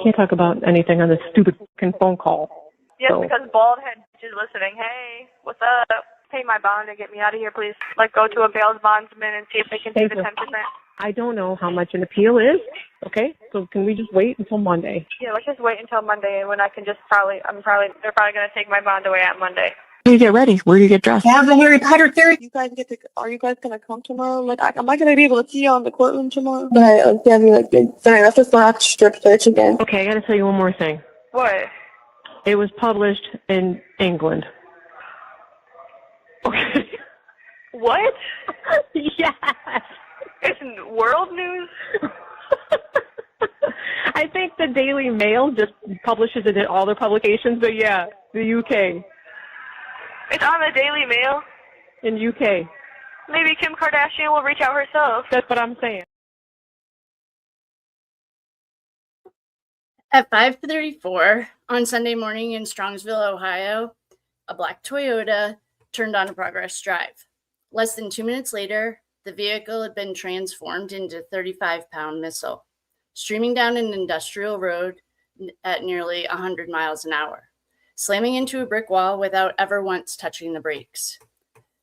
Can't talk about anything on this stupid fucking phone call. Yes, so. Because bald head is listening. Hey, what's up? Pay my bond and get me out of here, please. Like, go to a bail bondsman and see if they can do the 10%. I don't know how much an appeal is, okay? So can we just wait until Monday? Yeah, let's just wait until Monday when I can just they're probably going to take my bond away on Monday. Where do you get ready? Where do you get dressed? I have the Harry Potter theory. Are you guys gonna come tomorrow? Like, am I gonna be able to see you on the courtroom tomorrow? But yeah, sorry, let's just go out to strip search again. Okay, I gotta tell you one more thing. What? It was published in England. Okay. What? Yes. It's world news? I think the Daily Mail just publishes it in all their publications, but yeah, the UK. It's on the Daily Mail? In UK. Maybe Kim Kardashian will reach out herself. That's what I'm saying. At 5:34 on Sunday morning in Strongsville, Ohio, a black Toyota turned on a Progress Drive. Less than 2 minutes later, the vehicle had been transformed into a 35-pound missile, streaming down an industrial road at nearly 100 miles an hour, slamming into a brick wall without ever once touching the brakes.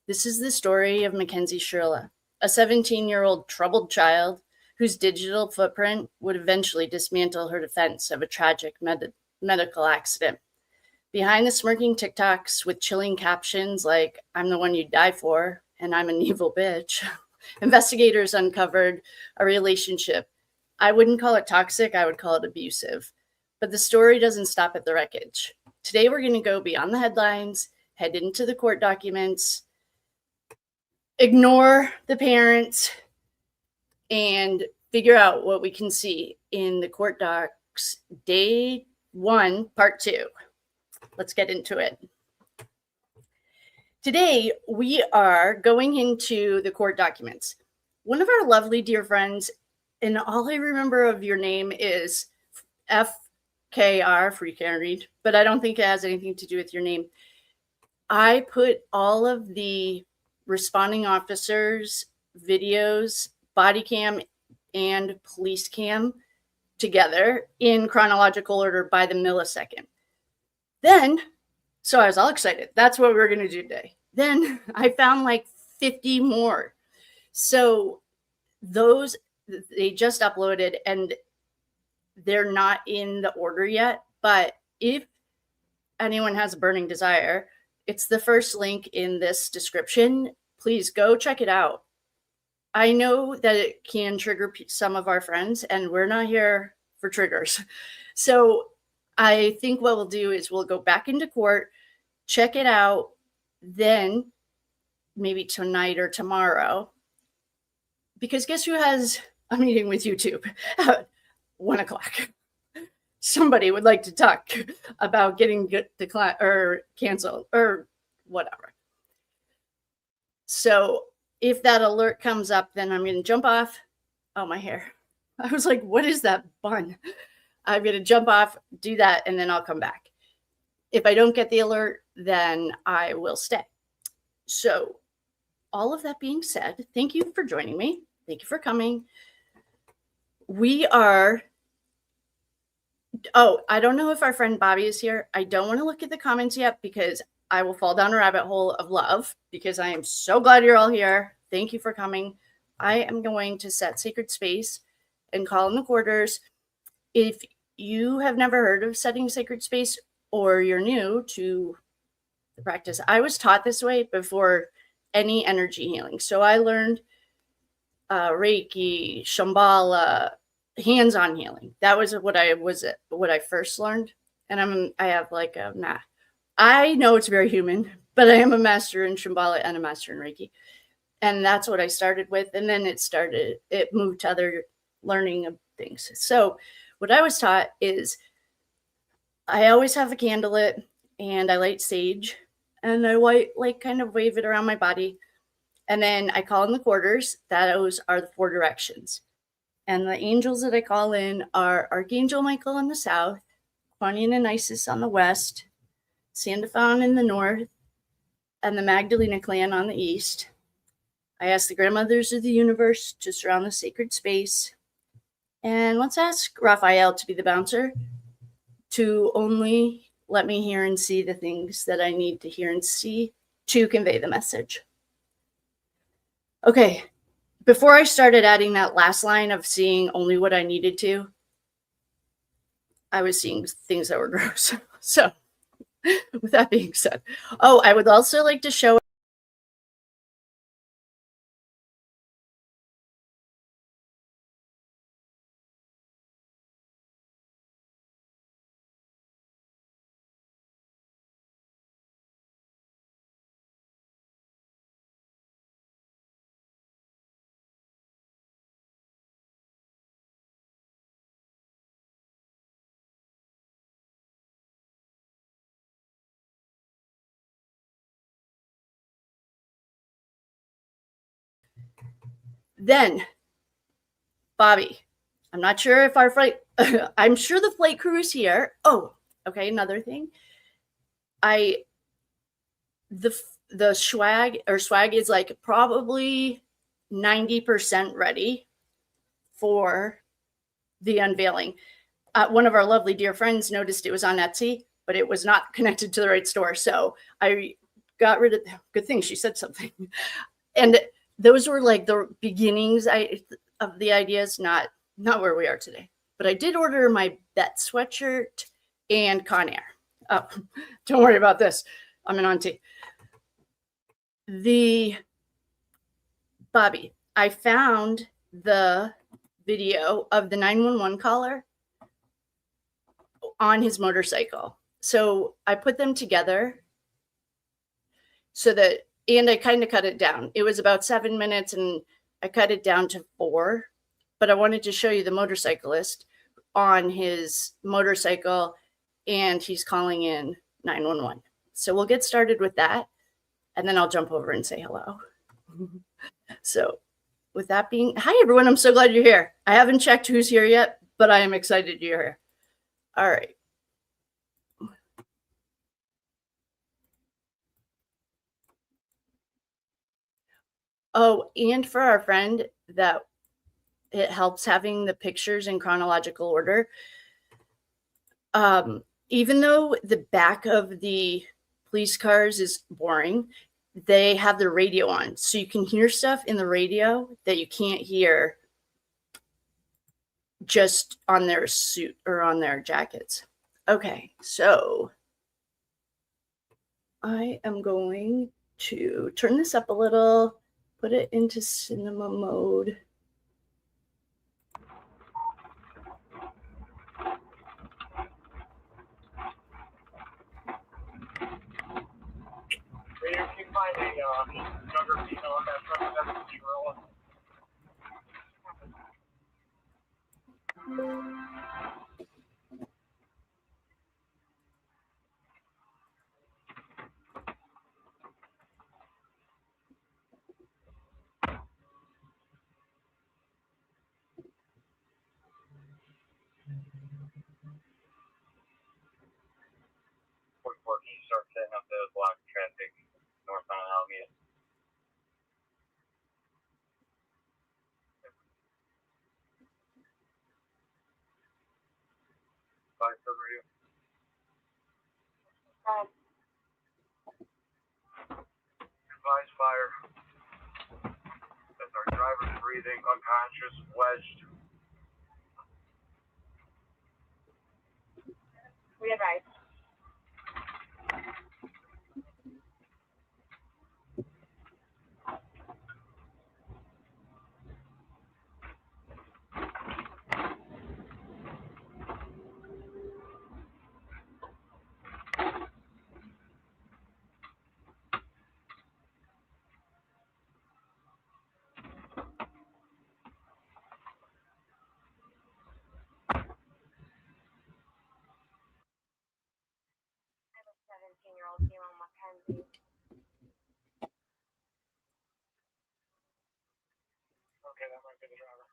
This is the story of Mackenzie Shirilla, a 17-year-old troubled child whose digital footprint would eventually dismantle her defense of a tragic medical accident. Behind the smirking TikToks with chilling captions like, "I'm the one you'd die for," and "I'm an evil bitch," investigators uncovered a relationship. I wouldn't call it toxic, I would call it abusive. But the story doesn't stop at the wreckage. Today, we're going to go beyond the headlines, head into the court documents, ignore the parents, and figure out what we can see in the court docs, day 1, part 2. Let's get into it. Today, we are going into the court documents. One of our lovely dear friends, and all I remember of your name is FKR, for you can't read, but I don't think it has anything to do with your name. I put all of the responding officers' videos, body cam and police cam together in chronological order by the millisecond. Then, so I was all excited. That's what we're going to do today. Then I found like 50 more. So those, they just uploaded and they're not in the order yet. But if anyone has a burning desire, it's the first link in this description. Please go check it out. I know that it can trigger some of our friends, and we're not here for triggers. So I think what we'll do is we'll go back into court, check it out, then maybe tonight or tomorrow. Because guess who has a meeting with YouTube at 1 o'clock? Somebody would like to talk about getting declined or canceled or whatever. So if that alert comes up, then I'm going to jump off. Oh, my hair. I was like, what is that bun? I'm going to jump off, do that, and then I'll come back. If I don't get the alert, then I will stay. So all of that being said, thank you for joining me. Thank you for coming. We are... Oh, I don't know if our friend Bobby is here. I don't want to look at the comments yet because I will fall down a rabbit hole of love because I am so glad you're all here. Thank you for coming. I am going to set sacred space and call in the quarters. If you have never heard of setting sacred space or you're new to the practice, I was taught this way before any energy healing. So I learned Reiki, Shambhala, hands-on healing. That was what I first learned. And I have like a I know it's very human, but I am a master in Shambhala and a master in Reiki. And that's what I started with. And then it moved to other learning of things. So what I was taught is I always have a candle lit and I light sage and I kind of wave it around my body. And then I call in the quarters. Those are the 4 directions. And the angels that I call in are Archangel Michael in the south, Quanian and Isis on the west, Sandalphon in the north, and the Magdalena clan on the east. I ask the grandmothers of the universe to surround the sacred space And let's ask Raphael to be the bouncer to only let me hear and see the things that I need to hear and see to convey the message. Okay, before I started adding that last line of seeing only what I needed to, I was seeing things that were gross. So with that being said, oh, I would also like to show then, Bobby, I'm not sure if our flight, I'm sure the flight crew is here. Oh, okay, another thing. The swag is like probably 90% ready for the unveiling. One of our lovely dear friends noticed it was on Etsy, but it was not connected to the right store. So I got rid of, good thing she said something. And those were like the beginnings of the ideas, not where we are today. But I did order my Bet sweatshirt and Conair. Oh, don't worry about this. I'm an auntie. Bobby, I found the video of the 911 caller on his motorcycle. So I put them together and I kind of cut it down. It was about 7 minutes and I cut it down to 4, but I wanted to show you the motorcyclist on his motorcycle and he's calling in 911. So we'll get started with that and then I'll jump over and say hello. So with that being, hi everyone, I'm so glad you're here. I haven't checked who's here yet, but I am excited you're here. All right. Oh, and for our friend that it helps having the pictures in chronological order. Even though the back of the police cars is boring, they have the radio on. So you can hear stuff in the radio that you can't hear just on their suit or on their jackets. Okay, so I am going to turn this up a little, put it into cinema mode. You can find a younger female on that truck, Mackenzie Shirilla. Can you start setting up those block traffic northbound Alameda? Fire for radio. Advise fire. As our driver's breathing, unconscious, wedged. We advise. I'm a 17-year-old female, Mackenzie. Okay, that might be the driver.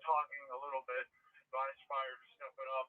talking a little bit, but I aspire to step it up.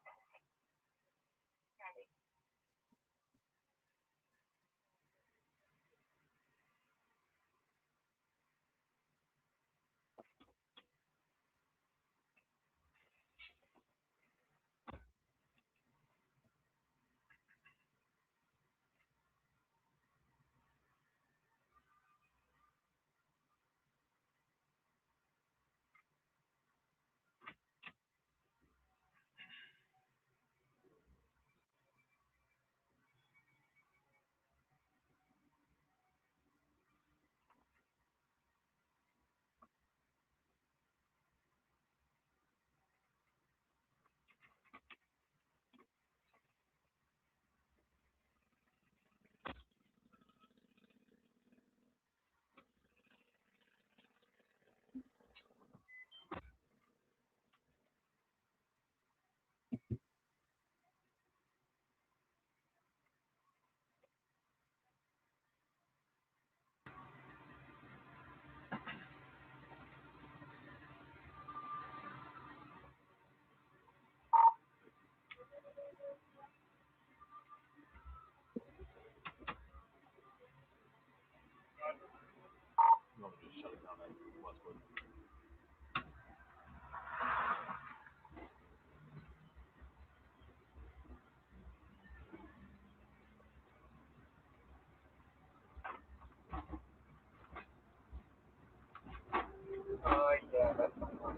Yeah, that's fine.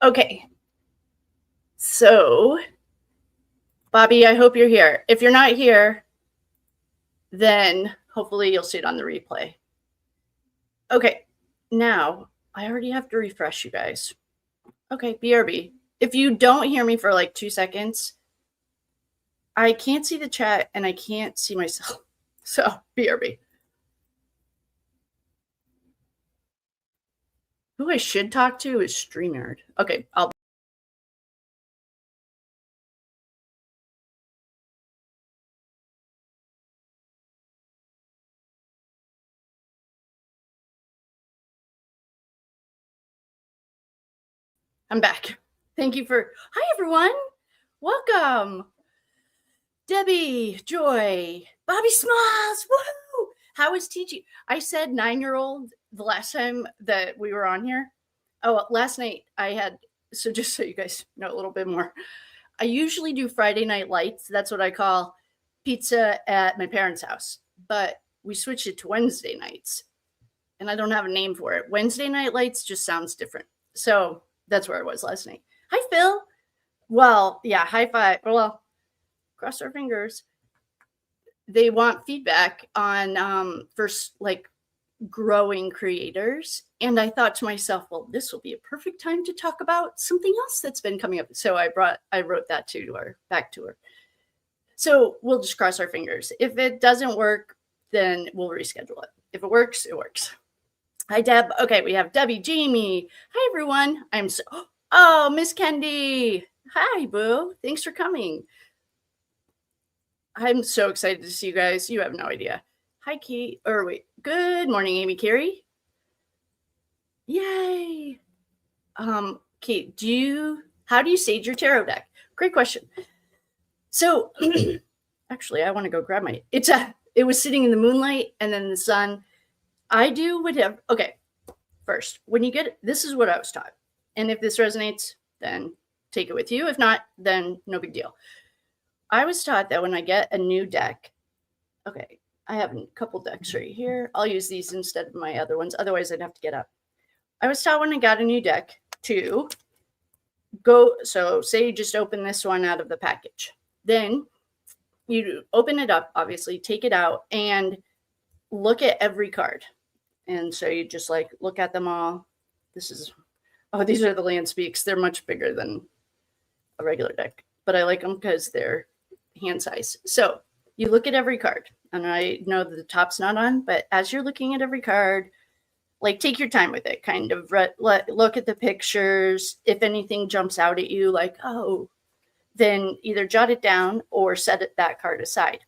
Okay. So, Bobby, I hope you're here. If you're not here, then hopefully you'll see it on the replay. Okay. Now, I already have to refresh you guys. Okay, BRB. If you don't hear me for like 2 seconds, I can't see the chat and I can't see myself. So, BRB. Who I should talk to is StreamYard. Okay, I'm back. Thank you for. Hi, everyone. Welcome. Debbie, Joy, Bobby Smalls. Woo! How is teaching? I said 9-year-old the last time that we were on here. Oh, last night I had. So just so you guys know a little bit more, I usually do Friday night lights. That's what I call pizza at my parents' house. But we switched it to Wednesday nights. And I don't have a name for it. Wednesday night lights just sounds different. So that's where I was last night. Hi, Phil. Well, yeah, high five. Well, cross our fingers. They want feedback on first, like, growing creators. And I thought to myself, well, this will be a perfect time to talk about something else that's been coming up. So I wrote that to her, back to her. So we'll just cross our fingers. If it doesn't work, then we'll reschedule it. If it works, it works. Hi, Deb. Okay, we have Debbie, Jamie. Hi, everyone. Oh, Miss Kendi. Hi, boo. Thanks for coming. I'm so excited to see you guys. You have no idea. Hi, Kate. Good morning, Amy Carey. Yay. Kate, how do you sage your tarot deck? Great question. So actually, I want to go grab it was sitting in the moonlight and then the sun. I do whatever. Okay. First, when you get this is what I was taught. And if this resonates, then take it with you. If not, then no big deal. I was taught that when I get a new deck, okay, I have a couple decks right here. I'll use these instead of my other ones. Otherwise, I'd have to get up. I was taught when I got a new deck to go. So say you just open this one out of the package. Then you open it up, obviously, take it out and look at every card. And so you just like look at them all. These are the land speaks. They're much bigger than a regular deck, but I like them because they're hand size. So you look at every card, and I know that the top's not on, but as you're looking at every card, like take your time with it, kind of look at the pictures. If anything jumps out at you, like, oh, then either jot it down or set that card aside.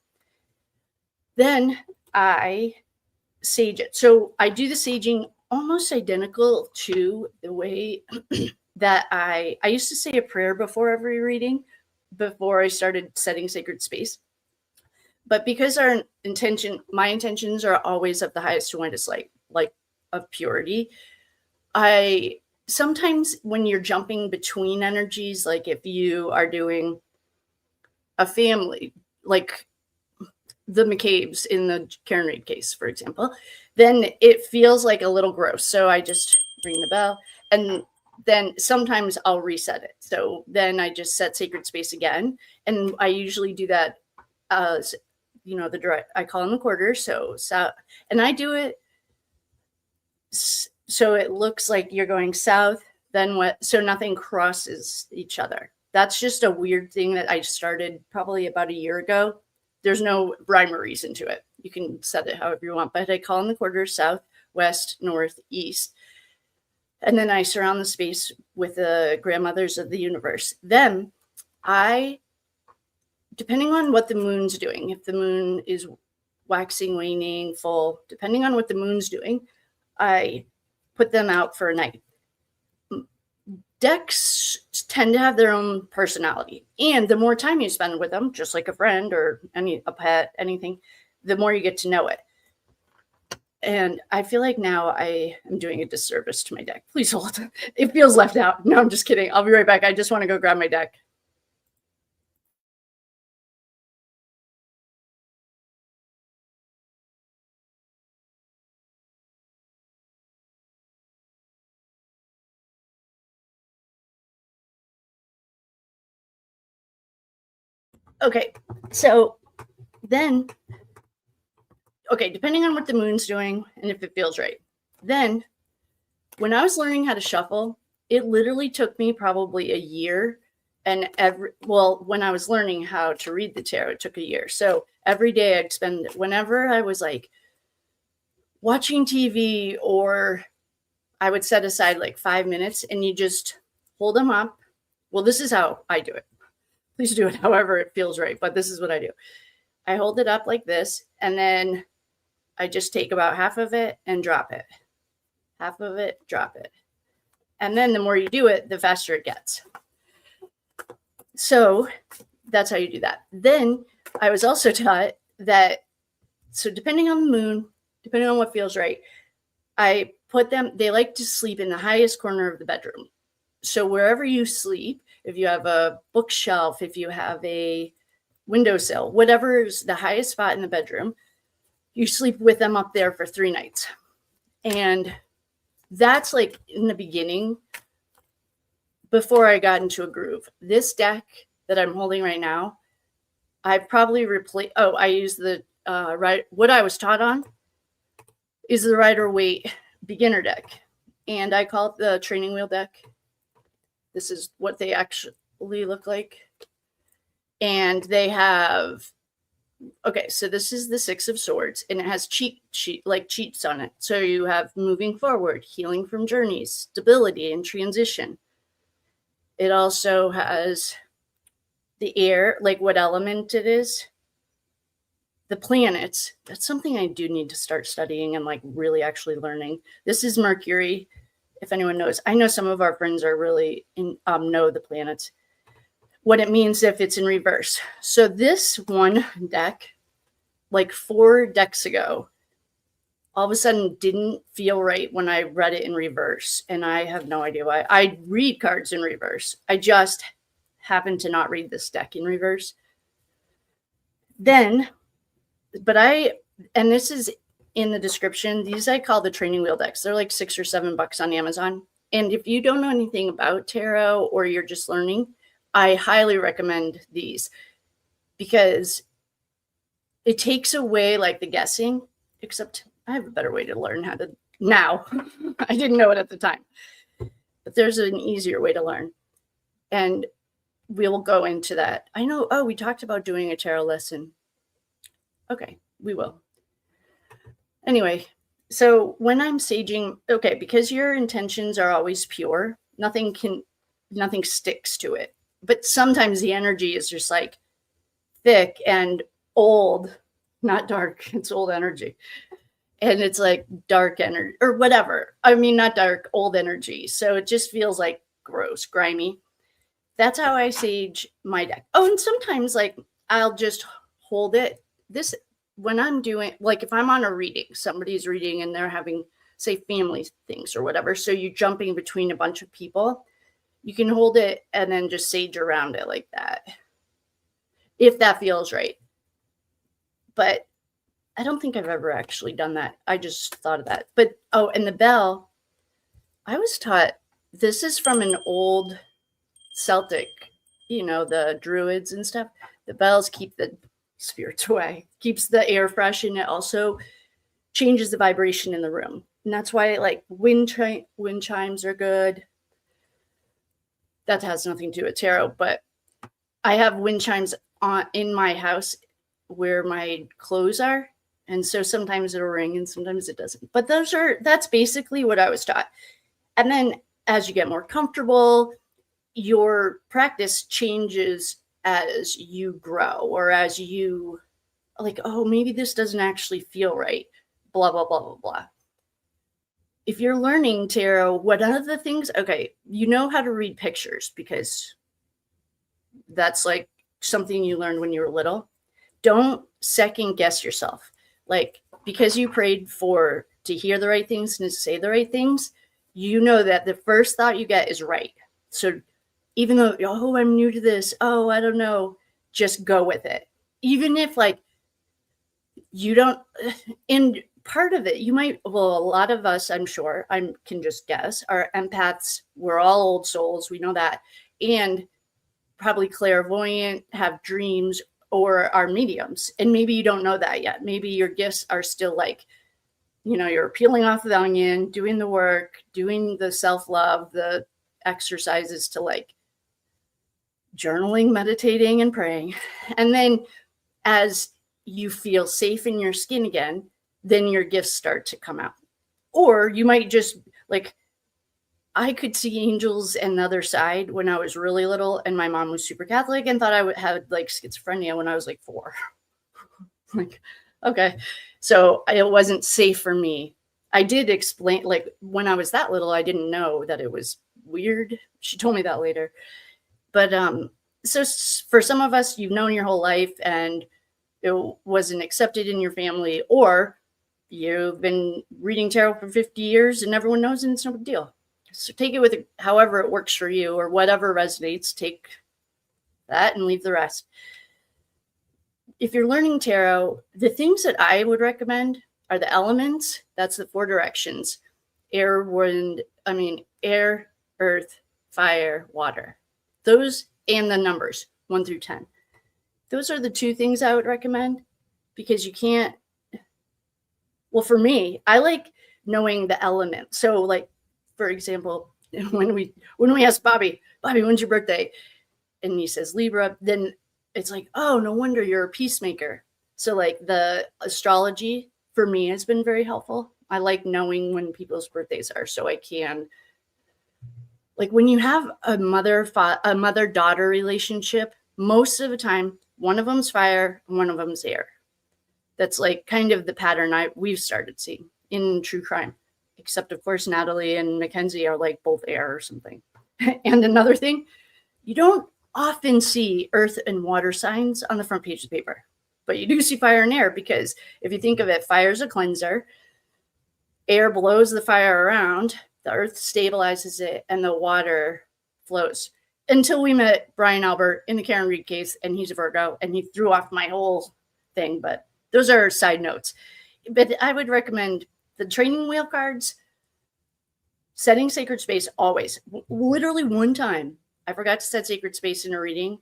Then I sage it. So I do the saging almost identical to the way that I used to say a prayer before every reading, before I started setting sacred space. But because my intentions are always of the highest and widest light, like of purity, I sometimes when you're jumping between energies, like if you are doing a family, like the McCabe's in the Karen Reed case, for example, then it feels like a little gross. So I just ring the bell, and then sometimes I'll reset it. So then I just set sacred space again. And I usually do that as, the direct, I call in the quarter. So, and I do it so it looks like you're going south, then what? So nothing crosses each other. That's just a weird thing that I started probably about a year ago. There's no rhyme or reason to it. You can set it however you want, but I call in the quarter south, west, north, east. And then I surround the space with the grandmothers of the universe. Then depending on what the moon's doing, if the moon is waxing, waning, full, depending on what the moon's doing, I put them out for a night. Decks tend to have their own personality. And the more time you spend with them, just like a friend or a pet, anything, the more you get to know it. And I feel like now I am doing a disservice to my deck. Please hold. It feels left out. No, I'm just kidding. I'll be right back. I just want to go grab my deck. Okay, so then, depending on what the moon's doing and if it feels right. Then, when I was learning how to shuffle, it literally took me probably a year. And when I was learning how to read the tarot, it took a year. So every day I'd spend, whenever I was like watching TV, or I would set aside like 5 minutes and you just hold them up. Well, this is how I do it. Please do it however it feels right, but this is what I do. I hold it up like this, and then I just take about half of it and drop it. Half of it, drop it. And then the more you do it, the faster it gets. So that's how you do that. Then I was also taught that, so depending on the moon, depending on what feels right, I put them, they like to sleep in the highest corner of the bedroom. So wherever you sleep, if you have a bookshelf, if you have a windowsill, whatever is the highest spot in the bedroom, you sleep with them up there for 3 nights. And that's like in the beginning, before I got into a groove. This deck that I'm holding right now, I probably replaced, I use the, what I was taught on is the Rider-Waite beginner deck. And I call it the training wheel deck. This is what they actually look like. And they have, so this is the 6 of Swords, and it has cheats on it. So you have moving forward, healing from journeys, stability, and transition. It also has the air, like what element it is. The planets, that's something I do need to start studying and like really actually learning. This is Mercury. If anyone knows, I know some of our friends are really know the planets, what it means if it's in reverse. So this one deck, like 4 decks ago, all of a sudden didn't feel right when I read it in reverse. And I have no idea why. I read cards in reverse. I just happen to not read this deck in reverse. Then, and this is in the description, these I call the training wheel decks. They're like $6 or $7 on Amazon. And if you don't know anything about tarot or you're just learning, I highly recommend these because it takes away like the guessing, except I have a better way to learn how to now. I didn't know it at the time. But there's an easier way to learn. And we'll go into that. I know, we talked about doing a tarot lesson. Okay, we will. Anyway, so when I'm saging, okay, because your intentions are always pure, nothing sticks to it. But sometimes the energy is just like thick and old, not dark, it's old energy. And it's like dark energy or whatever. I mean, not dark, old energy. So it just feels like gross, grimy. That's how I sage my deck. Oh, and sometimes like I'll just hold it. This when I'm doing, like if I'm on a reading, somebody's reading and they're having, say, family things or whatever. So you're jumping between a bunch of people. You can hold it and then just sage around it like that, if that feels right. But I don't think I've ever actually done that. I just thought of that. But, and the bell, I was taught, this is from an old Celtic, the druids and stuff. The bells keep the spirits away, keeps the air fresh, and it also changes the vibration in the room. And that's why like wind chimes are good. That has nothing to do with tarot, but I have wind chimes in my house where my clothes are. And so sometimes it'll ring and sometimes it doesn't. But that's basically what I was taught. And then as you get more comfortable, your practice changes as you grow, or as you like, oh, maybe this doesn't actually feel right, blah, blah, blah, blah, blah. If you're learning tarot, what are the things, okay, you know how to read pictures because that's like something you learned when you were little. Don't second guess yourself. Like, because you prayed to hear the right things and to say the right things, you know that the first thought you get is right. So even though, oh, I'm new to this, oh, I don't know, just go with it. Even if like you don't, and part of it, you might, well, a lot of us, I'm sure, I can just guess, are empaths. We're all old souls. We know that. And probably clairvoyant, have dreams, or are mediums. And maybe you don't know that yet. Maybe your gifts are still like, you're peeling off the onion, doing the work, doing the self-love, the exercises to like journaling, meditating, and praying. And then as you feel safe in your skin again, then your gifts start to come out. Or you might just like, I could see angels and the other side when I was really little, and my mom was super Catholic and thought I had like schizophrenia when I was like 4. Like, okay. So it wasn't safe for me. I did explain, like when I was that little, I didn't know that it was weird. She told me that later. But so for some of us, you've known your whole life and it wasn't accepted in your family, or you've been reading tarot for 50 years and everyone knows and it's no big deal. So take it with however it works for you, or whatever resonates. Take that and leave the rest. If you're learning tarot, the things that I would recommend are the elements. That's the 4 directions: air, earth, fire, water. Those and the numbers 1 through 10. Those are the 2 things I would recommend, because you can't. Well, for me, I like knowing the element. So like, for example, when we ask Bobby, when's your birthday? And he says Libra, then it's like, oh, no wonder you're a peacemaker. So like the astrology for me has been very helpful. I like knowing when people's birthdays are, so I can, like when you have a mother-daughter relationship, most of the time, one of them's fire and one of them's air. That's like kind of the pattern we've started seeing in true crime. Except, of course, Natalie and Mackenzie are like both air or something. And another thing, you don't often see earth and water signs on the front page of the paper, but you do see fire and air, because if you think of it, fire is a cleanser, air blows the fire around, the earth stabilizes it, and the water flows. Until we met Brian Albert in the Karen Reed case, and he's a Virgo, and he threw off my whole thing, but those are side notes. But I would recommend the training wheel cards, setting sacred space always. Literally one time, I forgot to set sacred space in a reading.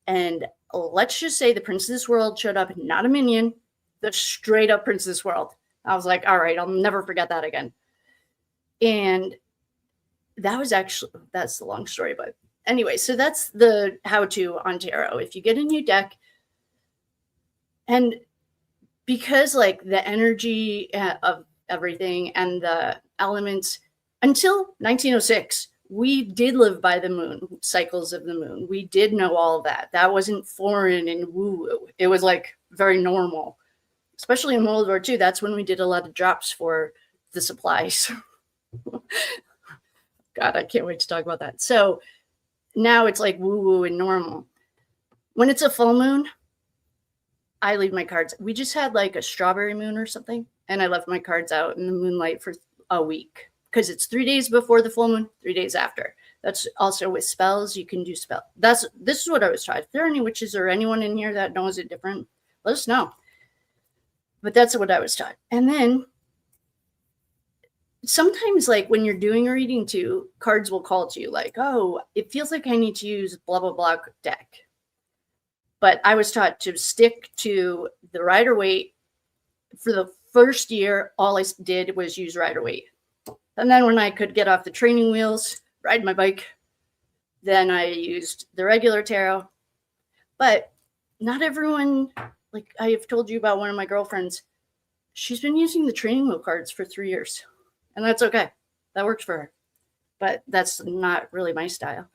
And let's just say the Prince of this World showed up, not a minion, the straight up Prince of this World. I was like, all right, I'll never forget that again. And that's the long story, but anyway, so that's the how-to on tarot. If you get a new deck, and because like the energy of everything and the elements, until 1906, we did live by the moon, cycles of the moon. We did know all of that. That wasn't foreign and woo-woo. It was like very normal, especially in World War II. That's when we did a lot of drops for the supplies. God, I can't wait to talk about that. So now it's like woo-woo and normal. When it's a full moon, I leave my cards. We just had like a strawberry moon or something, and I left my cards out in the moonlight for a week because it's 3 days before the full moon, 3 days after. That's also with spells. You can do spell. This is what I was taught. If there are any witches or anyone in here that knows it different, let us know. But that's what I was taught. And then sometimes, like when you're doing a reading too, cards will call to you like, oh, it feels like I need to use blah, blah, blah deck. But I was taught to stick to the Rider-Waite. For the first year, all I did was use Rider-Waite. And then when I could get off the training wheels, ride my bike, then I used the regular tarot. But not everyone, like I have told you about one of my girlfriends, she's been using the training wheel cards for 3 years. And that's okay. That works for her. But that's not really my style.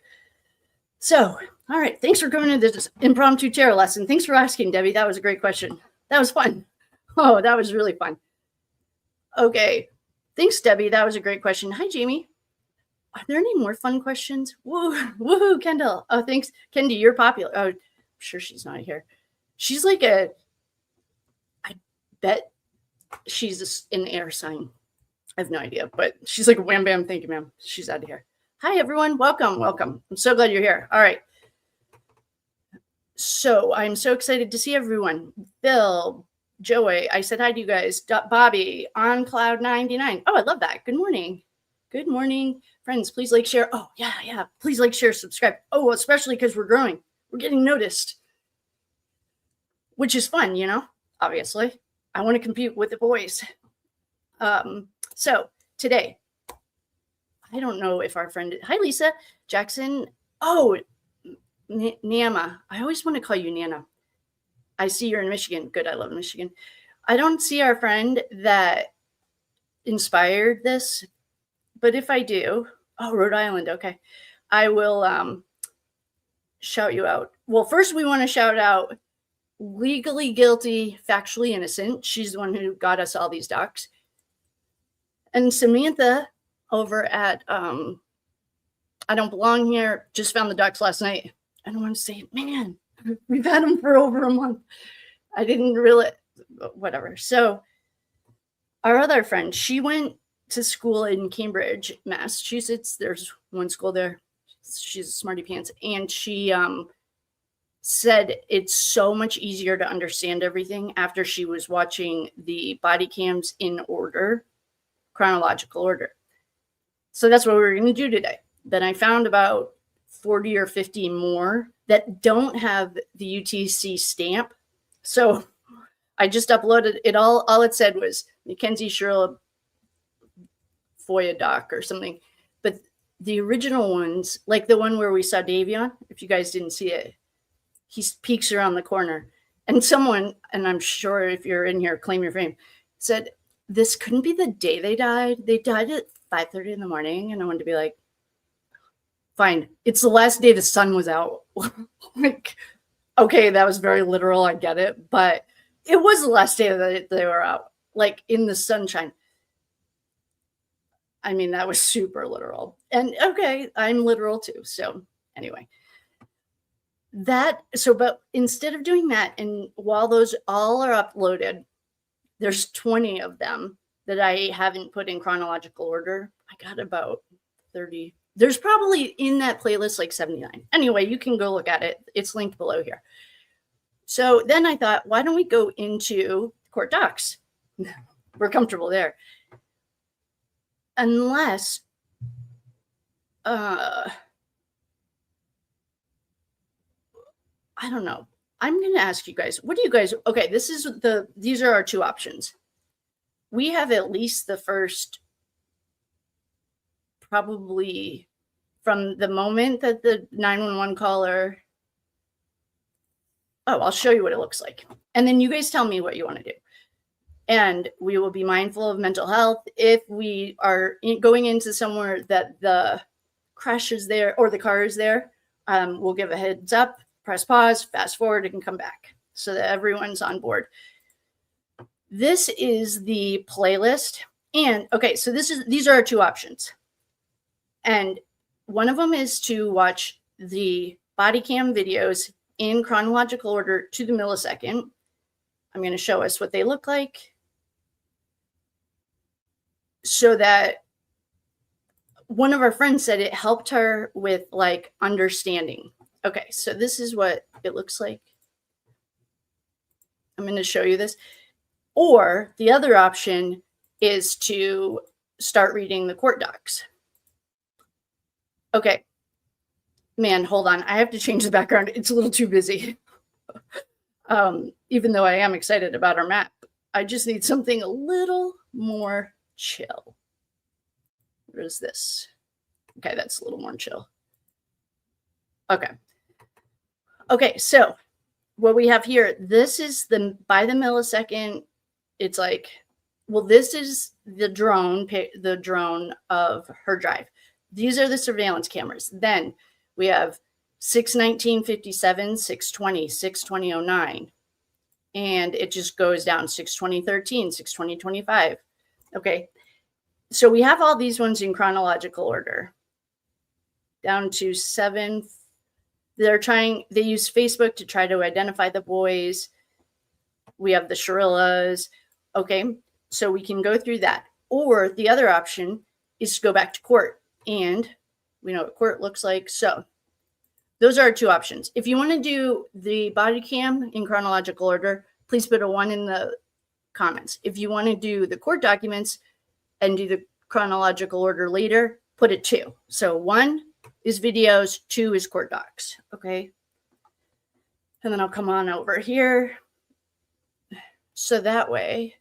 So, all right. Thanks for coming to this impromptu tarot lesson. Thanks for asking, Debbie. That was a great question. That was fun. Oh, that was really fun. Okay. Thanks, Debbie. That was a great question. Hi, Jamie. Are there any more fun questions? Woohoo, Kendall. Oh, thanks. Kendi, you're popular. Oh, I'm sure she's not here. She's like I bet she's an air sign. I have no idea, but she's like, wham, bam, thank you, ma'am. She's out of here. Hi, everyone. Welcome. I'm so glad you're here. All right. So I'm so excited to see everyone. Bill, Joey, I said hi to you guys. Bobby, on Cloud 99. Oh, I love that. Good morning. Good morning, friends. Please like, share. Oh, yeah. Please like, share, subscribe. Oh, especially because we're growing. We're getting noticed, which is fun, obviously. I want to compete with the boys. So today, I don't know if our friend, hi, Lisa Jackson. Oh, Nama. I always want to call you Nana. I see you're in Michigan. Good. I love Michigan. I don't see our friend that inspired this, but if I do, oh, Rhode Island. Okay. I will shout you out. Well, first we want to shout out Legally Guilty, Factually Innocent. She's the one who got us all these docs. And Samantha over at I Don't Belong Here just found the docs last night. I don't want to say, man, we've had them for over a month. I didn't really, whatever. So our other friend, she went to school in Cambridge, Massachusetts. There's one school there. She's a smarty pants. And she said it's so much easier to understand everything after she was watching the body cams in order, chronological order. So that's what we're going to do today. Then I found about 40 or 50 more that don't have the UTC stamp. So I just uploaded it all. All it said was Mackenzie Shirilla FOIA doc or something. But the original ones, like the one where we saw Davion, if you guys didn't see it, he peeks around the corner. And someone, and I'm sure if you're in here, claim your fame, said, this couldn't be the day they died. They died at 5:30 in the morning. And I wanted to be like, fine. It's the last day the sun was out. Like, okay, that was very literal. I get it. But it was the last day that they were out, like in the sunshine. I mean, that was super literal. And okay, I'm literal too. So anyway, but instead of doing that, and while those all are uploaded, there's 20 of them that I haven't put in chronological order. I got about 30. There's probably in that playlist like 79. Anyway, you can go look at it. It's linked below here. So then I thought, why don't we go into court docs? We're comfortable there. Unless, I don't know. I'm going to ask you guys, what do you guys, okay, these are our two options. we have at least the first, probably from the moment that the 911 caller, I'll show you what it looks like. And then you guys tell me what you want to do. And we will be mindful of mental health. If we are going into somewhere that the crash is there or the car is there, we'll give a heads up, press pause, fast forward, and come back so that everyone's on board. This is the playlist. And okay, so these are our two options. And one of them is to watch the body cam videos in chronological order to the millisecond. I'm going to show us what they look like so that one of our friends said it helped her with like understanding. Okay, so this is what it looks like. I'm going to show you this. Or the other option is to start reading the court docs. Okay. Man, hold on. I have to change the background. It's a little too busy. Even though I am excited about our map, I just need something a little more chill. What is this? Okay, that's a little more chill. Okay. Okay, so what we have here, this is the by the millisecond. It's like, well, this is the drone of her drive. These are the surveillance cameras. Then we have 6/19/57, 6/20, 6/20/09. And it just goes down 6/20/13, 6/20/25. Okay. So we have all these ones in chronological order. Down to 7. They use Facebook to try to identify the boys. We have the Shirillas. Okay. So we can go through that. Or the other option is to go back to court. And we know what court looks like. So those are our two options. If you want to do the body cam in chronological order, please put a 1 in the comments. If you want to do the court documents and do the chronological order later, put a 2. So 1 is videos, 2 is court docs. Okay. And then I'll come on over here. So that way,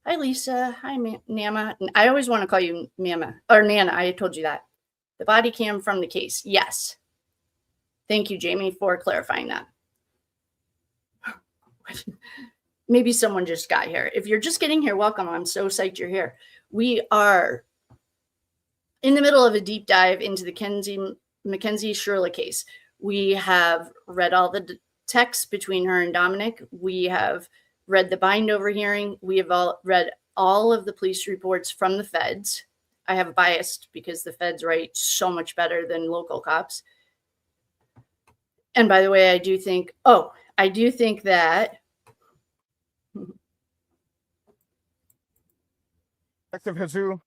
hi, Lisa. Hi, Nama. I always want to call you Mama or Nana. I told you that. The body cam from the case. Yes. Thank you, Jamie, for clarifying that. Maybe someone just got here. If you're just getting here, welcome. I'm so psyched you're here. We are in the middle of a deep dive into the Mackenzie Shirilla case. We have read all the texts between her and Dominic. We have read the bind over hearing. We have read all of the police reports from the feds. I have biased because the feds write so much better than local cops. And by the way, I do think that Detective Hazu.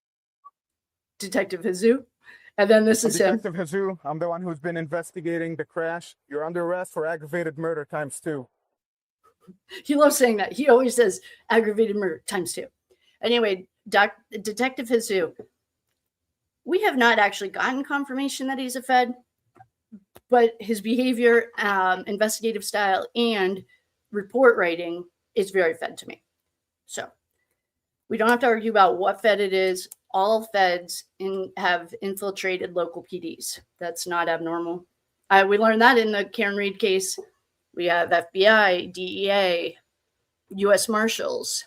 And then this is him. Detective Hazu. I'm the one who's been investigating the crash. You're under arrest for aggravated murder ×2. He loves saying that. He always says aggravated murder ×2. Anyway, Detective Hazu. We have not actually gotten confirmation that he's a Fed, but his behavior, investigative style, and report writing is very Fed to me. So we don't have to argue about what Fed it is. All Feds have infiltrated local PDs. That's not abnormal. We learned that in the Karen Reed case. We have FBI, DEA, U.S. Marshals,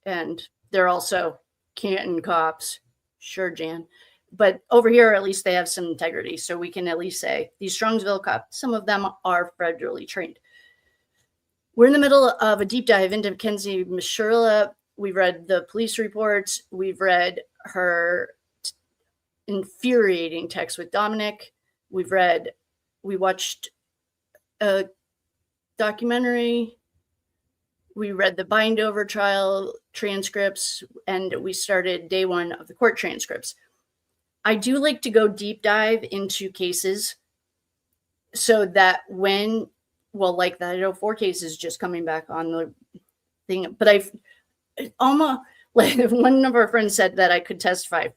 and they're also Canton cops. Sure, Jan. But over here, at least they have some integrity. So we can at least say these Strongsville cops, some of them are federally trained. We're in the middle of a deep dive into Mackenzie Shirilla. We've read the police reports. We've read her infuriating text with Dominic. We watched a documentary. We read the bind over trial transcripts, and we started day 1 of the court transcripts. I do like to go deep dive into cases so that like that 804 case is just coming back on the thing, but I've almost, like one of our friends said that I could testify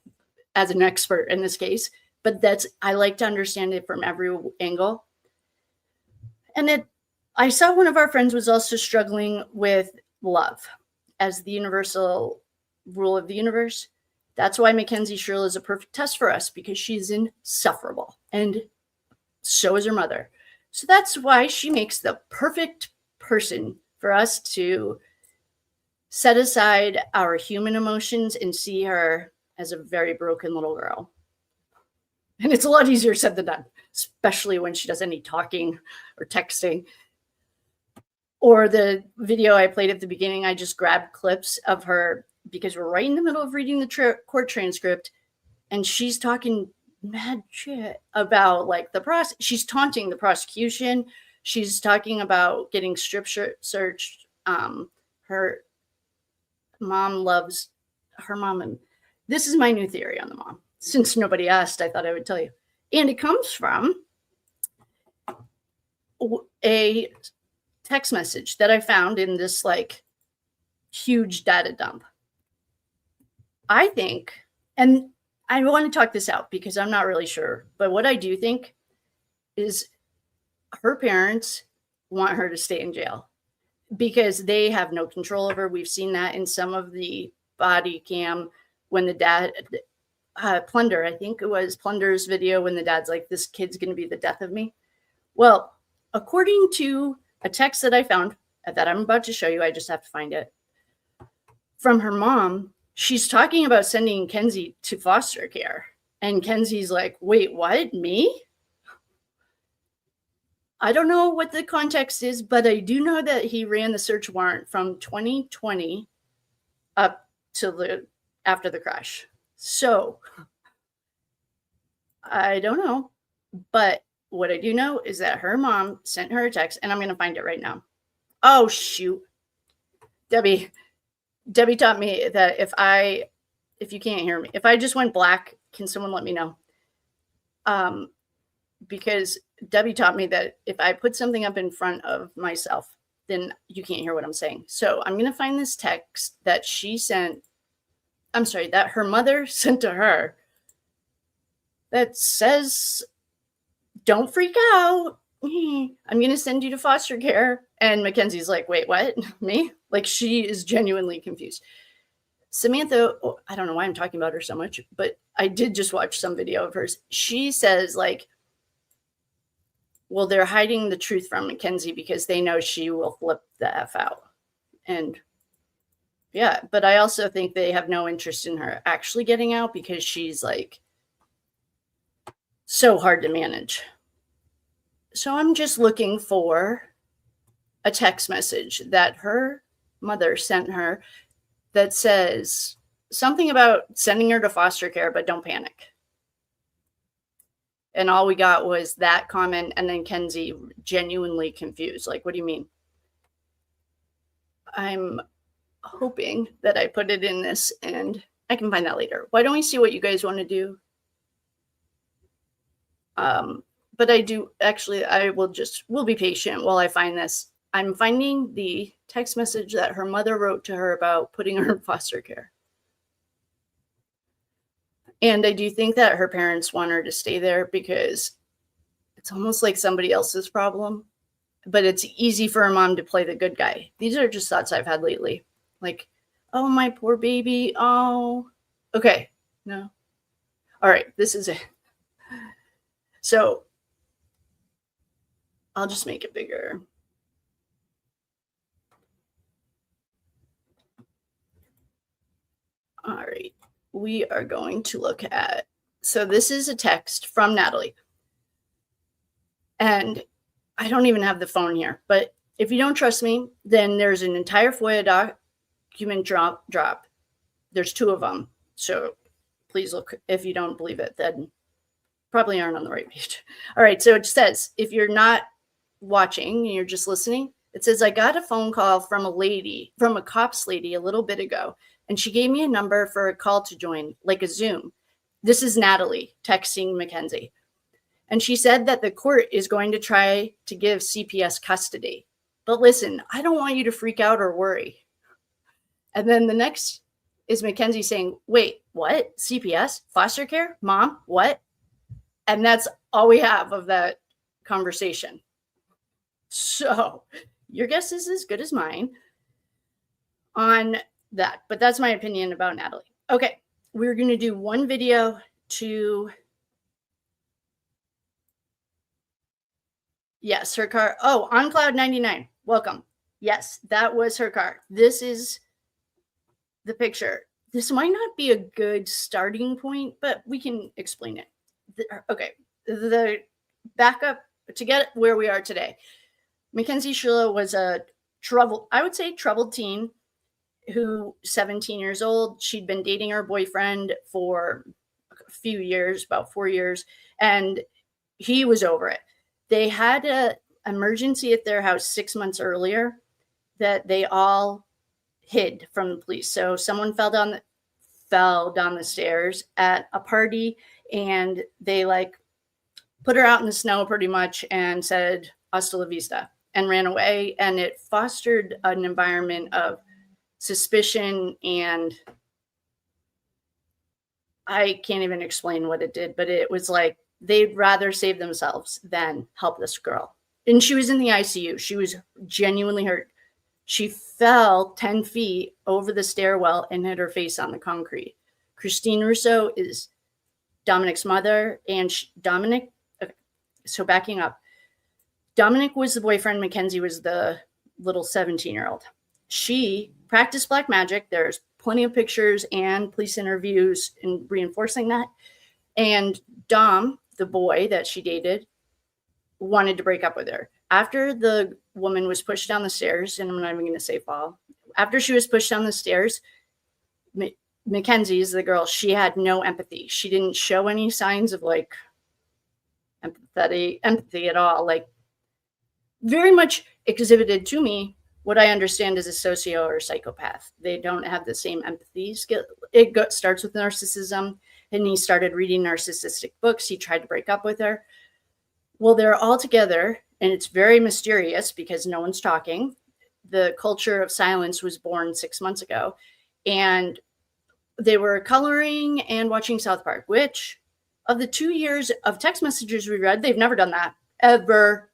as an expert in this case, but I like to understand it from every angle. And I saw one of our friends was also struggling with love as the universal rule of the universe. That's why Mackenzie Shirilla is a perfect test for us, because she's insufferable. And so is her mother. So that's why she makes the perfect person for us to set aside our human emotions and see her as a very broken little girl. And it's a lot easier said than done, especially when she does any talking or texting. Or the video I played at the beginning, I just grabbed clips of her because we're right in the middle of reading the court transcript, and she's talking mad shit about like she's taunting the prosecution. She's talking about getting strip searched. Her mom loves her mom. And this is my new theory on the mom. Since nobody asked, I thought I would tell you. And it comes from a text message that I found in this like huge data dump. I think, and I want to talk this out because I'm not really sure, but what I do think is her parents want her to stay in jail because they have no control over her. We've seen that in some of the body cam when the dad, Plunder, I think it was Plunder's video when the dad's like, this kid's going to be the death of me. Well, according to a text that I found that I'm about to show you, I just have to find it, from her mom, she's talking about sending Kenzie to foster care. And Kenzie's like, wait, what? Me? I don't know what the context is, but I do know that he ran the search warrant from 2020 up to after the crash. So I don't know, but what I do know is that her mom sent her a text, and I'm going to find it right now. Oh, shoot. Debbie taught me that if you can't hear me, if I just went black, can someone let me know? Because Debbie taught me that if I put something up in front of myself, then you can't hear what I'm saying. So I'm going to find this text that that her mother sent to her that says, don't freak out. I'm going to send you to foster care. And Mackenzie's like, wait, what? Me? Like, she is genuinely confused. Samantha, I don't know why I'm talking about her so much, but I did just watch some video of hers. She says, like, well, they're hiding the truth from Mackenzie because they know she will flip the F out. And yeah, but I also think they have no interest in her actually getting out because she's like so hard to manage. So I'm just looking for a text message that her mother sent her that says something about sending her to foster care, but don't panic. And all we got was that comment, and then Kenzie genuinely confused. Like, what do you mean? I'm hoping that I put it in this, and I can find that later. Why don't we see what you guys want to do? But I do, actually, we'll be patient while I find this. I'm finding the text message that her mother wrote to her about putting her in foster care. And I do think that her parents want her to stay there because it's almost like somebody else's problem, but it's easy for a mom to play the good guy. These are just thoughts I've had lately. Like, oh, my poor baby. Oh, okay. No. All right. This is it. So I'll just make it bigger. All right. We are going to look at, so this is a text from Natalie. And I don't even have the phone here, but if you don't trust me, then there's an entire FOIA document drop. There's 2 of them. So please look. If you don't believe it, then probably aren't on the right page. All right. So it says, if you're not watching and you're just listening, it says, I got a phone call from a cops lady a little bit ago. And she gave me a number for a call to join, like a Zoom. This is Natalie texting Mackenzie. And she said that the court is going to try to give CPS custody. But listen, I don't want you to freak out or worry. And then the next is Mackenzie saying, wait, what? CPS? Foster care? Mom? What? And that's all we have of that conversation. So your guess is as good as mine. On that. But that's my opinion about Natalie. Okay, we're going to do one video to... Yes, her car. Oh, on Cloud 99. Welcome. Yes, that was her car. This is the picture. This might not be a good starting point, but we can explain it. Okay, the backup to get where we are today. Mackenzie Shirilla was a troubled teen who 17 years old. She'd been dating her boyfriend for a few years, about 4 years, and he was over it. They had an emergency at their house 6 months earlier that they all hid from the police. So someone fell down the stairs at a party, and they like put her out in the snow pretty much and said hasta la vista and ran away. And it fostered an environment of suspicion, and I can't even explain what it did, but it was like they'd rather save themselves than help this girl. And she was in the ICU. She was genuinely hurt. She fell 10 feet over the stairwell and hit her face on the concrete. Christine Russo is Dominic's mother, and Dominic, okay, so backing up, Dominic was the boyfriend. Mackenzie was the little 17-year-old. She practiced black magic. There's plenty of pictures and police interviews in reinforcing that. And Dom, the boy that she dated, wanted to break up with her. After the woman was pushed down the stairs, and I'm not even going to say fall, after she was pushed down the stairs, Mackenzie is the girl. She had no empathy. She didn't show any signs of like empathy at all. Like very much exhibited to me what I understand as a socio or psychopath. They don't have the same empathy skill. It starts with narcissism, and he started reading narcissistic books. He tried to break up with her. Well, they're all together, and it's very mysterious because no one's talking. The culture of silence was born 6 months ago, and they were coloring and watching South Park, which of the 2 years of text messages we read, they've never done that ever.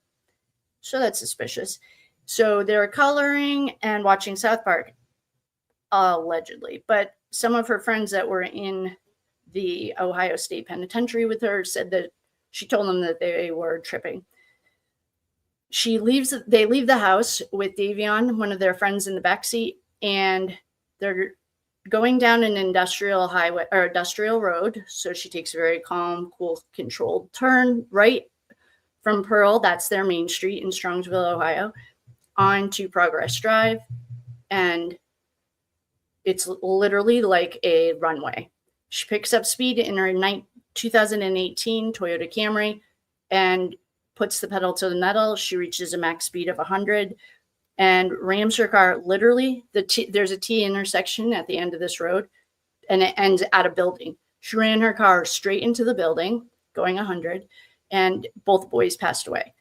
So that's suspicious. So they're coloring and watching South Park, allegedly. But some of her friends that were in the Ohio State Penitentiary with her said that she told them that they were tripping. They leave the house with Davion, one of their friends, in the backseat, and they're going down an industrial highway or industrial road. So she takes a very calm, cool, controlled turn right from Pearl. That's their main street in Strongsville, Ohio, onto Progress Drive. And it's literally like a runway. She picks up speed in her 2018 Toyota Camry and puts the pedal to the metal. She reaches a max speed of 100 and rams her car. Literally, there's a T intersection at the end of this road, and it ends at a building. She ran her car straight into the building, going 100, and both boys passed away.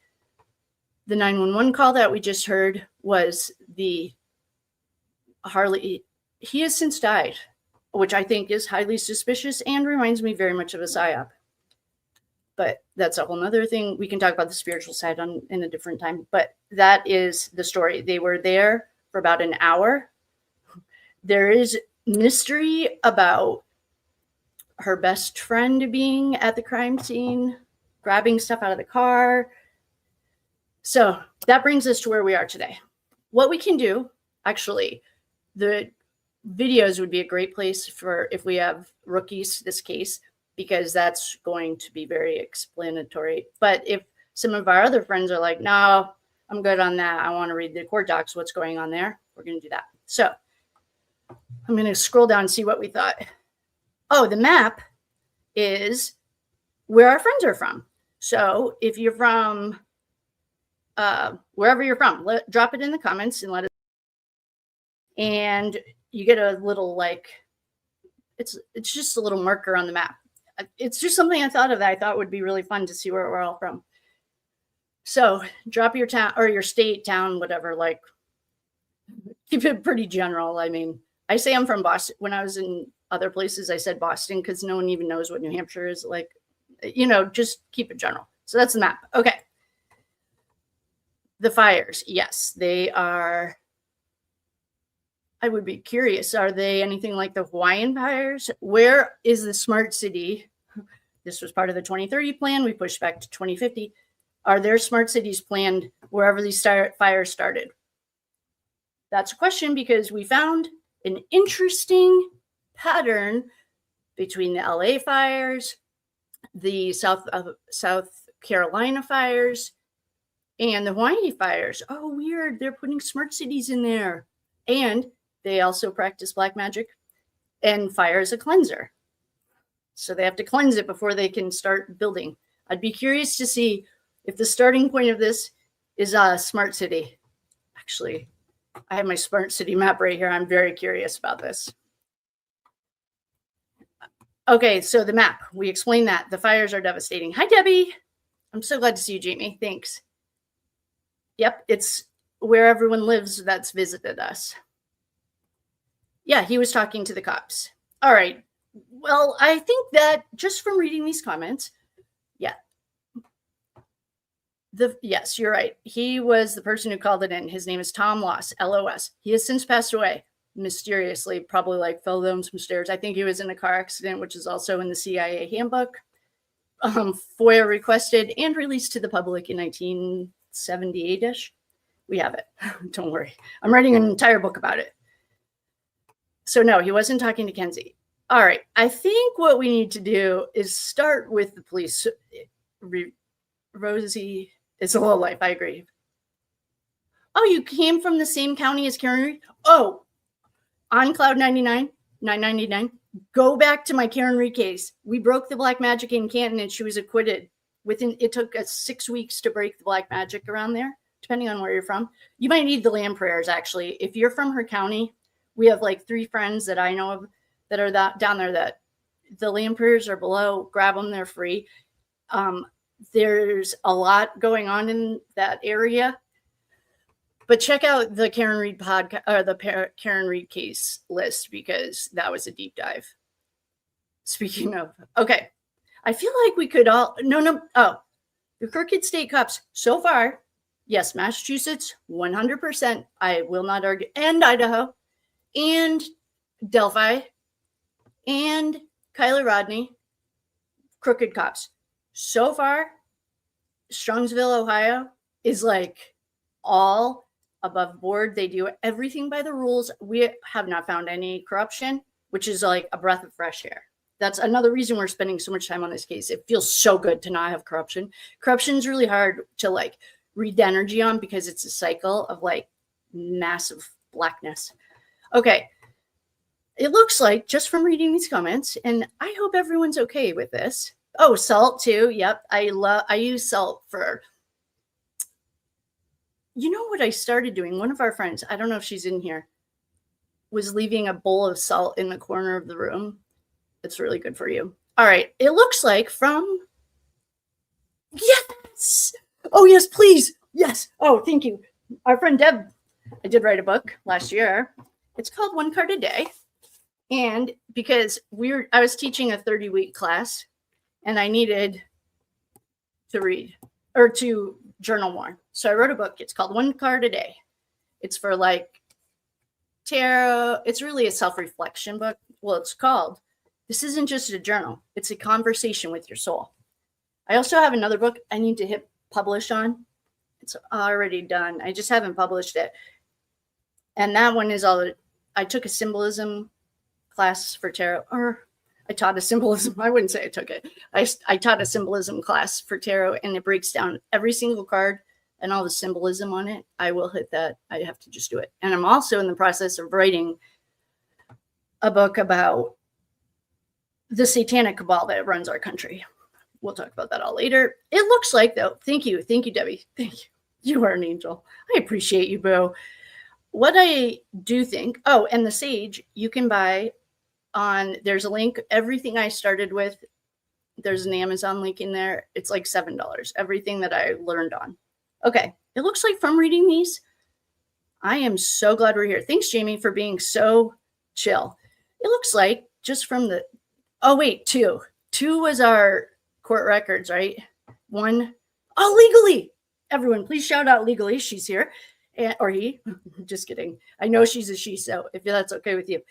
The 911 call that we just heard was the Harley. He has since died, which I think is highly suspicious and reminds me very much of a psyop. But that's a whole nother thing. We can talk about the spiritual side in a different time. But that is the story. They were there for about an hour. There is mystery about her best friend being at the crime scene, grabbing stuff out of the car. So that brings us to where we are today. What we can do, actually, the videos would be a great place for if we have rookies, this case, because that's going to be very explanatory. But if some of our other friends are like, no, I'm good on that, I want to read the court docs, what's going on there, we're going to do that. So I'm going to scroll down and see what we thought. Oh, the map is where our friends are from. So if you're from wherever you're from, drop it in the comments and let us. And you get a little like, it's just a little marker on the map. It's just something I thought of that I thought would be really fun to see where we're all from. So drop your town or your state, town, whatever, like keep it pretty general. I mean, I say I'm from Boston. When I was in other places, I said Boston because no one even knows what New Hampshire is like, just keep it general. So that's the map. Okay. The fires. Yes, they are I would be curious, are they anything like the Hawaiian fires? Where is the smart city? This was part of the 2030 plan. We pushed back to 2050. Are there smart cities planned wherever these fires started? That's a question because we found an interesting pattern between the LA fires, the South Carolina fires, and the Hawaii fires. Oh, weird. They're putting smart cities in there. And they also practice black magic, and fire is a cleanser. So they have to cleanse it before they can start building. I'd be curious to see if the starting point of this is a smart city. Actually, I have my smart city map right here. I'm very curious about this. Okay, so the map, we explained that. The fires are devastating. Hi, Debbie. I'm so glad to see you, Jamie. Thanks. Yep, it's where everyone lives that's visited us. Yeah, he was talking to the cops. All right. Well, I think that just from reading these comments, yeah. Yes, you're right. He was the person who called it in. His name is Tom Loss, LOS. He has since passed away mysteriously, probably like fell down some stairs. I think he was in a car accident, which is also in the CIA handbook. FOIA requested and released to the public in 1978-ish. We have it. Don't worry. I'm writing an entire book about it. So no, he wasn't talking to Kenzie. All right. I think what we need to do is start with the police. Rosie is a low life. I agree. Oh, you came from the same county as Karen Reed? Oh, on Cloud 99, 999. Go back to my Karen Reed case. We broke the black magic in Canton and she was acquitted. It took us 6 weeks to break the black magic around there, depending on where you're from. You might need the land prayers, actually. If you're from her county, we have like 3 friends that I know of that are down there that the land prayers are below. Grab them. They're free. There's a lot going on in that area. But check out the Karen Reed podcast or the Karen Reed case list because that was a deep dive. Speaking of, okay, I feel like we could all, the crooked state cops so far, yes, Massachusetts, 100%, I will not argue, and Idaho, and Delphi, and Kyler Rodney, crooked cops. So far, Strongsville, Ohio is like all above board. They do everything by the rules. We have not found any corruption, which is like a breath of fresh air. That's another reason we're spending so much time on this case. It feels so good to not have corruption. Corruption is really hard to like read the energy on because it's a cycle of like massive blackness. Okay. It looks like just from reading these comments, and I hope everyone's okay with this. Oh, salt too. Yep. I use salt for, you know what I started doing? One of our friends, I don't know if she's in here, was leaving a bowl of salt in the corner of the room. It's really good for you. All right. It looks like from, yes. Oh, yes, please. Yes. Oh, thank you. Our friend Deb, I did write a book last year. It's called One Card a Day. And because I was teaching a 30-week class and I needed to read or to journal more. So I wrote a book. It's called One Card a Day. It's for like tarot. It's really a self-reflection book. Well, it's called, this isn't just a journal. It's a conversation with your soul. I also have another book I need to hit publish on. It's already done. I just haven't published it. And that one is I took a symbolism class for tarot, or I taught a symbolism. I wouldn't say I took it. I taught a symbolism class for tarot, and it breaks down every single card and all the symbolism on it. I will hit that. I have to just do it. And I'm also in the process of writing a book about the satanic cabal that runs our country. We'll talk about that all later. It looks like, though, thank you, Debbie. Thank you. You are an angel. I appreciate you, boo. What I do think, oh, and the sage you can buy on, there's a link, everything I started with, there's an Amazon link in there. It's like $7, everything that I learned on. Okay, it looks like from reading these, I am so glad we're here. Thanks, Jamie, for being so chill. It looks like just from the, oh, wait, 2. 2 was our court records, right? 1, oh, Legally. Everyone, please shout out Legally. She's here. or he, just kidding. I know she's a she, so if that's okay with you.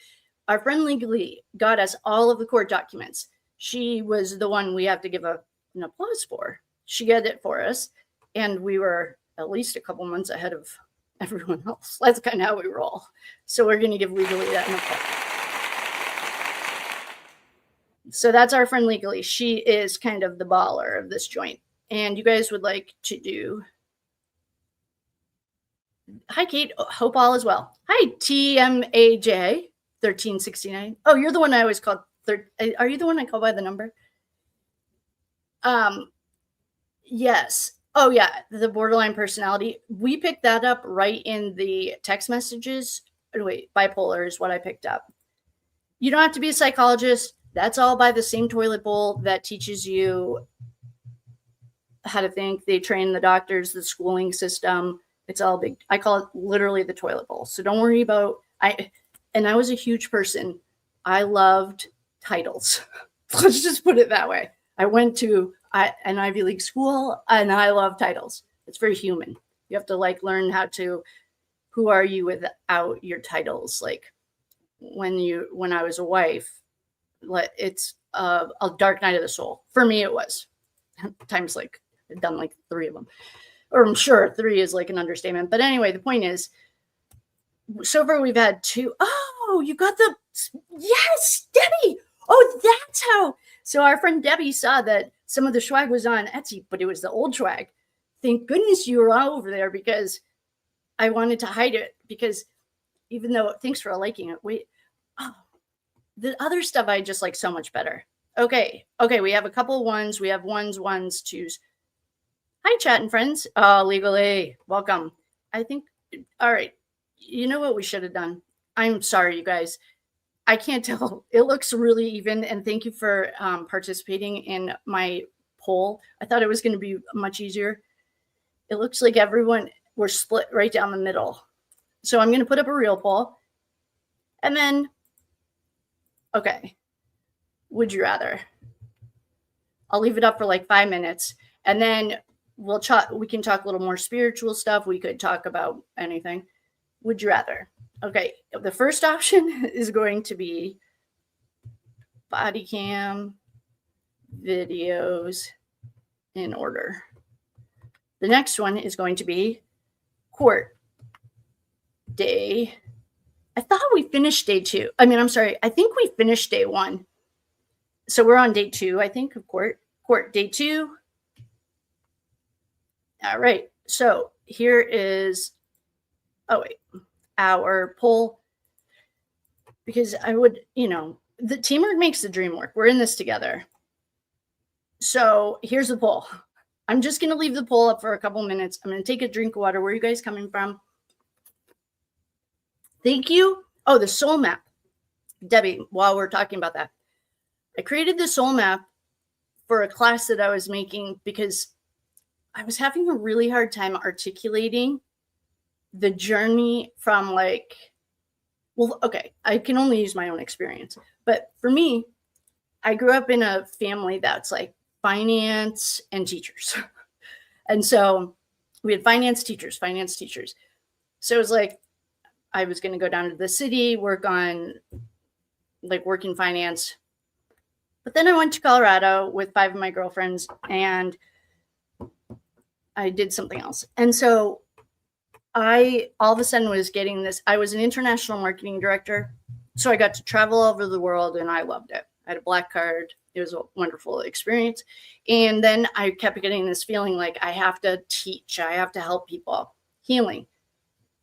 Our friend legally got us all of the court documents. She was the one we have to give an applause for. She got it for us, and we were at least a couple months ahead of everyone else. That's kind of how we roll. So we're going to give legally that an applause. So that's our friend legally. She is kind of the baller of this joint. And you guys would like to do... Hi, Kate. Hope all is well. Hi, TMAJ 1369. Oh, you're the one I always called. Are you the one I call by the number? Yes. Oh, yeah. The borderline personality. We picked that up right in the text messages. Oh, wait, bipolar is what I picked up. You don't have to be a psychologist. That's all by the same toilet bowl that teaches you how to think. They train the doctors, the schooling system. It's all big. I call it literally the toilet bowl. So don't worry about, I was a huge person. I loved titles. Let's just put it that way. I went to an Ivy League school and I love titles. It's very human. You have to learn how to, who are you without your titles? Like when I was a wife, it's a dark night of the soul. For me, it was times I've done 3 of them. Or I'm sure 3 is an understatement. But anyway, the point is, so far we've had 2. Oh, you got the, yes, Debbie. Oh, that's how. So our friend Debbie saw that some of the swag was on Etsy, but it was the old swag. Thank goodness you were all over there because I wanted to hide it because even though, thanks for liking it. Wait, the other stuff I just like so much better. Okay. We have a couple ones. We have ones, 2s. Hi, chat and friends. Legally, welcome. I think, all right. You know what we should have done? I'm sorry, you guys. I can't tell. It looks really even. And thank you for participating in my poll. I thought it was going to be much easier. It looks like we're split right down the middle. So I'm going to put up a real poll. And then, okay. Would you rather? I'll leave it up for 5 minutes. And then we can talk a little more spiritual stuff. We could talk about anything. Would you rather? Okay. The first option is going to be body cam videos in order. The next one is going to be court day. I thought we finished day 2. I'm sorry. I think we finished day 1. So we're on day 2, I think, of court. Court day 2. All right. So here is, our poll. Because I would, the teamwork makes the dream work. We're in this together. So here's the poll. I'm just going to leave the poll up for a couple minutes. I'm going to take a drink of water. Where are you guys coming from? Thank you. Oh, the soul map. Debbie, while we're talking about that, I created the soul map for a class that I was making because I was having a really hard time articulating the journey from I can only use my own experience. But for me, I grew up in a family that's finance and teachers. And so we had finance teachers. So it was I was going to go down to the city, work on working finance. But then I went to Colorado with 5 of my girlfriends and I did something else. And so I all of a sudden was getting this. I was an international marketing director. So I got to travel all over the world and I loved it. I had a black card. It was a wonderful experience. And then I kept getting this feeling I have to teach. I have to help people healing.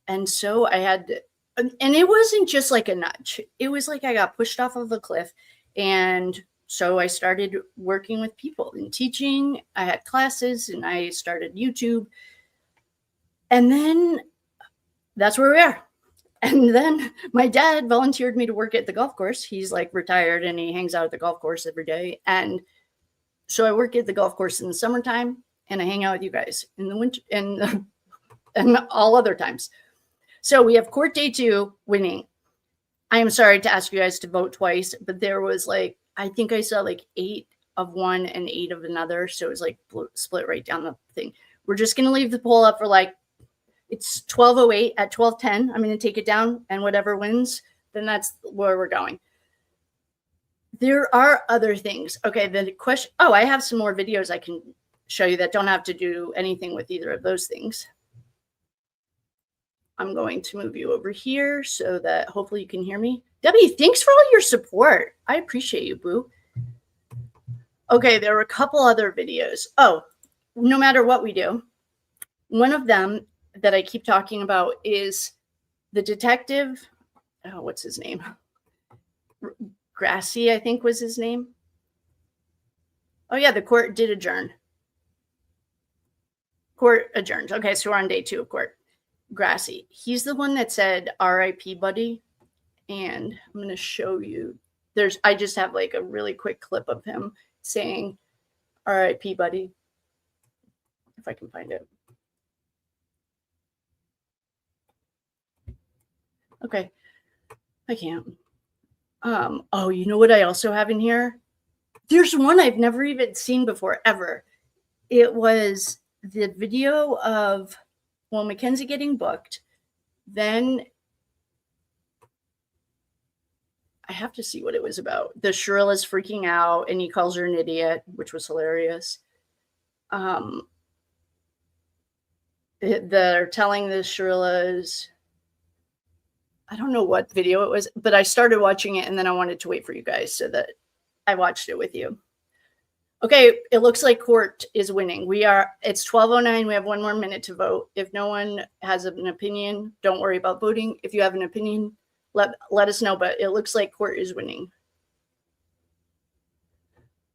And so I had to, and it wasn't just a nudge. It was I got pushed off of a cliff. And so I started working with people and teaching. I had classes and I started YouTube. And then that's where we are. And then my dad volunteered me to work at the golf course. He's retired and he hangs out at the golf course every day. And so I work at the golf course in the summertime and I hang out with you guys in the winter and all other times. So we have court day 2 winning. I am sorry to ask you guys to vote twice, but there was I think I saw 8 of one and 8 of another. So it was split right down the thing. We're just going to leave the poll up for It's 12:08. At 12:10, I'm going to take it down, and whatever wins, then that's where we're going. There are other things. Okay, the question. Oh, I have some more videos I can show you that don't have to do anything with either of those things. I'm going to move you over here so that hopefully you can hear me. Debbie, thanks for all your support. I appreciate you, boo. Okay, there were a couple other videos. Oh, no matter what we do, one of them that I keep talking about is the detective. Oh, what's his name? Grassy, I think was his name. Oh, yeah, the court did adjourn. Court adjourned. Okay, so we're on day 2 of court. Grassy. He's the one that said R.I.P. buddy. And I'm going to show you. I just have like a really quick clip of him saying R.I.P. buddy. If I can find it. Okay. I can't. Oh, you know what I also have in here? There's one I've never even seen before, ever. It was the video of, well, Mackenzie getting booked. Then I have to see what it was about. The Shirilla's freaking out and he calls her an idiot, which was hilarious. They're telling the Shirillas, I don't know what video it was, but I started watching it and then I wanted to wait for you guys so that I watched it with you. Okay, it looks like court is winning. It's 12:09. We have 1 more minute to vote. If no one has an opinion, don't worry about voting. If you have an opinion, let us know, but it looks like court is winning.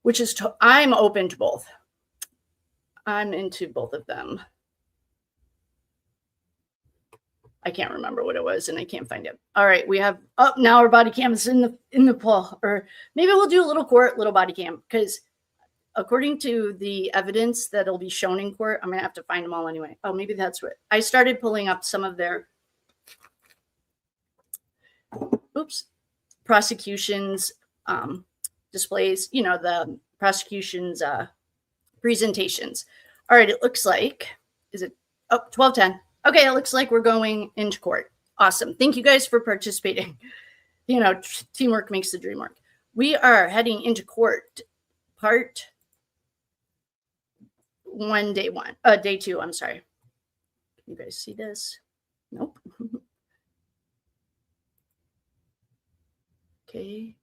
Which is, I'm open to both. I'm into both of them. I can't remember what it was and I can't find it. All right, we have, now our body cam is in the poll, or maybe we'll do a little court, little body cam, because according to the evidence that'll be shown in court, I'm gonna have to find them all anyway. Oh, maybe that's what, I started pulling up some of their, prosecution's displays, the prosecution's presentations. All right, it looks like, is it, 12:10. Okay, it looks like we're going into court. Awesome. Thank you guys for participating. Teamwork makes the dream work. We are heading into court, part 1, day 2, I'm sorry. Can you guys see this? Nope. Okay.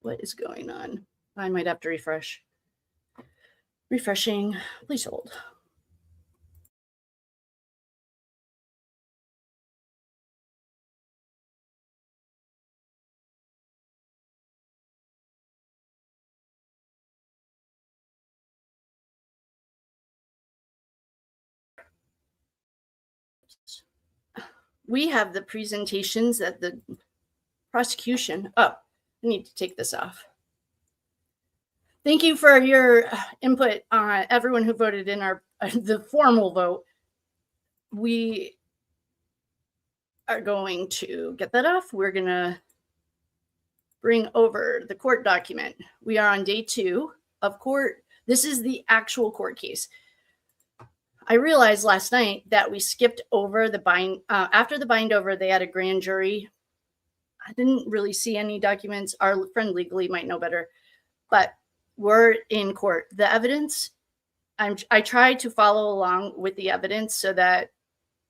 What is going on? I might have to refresh. Refreshing. Please hold. We have the presentations that the prosecution. Oh, I need to take this off. Thank you for your input, everyone who voted in the formal vote. We are going to get that off. We're going to bring over the court document. We are on day 2 of court. This is the actual court case. I realized last night that we skipped over the bind. After the bind over, they had a grand jury. I didn't really see any documents. Our friend legally might know better, but we're in court. The evidence, I tried to follow along with the evidence so that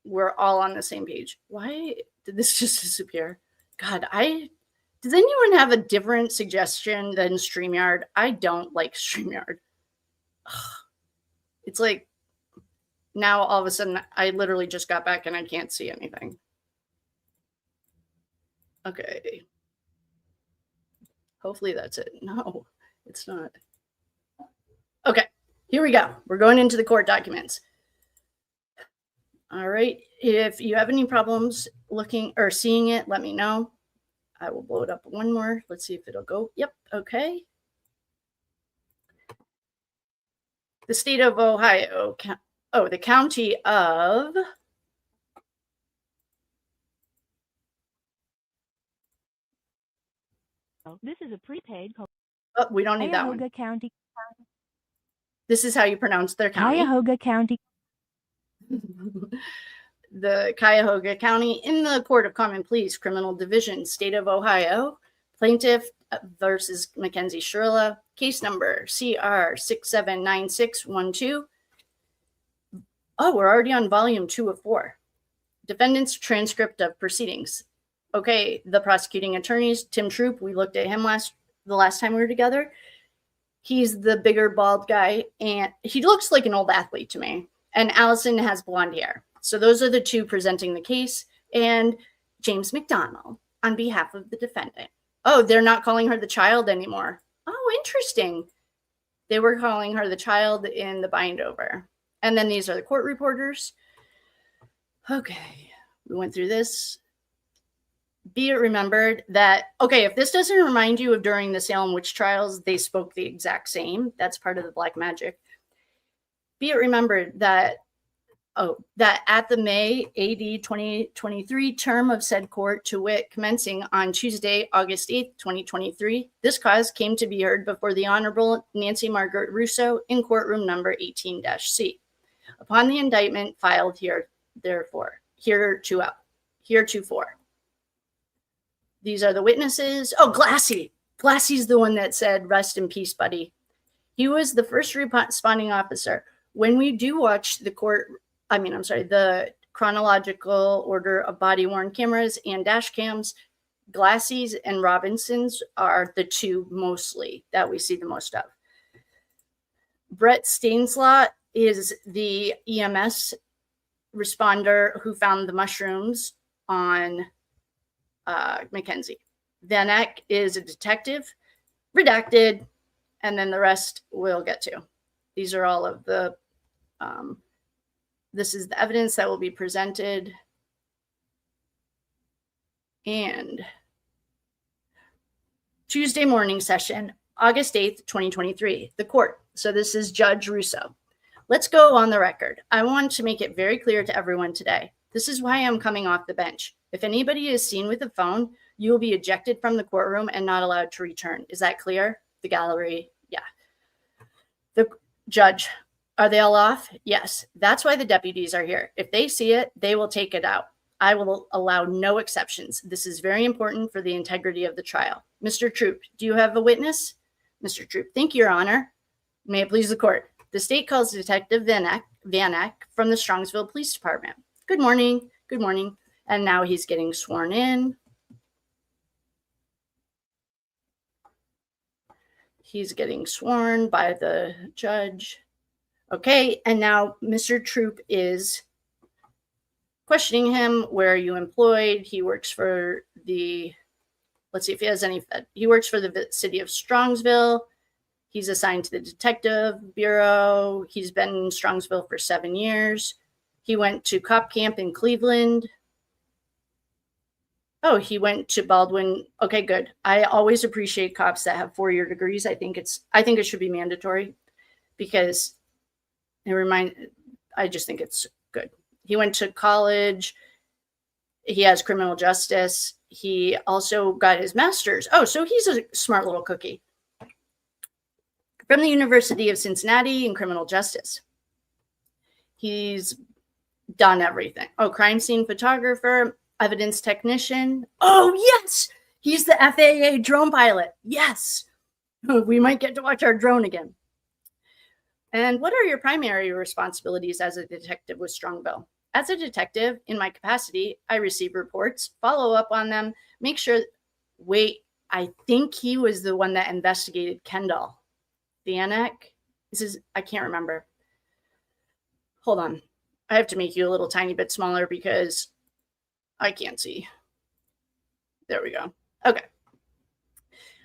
we're all on the same page. Why did this just disappear? God, does anyone have a different suggestion than StreamYard? I don't like StreamYard. It's like, now all of a sudden, I literally just got back and I can't see anything. Okay. Hopefully that's it. No, it's not. Okay, here we go. We're going into the court documents. All right. If you have any problems looking or seeing it, let me know. I will blow it up 1 more. Let's see if it'll go. Yep. Okay. The state of Ohio. The county of. This is a prepaid call. Oh, we don't need that one. Cuyahoga County. This is how you pronounce their county. Cuyahoga County. The Cuyahoga County in the Court of Common Pleas, Criminal Division, State of Ohio, plaintiff versus Mackenzie Shirilla, case number CR 679612. Oh, we're already on volume 2 of 4. Defendant's transcript of proceedings. Okay, the prosecuting attorneys, Tim Troop, we looked at him the last time we were together. He's the bigger bald guy, and he looks like an old athlete to me. And Allison has blonde hair. So those are the two presenting the case. And James McDonald on behalf of the defendant. Oh, they're not calling her the child anymore. Oh, interesting. They were calling her the child in the bind over. And then these are the court reporters. Okay, we went through this. Be it remembered that, okay, if this doesn't remind you of during the Salem witch trials, they spoke the exact same. That's part of the black magic. Be it remembered that, that at the May AD 2023 term of said court, to wit, commencing on Tuesday, August 8th, 2023, this cause came to be heard before the Honorable Nancy Margaret Russo in courtroom number 18-C. Upon the indictment filed here, therefore, heretofore. These are the witnesses. Oh, Glassy. Glassy's the one that said, "Rest in peace, buddy." He was the first responding officer. When we do watch the chronological order of body-worn cameras and dash cams, Glassy's and Robinson's are the two mostly that we see the most of. Brett Stainslot is the EMS responder who found the mushrooms on Mackenzie. Vanek is a detective, redacted, and then the rest we'll get to. These are all of the, this is the evidence that will be presented. And Tuesday morning session, August 8th, 2023, the court. So this is Judge Russo. Let's go on the record. I want to make it very clear to everyone today. This is why I'm coming off the bench. If anybody is seen with a phone, you will be ejected from the courtroom and not allowed to return. Is that clear? The gallery, yeah. The judge, are they all off? Yes. That's why the deputies are here. If they see it, they will take it out. I will allow no exceptions. This is very important for the integrity of the trial. Mr. Troop, do you have a witness? Mr. Troop, thank you, Your Honor. May it please the court. The state calls Detective Vanek from the Strongsville Police Department. Good morning. Good morning. And now he's getting sworn in. He's getting sworn by the judge. Okay, and now Mr. Troop is questioning him. Where are you employed? He works for the, let's see if he has any, he works for the city of Strongsville. He's assigned to the detective bureau. He's been in Strongsville for 7 years. He went to cop camp in Cleveland. Oh, he went to Baldwin. Okay, good. I always appreciate cops that have 4-year degrees. I think it should be mandatory because I just think it's good. He went to college. He has criminal justice. He also got his master's. Oh, so he's a smart little cookie. From the University of Cincinnati in criminal justice. He's done everything. Oh, crime scene photographer, evidence technician. Oh, yes. He's the FAA drone pilot. Yes. We might get to watch our drone again. And what are your primary responsibilities as a detective with Strongsville? As a detective, in my capacity, I receive reports, follow up on them, make sure. Wait, I think he was the one that investigated Kendall. Vanek? I can't remember. Hold on. I have to make you a little tiny bit smaller because I can't see. There we go. Okay.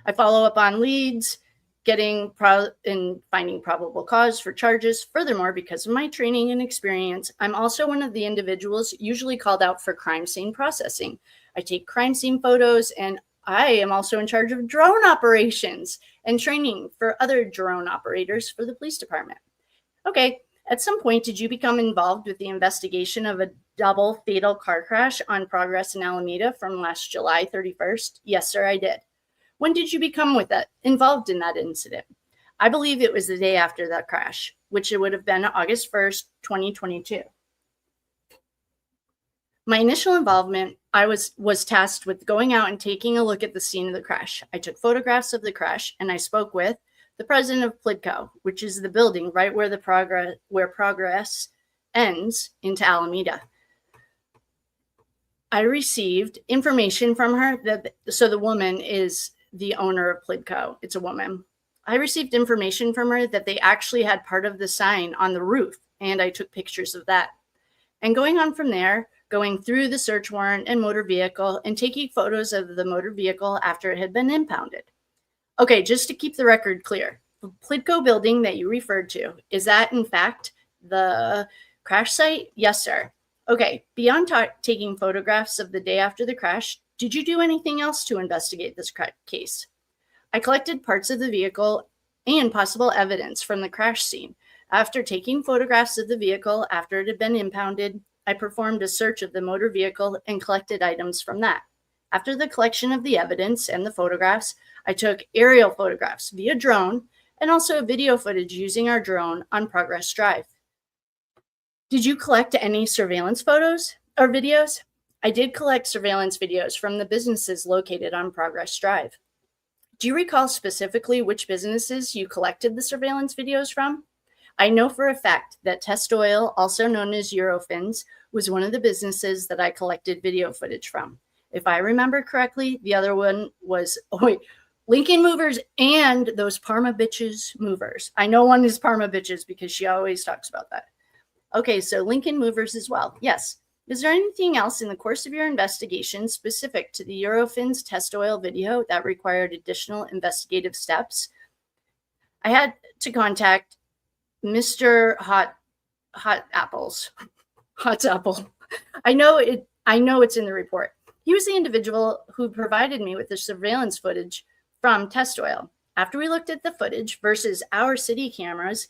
I follow up on leads, finding probable cause for charges. Furthermore, because of my training and experience, I'm also one of the individuals usually called out for crime scene processing. I take crime scene photos, and I am also in charge of drone operations and training for other drone operators for the police department. Okay, at some point, did you become involved with the investigation of a double fatal car crash on Progress in Alameda from last July 31st? Yes, sir, I did. When did you become involved in that incident? I believe it was the day after that crash, which it would have been August 1st, 2022. My initial involvement, I was tasked with going out and taking a look at the scene of the crash. I took photographs of the crash, and I spoke with the president of PLCO, which is the building right where Progress ends into Alameda. I received information from her so the woman is the owner of PLCO. It's a woman. I received information from her that they actually had part of the sign on the roof, and I took pictures of that. And going on from there, going through the search warrant and motor vehicle and taking photos of the motor vehicle after it had been impounded. Okay, just to keep the record clear, the PLCO building that you referred to, is that in fact the crash site? Yes, sir. Okay, beyond taking photographs of the day after the crash, did you do anything else to investigate this case? I collected parts of the vehicle and possible evidence from the crash scene. After taking photographs of the vehicle after it had been impounded, I performed a search of the motor vehicle and collected items from that. After the collection of the evidence and the photographs, I took aerial photographs via drone and also video footage using our drone on Progress Drive. Did you collect any surveillance photos or videos? I did collect surveillance videos from the businesses located on Progress Drive. Do you recall specifically which businesses you collected the surveillance videos from? I know for a fact that Test Oil, also known as Eurofins, was one of the businesses that I collected video footage from. If I remember correctly, the other one was, Lincoln Movers and those Parma Bitches Movers. I know one is Parma Bitches because she always talks about that. Okay, so Lincoln Movers as well. Yes. Is there anything else in the course of your investigation specific to the Eurofins Test Oil video that required additional investigative steps? I had to contact Mr. Hot Apple. I know it's in the report. He was the individual who provided me with the surveillance footage from Test Oil. After we looked at the footage versus our city cameras,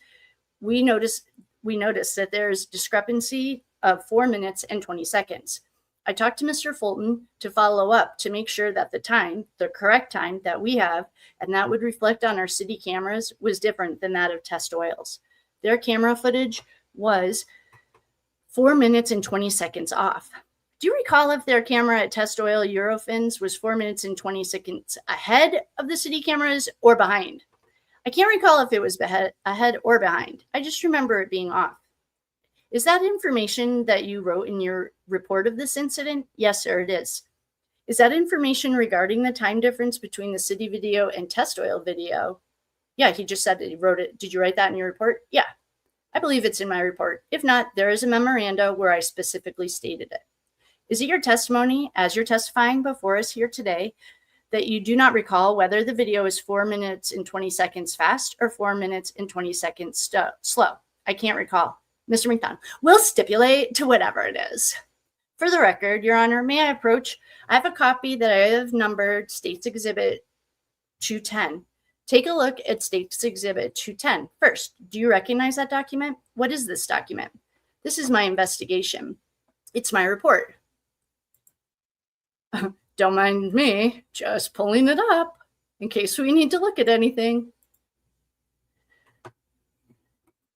we noticed that there's discrepancy of 4 minutes and 20 seconds. I talked to Mr. Fulton to follow up to make sure that the correct time that we have, and that would reflect on our city cameras, was different than that of Test Oil's. Their camera footage was 4 minutes and 20 seconds off. Do you recall if their camera at Test Oil Eurofins was 4 minutes and 20 seconds ahead of the city cameras or behind? I can't recall if it was ahead or behind. I just remember it being off. Is that information that you wrote in your report of this incident? Yes, sir, it is. Is that information regarding the time difference between the city video and Test Oil video? Yeah, he just said that he wrote it. Did you write that in your report? Yeah, I believe it's in my report. If not, there is a memoranda where I specifically stated it. Is it your testimony, as you're testifying before us here today, that you do not recall whether the video is 4 minutes and 20 seconds fast or 4 minutes and 20 seconds slow? I can't recall. Mr. McDonald, we'll stipulate to whatever it is. For the record, Your Honor, may I approach? I have a copy that I have numbered State's Exhibit 210. Take a look at State's Exhibit 210. First, do you recognize that document? What is this document? This is my investigation. It's my report. Don't mind me, just pulling it up in case we need to look at anything.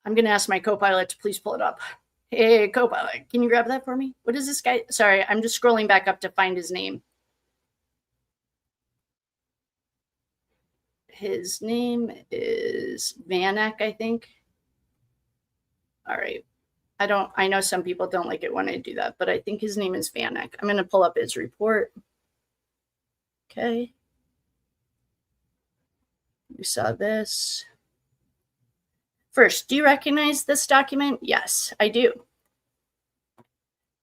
I'm going to ask my co-pilot to please pull it up. Hey, co-pilot, can you grab that for me? What is this guy? Sorry, I'm just scrolling back up to find his name. His name is Vanek, I think. All right. I know some people don't like it when I do that, but I think his name is Vanek. I'm going to pull up his report. Okay. We saw this. First, do you recognize this document? Yes, I do.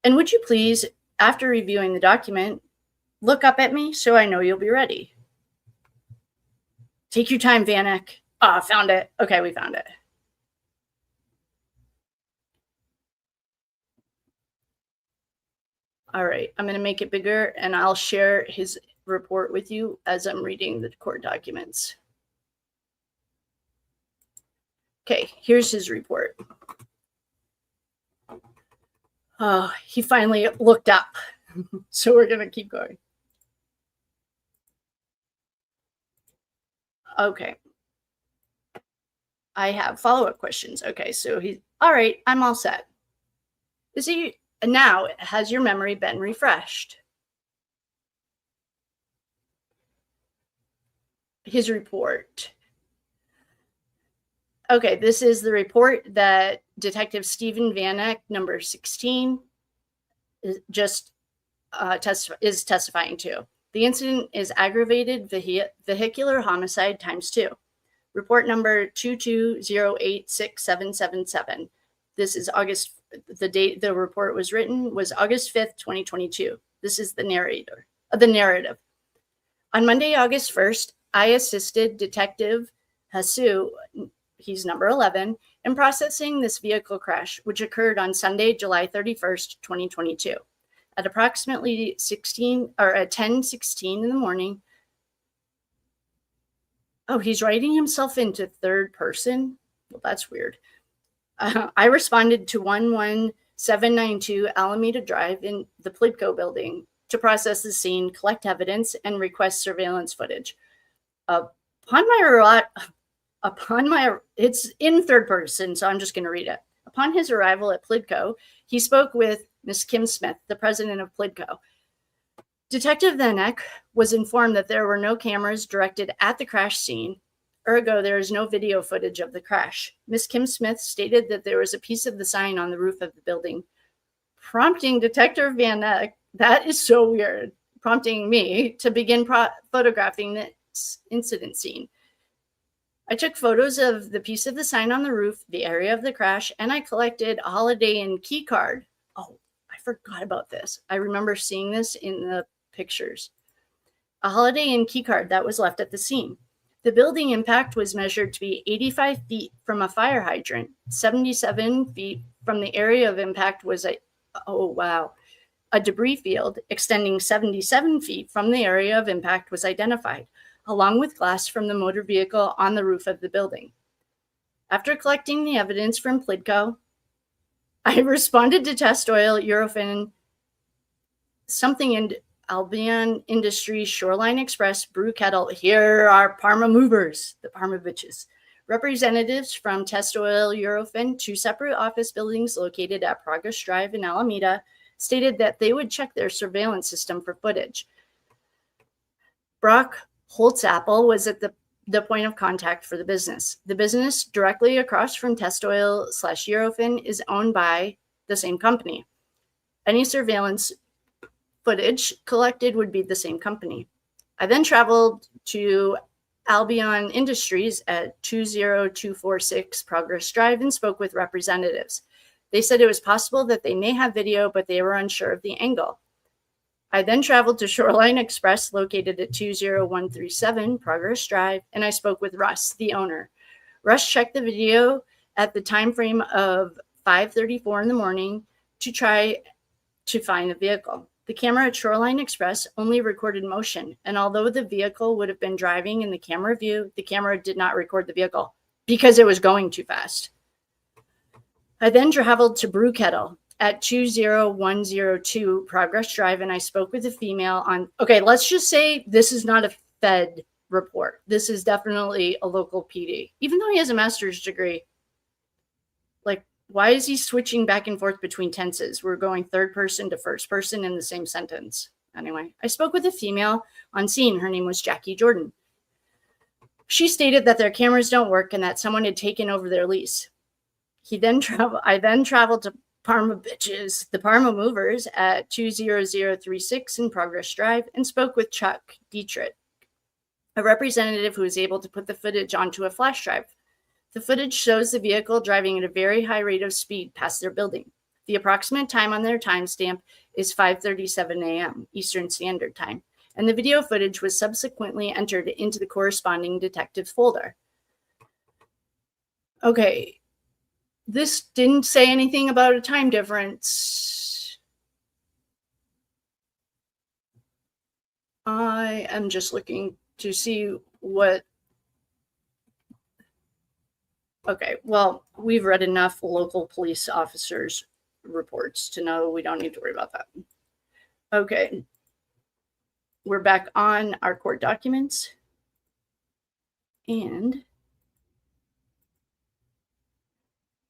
And would you please, after reviewing the document, look up at me so I know you'll be ready? Take your time, Vanek. Ah, found it. Okay, we found it. All right, I'm going to make it bigger and I'll share his report with you as I'm reading the court documents. Okay, here's his report. Oh, he finally looked up. So we're going to keep going. Okay. I have follow-up questions. Okay, so he's all right. I'm all set. Is he now? Has your memory been refreshed? His report. Okay, this is the report that Detective Stephen Vanek, number 16, is testifying to. The incident is aggravated vehicular homicide ×2. Report number 22086777. This is August. The date the report was written was August 5th, 2022. This is the narrative. On Monday, August 1st, I assisted Detective Hasu, he's number 11, in processing this vehicle crash, which occurred on Sunday, July 31st, 2022. At approximately 10:16 in the morning. Oh, he's writing himself into third person? Well, that's weird. I responded to 11792 Alameda Drive in the PLCO building to process the scene, collect evidence, and request surveillance footage. It's in third person, so I'm just going to read it. Upon his arrival at PLCO, he spoke with Ms. Kim Smith, the president of PLCO. Detective Vanek was informed that there were no cameras directed at the crash scene. Ergo, there is no video footage of the crash. Ms. Kim Smith stated that there was a piece of the sign on the roof of the building, prompting Detective Vanek, that is so weird, prompting me to begin photographing this incident scene. I took photos of the piece of the sign on the roof, the area of the crash, and I collected a Holiday Inn key card. Oh, I forgot about this. I remember seeing this in the pictures. A Holiday Inn key card that was left at the scene. The building impact was measured to be 85 feet from a fire hydrant. 77 feet from the area of impact was a debris field extending 77 feet from the area of impact was identified, along with glass from the motor vehicle on the roof of the building. After collecting the evidence from PLCO, I responded to test oil, Eurofin, something in Albion Industries, Shoreline Express, Brew Kettle. Here are Parma movers, the Parma bitches. Representatives from Test Oil, Eurofin, two separate office buildings located at Progress Drive in Alameda, stated that they would check their surveillance system for footage. Brock Holtzapple was at the point of contact for the business. The business directly across from Test Oil / Eurofin is owned by the same company. Any surveillance footage collected would be the same company. I then traveled to Albion Industries at 20246 Progress Drive and spoke with representatives. They said it was possible that they may have video, but they were unsure of the angle. I then traveled to Shoreline Express, located at 20137 Progress Drive, and I spoke with Russ, the owner. Russ checked the video at the time frame of 5:34 in the morning to try to find the vehicle. The camera at Shoreline Express only recorded motion, and although the vehicle would have been driving in the camera view, the camera did not record the vehicle because it was going too fast. I then traveled to Brew Kettle at 20102 Progress Drive, and I spoke with a female on, okay, let's just say this is not a Fed report. This is definitely a local PD, even though he has a master's degree. Like, why is he switching back and forth between tenses? We're going third person to first person in the same sentence. Anyway, I spoke with a female on scene. Her name was Jackie Jordan. She stated that their cameras don't work and that someone had taken over their lease. I then traveled to Parma bitches, the Parma movers at 20036 in Progress Drive and spoke with Chuck Dietrich, a representative who was able to put the footage onto a flash drive. The footage shows the vehicle driving at a very high rate of speed past their building. The approximate time on their timestamp is 5:37 a.m. Eastern Standard Time, and the video footage was subsequently entered into the corresponding detective's folder. Okay, this didn't say anything about a time difference. I am just looking to see what. Okay, well, we've read enough local police officers' reports to know we don't need to worry about that. Okay, we're back on our court documents. And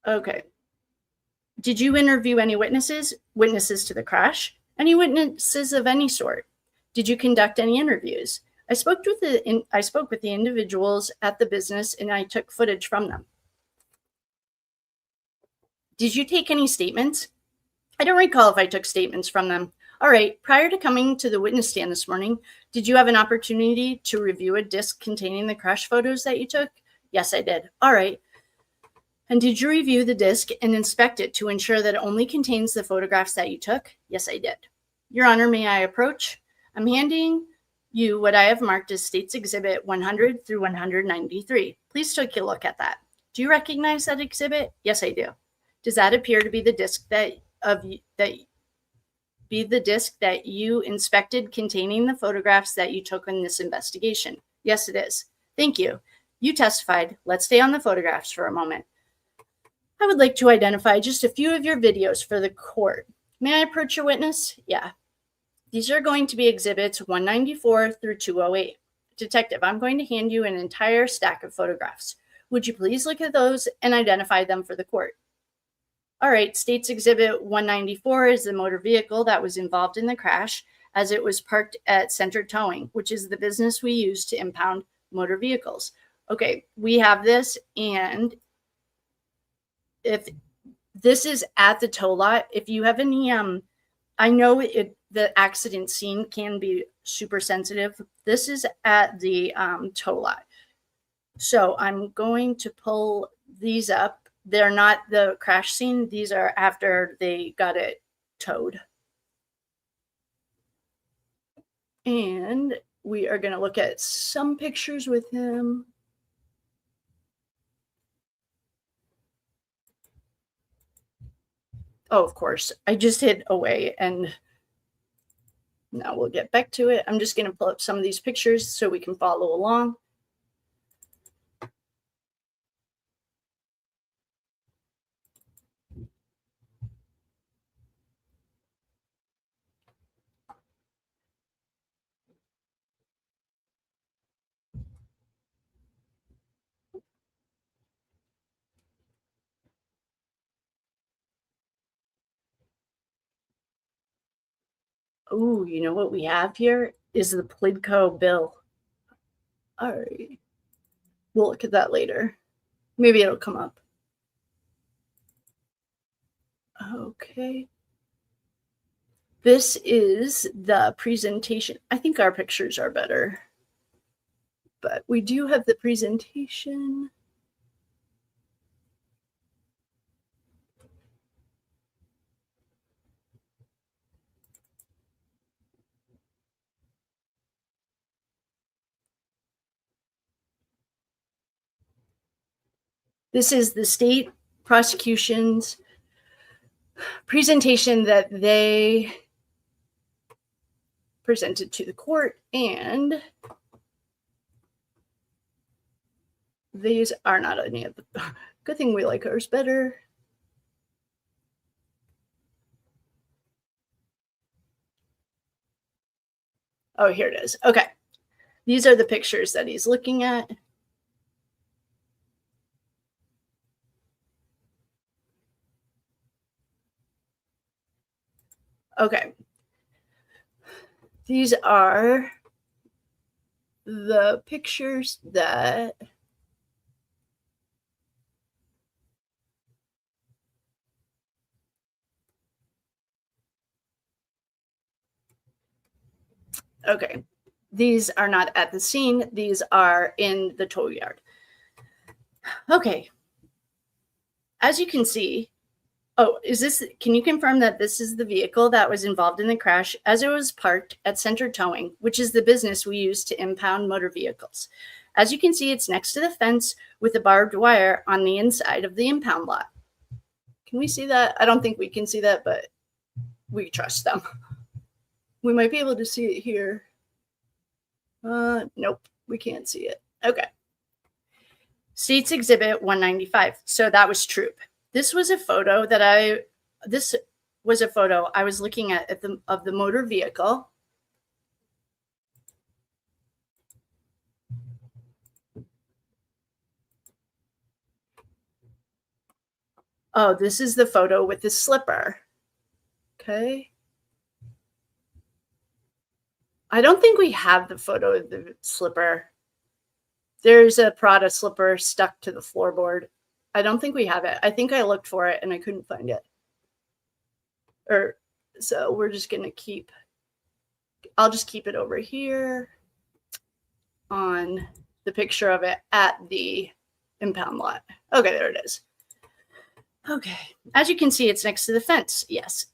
Okay. Did you interview any witnesses? Witnesses to the crash? Any witnesses of any sort? Did you conduct any interviews? I spoke with the individuals at the business and I took footage from them. Did you take any statements? I don't recall if I took statements from them. All right, prior to coming to the witness stand this morning, did you have an opportunity to review a disc containing the crash photos that you took? Yes, I did. All right. And did you review the disc and inspect it to ensure that it only contains the photographs that you took? Yes, I did. Your Honor, may I approach? I'm handing you what I have marked as State's Exhibit 100 through 193. Please take a look at that. Do you recognize that exhibit? Yes, I do. Does that appear to be the disc that you inspected containing the photographs that you took in this investigation? Yes, it is. Thank you. You testified. Let's stay on the photographs for a moment. I would like to identify just a few of your videos for the court. May I approach your witness? Yeah. These are going to be exhibits 194 through 208. Detective, I'm going to hand you an entire stack of photographs. Would you please look at those and identify them for the court? All right, State's Exhibit 194 is the motor vehicle that was involved in the crash as it was parked at Center Towing, which is the business we use to impound motor vehicles. Okay, we have this, and if this is at the tow lot, if you have any, I know the accident scene can be super sensitive. This is at the tow lot. So I'm going to pull these up. They're not the crash scene. These are after they got it towed. And we are going to look at some pictures with him. Oh, of course. I just hit away and now we'll get back to it. I'm just going to pull up some of these pictures so we can follow along. Oh, you know what we have here is the PLCO bill. All right. We'll look at that later. Maybe it'll come up. Okay. This is the presentation. I think our pictures are better, but we do have the presentation. This is the state prosecution's presentation that they presented to the court, and these are not any of the, good thing we like ours better. Oh, here it is. Okay. These are the pictures that he's looking at. Okay. These are the pictures that okay. These are not at the scene. These are in the tow yard. Okay. As you can see, oh, can you confirm that this is the vehicle that was involved in the crash as it was parked at Center Towing, which is the business we use to impound motor vehicles? As you can see, it's next to the fence with a barbed wire on the inside of the impound lot. Can we see that? I don't think we can see that, but we trust them. We might be able to see it here. Nope, we can't see it. Okay. State's Exhibit 195. So that was Troop. This was a photo that I was looking at of the motor vehicle. Oh, this is the photo with the slipper. Okay. I don't think we have the photo of the slipper. There's a Prada slipper stuck to the floorboard. I don't think we have it. I think I looked for it and I couldn't find it. So we're just going to I'll just keep it over here on the picture of it at the impound lot. Okay, there it is. Okay, as you can see, it's next to the fence. Yes,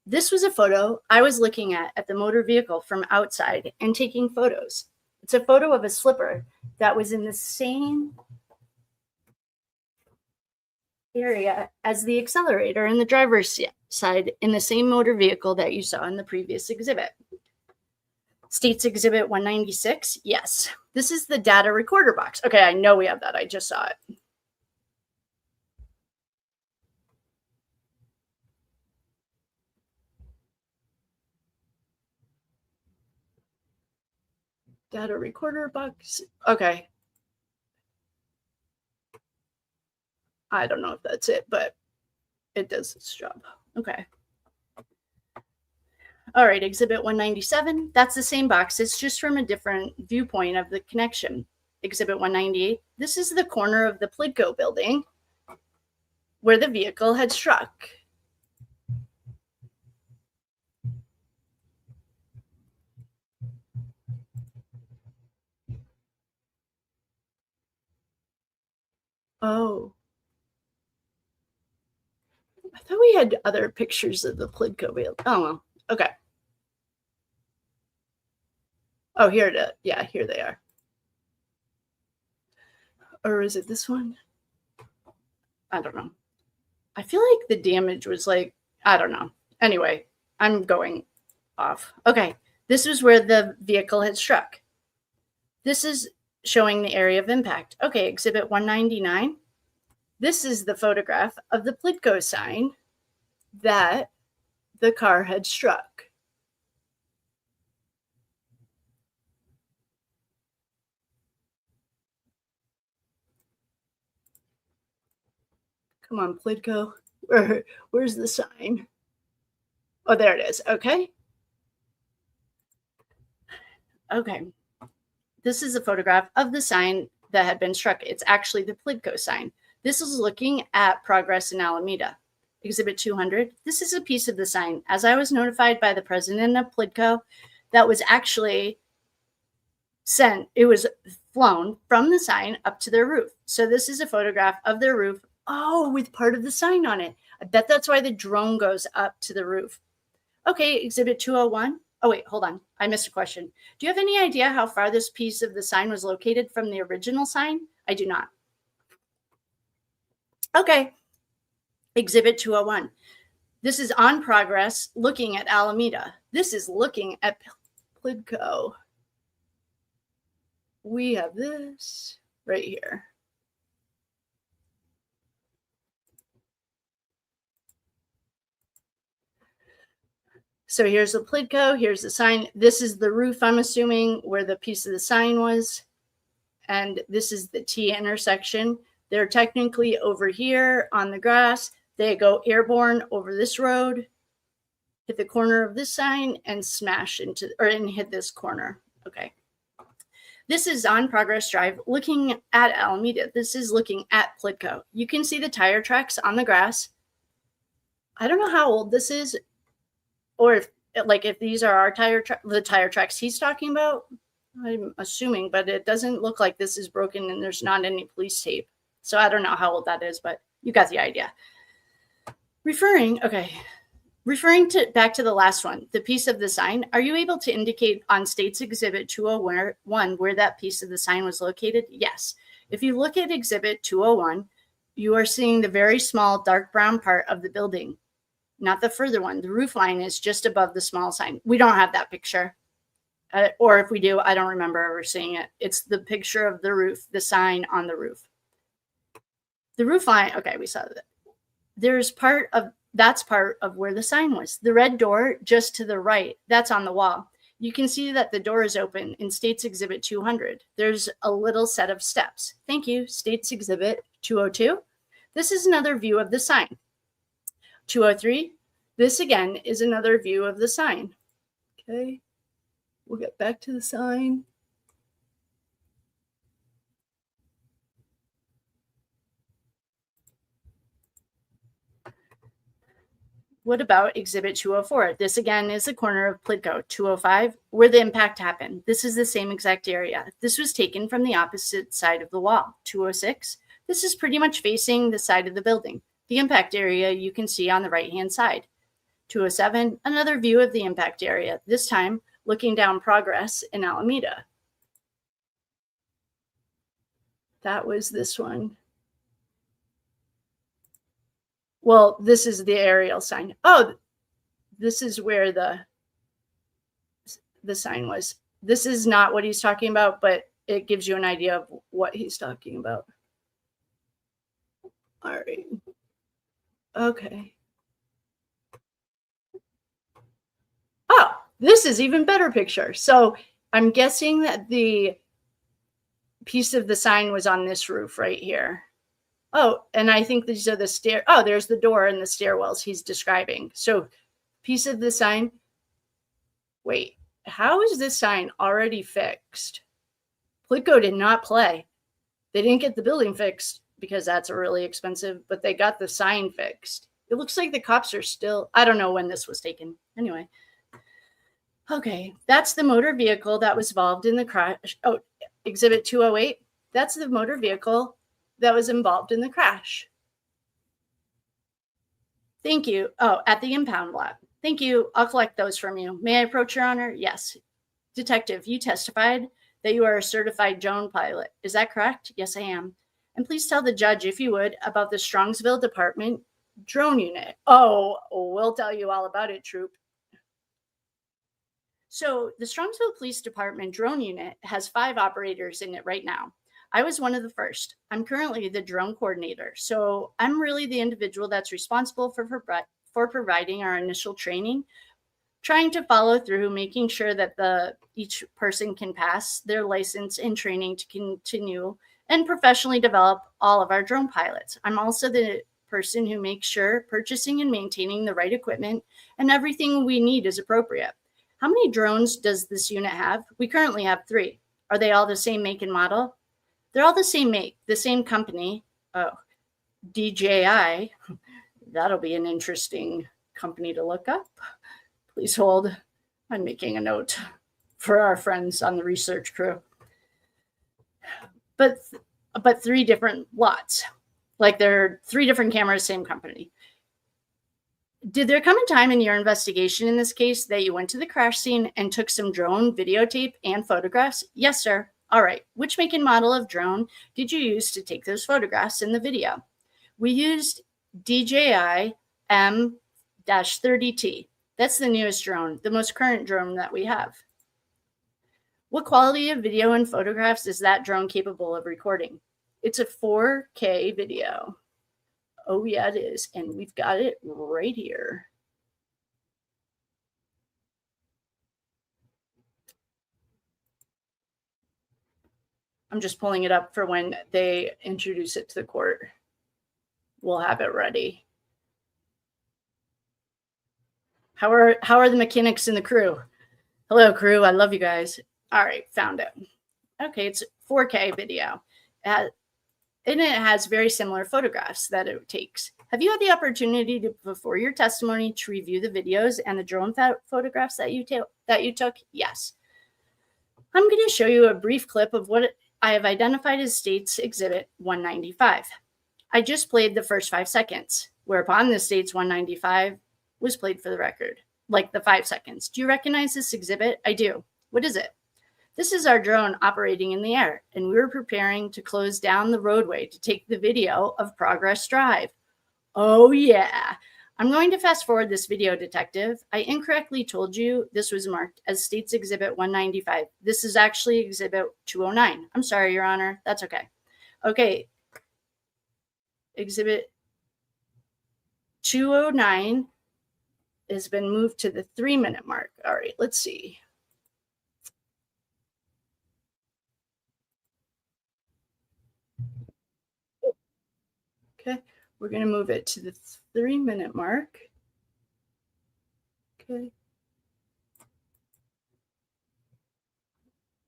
this was a photo I was looking at the motor vehicle from outside and taking photos. It's a photo of a slipper that was in the same area as the accelerator in the driver's side in the same motor vehicle that you saw in the previous exhibit. States Exhibit 196. Yes, this is the data recorder box. Okay, I know we have that. I just saw it. Data recorder box. Okay. I don't know if that's it, but it does its job. Okay. All right, Exhibit 197. That's the same box. It's just from a different viewpoint of the connection. Exhibit 198. This is the corner of the PLCO building where the vehicle had struck. Oh. I thought we had other pictures of the PLCO building. Oh, well. Okay. Oh, here it is. Yeah, here they are. Or is it this one? I don't know. I feel like the damage was like, I don't know. Anyway, I'm going off. Okay, this is where the vehicle had struck. This is showing the area of impact. Okay, Exhibit 199. This is the photograph of the PLCO sign that the car had struck. Come on, PLCO. Where's the sign? Oh, there it is. Okay. Okay. This is a photograph of the sign that had been struck. It's actually the PLCO sign. This is looking at progress in Alameda. Exhibit 200. This is a piece of the sign. As I was notified by the president of PLCO, that was actually sent. It was flown from the sign up to their roof. So this is a photograph of their roof. Oh, with part of the sign on it. I bet that's why the drone goes up to the roof. Okay, Exhibit 201. Oh, wait, hold on. I missed a question. Do you have any idea how far this piece of the sign was located from the original sign? I do not. Okay, Exhibit 201. This is on progress looking at Alameda. This is looking at PLCO. We have this right here. So here's the PLCO, here's the sign. This is the roof, I'm assuming, where the piece of the sign was. And this is the T intersection. They're technically over here on the grass. They go airborne over this road, hit the corner of this sign, and smash into, and hit this corner. Okay. This is on Progress Drive looking at Alameda. This is looking at PLCO. You can see the tire tracks on the grass. I don't know how old this is, or if these are our the tire tracks he's talking about. I'm assuming, but it doesn't look like this is broken and there's not any police tape. So I don't know how old that is, but you got the idea. Referring back to the last one, the piece of the sign, are you able to indicate on States Exhibit 201 where that piece of the sign was located? Yes. If you look at Exhibit 201, you are seeing the very small dark brown part of the building, not the further one. The roof line is just above the small sign. We don't have that picture. Or if we do, I don't remember ever seeing it. It's the picture of the roof, the sign on the roof. The roof line, okay, we saw that. That's part of where the sign was. The red door just to the right, that's on the wall. You can see that the door is open in States Exhibit 200. There's a little set of steps. Thank you, States Exhibit 202. This is another view of the sign. 203. This again is another view of the sign. Okay, we'll get back to the sign. What about Exhibit 204? This again is the corner of PLCO. 205, where the impact happened. This is the same exact area. This was taken from the opposite side of the wall. 206, this is pretty much facing the side of the building. The impact area you can see on the right-hand side. 207, another view of the impact area, this time looking down Progress in Alameda. That was this one. Well, this is the aerial sign. Oh, this is where the sign was. This is not what he's talking about, but it gives you an idea of what he's talking about. All right. Okay. Oh, this is even better picture. So I'm guessing that the piece of the sign was on this roof right here. Oh, and I think these are the stair. Oh, there's the door and the stairwells he's describing. So piece of the sign. Wait, how is this sign already fixed? PLCO did not play. They didn't get the building fixed because that's really expensive, but they got the sign fixed. It looks like the cops are still, I don't know when this was taken. Anyway. Okay, that's the motor vehicle that was involved in the crash. Oh, Exhibit 208. That's the motor vehicle that was involved in the crash. Thank you. Oh, at the impound lot. Thank you. I'll collect those from you. May I approach, Your Honor? Yes. Detective, you testified that you are a certified drone pilot. Is that correct? Yes, I am. And please tell the judge, if you would, about the Strongsville Department drone unit. Oh, we'll tell you all about it, Troop. So the Strongsville Police Department drone unit has 5 operators in it right now. I was one of the first. I'm currently the drone coordinator. So I'm really the individual that's responsible for providing our initial training, trying to follow through, making sure that each person can pass their license and training to continue and professionally develop all of our drone pilots. I'm also the person who makes sure purchasing and maintaining the right equipment and everything we need is appropriate. How many drones does this unit have? We currently have 3. Are they all the same make and model? They're all the same make, the same company. Oh, DJI. That'll be an interesting company to look up. Please hold. I'm making a note for our friends on the research crew. But 3 different lots. Like they're 3 different cameras, same company. Did there come a time in your investigation in this case that you went to the crash scene and took some drone videotape and photographs? Yes, sir. All right. Which make and model of drone did you use to take those photographs in the video? We used DJI M-30T. That's the newest drone, the most current drone that we have. What quality of video and photographs is that drone capable of recording? It's a 4K video. Oh, yeah, it is. And we've got it right here. I'm just pulling it up for when they introduce it to the court. We'll have it ready. How are the mechanics and the crew? Hello, crew. I love you guys. All right, found it. Okay, it's 4K video. And it has very similar photographs that it takes. Have you had the opportunity to, before your testimony, to review the videos and the drone photographs that you took? Yes. I'm going to show you a brief clip of what I have identified as State's Exhibit 195. I just played the first 5 seconds, whereupon the State's 195 was played for the record, like the 5 seconds. Do you recognize this exhibit? I do. What is it? This is our drone operating in the air, and we were preparing to close down the roadway to take the video of Progress Drive. Oh, yeah. I'm going to fast forward this video, Detective. I incorrectly told you this was marked as State's Exhibit 195. This is actually Exhibit 209. I'm sorry, Your Honor. That's okay. Okay. Exhibit 209 has been moved to the 3-minute mark. All right, let's see. Okay, We're going to move it to the 3-minute mark. Okay.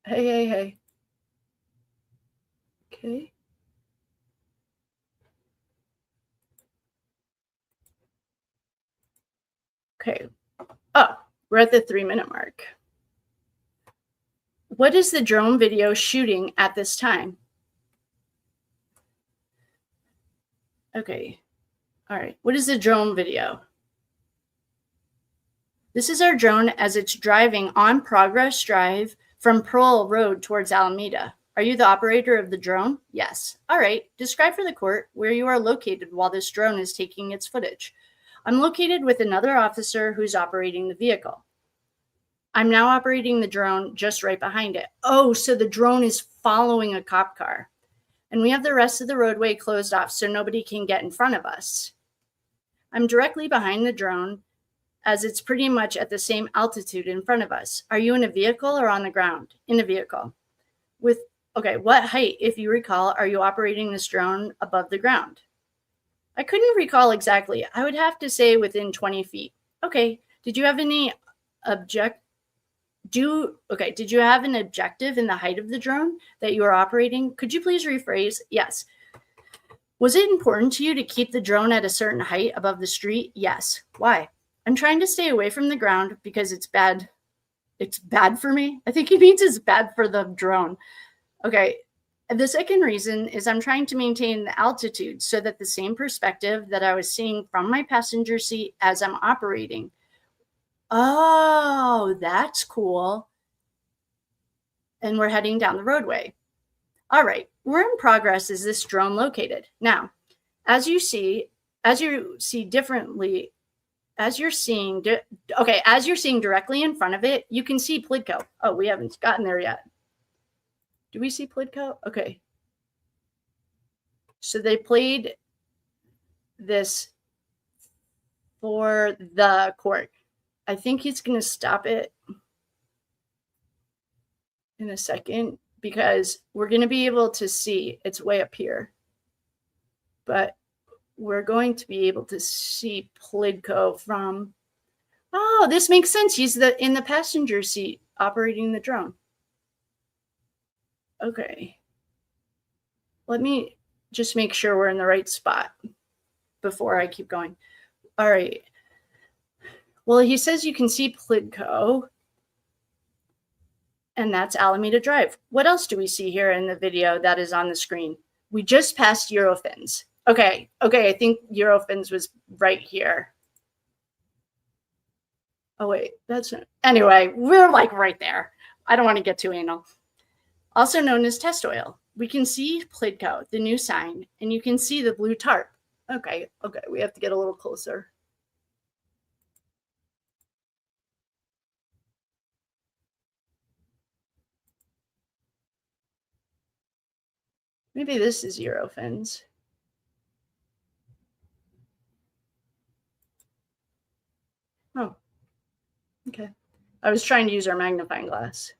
Hey. Okay. Okay. Oh, we're at the 3-minute mark. What is the drone video shooting at this time? Okay. All right. What is the drone video? This is our drone as it's driving on Progress Drive from Pearl Road towards Alameda. Are you the operator of the drone? Yes. All right. Describe for the court where you are located while this drone is taking its footage. I'm located with another officer who's operating the vehicle. I'm now operating the drone just right behind it. Oh, so the drone is following a cop car. And we have the rest of the roadway closed off so nobody can get in front of us. I'm directly behind the drone as it's pretty much at the same altitude in front of us. Are you in a vehicle or on the ground? In a vehicle. Okay, what height, if you recall, are you operating this drone above the ground? I couldn't recall exactly. I would have to say within 20 feet. Okay, did you have any did you have an objective in the height of the drone that you are operating? Could you please rephrase? Yes. Was it important to you to keep the drone at a certain height above the street? Yes. Why? I'm trying to stay away from the ground because it's bad. It's bad for me. I think he means it's bad for the drone. Okay. The second reason is I'm trying to maintain the altitude so that the same perspective that I was seeing from my passenger seat as I'm operating. Oh, that's cool. And we're heading down the roadway. All right, where in progress is this drone located? Now, as you're seeing directly in front of it, you can see PLCO. Oh, we haven't gotten there yet. Do we see PLCO? Okay. So they played this for the court. I think he's going to stop it in a second because we're going to be able to see it's way up here. But we're going to be able to see PLCO from, oh, this makes sense. He's in the passenger seat operating the drone. Okay. Let me just make sure we're in the right spot before I keep going. All right. Well, he says you can see PLCO, and that's Alameda Drive. What else do we see here in the video that is on the screen? We just passed Eurofins. Okay, I think Eurofins was right here. Oh, wait, anyway, we're like right there. I don't want to get too anal. Also known as test oil. We can see PLCO, the new sign, and you can see the blue tarp. Okay, we have to get a little closer. Maybe this is Eurofins. Oh, okay. I was trying to use our magnifying glass.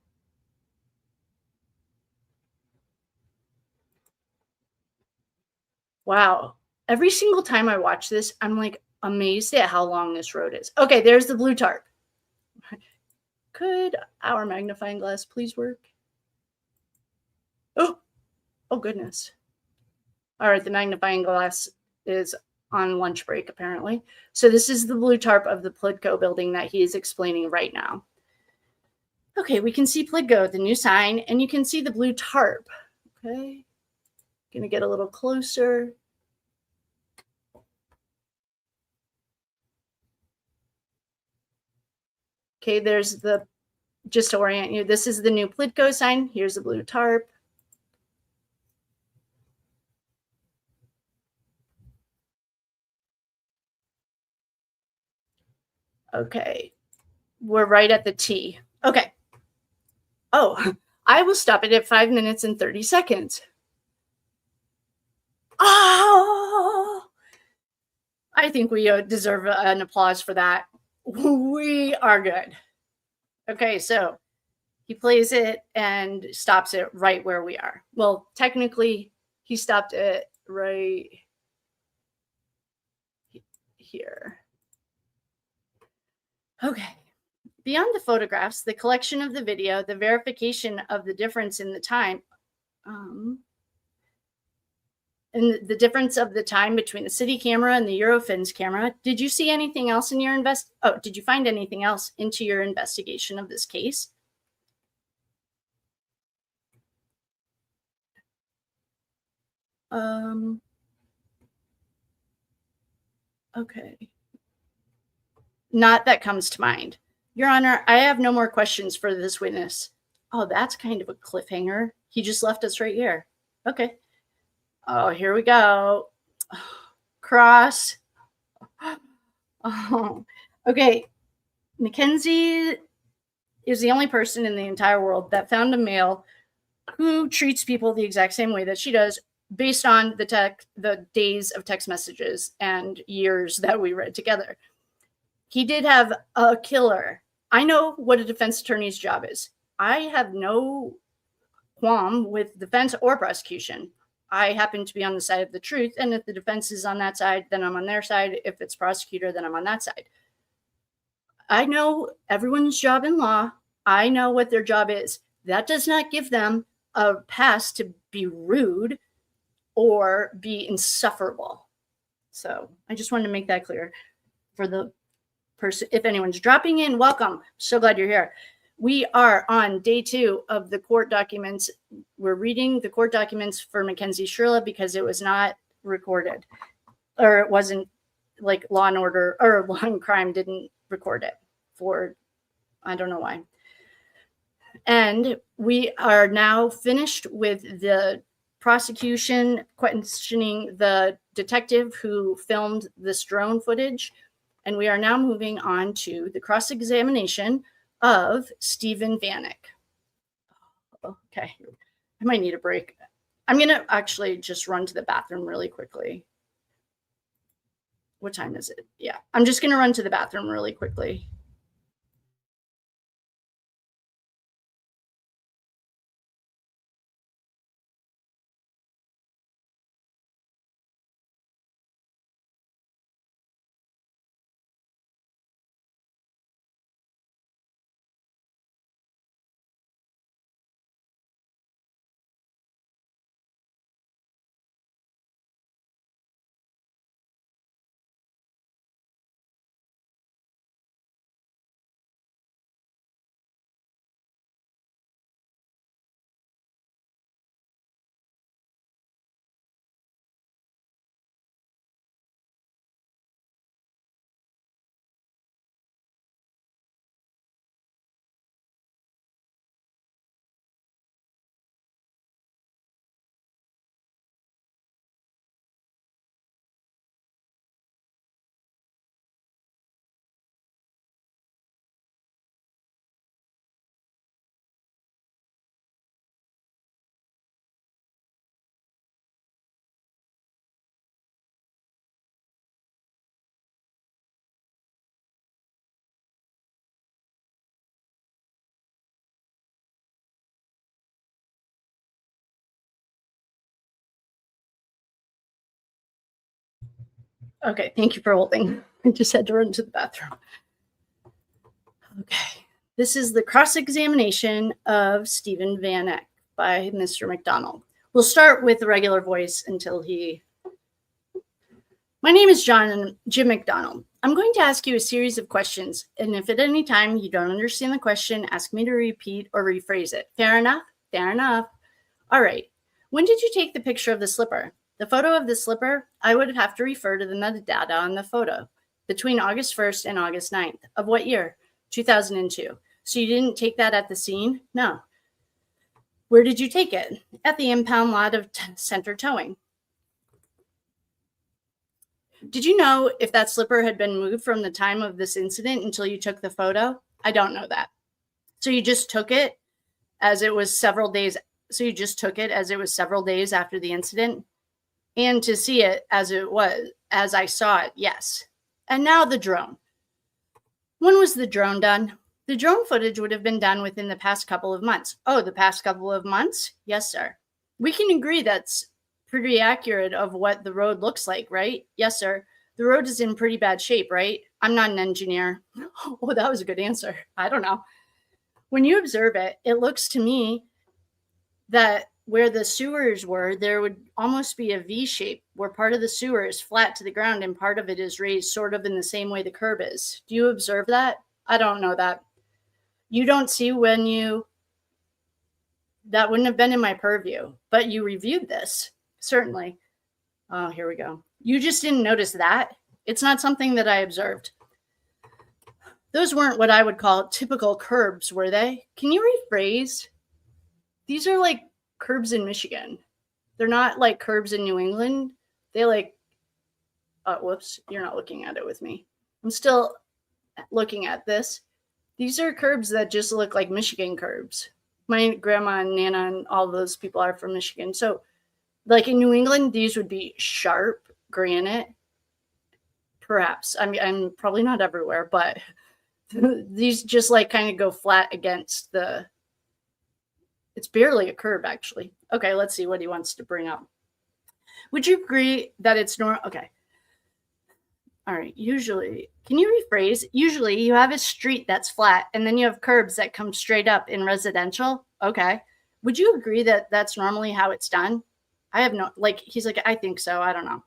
Wow. Every single time I watch this, I'm like amazed at how long this road is. Okay, there's the blue tarp. Could our magnifying glass please work? Oh, goodness. All right, the magnifying glass is on lunch break, apparently. So this is the blue tarp of the PLCO building that he is explaining right now. Okay, we can see PLCO, the new sign, and you can see the blue tarp. Okay, gonna get a little closer. Okay, there's just to orient you, this is the new PLCO sign. Here's the blue tarp. Okay, we're right at the T. Okay. Oh, I will stop it at 5 minutes and 30 seconds. Oh, I think we deserve an applause for that. We are good. Okay, so he plays it and stops it right where we are. Well, technically, he stopped it right. here. Okay. Beyond the photographs, the collection of the video, the verification of the difference in the time, and the difference of the time between the city camera and the Eurofins camera, did you see anything else in your did you find anything else into your investigation of this case? Okay. Not that comes to mind. Your Honor, I have no more questions for this witness. Oh, that's kind of a cliffhanger. He just left us right here. Okay. Oh, here we go. Cross. Oh, okay. Mackenzie is the only person in the entire world that found a male who treats people the exact same way that she does, based on the days of text messages and years that we read together. He did have a killer. I know what a defense attorney's job is. I have no qualm with defense or prosecution. I happen to be on the side of the truth, and if the defense is on that side, then I'm on their side. If it's prosecutor, then I'm on that side. I know everyone's job in law. I know what their job is. That does not give them a pass to be rude or be insufferable. So I just wanted to make that clear for the person. If anyone's dropping in, welcome. So glad you're here. We are on day 2 of the court documents. We're reading the court documents for Mackenzie Shirilla because it was not recorded, or it wasn't like Law and Order or Law and Crime didn't record it for, I don't know why. And we are now finished with the prosecution questioning the detective who filmed this drone footage. And we are now moving on to the cross-examination of Stephen Vanek. Okay, I might need a break. I'm going to actually just run to the bathroom really quickly. What time is it? Yeah, I'm just going to run to the bathroom really quickly. Okay, thank you for holding. I just had to run to the bathroom. Okay, this is the cross-examination of Stephen Vanek by Mr. McDonald. We'll start with the regular voice until he... My name is Jim McDonald. I'm going to ask you a series of questions, and if at any time you don't understand the question, ask me to repeat or rephrase it. Fair enough? Fair enough. All right. When did you take the picture of the slipper? The photo of the slipper, I would have to refer to the metadata on the photo. Between August 1st and August 9th. Of what year? 2002. So you didn't take that at the scene? No. Where did you take it? At the impound lot of Center Towing. Did you know if that slipper had been moved from the time of this incident until you took the photo? I don't know that. So you just took it as it was several days. So you just took it as it was several days after the incident? And to see it as it was, as I saw it, yes. And now the drone. When was the drone done? The drone footage would have been done within the past couple of months. Oh, the past couple of months? Yes, sir. We can agree that's pretty accurate of what the road looks like, right? Yes, sir. The road is in pretty bad shape, right? I'm not an engineer. Oh, that was a good answer. I don't know. When you observe it, it looks to me that where the sewers were, there would almost be a V shape where part of the sewer is flat to the ground and part of it is raised sort of in the same way the curb is. Do you observe that? I don't know that. You don't see when you, that wouldn't have been in my purview, but you reviewed this, certainly. Oh, here we go. You just didn't notice that. It's not something that I observed. Those weren't what I would call typical curbs, were they? Can you rephrase? These are like curbs in Michigan. They're not like curbs in New England. They like, whoops, you're not looking at it with me. I'm still looking at this. These are curbs that just look like Michigan curbs. My grandma and Nana and all those people are from Michigan. So like in New England, these would be sharp granite. Perhaps. I mean, I'm probably not everywhere, but these just like kind of go flat against the, it's barely a curb actually. Okay, let's see what he wants to bring up. Would you agree that it's normal? Okay. All right. Usually, can you rephrase? Usually you have a street that's flat and then you have curbs that come straight up in residential. Okay. Would you agree that that's normally how it's done? I have no, like, he's like, I think so. I don't know.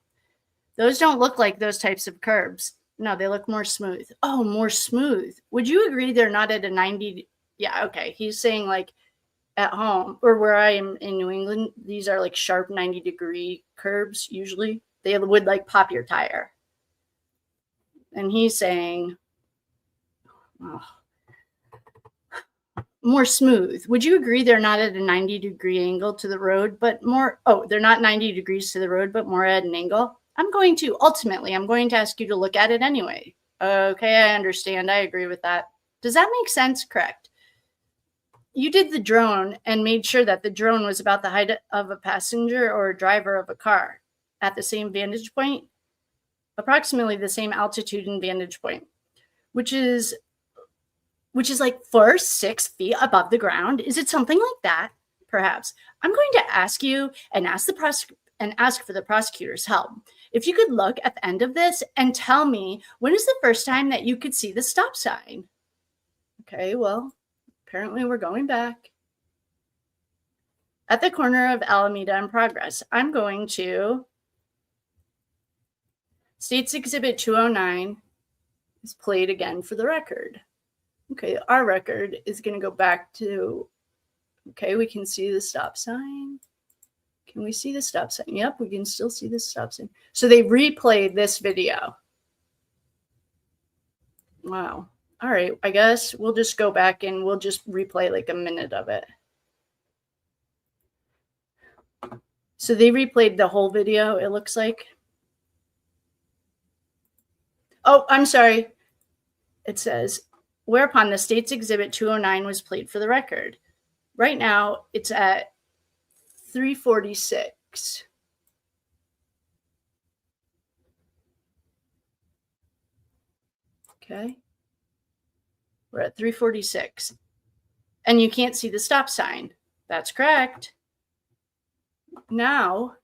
Those don't look like those types of curbs. No, they look more smooth. Oh, more smooth. Would you agree they're not at a 90? Yeah. Okay. He's saying like at home or where I am in New England, these are like sharp 90-degree curbs. Usually they would like pop your tire. And he's saying, oh, more smooth. Would you agree they're not at a 90-degree angle to the road, but more, they're not 90 degrees to the road, but more at an angle? I'm going to ask you to look at it anyway. Okay, I understand. I agree with that. Does that make sense? Correct. You did the drone and made sure that the drone was about the height of a passenger or a driver of a car at the same vantage point, approximately the same altitude and vantage point, which is like 4 or 6 feet above the ground. Is it something like that? Perhaps. I'm going to ask you and ask for the prosecutor's help. If you could look at the end of this and tell me when is the first time that you could see the stop sign? Okay, well, apparently we're going back. At the corner of Alameda and Progress, I'm going to State's Exhibit 209 is played again for the record. Okay, our record is going to go back to, okay, we can see the stop sign. Can we see the stop sign? Yep, we can still see the stop sign. So they replayed this video. Wow. All right, I guess we'll just go back and we'll just replay like a minute of it. So they replayed the whole video, it looks like. Oh, I'm sorry. It says, whereupon the State's Exhibit 209 was played for the record. Right now, it's at 3:46. Okay. We're at 3:46. And you can't see the stop sign. That's correct. Now,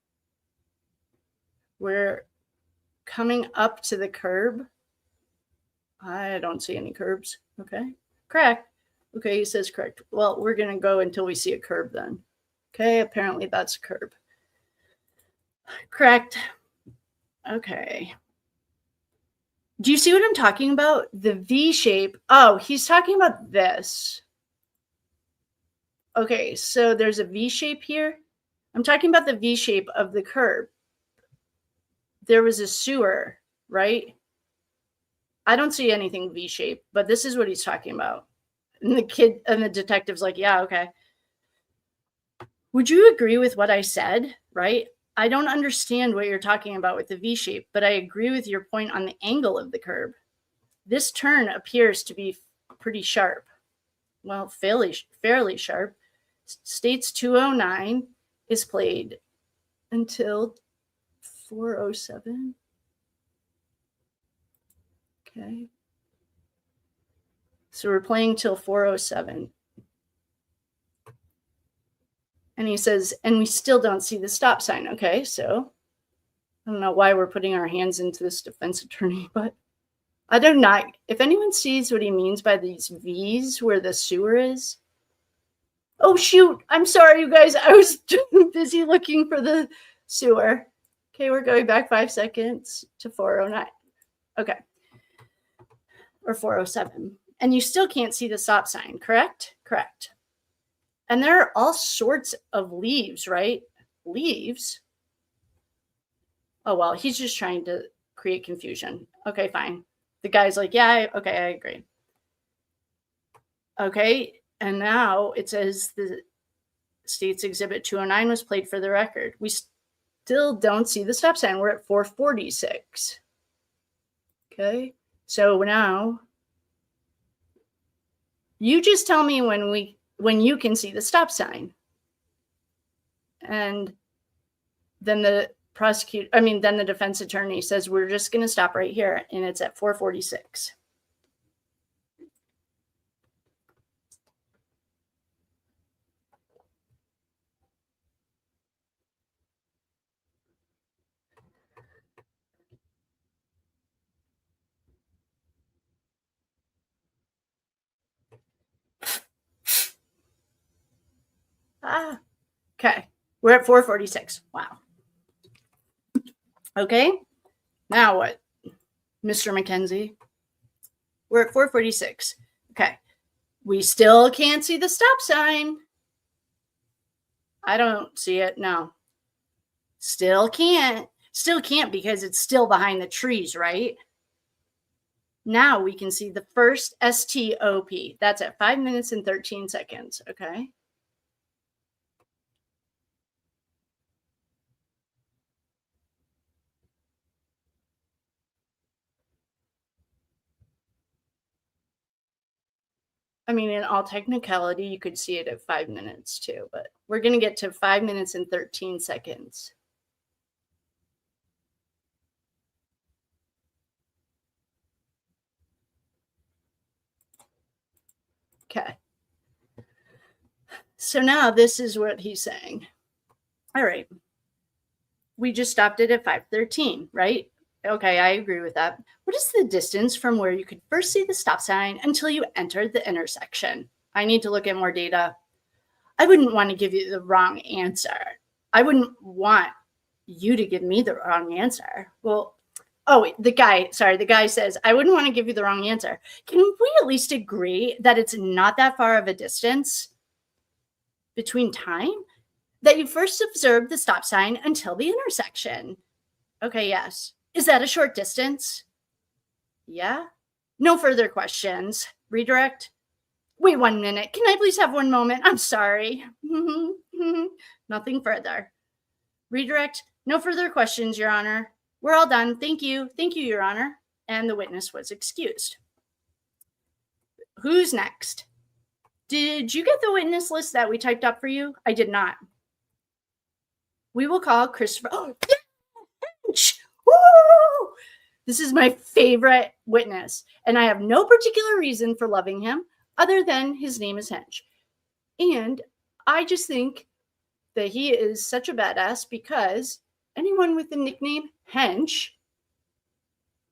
we're coming up to the curb. I don't see any curbs. Okay. Correct. Okay, he says correct. Well, we're going to go until we see a curb then. Okay, apparently that's a curb. Correct. Okay. Do you see what I'm talking about? The V shape. Oh, he's talking about this. Okay, so there's a V shape here. I'm talking about the V shape of the curb. There was a sewer, right? I don't see anything V-shaped, but this is what he's talking about. And the kid and the detective's like, yeah, okay. Would you agree with what I said, right? I don't understand what you're talking about with the V-shape, but I agree with your point on the angle of the curb. This turn appears to be pretty sharp. Well, fairly sharp. States 209 is played until 4:07. Okay. So we're playing till 4:07. And he says, and we still don't see the stop sign. Okay, so I don't know why we're putting our hands into this defense attorney, but I do not. If anyone sees what he means by these V's where the sewer is. Oh, shoot. I'm sorry, you guys. I was busy looking for the sewer. Okay, we're going back 5 seconds to 409. Okay. Or 407. And you still can't see the stop sign, correct? Correct. And there are all sorts of leaves, right? Leaves. Oh, well, he's just trying to create confusion. Okay, fine. The guy's like, yeah, okay, I agree. Okay, and now it says the State's Exhibit 209 was played for the record. We still don't see the stop sign. We're at 446. Okay, so now you just tell me when you can see the stop sign. And then the then the defense attorney says, we're just going to stop right here. And it's at 446. Okay. We're at 446. Wow. Okay. Now what, Mr. Mackenzie? We're at 446. Okay. We still can't see the stop sign. I don't see it. No. Still can't. Still can't because it's still behind the trees, right? Now we can see the first STOP. That's at 5 minutes and 13 seconds. Okay. I mean, in all technicality, you could see it at 5 minutes too, but we're going to get to 5 minutes and 13 seconds. Okay. So now this is what he's saying. All right. We just stopped it at 5:13, right? Okay, I agree with that. What is the distance from where you could first see the stop sign until you entered the intersection? I need to look at more data. I wouldn't want to give you the wrong answer. I wouldn't want you to give me the wrong answer. Well, the guy says, I wouldn't want to give you the wrong answer. Can we at least agree that it's not that far of a distance between time that you first observed the stop sign until the intersection? Okay, yes. Is that a short distance? Yeah. No further questions. Redirect. Wait 1 minute. Can I please have 1 moment? I'm sorry. Nothing further. Redirect. No further questions, Your Honor. We're all done. Thank you. Thank you, Your Honor. And the witness was excused. Who's next? Did you get the witness list that we typed up for you? I did not. We will call Christopher. Oh, Finch! Woo! This is my favorite witness, and I have no particular reason for loving him other than his name is Hench. And I just think that he is such a badass because anyone with the nickname Hench,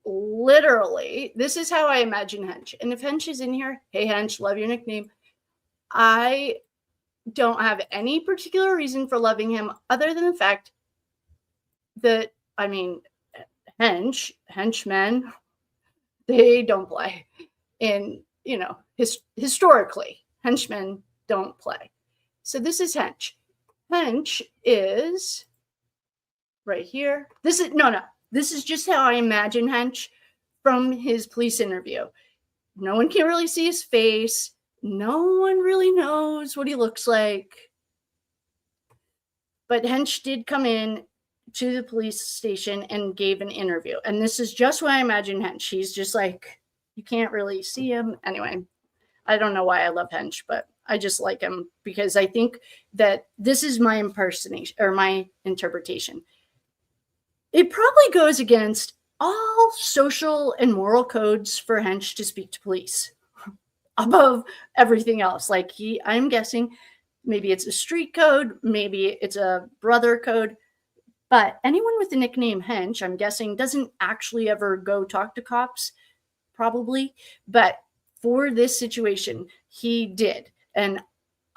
literally, this is how I imagine Hench. And if Hench is in here, hey, Hench, love your nickname. I don't have any particular reason for loving him other than the fact that, I mean, henchmen, they don't play. And, historically, henchmen don't play. So this is Hench. Hench is right here. This is just how I imagine Hench from his police interview. No one can really see his face. No one really knows what he looks like. But Hench did come in to the police station and gave an interview. And this is just what I imagine Hench. He's just like, you can't really see him. Anyway, I don't know why I love Hench, but I just like him because I think that this is my impersonation or my interpretation. It probably goes against all social and moral codes for Hench to speak to police above everything else. Like I'm guessing maybe it's a street code, maybe it's a brother code, But anyone with the nickname Hench, I'm guessing, doesn't actually ever go talk to cops, probably. But for this situation, he did. And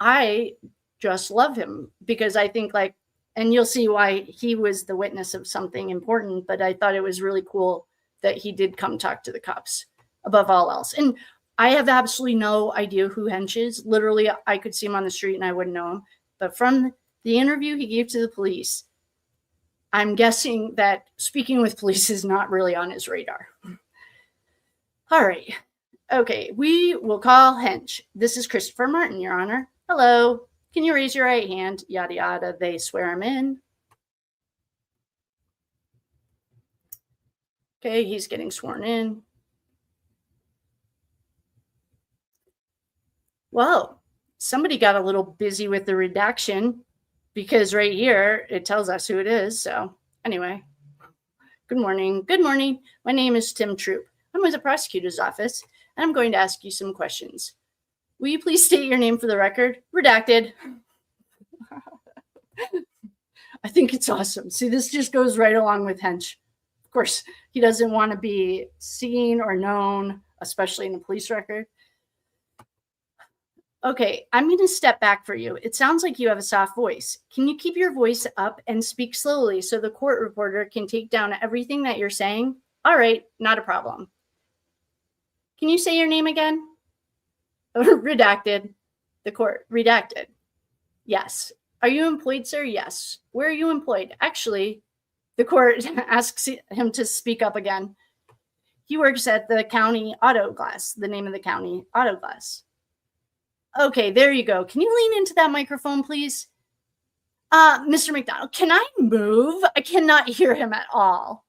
I just love him because I think, like, and you'll see why he was the witness of something important, but I thought it was really cool that he did come talk to the cops above all else. And I have absolutely no idea who Hench is. Literally, I could see him on the street and I wouldn't know him. But from the interview he gave to the police, I'm guessing that speaking with police is not really on his radar. All right. Okay, we will call Hench. This is Christopher Martin, Your Honor. Hello. Can you raise your right hand? Yada, yada. They swear him in. Okay, he's getting sworn in. Whoa, somebody got a little busy with the redaction because right here it tells us who it is. So anyway, good morning. Good morning. My name is Tim Troop. I'm with the prosecutor's office and I'm going to ask you some questions. Will you please state your name for the record? Redacted. I think it's awesome. See, this just goes right along with Hench. Of course, he doesn't want to be seen or known, especially in the police record. Okay, I'm going to step back for you. It sounds like you have a soft voice. Can you keep your voice up and speak slowly so the court reporter can take down everything that you're saying? All right, not a problem. Can you say your name again? Redacted. The court. Redacted. Yes. Are you employed, sir? Yes. Where are you employed? Actually, the court asks him to speak up again. He works at the county auto glass, the name of the county auto glass. Okay, there you go. Can you lean into that microphone, please? Mr. McDonald, can I move? I cannot hear him at all.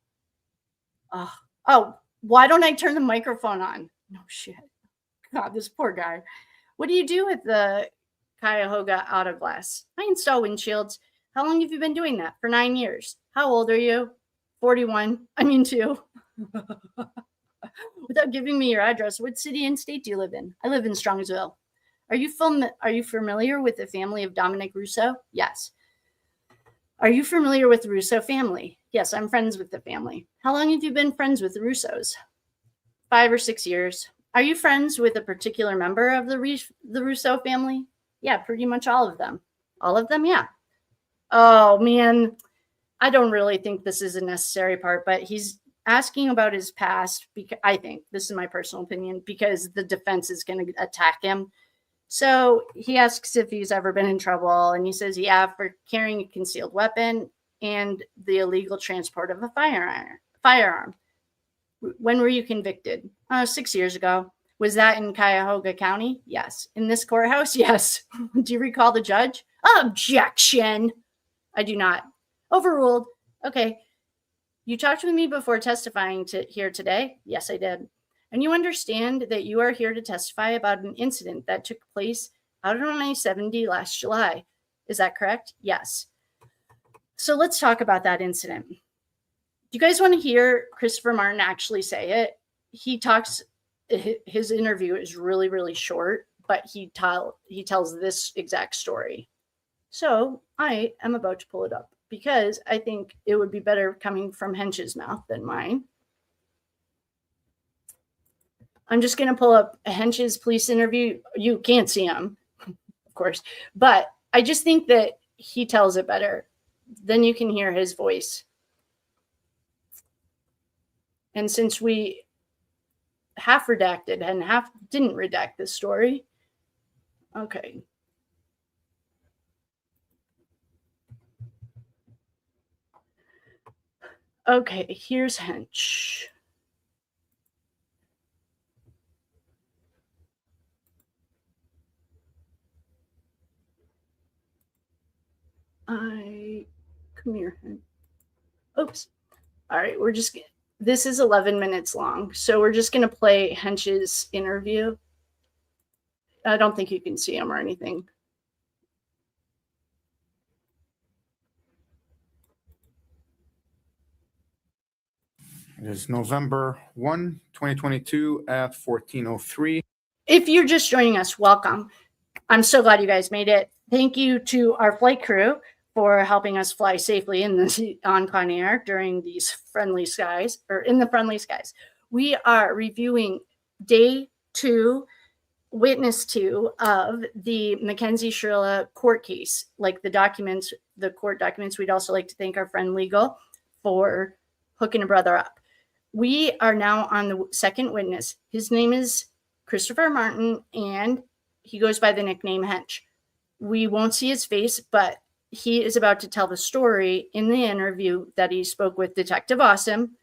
Oh, why don't I turn the microphone on? No shit. God, this poor guy. What do you do with the Cuyahoga auto glass? I install windshields. How long have you been doing that? For 9 years. How old are you? 41. I mean, 2. Without giving me your address, what city and state do you live in? I live in Strongsville. Are you familiar with the family of Dominic Russo? Yes. Are you familiar with the Russo family? Yes, I'm friends with the family. How long have you been friends with the Russos? 5 or 6 years. Are you friends with a particular member of the Russo family? Yeah, pretty much all of them. All of them? Yeah. Oh, man. I don't really think this is a necessary part, but he's asking about his past. I think, this is my personal opinion, because the defense is going to attack him. So he asks if he's ever been in trouble, and he says, yeah, for carrying a concealed weapon and the illegal transport of a firearm. When were you convicted? 6 years ago. Was that in Cuyahoga County? Yes. In this courthouse? Yes. Do you recall the judge? Objection. I do not. Overruled. Okay. You talked with me before testifying here today? Yes, I did. And you understand that you are here to testify about an incident that took place out on I-70 last July. Is that correct? Yes. So let's talk about that incident. Do you guys want to hear Christopher Martin actually say it? He talks, his interview is really, really short, but he tells this exact story. So I am about to pull it up because I think it would be better coming from Hench's mouth than mine. I'm just going to pull up Hench's police interview. You can't see him, of course, but I just think that he tells it better. Then you can hear his voice. And since we half redacted and half didn't redact this story, okay. Okay, here's Hench. Come here. Oops. All right, this is 11 minutes long, so we're just going to play Hench's interview. I don't think you can see him or anything. It is November 1, 2022 at 14:03. If you're just joining us, welcome. I'm so glad you guys made it. Thank you to our flight crew for helping us fly safely in the on Conair during these friendly skies, or in the friendly skies. We are reviewing day 2, witness 2 of the Mackenzie Shirilla court case. Like the documents, the court documents, we'd also like to thank our friend legal for hooking a brother up. We are now on the second witness. His name is Christopher Martin, and he goes by the nickname Hench. We won't see his face, but he is about to tell the story in the interview that he spoke with Detective Awesome,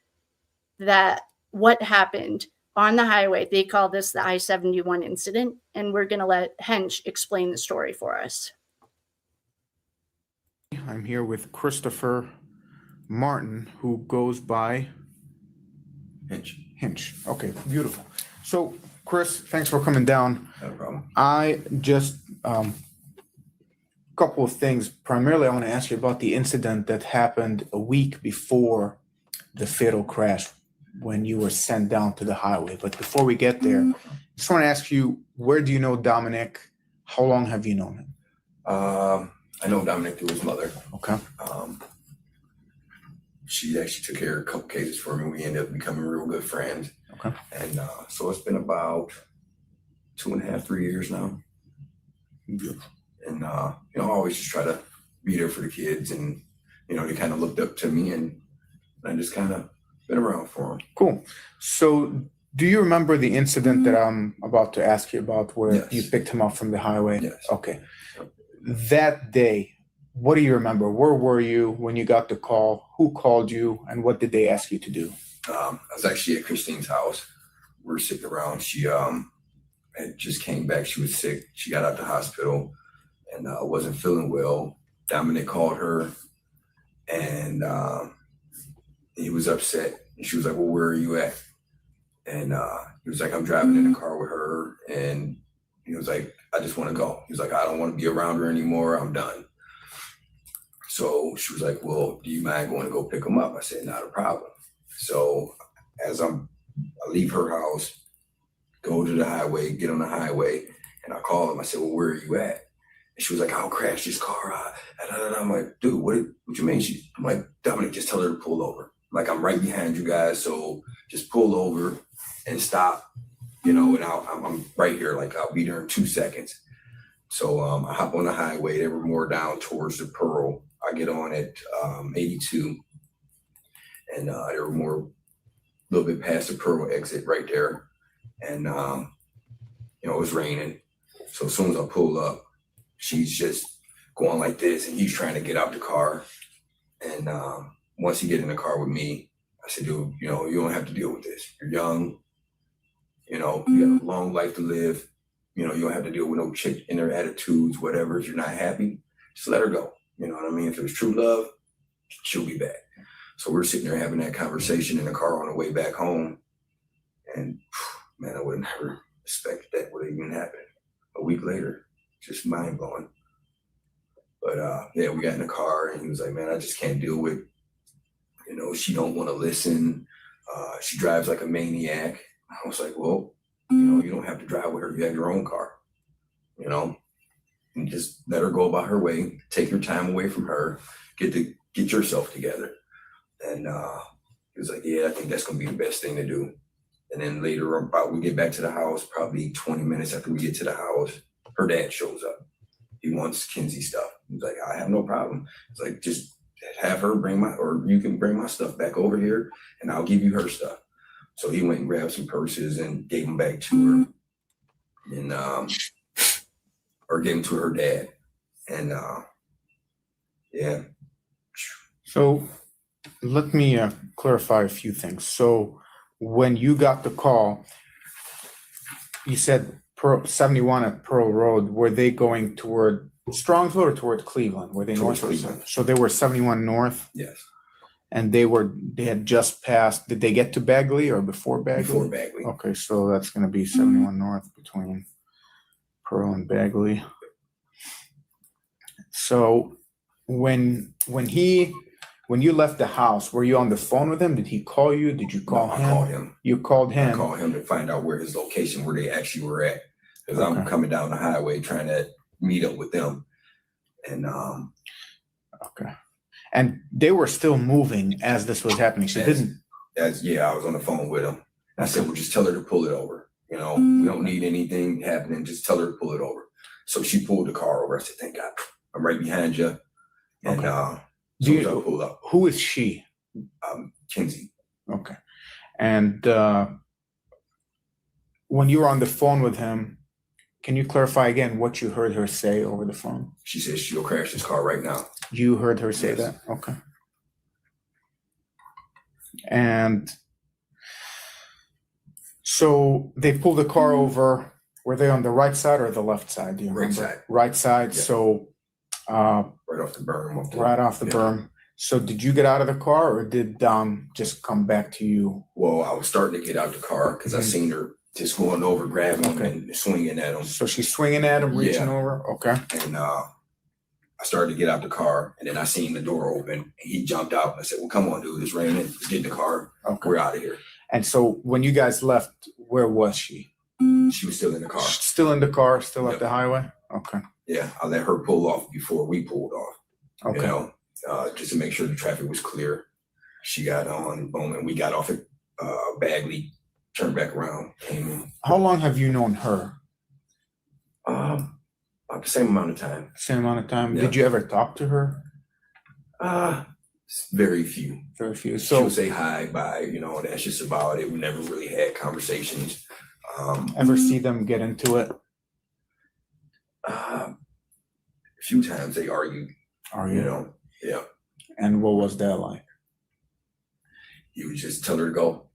that what happened on the highway. They call this the I-71 incident, and we're going to let Hench explain the story for us. I'm here with Christopher Martin, who goes by Hinch. Okay, beautiful. So, Chris, thanks for coming down. No problem. I just couple of things. Primarily, I want to ask you about the incident that happened a week before the fatal crash when you were sent down to the highway. But before we get there, I just want to ask you, where do you know Dominic? How long have you known him? I know Dominic through his mother. Okay. She actually took care of a couple cases for me. We ended up becoming real good friends. Okay. And so it's been about 2.5, 3 years now. Beautiful. And I always just try to be there for the kids, and they kind of looked up to me, and I just kind of been around for them. Cool. So, do you remember the incident that I'm about to ask you about, where Yes. you picked him up from the highway? Yes. Okay. That day, what do you remember? Where were you when you got the call? Who called you, and what did they ask you to do? I was actually at Christine's house. We were sitting around. She had just came back. She was sick. She got out the hospital and wasn't feeling well. Dominic called her, and he was upset. And she was like, "Well, where are you at?" And he was like, "I'm driving in the car with her." And he was like, "I just want to go." He was like, "I don't want to be around her anymore. I'm done." So she was like, "Well, do you mind going to go pick him up?" I said, "Not a problem." So as I leave her house, go to the highway, get on the highway, and I call him. I said, "Well, where are you at?" And she was like, "I'll crash this car." I'm like, "Dude, what you mean?" I'm like, "Dominic, just tell her to pull over. Like, I'm right behind you guys, so just pull over and stop, and I'm right here. Like, I'll be there in 2 seconds." So I hop on the highway. They were more down towards the Pearl. I get on at 82, and they were more a little bit past the Pearl exit right there. And, it was raining. So as soon as I pull up, she's just going like this, and he's trying to get out the car. And once he get in the car with me, I said, "Dude, you don't have to deal with this. You're young. You have a long life to live. You don't have to deal with no chick in their attitudes, whatever. If you're not happy, just let her go. You know what I mean? If it was true love, she'll be back." So we're sitting there having that conversation in the car on the way back home. And man, I would have never expected that would even happen. A week later, just mind blowing. But we got in the car, and he was like, "Man, I just can't deal with, she don't want to listen. She drives like a maniac." I was like, "Well, you don't have to drive with her. You have your own car, and just let her go about her way. Take your time away from her. Get yourself together." And he was like, "Yeah, I think that's gonna be the best thing to do." And then later on, we get back to the house, probably 20 minutes after we get to the house, her dad shows up. He wants Kinsey stuff. He's like, "I have no problem." It's like, "Just have her or you can bring my stuff back over here, and I'll give you her stuff." So he went and grabbed some purses and gave them back to her, and or gave them to her dad. And yeah. So, let me clarify a few things. So, when you got the call, you said 71 at Pearl Road. Were they going toward Strongsville or toward Cleveland? Were they Towards north or Cleveland. south? So they were 71 north, Yes. and they had just passed. Did they get to Bagley or before Bagley? Before Bagley. Okay, so that's going to be 71 north between Pearl and Bagley. So when you left the house, were you on the phone with him? Did he call you? Did you call No, him? I called him. You called him. I called him to find out where his location, where they actually were at. Because I'm Okay. coming down the highway trying to meet up with them. And Okay. And they were still moving as this was happening. She didn't. I was on the phone with him. I said, well, just tell her to pull it over. We don't need anything happening. Just tell her to pull it over. So she pulled the car over. I said, thank God. I'm right behind you. And Do you pull up. Who is she? Kenzie. Okay. And when you were on the phone with him, can you clarify again what you heard her say over the phone? She says she'll crash this car right now. You heard her say Yes. that? Okay. And so they pulled the car over. Were they on the right side or the left side? Do you remember? Right side. Right side. Yeah. So Right off the berm. right off the berm. So did you get out of the car or did Dom just come back to you? Well, I was starting to get out the car because I seen her just going over, grabbing him and swinging at him. So she's swinging at him, reaching over? Okay. And I started to get out the car, and then I seen the door open, and he jumped out. I said, well, come on, dude, it's raining. Let's get in the car. Okay. We're out of here. And so when you guys left, where was she? She was still in the car. Still in the car, still Yep. at the highway? Okay. Yeah, I let her pull off before we pulled off. Okay. Just to make sure the traffic was clear. She got on, boom, and we got off at Bagley, turned back around, came in. How long have you known her? About the same amount of time. Same amount of time? Yeah. Did you ever talk to her? Very few. Very few. She'll So say hi, bye, that's just about it. We never really had conversations. ever see them get into it? A few times they argued, Are you? Yeah. And what was that like? You would just tell her to go,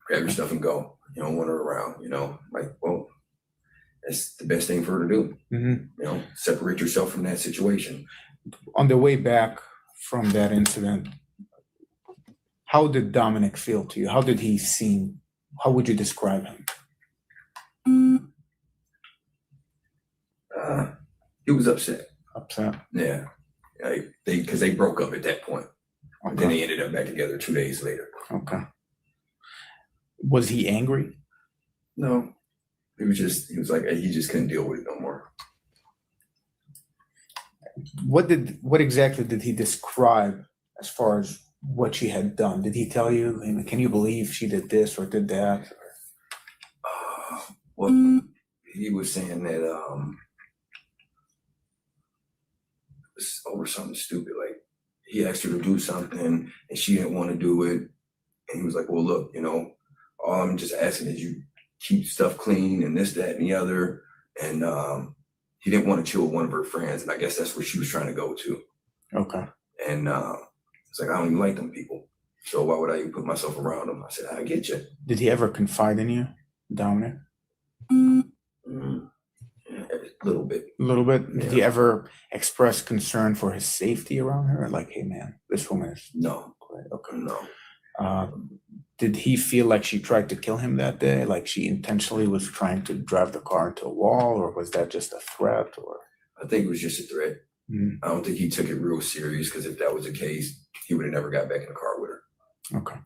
grab your stuff and go. You don't want her around, well, that's the best thing for her to do. Mm-hmm. Separate yourself from that situation. On the way back from that incident, how did Dominic feel to you? How did he seem? How would you describe him? He was upset. Upset? Yeah. Because they broke up at that point. Okay. Then they ended up back together 2 days later. Okay. Was he angry? No. He was like, he just couldn't deal with it no more. What exactly did he describe as far as what she had done? Did he tell you, can you believe she did this or did that? Well, he was saying that it was over something stupid. Like he asked her to do something and she didn't want to do it. And he was like, well, look, all I'm just asking is you keep stuff clean and this, that, and the other. And he didn't want to chill with one of her friends. And I guess that's where she was trying to go to. Okay. And it's like, I don't even like them people. So why would I even put myself around them? I said, I get you. Did he ever confide in you, Dominic? Yeah, a little bit. A little bit. Yeah. Did he ever express concern for his safety around her? Like, hey man, this woman is No. okay. No. Did he feel like she tried to kill him that day? Like she intentionally was trying to drive the car into a wall, or was that just a threat? Or I think it was just a threat. Mhm. I don't think he took it real serious because if that was the case, he would have never got back in the car with her. okay.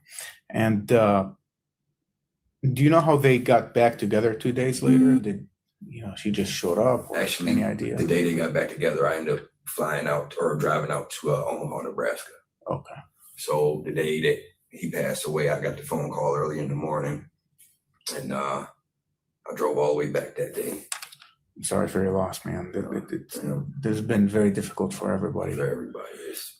And do you know how they got back together 2 days later? Did she just showed up? Or Actually, any idea? the day they got back together, I ended up flying out or driving out to Omaha, Nebraska. Okay. So the day that he passed away, I got the phone call early in the morning, and I drove all the way back that day. I'm sorry for your loss, man. This has been very difficult for everybody. For everybody, it's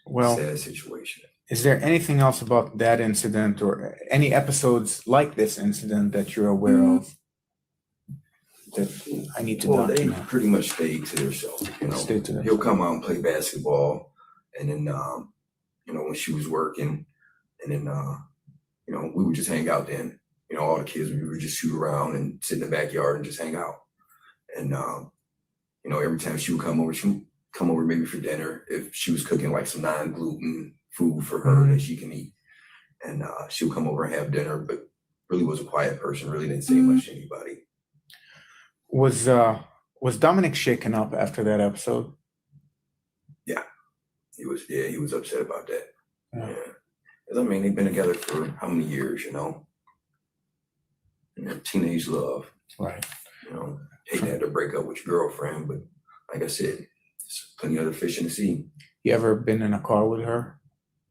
Well, a sad situation. is there anything else about that incident or any episodes like this incident that you're aware of that I need to Well, they document? pretty much stayed to themselves. Stay to He'll come out and play basketball, and then when she was working, and then we would just hang out. Then all the kids, we would just shoot around and sit in the backyard and just hang out. And every time she would come over, she would come over maybe for dinner if she was cooking like some non-gluten food for her that she can eat, and she would come over and have dinner. But really was a quiet person. Really didn't say much to anybody. Was Dominic shaken up after that episode? He was upset about that. Yeah. Yeah. 'Cause, I mean, they've been together for how many years, teenage love, Right. hate to have to break up with your girlfriend, but like I said, There's plenty of other fish in the sea. You ever been in a car with her?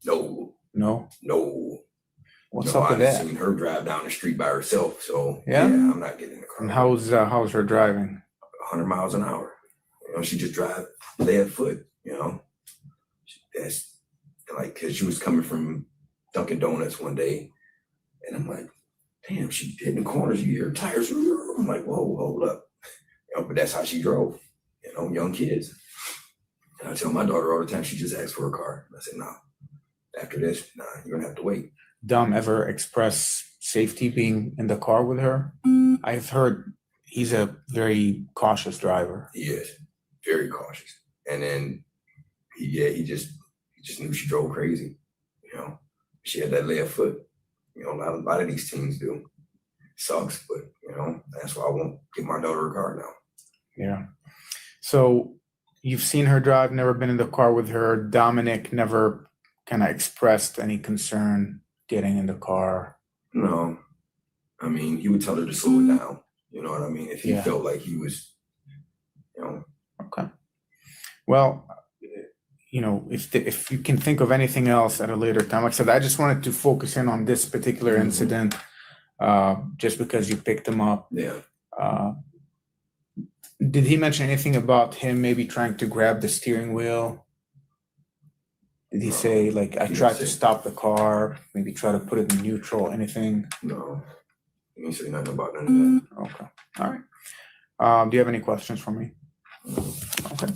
No, No? no. What's No, up with I've that? seen her drive down the street by herself. So Yeah? I'm not getting in the car. And how's her driving? 100 miles an hour. She just drive left foot, That's like, because she was coming from Dunkin' Donuts one day. And I'm like, damn, she hitting the corners, you hear tires. I'm like, whoa, hold up. But that's how she drove, young kids. And I tell my daughter all the time, she just asks for a car. And I said, no, after this, you're going to have to wait. Dom ever express safety being in the car with her? I've heard he's a very cautious driver. He is very cautious. And then he just knew she drove crazy. She had that left foot. A lot of these teens do. Sucks, but that's why I won't get my daughter a car now. Yeah. So you've seen her drive, never been in the car with her. Dominic never kind of expressed any concern getting in the car. No. I mean, he would tell her to slow it down. You know what I mean? If he felt like he was, Okay. Well, if you can think of anything else at a later time, like I said, I just wanted to focus in on this particular incident, just because you picked him up. Yeah. Did he mention anything about him maybe trying to grab the steering wheel? Did he say, like, I tried to stop the car, maybe try to put it in neutral, anything? No. He didn't say nothing about none of that. Okay. All right. Do you have any questions for me? Okay.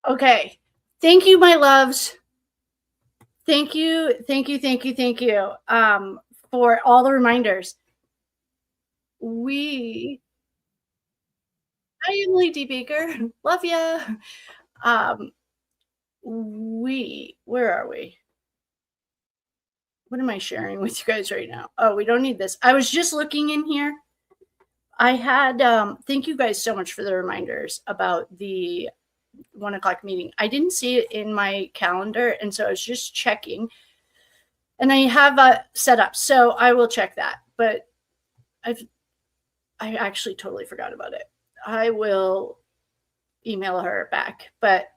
Okay. Thank you, my loves. Thank you for all the reminders. Hi, Emily D. Baker. Love ya. Where are we? What am I sharing with you guys right now? Oh, we don't need this. I was just looking in here. I had, thank you guys so much for the reminders about the 1 o'clock meeting. I didn't see it in my calendar, and so I was just checking. And I have set up, so I will check that. But I actually totally forgot about it. I will email her back. But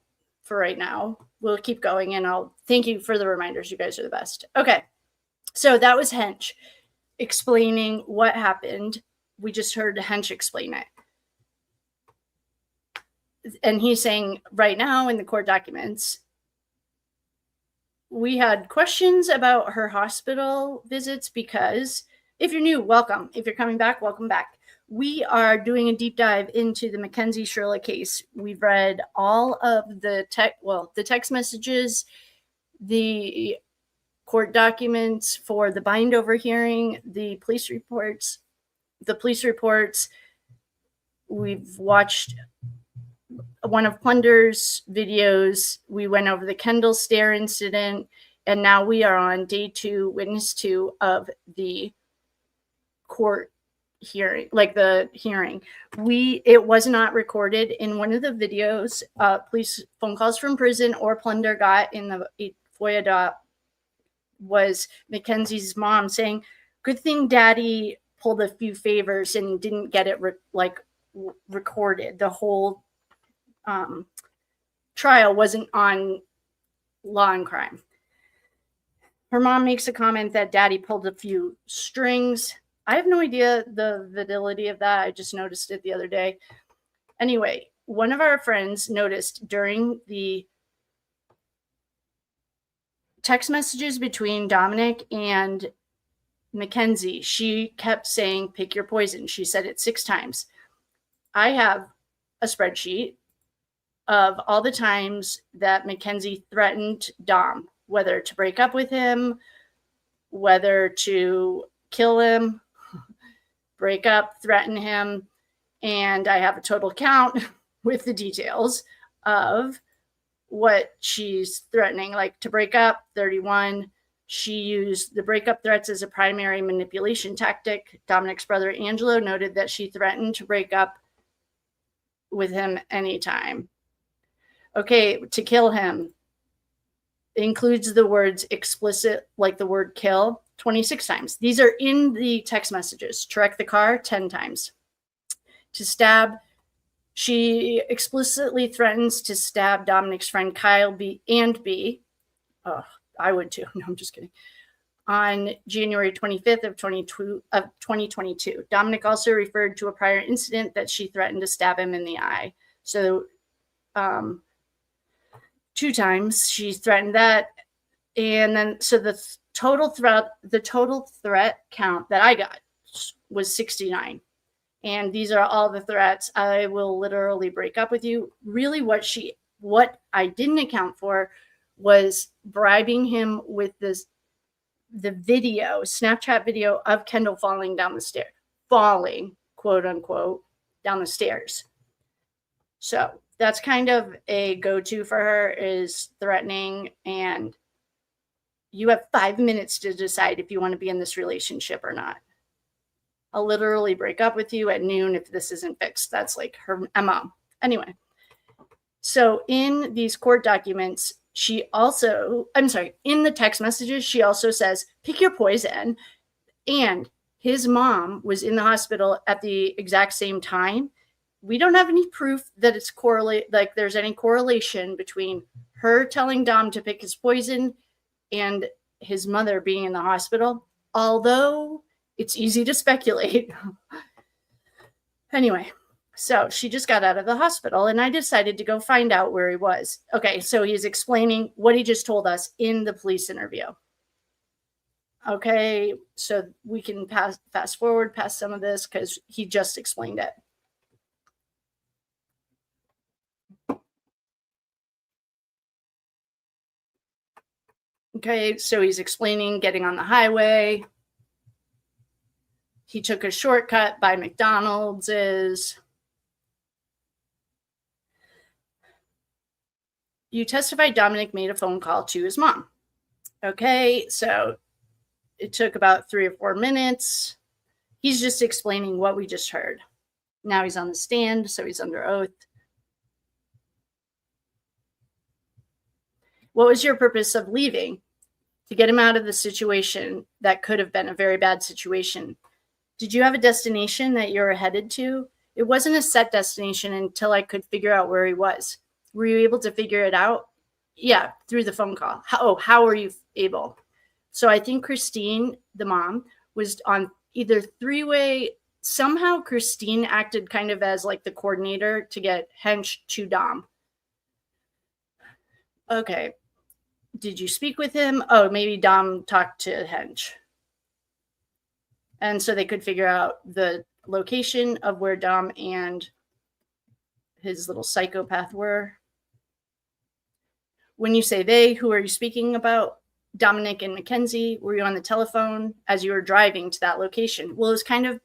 for right now, we'll keep going, and I'll thank you for the reminders. You guys are the best. Okay, so that was Hench explaining what happened. We just heard Hench explain it. And he's saying right now in the court documents, we had questions about her hospital visits because if you're new, welcome. If you're coming back, welcome back. We are doing a deep dive into the Mackenzie Shirilla case. We've read all of the text messages, the court documents for the bind over hearing, the police reports. We've watched one of Plunder's videos. We went over the Kendall Stair incident, and now we are on day 2, witness 2 of the court hearing, like the hearing. It was not recorded in one of the videos. Police phone calls from prison or Plunder got in the FOIA doc was Mackenzie's mom saying, "Good thing Daddy pulled a few favors and didn't get it recorded. The whole trial wasn't on Law and Crime." Her mom makes a comment that Daddy pulled a few strings. I have no idea the validity of that. I just noticed it the other day. Anyway, one of our friends noticed during the text messages between Dominic and Mackenzie, she kept saying, "Pick your poison." She said it 6 times. I have a spreadsheet of all the times that Mackenzie threatened Dom, whether to break up with him, whether to kill him, break up, threaten him. And I have a total count with the details of what she's threatening, like to break up, 31. She used the breakup threats as a primary manipulation tactic. Dominic's brother, Angelo, noted that she threatened to break up with him anytime. Okay, to kill him includes the words explicit, like the word kill, 26 times. These are in the text messages. To wreck the car, 10 times. To stab, She explicitly threatens to stab Dominic's friend Kyle B and B. Oh, I would too. No, I'm just kidding. On January 25th of 2022. Dominic also referred to a prior incident that she threatened to stab him in the eye. So 2 times she threatened that. And then, so the total threat count that I got was 69. And these are all the threats. I will literally break up with you. Really what I didn't account for was bribing him with the video, Snapchat video of Kendall falling down the stairs, falling, quote unquote, down the stairs. So that's kind of a go-to for her, is threatening, and you have 5 minutes to decide if you want to be in this relationship or not. I'll literally break up with you at noon if this isn't fixed. That's like her MO. Anyway, so in these court documents, in the text messages, she also says, pick your poison. And his mom was in the hospital at the exact same time. We don't have any proof that it's there's any correlation between her telling Dom to pick his poison and his mother being in the hospital, although it's easy to speculate. Anyway, so she just got out of the hospital, and I decided to go find out where he was. Okay, so he's explaining what he just told us in the police interview. Okay, so we can fast forward past some of this because he just explained it. Okay, so he's explaining getting on the highway. He took a shortcut by McDonald's. You testified Dominic made a phone call to his mom. Okay, so it took about 3 or 4 minutes. He's just explaining what we just heard. Now he's on the stand, so he's under oath. What was your purpose of leaving? To get him out of the situation that could have been a very bad situation. Did you have a destination that you were headed to? It wasn't a set destination until I could figure out where he was. Were you able to figure it out? Yeah, through the phone call. How were you able? So I think Christine, the mom, was on either 3-way. Somehow Christine acted kind of as like the coordinator to get Hench to Dom. Okay. Did you speak with him? Oh, maybe Dom talked to Hench. And so they could figure out the location of where Dom and his little psychopath were. When you say they, who are you speaking about? Dominic and Mackenzie, were you on the telephone as you were driving to that location? Well, it was kind of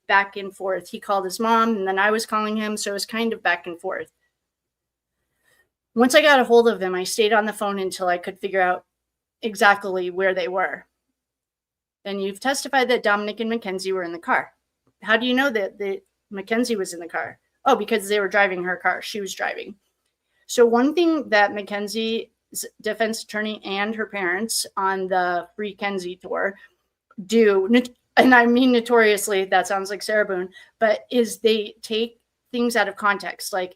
back and forth. He called his mom, and then I was calling him, so it was kind of back and forth. Once I got a hold of him, I stayed on the phone until I could figure out exactly where they were. And you've testified that Dominic and Mackenzie were in the car. How do you know that Mackenzie was in the car? Oh, because they were driving her car. She was driving. So one thing that Mackenzie's defense attorney and her parents on the Free Kenzie tour do, and I mean notoriously, that sounds like Sarah Boone, but is they take things out of context. Like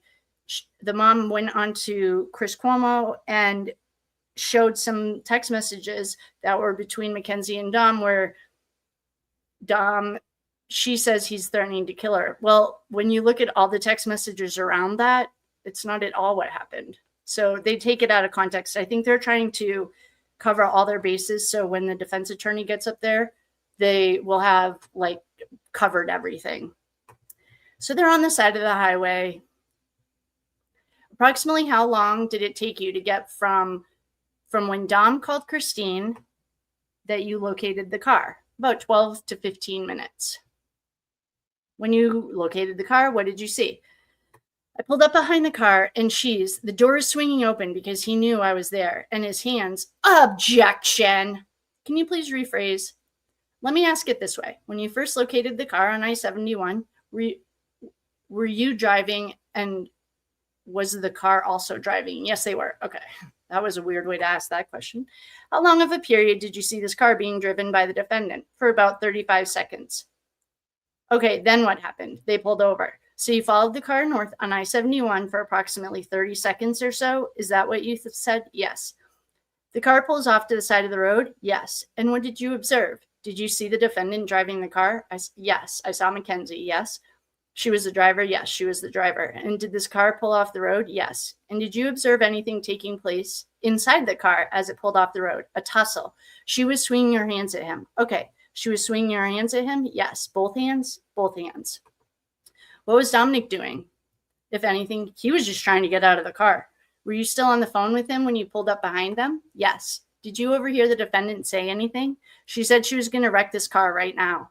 the mom went on to Chris Cuomo and showed some text messages that were between Mackenzie and Dom, where Dom, she says he's threatening to kill her. Well, when you look at all the text messages around that, it's not at all what happened. So they take it out of context. I think they're trying to cover all their bases. So when the defense attorney gets up there, they will have like covered everything. So they're on the side of the highway. Approximately how long did it take you to get from when Dom called Christine that you located the car? About 12 to 15 minutes. When you located the car, what did you see? I pulled up behind the car, and the door is swinging open because he knew I was there, and his hands, objection. Can you please rephrase? Let me ask it this way. When you first located the car on I-71, were you driving, and was the car also driving? Yes, they were. Okay. That was a weird way to ask that question. How long of a period did you see this car being driven by the defendant? For about 35 seconds. Okay, then what happened? They pulled over. So you followed the car north on I-71 for approximately 30 seconds or so. Is that what you said? Yes. The car pulls off to the side of the road? Yes. And what did you observe? Did you see the defendant driving the car? Yes. I saw Mackenzie. Yes. She was the driver? Yes, she was the driver. And did this car pull off the road? Yes. And did you observe anything taking place inside the car as it pulled off the road? A tussle. She was swinging her hands at him. Okay. She was swinging her hands at him? Yes. Both hands? Both hands. What was Dominic doing? If anything, he was just trying to get out of the car. Were you still on the phone with him when you pulled up behind them? Yes. Did you overhear the defendant say anything? She said she was going to wreck this car right now.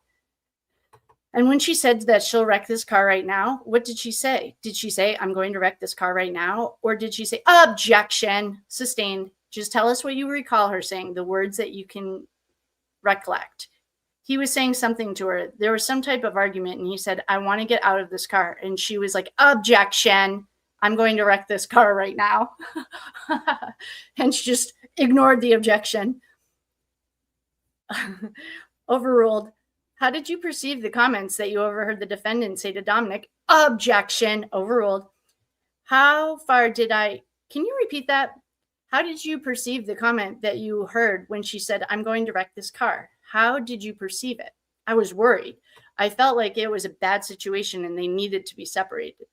And when she said that she'll wreck this car right now, what did she say? Did she say, I'm going to wreck this car right now? Or did she say, objection, sustained? Just tell us what you recall her saying, the words that you can recollect. He was saying something to her. There was some type of argument, and he said, I want to get out of this car. And she was like, objection, I'm going to wreck this car right now. And she just ignored the objection. Overruled. How did you perceive the comments that you overheard the defendant say to Dominic? Objection. Overruled. How far did I... Can you repeat that? How did you perceive the comment that you heard when she said, I'm going to wreck this car? How did you perceive it? I was worried. I felt like it was a bad situation and they needed to be separated.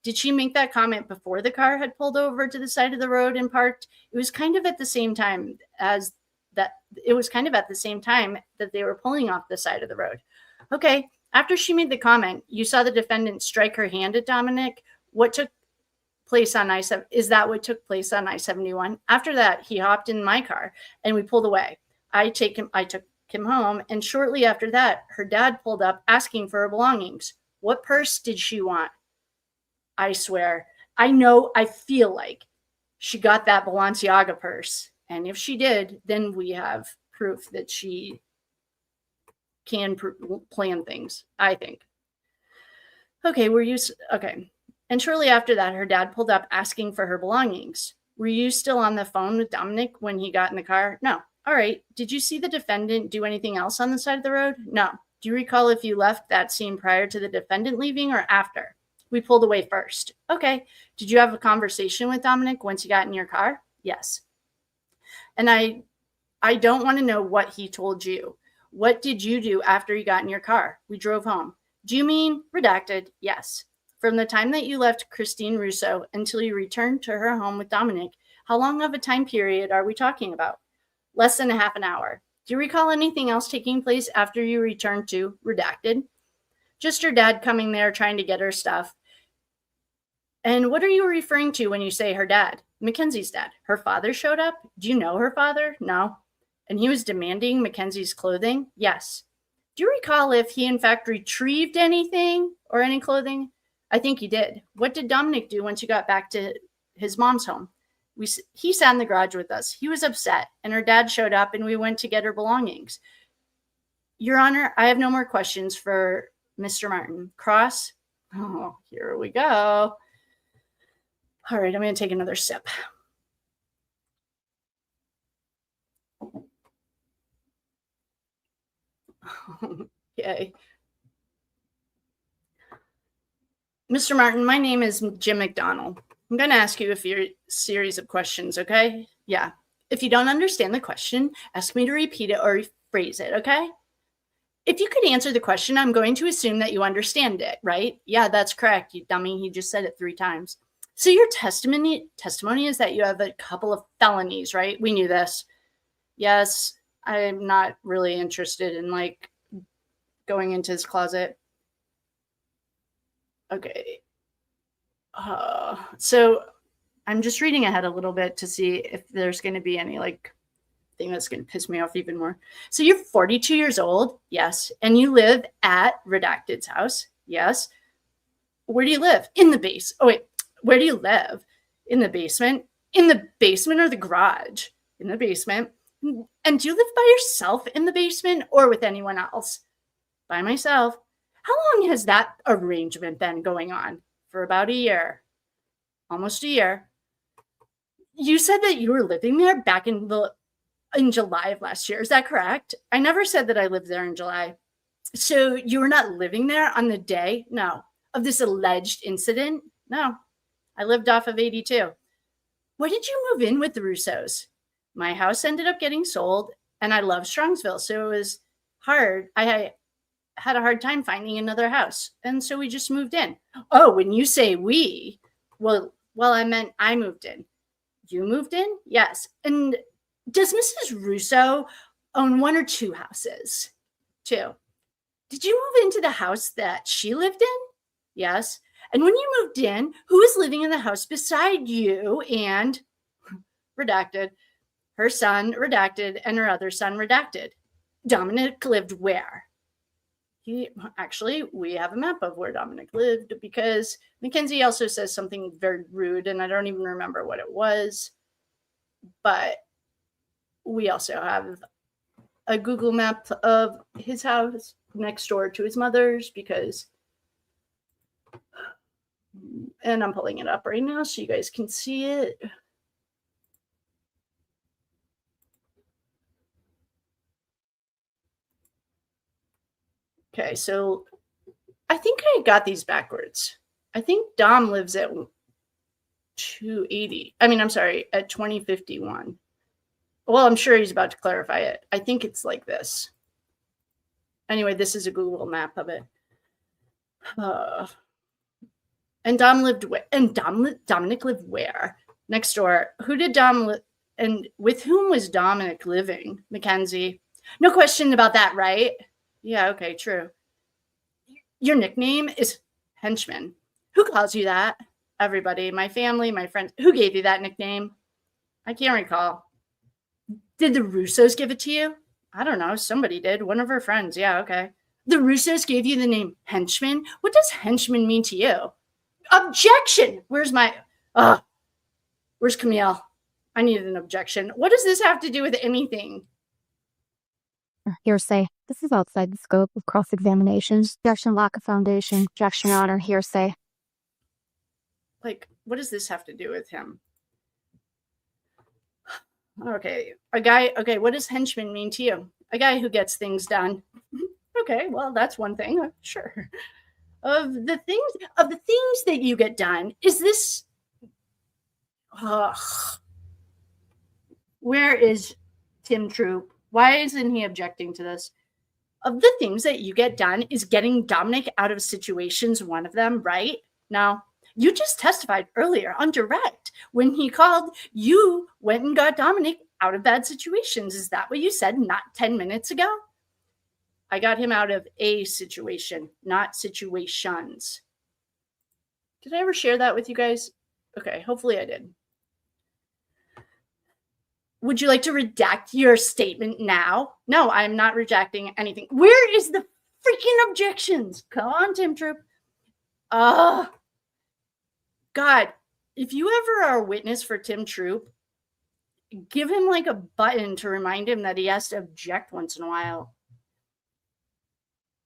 Did she make that comment before the car had pulled over to the side of the road and parked? It was kind of at the same time as that. It was kind of at the same time that they were pulling off the side of the road. Okay. After she made the comment, you saw the defendant strike her hand at Dominic. What took place on I-7? Is that what took place on I-71? After that, he hopped in my car and we pulled away. I took him home. And shortly after that, her dad pulled up asking for her belongings. What purse did she want? I swear, I know, I feel like she got that Balenciaga purse. And if she did, then we have proof that she can plan things, I think. Okay, okay. And shortly after that, her dad pulled up asking for her belongings. Were you still on the phone with Dominic when he got in the car? No. All right. Did you see the defendant do anything else on the side of the road? No. Do you recall if you left that scene prior to the defendant leaving or after? We pulled away first. Okay. Did you have a conversation with Dominic once you got in your car? Yes. And I don't want to know what he told you. What did you do after you got in your car? We drove home. Do you mean redacted? Yes. From the time that you left Christine Russo until you returned to her home with Dominic, how long of a time period are we talking about? Less than a half an hour. Do you recall anything else taking place after you returned to redacted? Just her dad coming there trying to get her stuff. And what are you referring to when you say her dad? Mackenzie's dad. Her father showed up? Do you know her father? No. And he was demanding Mackenzie's clothing? Yes. Do you recall if he in fact retrieved anything or any clothing? I think he did. What did Dominic do once you got back to his mom's home? He sat in the garage with us. He was upset, and her dad showed up, and we went to get her belongings. Your Honor, I have no more questions for Mr. Martin. Cross? Oh, here we go. All right, I'm going to take another sip. Okay. Mr. Martin, my name is Jim McDonald. I'm going to ask you a series of questions, okay? Yeah. If you don't understand the question, ask me to repeat it or rephrase it, okay? If you could answer the question, I'm going to assume that you understand it, right? Yeah, that's correct, you dummy. He just said it 3 times. So your testimony is that you have a couple of felonies, right? We knew this. Yes, I'm not really interested in like going into his closet. Okay. So I'm just reading ahead a little bit to see if there's going to be any like thing that's going to piss me off even more. So you're 42 years old. Yes. And you live at Redacted's house. Yes. Where do you live? In the base. Oh, wait. Where do you live? In the basement? In the basement or the garage? In the basement. And do you live by yourself in the basement or with anyone else? By myself. How long has that arrangement been going on? For about a year. Almost a year. You said that you were living there back in July of last year. Is that correct? I never said that I lived there in July. So you were not living there on the day? No. of this alleged incident? No, I lived off of 82. Why did you move in with the Russos? My house ended up getting sold, and I love Strongsville, so it was hard. I had a hard time finding another house, and so we just moved in. Oh, when you say we, well, I meant I moved in. You moved in? Yes. And does Mrs. Russo own one or two houses? Two. Did you move into the house that she lived in? Yes. And when you moved in, who was living in the house beside you and redacted, her son redacted, and her other son redacted? Dominic lived where? We have a map of where Dominic lived because Mackenzie also says something very rude, and I don't even remember what it was. But we also have a Google map of his house next door to his mother's because, and I'm pulling it up right now so you guys can see it. Okay, so I think I got these backwards. I think Dom lives at 280. At 2051. Well, I'm sure he's about to clarify it. I think it's like this. Anyway, this is a Google map of it. And Dom lived where? And Dominic lived where? Next door. Who did Dom live? And with whom was Dominic living? Mackenzie. No question about that, right? Yeah, okay, true. Your nickname is Henchman. Who calls you that? Everybody. My family, my friends. Who gave you that nickname? I can't recall. Did the Russos give it to you? I don't know. Somebody did. One of her friends. Yeah, okay. The Russos gave you the name Henchman? What does Henchman mean to you? Objection! Where's Camille? I needed an objection. What does this have to do with anything? Hearsay. This is outside the scope of cross-examinations. Objection, lack of foundation. Objection, Your Honor. Hearsay. Like, what does this have to do with him? Okay, what does henchman mean to you? A guy who gets things done. Okay, well, that's one thing, sure. Of the things that you get done, is this... where is Tim Troop? Why isn't he objecting to this? Of the things that you get done, is getting Dominic out of situations one of them, right? Now, you just testified earlier on direct. When he called, you went and got Dominic out of bad situations. Is that what you said not 10 minutes ago? I got him out of a situation, not situations. Did I ever share that with you guys? Okay, hopefully I did. Would you like to redact your statement now? No, I'm not redacting anything. Where is the freaking objections? Come on, Tim Troop. God, if you ever are a witness for Tim Troop, give him like a button to remind him that he has to object once in a while.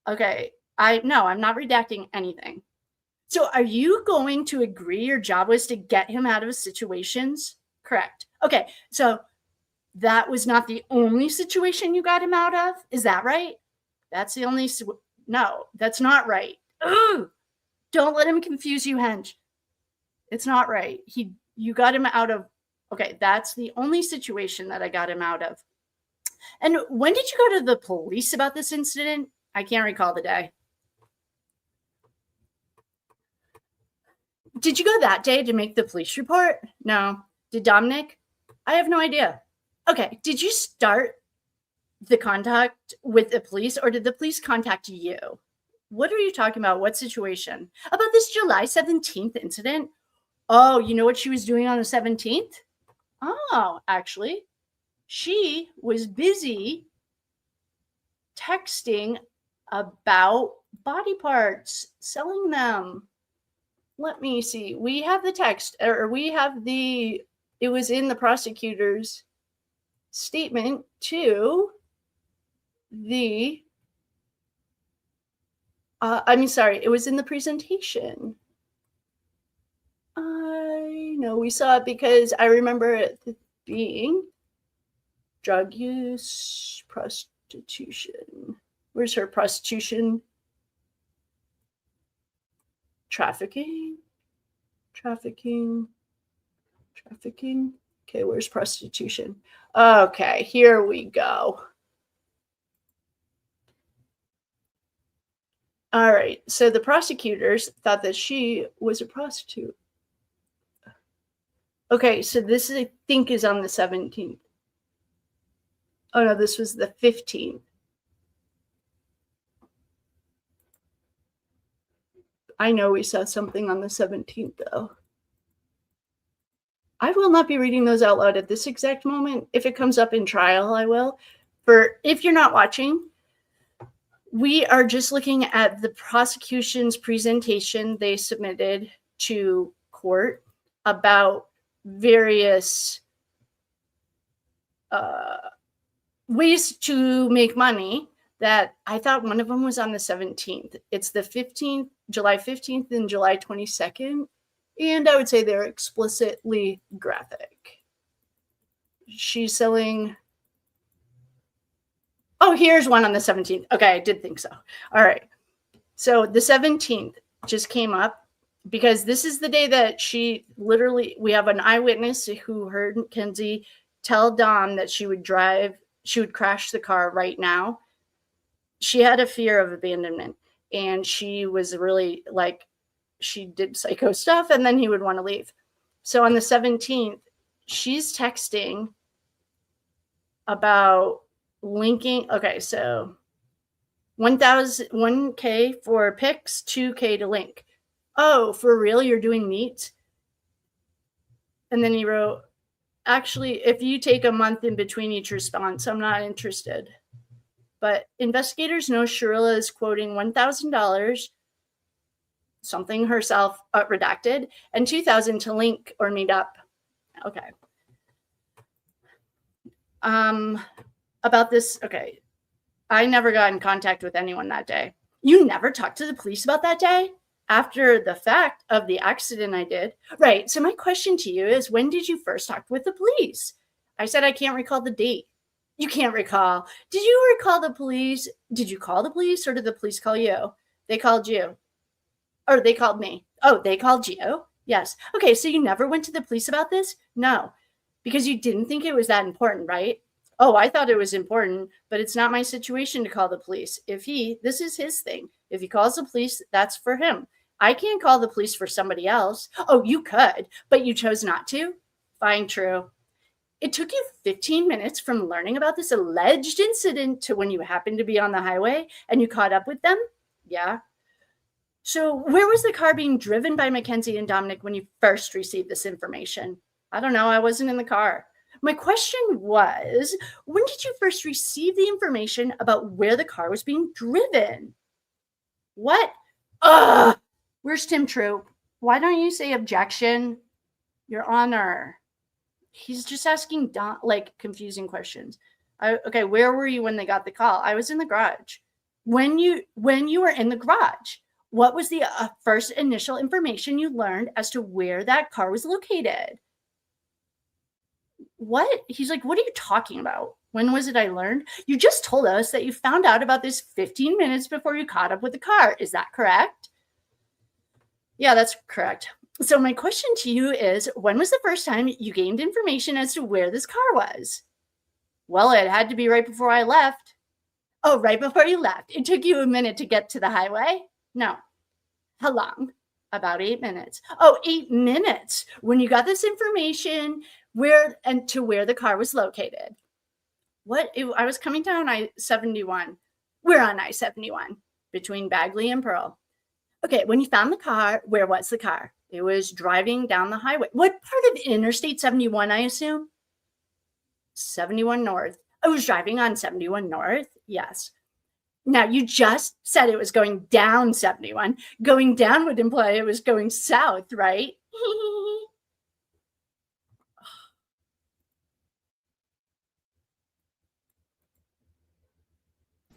Okay, I'm not redacting anything. So are you going to agree your job was to get him out of situations? Correct. Okay, so that was not the only situation you got him out of? Is that right? That's the only... No, that's not right. Ugh! Don't let him confuse you, Hench. It's not right. You got him out of... Okay, that's the only situation that I got him out of. And when did you go to the police about this incident? I can't recall the day. Did you go that day to make the police report? No. Did Dominic? I have no idea. Okay, did you start the contact with the police, or did the police contact you? What are you talking about? What situation? About this July 17th incident? Oh, you know what she was doing on the 17th? Oh, actually, she was busy texting about body parts, selling them. Let me see. We have the text, or we have it was in the prosecutor's statement to the, it was in the presentation. I know we saw it because I remember it being drug use, prostitution. Where's her prostitution? Trafficking. Okay, where's prostitution? Okay, here we go. All right, so the prosecutors thought that she was a prostitute. Okay, so this I think is on the 17th. Oh no, this was the 15th. I know we saw something on the 17th though. I will not be reading those out loud at this exact moment. If it comes up in trial, I will. If you're not watching, we are just looking at the prosecution's presentation they submitted to court about various ways to make money. That I thought one of them was on the 17th. It's the 15th, July 15th and July 22nd. And I would say they're explicitly graphic. She's selling. Oh, here's one on the 17th. Okay, I did think so. All right. So the 17th just came up because this is the day that we have an eyewitness who heard Mackenzie tell Dom that she would crash the car right now. She had a fear of abandonment, and she was really like, she did psycho stuff, and then he would want to leave. So on the 17th, she's texting about linking. Okay, so 1K for pics, 2K to link. Oh, for real? You're doing meet? And then he wrote, actually, if you take a month in between each response, I'm not interested. But investigators know Shirilla is quoting $1,000, something herself redacted, and $2,000 to link or meet up. Okay. About this, okay. I never got in contact with anyone that day. You never talked to the police about that day? After the fact of the accident I did? Right. So my question to you is, when did you first talk with the police? I said I can't recall the date. You can't recall. Did you recall the police? Did you call the police, or did the police call you? They called you. Or they called me. Oh, they called you? Yes. Okay, so you never went to the police about this? No. Because you didn't think it was that important, right? Oh, I thought it was important, but it's not my situation to call the police. This is his thing. If he calls the police, that's for him. I can't call the police for somebody else. Oh, you could, but you chose not to? Fine, true. It took you 15 minutes from learning about this alleged incident to when you happened to be on the highway and you caught up with them? Yeah. So where was the car being driven by Mackenzie and Dominic when you first received this information? I don't know. I wasn't in the car. My question was, when did you first receive the information about where the car was being driven? What? Ugh! Where's Tim Troop? Why don't you say objection? Your Honor. He's just asking confusing questions. Okay, where were you when they got the call? I was in the garage. When you were in the garage, what was the first initial information you learned as to where that car was located? What? He's like, what are you talking about? When was it I learned? You just told us that you found out about this 15 minutes before you caught up with the car. Is that correct? Yeah, that's correct. So my question to you is, when was the first time you gained information as to where this car was? Well, it had to be right before I left. Oh, right before you left. It took you a minute to get to the highway? No. How long? About 8 minutes. Oh, 8 minutes. When you got this information, where the car was located. What? I was coming down I-71. We're on I-71 between Bagley and Pearl. Okay, when you found the car, where was the car? It was driving down the highway. What part of Interstate 71, I assume? 71 North. I was driving on 71 North? Yes. Now, you just said it was going down 71. Going down would imply it was going south, right?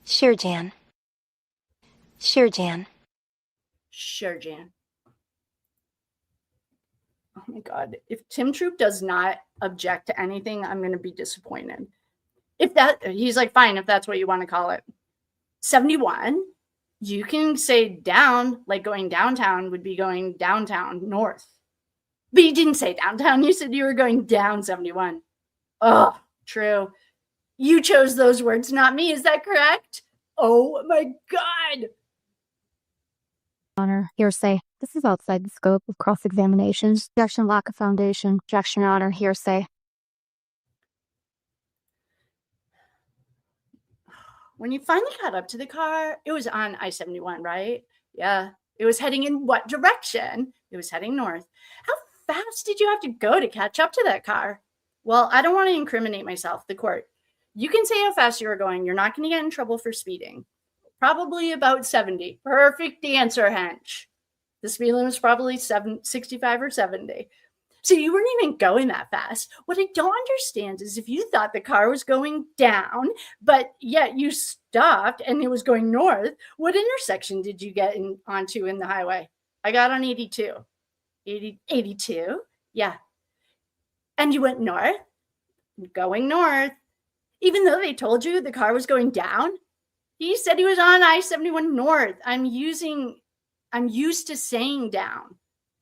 Sure, Jan. Sure, Jan. Sure, Jan. Oh my God. If Tim Troop does not object to anything, I'm going to be disappointed. He's like, fine, if that's what you want to call it. 71. You can say down, like going downtown would be going downtown north. But you didn't say downtown. You said you were going down 71. Oh, true. You chose those words, not me. Is that correct? Oh my God. Honor, hearsay. This is outside the scope of cross-examinations. Objection, lack of foundation. Objection, Your Honor, hearsay. When you finally got up to the car, it was on I-71, right? Yeah. It was heading in what direction? It was heading north. How fast did you have to go to catch up to that car? Well, I don't want to incriminate myself, the court. You can say how fast you were going. You're not going to get in trouble for speeding. Probably about 70. Perfect answer, Hench. The speed limit was probably 65 or 70. So you weren't even going that fast. What I don't understand is if you thought the car was going down, but yet you stopped and it was going north, what intersection did you get onto in the highway? I got on 82. 82? Yeah. And you went north? Going north. Even though they told you the car was going down? He said he was on I-71 north. I'm used to saying down.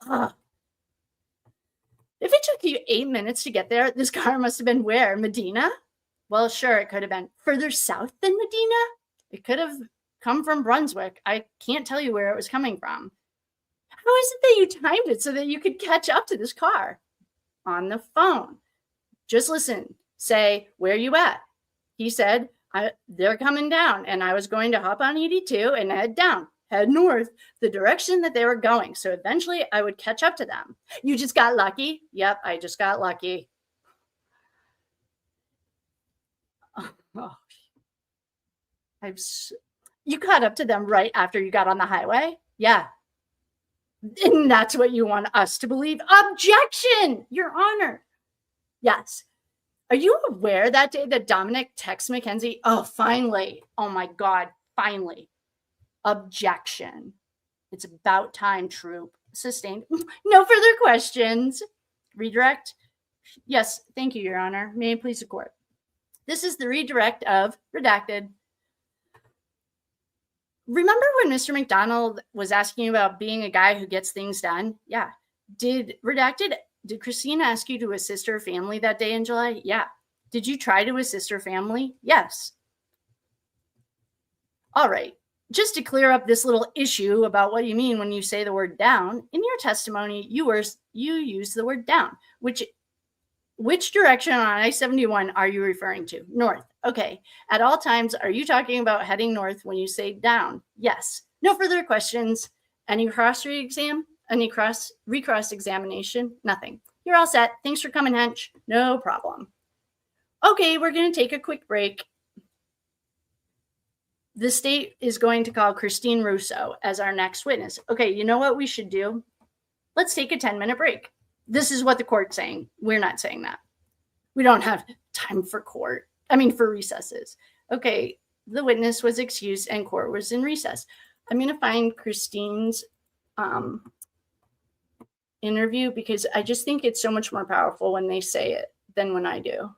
Ugh. If it took you 8 minutes to get there, this car must have been where? Medina? Well, sure, it could have been further south than Medina. It could have come from Brunswick. I can't tell you where it was coming from. How is it that you timed it so that you could catch up to this car? On the phone. Just listen. Say, where are you at? He said, they're coming down, and I was going to hop on 82 and head down. Head north, the direction that they were going. So eventually I would catch up to them. You just got lucky? Yep, I just got lucky. Oh. You caught up to them right after you got on the highway? Yeah. And that's what you want us to believe? Objection, Your Honor. Yes. Are you aware that day that Dominic texted Mackenzie? Oh, finally. Oh my God, finally. Objection. It's about time, troop. Sustained. No further questions. Redirect. Yes, thank you, Your Honor. May it please the court. This is the redirect of redacted. Remember when Mr. McDonald was asking about being a guy who gets things done? Yeah. Did Christine ask you to assist her family that day in July? Yeah. Did you try to assist her family? Yes. All right. Just to clear up this little issue about what you mean when you say the word down, in your testimony, you used the word down. Which direction on I-71 are you referring to? North. Okay. At all times, are you talking about heading north when you say down? Yes. No further questions. Any cross-re-exam? Any recross examination? Nothing. You're all set. Thanks for coming, Hench. No problem. Okay, we're going to take a quick break. The state is going to call Christine Russo as our next witness. Okay, you know what we should do? Let's take a 10-minute break. This is what the court's saying. We're not saying that. We don't have time for for recesses. Okay, the witness was excused and court was in recess. I'm going to find Christine's interview because I just think it's so much more powerful when they say it than when I do.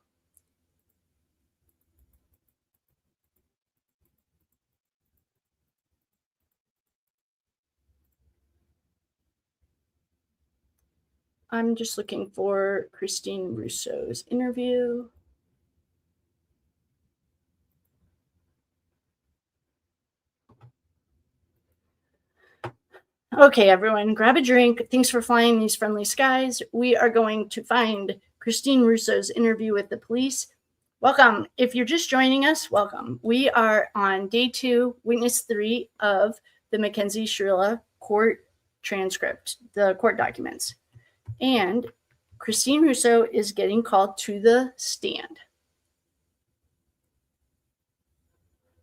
I'm just looking for Christine Russo's interview. Okay, everyone, grab a drink. Thanks for flying these friendly skies. We are going to find Christine Russo's interview with the police. Welcome. If you're just joining us, welcome. We are on day 2, witness 3 of the Mackenzie Shirilla court transcript, the court documents. And Christine Russo is getting called to the stand.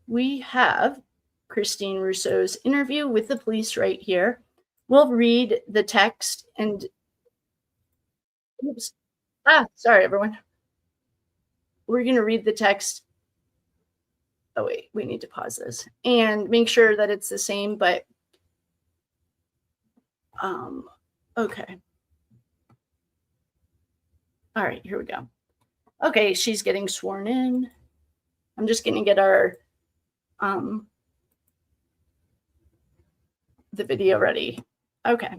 We have Christine Russo's interview with the police right here. We'll read the text and sorry, everyone. We're going to read the text. Oh, wait, we need to pause this and make sure that it's the same, but okay. All right, here we go. Okay, she's getting sworn in. I'm just going to get our the video ready. Okay.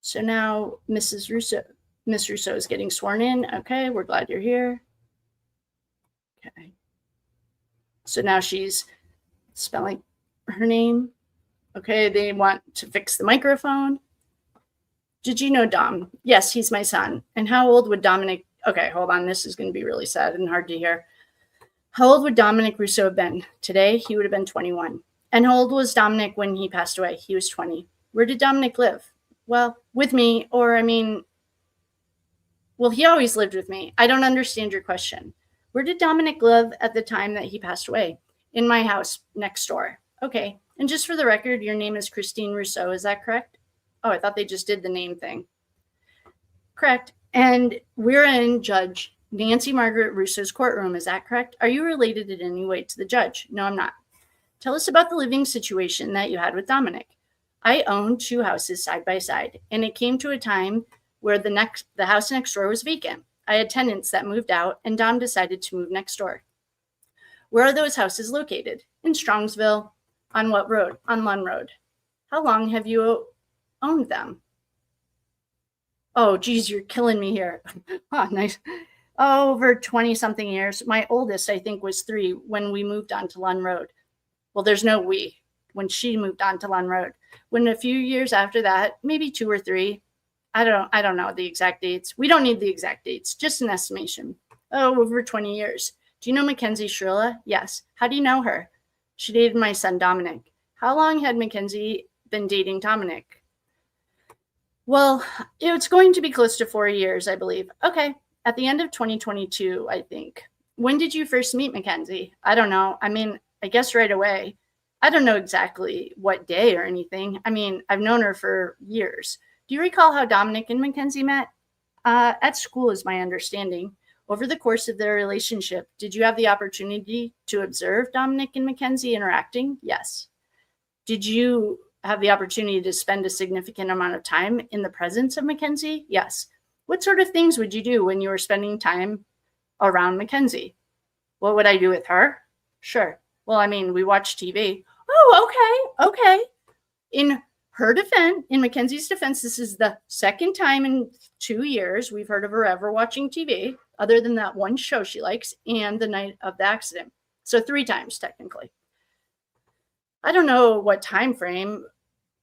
So now Miss Russo is getting sworn in. Okay, we're glad you're here. Okay. So now she's spelling her name. Okay, they want to fix the microphone. Did you know Dom? Yes, he's my son. And how old would Dominic? Okay, hold on. This is going to be really sad and hard to hear. How old would Dominic Russo have been? Today, he would have been 21. And how old was Dominic when he passed away? He was 20. Where did Dominic live? Well, with me, or well, he always lived with me. I don't understand your question. Where did Dominic live at the time that he passed away? In my house next door. Okay. And just for the record, your name is Christine Rousseau. Is that correct? Oh, I thought they just did the name thing. Correct. And we're in Judge Nancy Margaret Russo's courtroom. Is that correct? Are you related in any way to the judge? No, I'm not. Tell us about the living situation that you had with Dominic. I owned 2 houses side by side, and it came to a time where the house next door was vacant. I had tenants that moved out, and Dom decided to move next door. Where are those houses located? In Strongsville. On what road? On Lund Road. How long have you owned them? Oh, geez, you're killing me here. Oh, nice. Over 20-something years. My oldest, I think, was 3 when we moved on to Lund Road. Well, there's no we. When she moved on to Lund Road. When a few years after that, maybe 2 or 3, I don't know the exact dates. We don't need the exact dates, just an estimation. Oh, over 20 years. Do you know Mackenzie Shirilla? Yes. How do you know her? She dated my son, Dominic. How long had Mackenzie been dating Dominic? Well, it's going to be close to 4 years, I believe. Okay. At the end of 2022, I think. When did you first meet Mackenzie? I don't know. I guess right away. I don't know exactly what day or anything. I've known her for years. Do you recall how Dominic and Mackenzie met? At school is my understanding. Over the course of their relationship, did you have the opportunity to observe Dominic and Mackenzie interacting? Yes. Did you have the opportunity to spend a significant amount of time in the presence of Mackenzie? Yes. What sort of things would you do when you were spending time around Mackenzie? What would I do with her? Sure. Well, we watch TV. Oh, okay. In Mackenzie's defense, this is the second time in 2 years we've heard of her ever watching TV, other than that one show she likes and the night of the accident. So 3 times, technically. I don't know what time frame.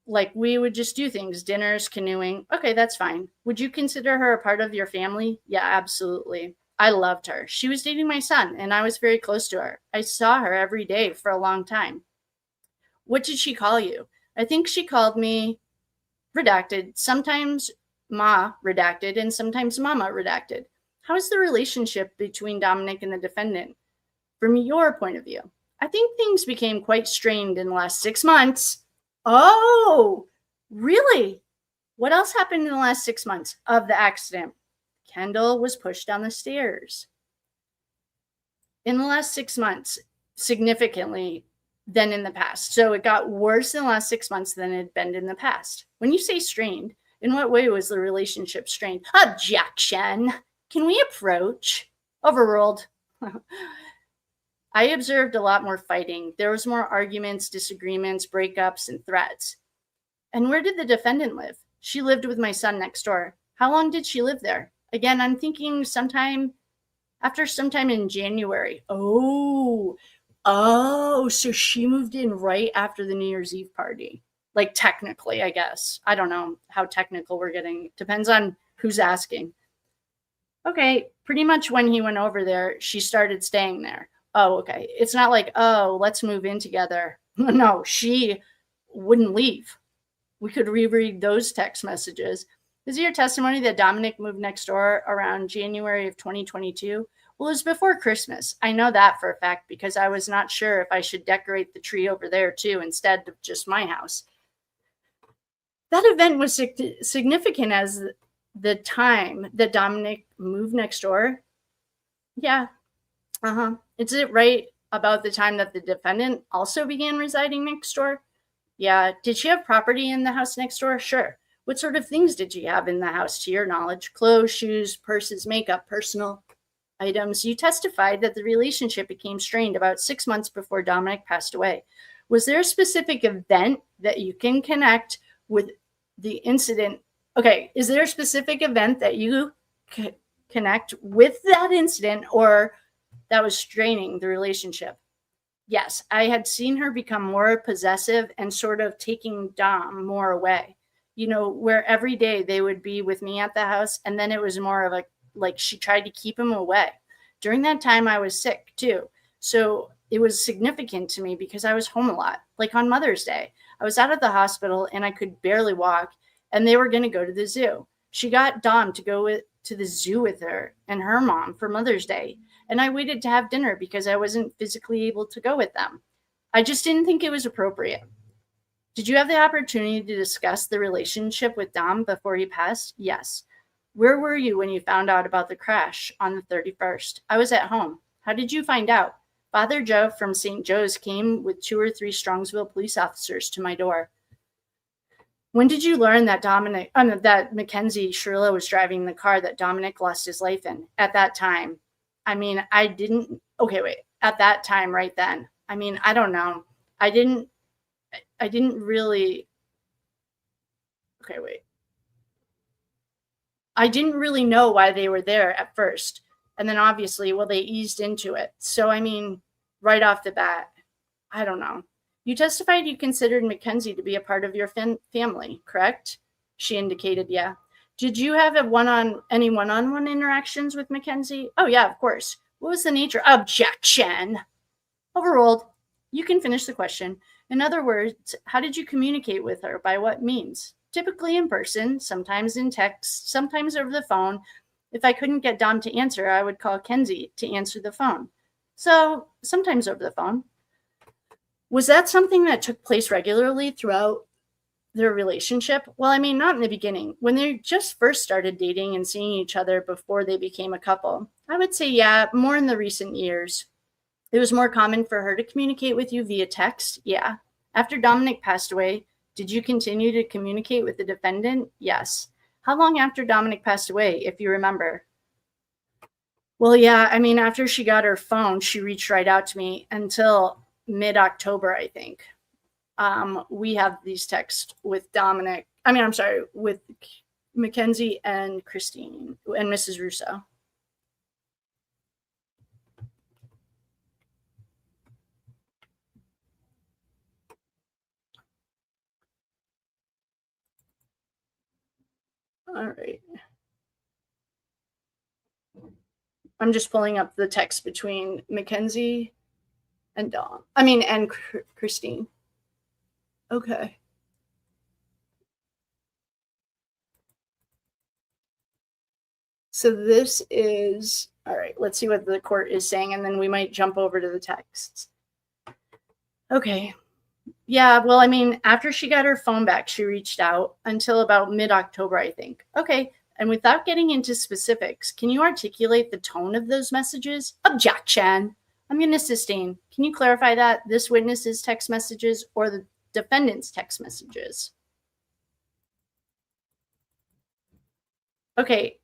Like, we would just do things, dinners, canoeing. Okay, that's fine. Would you consider her a part of your family? Yeah, absolutely. I loved her. She was dating my son, and I was very close to her. I saw her every day for a long time. What did she call you? I think she called me redacted, sometimes Ma redacted, and sometimes Mama redacted. How is the relationship between Dominic and the defendant from your point of view? I think things became quite strained in the last 6 months. Oh, really? What else happened in the last 6 months of the accident? Kendall was pushed down the stairs. In the last 6 months, significantly than in the past. So it got worse in the last 6 months than it had been in the past. When you say strained, in what way was the relationship strained? Objection. Can we approach? Overruled. I observed a lot more fighting. There was more arguments, disagreements, breakups, and threats. And where did the defendant live? She lived with my son next door. How long did she live there? Again, I'm thinking sometime in January. Oh, so she moved in right after the New Year's Eve party. Like, technically, I guess. I don't know how technical we're getting. Depends on who's asking. Okay, pretty much when he went over there, she started staying there. Oh, okay. It's not like, oh, let's move in together. No, she wouldn't leave. We could reread those text messages. Is it your testimony that Dominic moved next door around January of 2022? Well, it was before Christmas. I know that for a fact because I was not sure if I should decorate the tree over there too instead of just my house. That event was significant as the time that Dominic moved next door. Yeah. Is it right about the time that the defendant also began residing next door? Yeah. Did she have property in the house next door? Sure. What sort of things did she have in the house, to your knowledge? Clothes, shoes, purses, makeup, personal items. You testified that the relationship became strained about 6 months before Dominic passed away. Was there a specific event that you can connect with the incident? Okay, is there a specific event that you connect with that incident or that was straining the relationship? Yes, I had seen her become more possessive and sort of taking Dom more away. You know, where every day they would be with me at the house, and then it was more of a, like, she tried to keep him away. During that time, I was sick too. So it was significant to me because I was home a lot. Like on Mother's Day, I was out of the hospital and I could barely walk, and they were going to go to the zoo. She got Dom to go to the zoo with her and her mom for Mother's Day. And I waited to have dinner because I wasn't physically able to go with them. I just didn't think it was appropriate. Did you have the opportunity to discuss the relationship with Dom before he passed? Yes. Where were you when you found out about the crash on the 31st? I was at home. How did you find out? Father Joe from St. Joe's came with 2 or 3 Strongsville police officers to my door. When did you learn that that Mackenzie Shirilla was driving the car that Dominic lost his life in? At that time. I mean, I didn't. Okay, wait. At that time, right then. I mean, I don't know. I didn't really. Okay, wait. I didn't really know why they were there at first. And then obviously, well, they eased into it. So, I mean, right off the bat, I don't know. You testified you considered Mackenzie to be a part of your family, correct? She indicated, yeah. Did you have any one-on-one interactions with Mackenzie? Oh, yeah, of course. What was the nature? Objection. Overruled. You can finish the question. In other words, how did you communicate with her? By what means? Typically in person, sometimes in text, sometimes over the phone. If I couldn't get Dom to answer, I would call Kenzie to answer the phone. So sometimes over the phone. Was that something that took place regularly throughout their relationship? Well, I mean, not in the beginning. When they just first started dating and seeing each other before they became a couple, I would say, yeah, more in the recent years. It was more common for her to communicate with you via text. Yeah. After Dominic passed away, did you continue to communicate with the defendant? Yes. How long after Dominic passed away, if you remember? Well, yeah, I mean, after she got her phone, she reached right out to me until mid-October, I think. We have these texts with with Mackenzie and Christine and Mrs. Russo. All right. I'm just pulling up the text between Mackenzie and Christine. Okay. So this is, all right, let's see what the court is saying, and then we might jump over to the texts. Okay. Yeah, well, I mean, after she got her phone back, she reached out until about mid-October, I think. Okay. And without getting into specifics, can you articulate the tone of those messages? Objection. I'm going to sustain. Can you clarify that? This witness's text messages or the defendant's text messages? Okay.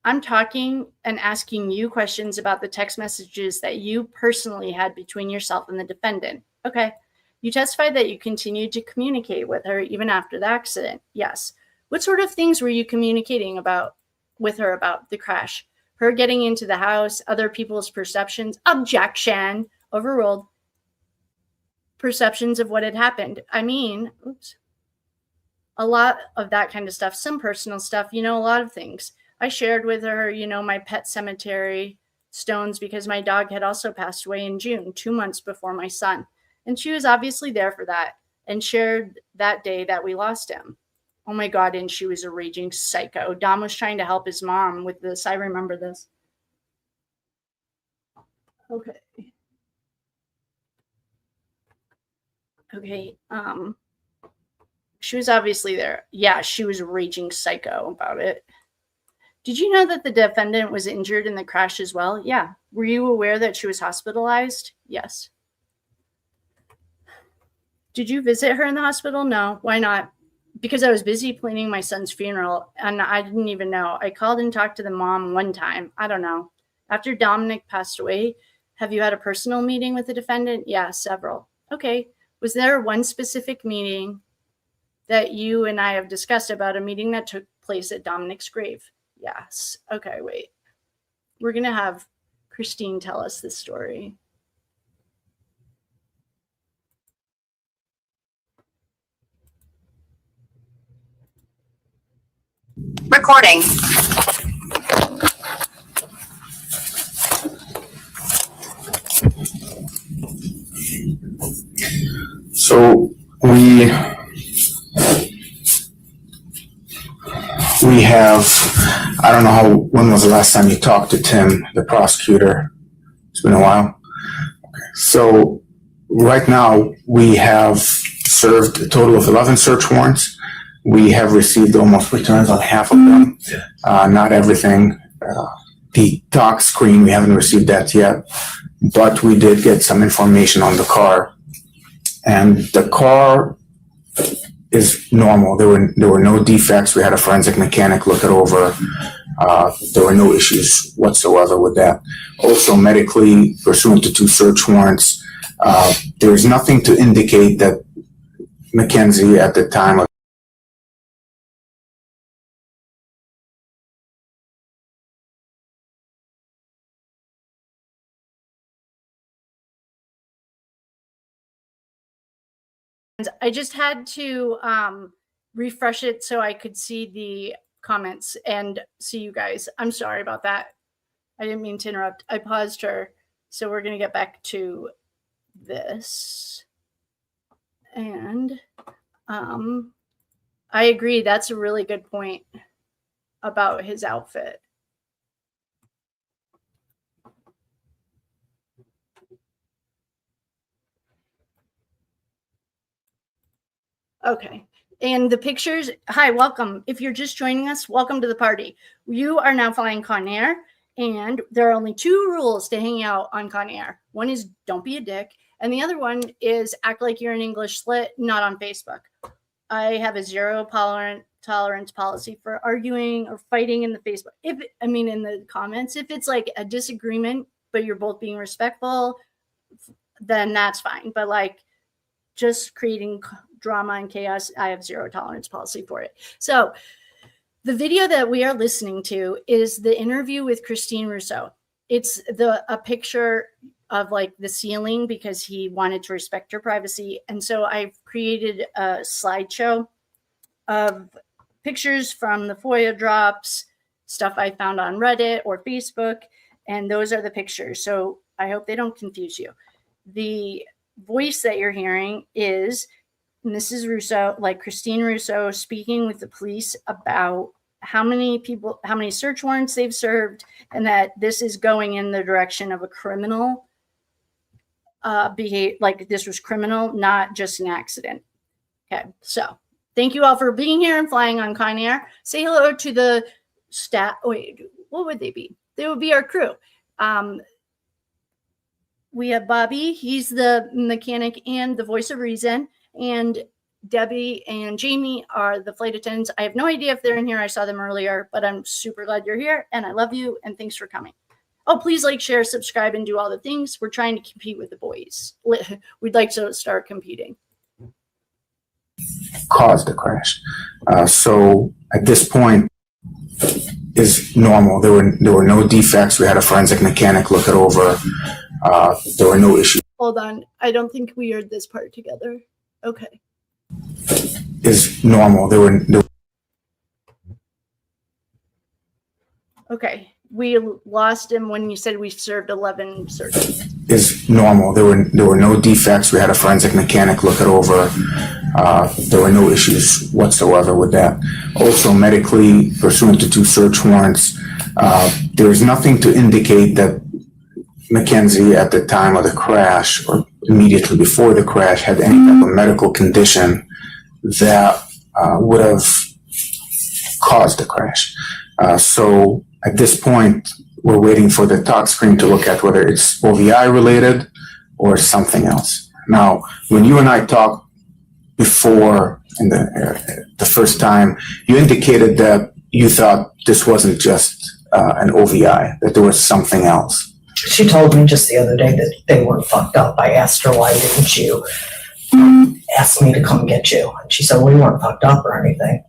I'm talking and asking you questions about the text messages that you personally had between yourself and the defendant. Okay. You testified that you continued to communicate with her even after the accident. Yes. What sort of things were you communicating with her about the crash? Her getting into the house, other people's perceptions? Objection. Overruled. Perceptions of what had happened. I mean, a lot of that kind of stuff, some personal stuff, a lot of things. I shared with her, my pet cemetery stones because my dog had also passed away in June, 2 months before my son. And she was obviously there for that and shared that day that we lost him. Oh my God, and she was a raging psycho. Dom was trying to help his mom with this. I remember this. Okay. Okay. She was obviously there. Yeah, she was a raging psycho about it. Did you know that the defendant was injured in the crash as well? Yeah. Were you aware that she was hospitalized? Yes. Did you visit her in the hospital? No. Why not? Because I was busy planning my son's funeral and I didn't even know. I called and talked to the mom one time. I don't know. After Dominic passed away, have you had a personal meeting with the defendant? Yeah, several. Okay. Was there one specific meeting that you and I have discussed about, a meeting that took place at Dominic's grave? Yes. Okay, wait. We're going to have Christine tell us this story. Recording. So we have, I don't know when was the last time you talked to Tim, the prosecutor? It's been a while. Okay. So right now we have served a total of 11 search warrants. We have received almost returns on half of them. Not everything. The doc screen, we haven't received that yet, but we did get some information on the car. And the car is normal. There were no defects. We had a forensic mechanic look it over. There were no issues whatsoever with that. Also, medically, pursuant to 2 search warrants, there is nothing to indicate that Mackenzie at the time of I just had to refresh it so I could see the comments and see you guys. I'm sorry about that. I didn't mean to interrupt. I paused her. So we're going to get back to this. And I agree. That's a really good point about his outfit. Okay. And the pictures, hi, welcome. If you're just joining us, welcome to the party. You are now flying Con Air, and there are only 2 rules to hanging out on Con Air. One is don't be a dick, and the other one is act like you're an English slit, not on Facebook. I have a zero tolerance policy for arguing or fighting in the Facebook. In the comments, if it's like a disagreement, but you're both being respectful, then that's fine. But like just creating drama and chaos, I have zero tolerance policy for it. So the video that we are listening to is the interview with Christine Rousseau. It's a picture of like the ceiling because he wanted to respect her privacy. And so I've created a slideshow of pictures from the FOIA drops, stuff I found on Reddit or Facebook, and those are the pictures. So I hope they don't confuse you. The voice that you're hearing is Mrs. Rousseau, like Christine Rousseau, speaking with the police about how many search warrants they've served, and that this is going in the direction of a criminal behavior, like this was criminal, not just an accident. Okay, so thank you all for being here and flying on Con Air. Say hello to the staff. Wait, what would they be? They would be our crew. We have Bobby, he's the mechanic and the voice of reason. And Debbie and Jamie are the flight attendants. I have no idea if they're in here. I saw them earlier, but I'm super glad you're here and I love you and thanks for coming. Oh, please like, share, subscribe, and do all the things. We're trying to compete with the boys. We'd like to start competing. Caused the crash. So at this point is normal. There were no defects. We had a forensic mechanic look it over. There were no issues. Hold on. I don't think we heard this part together. Okay. Is normal. Okay. We lost him when you said we served 11 searches. Is normal. There were no defects. We had a forensic mechanic look it over. There were no issues whatsoever with that. Also, medically, pursuant to 2 search warrants, there is nothing to indicate that Mackenzie at the time of the crash or immediately before the crash had any type of medical condition that would have caused the crash. So at this point, we're waiting for the talk screen to look at whether it's OVI related or something else. Now, when you and I talked before in the first time, you indicated that you thought this wasn't just an OVI, that there was something else. She told me just the other day that they weren't fucked up. I asked her, why didn't you asked me to come get you. And she said, well, you weren't fucked up or anything.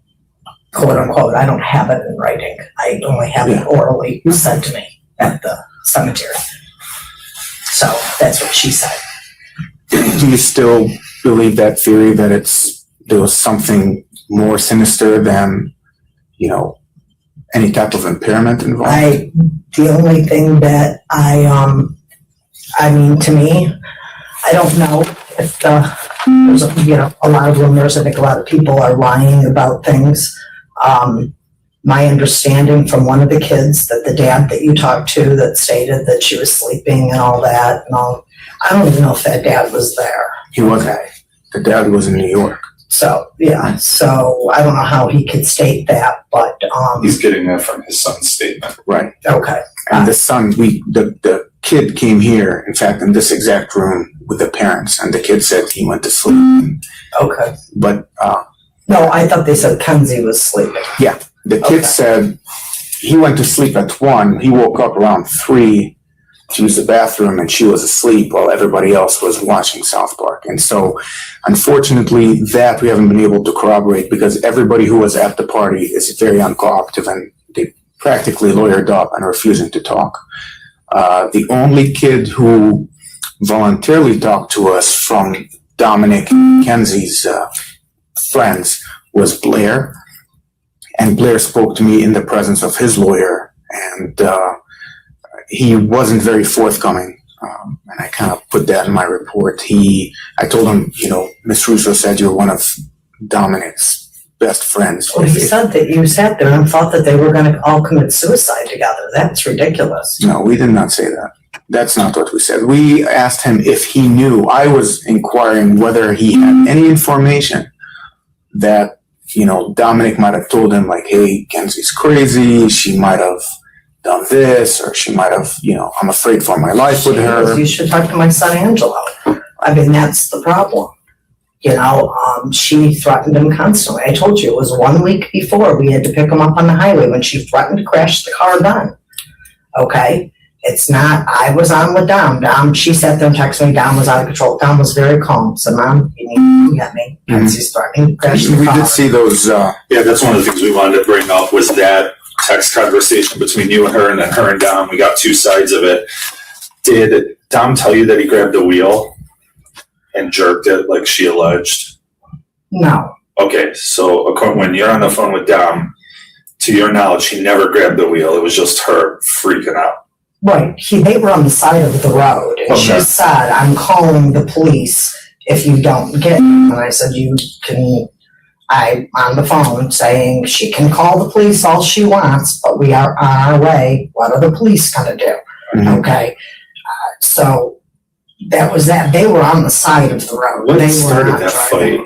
Quote unquote, I don't have it in writing. I only have it orally said to me at the cemetery. So that's what she said. Do you still believe that theory that there was something more sinister than, any type of impairment involved? The only thing that to me, I don't know if there's a lot of rumors. I think a lot of people are lying about things. My understanding from one of the kids that the dad that you talked to that stated that she was sleeping and all that and all, I don't even know if that dad was there. He wasn't. The dad was in New York. So, yeah, so I don't know how he could state that, but, he's getting that from his son's statement. Right. Okay. And the son, the kid came here, in fact, in this exact room with the parents, and the kid said he went to sleep. Okay. But, no, I thought they said Kenzie was sleeping. Yeah. The kid said he went to sleep at 1. He woke up around 3 to use the bathroom, and she was asleep while everybody else was watching South Park. And so, unfortunately, that we haven't been able to corroborate because everybody who was at the party is very uncooperative, and they practically lawyered up and refusing to talk. The only kid who voluntarily talked to us from Dominic and Mackenzie's friends was Blair. And Blair spoke to me in the presence of his lawyer, and he wasn't very forthcoming. And I kind of put that in my report. I told him, Miss Russo said you're one of Dominic's best friends. Well, he said that you sat there and thought that they were going to all commit suicide together. That's ridiculous. No, we did not say that. That's not what we said. We asked him if he knew. I was inquiring whether he had any information that Dominic might have told him, like, hey, Kenzie's crazy. She might have done this, or she might have, I'm afraid for my life with her. You should talk to my son, Angelo. I mean, that's the problem. She threatened him constantly. I told you it was 1 week before we had to pick him up on the highway when she threatened to crash the car then. Okay? It's not, I was on with Dom. She sat there and texted me. Dom was out of control. Dom was very calm. So, Mom, you need to get me. She's threatening to crash the car. We did see those. Yeah, that's one of the things we wanted to bring up was that text conversation between you and her, and then her and Dom. We got two sides of it. Did Dom tell you that he grabbed the wheel and jerked it like she alleged? No. Okay, so when you're on the phone with Dom, to your knowledge, he never grabbed the wheel. It was just her freaking out. Right. They were on the side of the road, and she said, I'm calling the police if you don't get him. And I said, I'm on the phone saying she can call the police all she wants, but we are on our way. What are the police going to do? Mm-hmm. Okay. So that was that. They were on the side of the road. What started that fight?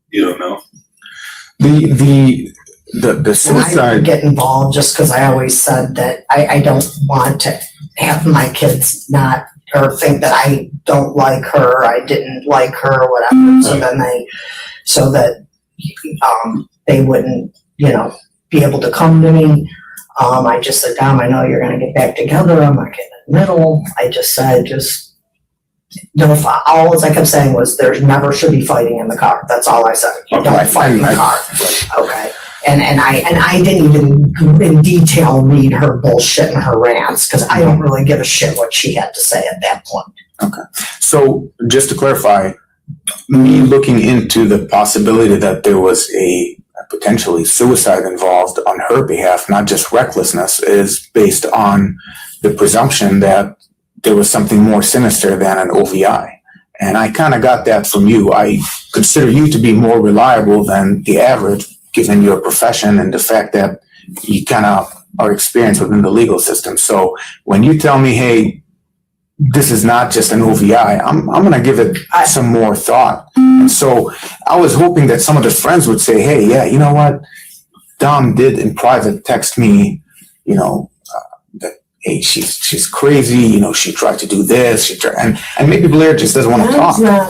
You don't know? The suicide. I didn't get involved just because I always said that I don't want to have my kids not or think that I don't like her, I didn't like her, or whatever. So then so that they wouldn't, be able to come to me. I just said, Dom, I know you're going to get back together. I'm not getting in the middle. I just said, all I kept saying was there never should be fighting in the car. That's all I said. You don't fight in the car. Okay. And I didn't even in detail read her bullshit and her rants because I don't really give a shit what she had to say at that point. Okay. So just to clarify, me looking into the possibility that there was a potentially suicide involved on her behalf, not just recklessness, is based on the presumption that there was something more sinister than an OVI. And I kind of got that from you. I consider you to be more reliable than the average, given your profession and the fact that you kind of are experienced within the legal system. So when you tell me, hey, this is not just an OVI, I'm going to give it some more thought. And so I was hoping that some of the friends would say, hey, yeah, you know what? Dom did in private text me, that, hey, she's crazy. She tried to do this. And maybe Blair just doesn't want to talk. He's not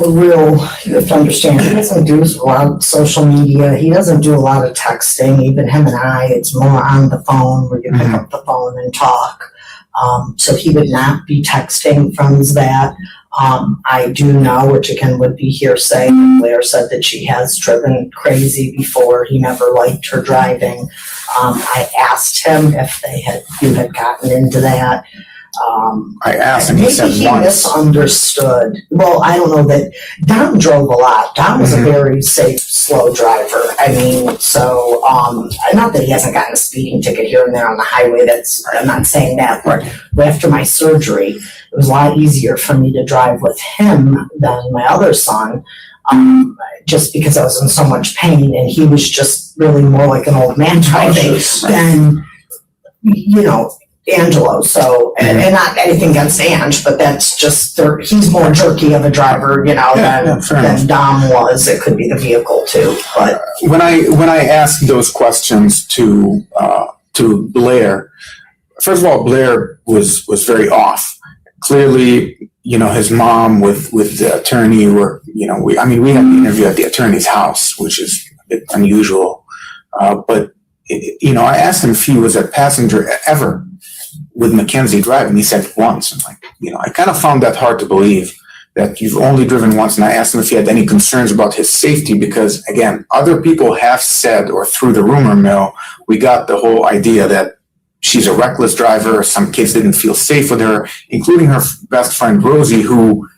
you have to understand, he doesn't do a lot of social media. He doesn't do a lot of texting. Even him and I, it's more on the phone where you pick up the phone and talk. So he would not be texting friends that. I do know, which again would be hearsay, Blair said that she has driven crazy before. He never liked her driving. I asked him if you had gotten into that. I asked him, he said maybe he once. misunderstood. Well, I don't know that Dom drove a lot. Dom was a very safe, slow driver. I mean, so not that he hasn't gotten a speeding ticket here and there on the highway. I'm not saying that. But after my surgery, it was a lot easier for me to drive with him than my other son. Just because I was in so much pain, and he was just really more like an old man driving than, Angelo. So, and not anything against Ange, but that's just, he's more jerky of a driver, than Dom was. It could be the vehicle too, but. When I asked those questions to Blair, first of all, Blair was very off. Clearly, his mom with the attorney were, we had the interview at the attorney's house, which is a bit unusual. But I asked him if he was a passenger ever with Mackenzie driving. He said once. And I kind of found that hard to believe that you've only driven once. And I asked him if he had any concerns about his safety, because again, other people have said, or through the rumor mill, we got the whole idea that she's a reckless driver. Some kids didn't feel safe with her, including her best friend Rosie, who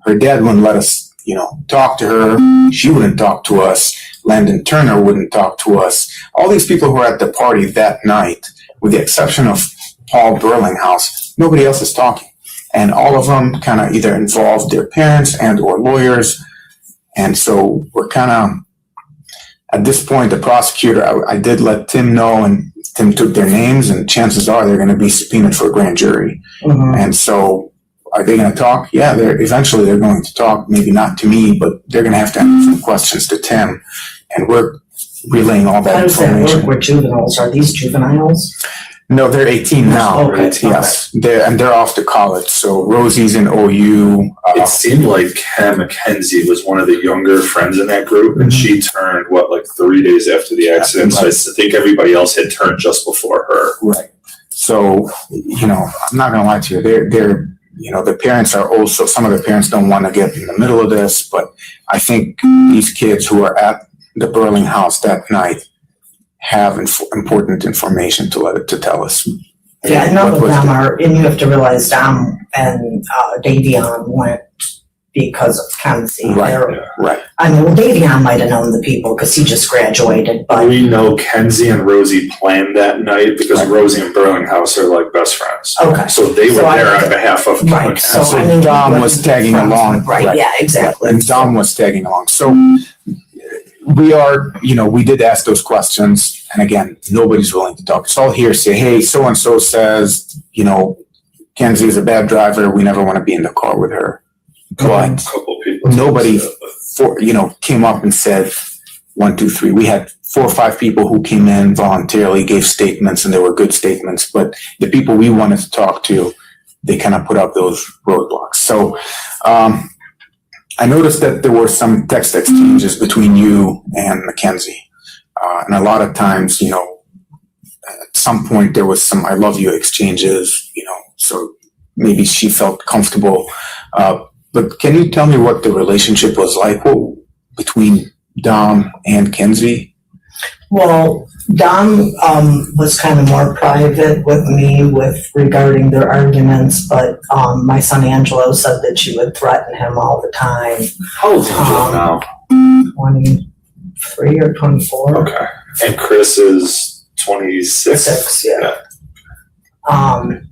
her dad wouldn't let us, talk to her. She wouldn't talk to us. Landon Turner wouldn't talk to us. All these people who were at the party that night, with the exception of Paul Burlinghouse, nobody else is talking. And all of them kind of either involved their parents and or lawyers. And so we're kind of, at this point, the prosecutor, I did let Tim know, and Tim took their names, and chances are they're going to be subpoenaed for a grand jury. And so are they going to talk? Yeah, eventually they're going to talk, maybe not to me, but they're going to have to answer some questions to Tim. And we're relaying all that information. How does that work with juveniles? Are these juveniles? No, they're 18 now. Okay. Yes, they're off to college. So Rosie's in OU. It seemed like Mackenzie was one of the younger friends in that group, and she turned 3 days after the accident. So I think everybody else had turned just before her. Right. So I'm not going to lie to you. They're the parents are also, some of the parents don't want to get in the middle of this, but I think these kids who are at the Burling house that night have important information to tell us. Yeah, none of them are, and you have to realize Dom and Davion went because of Kenzie. Right. I mean, Davion might have known the people because he just graduated, but. We know Kenzie and Rosie planned that night because Rosie and Burlinghouse are like best friends. Okay. So they were there on behalf of Right. So Dom was tagging along. Right, yeah, exactly. And Dom was tagging along. So we are, we did ask those questions, and again, nobody's willing to talk. It's all hearsay. Hey, so-and-so says, Kenzie is a bad driver. We never want to be in the car with her. But nobody, came up and said 1, 2, 3. We had 4 or 5 people who came in voluntarily, gave statements, and they were good statements. But the people we wanted to talk to, they kind of put up those roadblocks. So I noticed that there were some text exchanges between you and Mackenzie. And a lot of times, at some point there was some I love you exchanges, so maybe she felt comfortable. But can you tell me what the relationship was like between Dom and Kenzie? Well, Dom was kind of more private with me regarding their arguments, but my son Angelo said that she would threaten him all the time. How old is Angelo now? 23 or 24. Okay. And Chris is 26? 6, yeah. And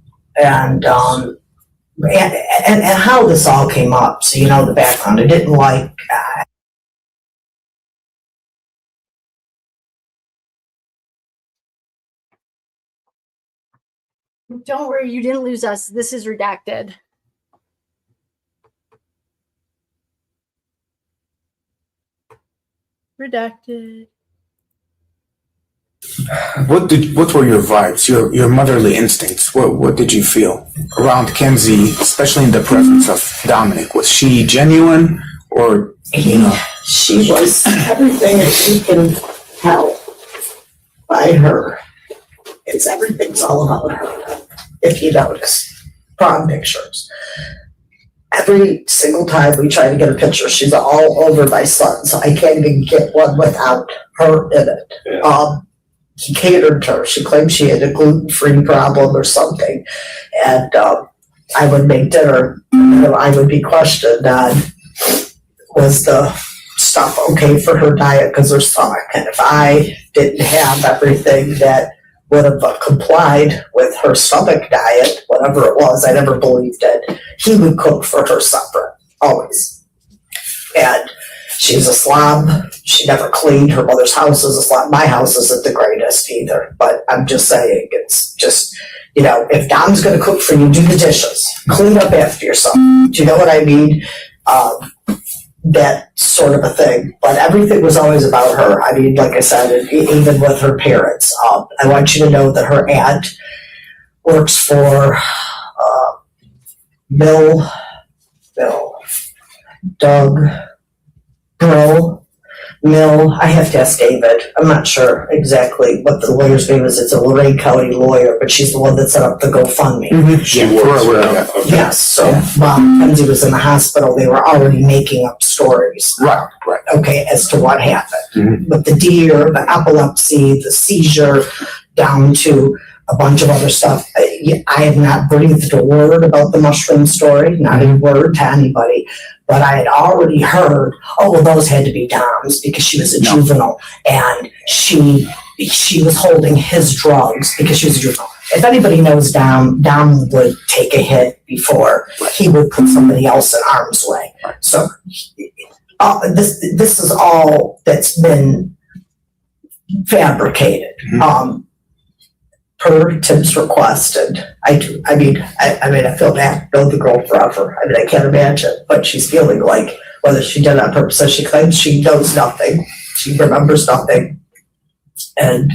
how this all came up, so the background. I didn't like. Don't worry, you didn't lose us. This is redacted. Redacted. What were your vibes, your motherly instincts? What did you feel around Kenzie, especially in the presence of Dominic? Was she genuine, or She was everything that you can tell by her. Everything's all about her. If you notice, prom pictures. every single time we try to get a picture, she's all over my son, so I can't even get one without her in it. Yeah. He catered to her. She claimed she had a gluten-free problem or something, and I would make dinner, and I would be questioned on, was the stuff okay for her diet because her stomach, and if I didn't have everything that would have complied with her stomach diet, whatever it was, I never believed it, he would cook for her separate, always. And she's a slob. She never cleaned. Her mother's house is a slob. My house isn't the greatest either, but I'm just saying, it's just, you know, if Dom's gonna cook for you, do the dishes. Clean up after yourself. Do you know what I mean? That sort of a thing. But everything was always about her. I mean, like I said, even with her parents. I want you to know that her aunt works for Mill. I have to ask David. I'm not sure exactly what the lawyer's name is. It's a Lorain County lawyer, but she's the one that set up the GoFundMe. She works for them. Okay. Yes, so while Mackenzie was in the hospital, they were already making up stories. Right. Okay, as to what happened. Mhm. With the deer, the epilepsy, the seizure, down to a bunch of other stuff. I have not breathed a word about the mushroom story, not a word to anybody. But I had already heard, oh, well, those had to be Dom's because she was a juvenile and she was holding his drugs because she was a juvenile. If anybody knows Dom would take a hit before he would put somebody else in harm's way. So this is all that's been fabricated. Per Tim's request, and I feel bad. Know the girl forever. I mean, I can't imagine, but she's feeling like whether she did it on purpose. So she claims she knows nothing. She remembers nothing, and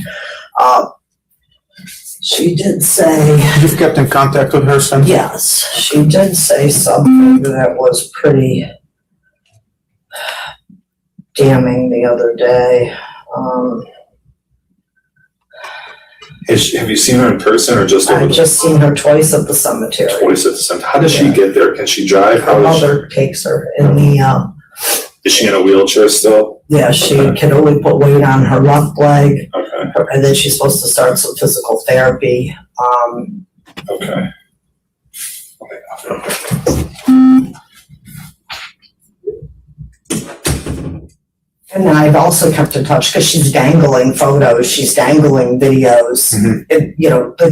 she did say. You've kept in contact with her since? Yes, she did say something that was pretty damning the other day. Have you seen her in person or just over I've just seen her twice at the cemetery. Twice at the cemetery? How does she get there? Can she drive? Her mother takes her in the, Is she in a wheelchair still? yeah, she can only put weight on her left leg. Okay. And then she's supposed to start some physical therapy. Okay. And then I've also kept in touch because she's dangling photos, she's dangling videos,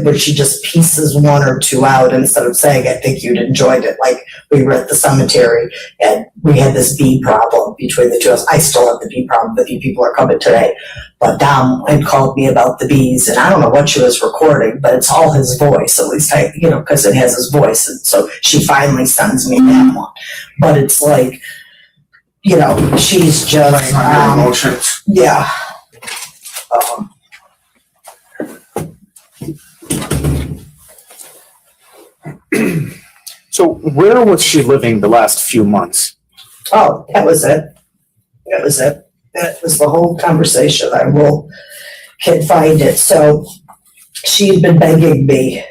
where she just pieces one or two out instead of saying, I think you'd enjoyed it. Like we were at the cemetery and we had this bee problem between the two of us. I still have the bee problem. The bee people are coming today. But Dom had called me about the bees and I don't know what she was recording, but it's all his voice, at least because it has his voice. And so she finally sends me that one. But it's like, she's just Emotions. yeah. So where was she living the last few months? Oh, that was it. That was the whole conversation. Can find it. So she had been begging me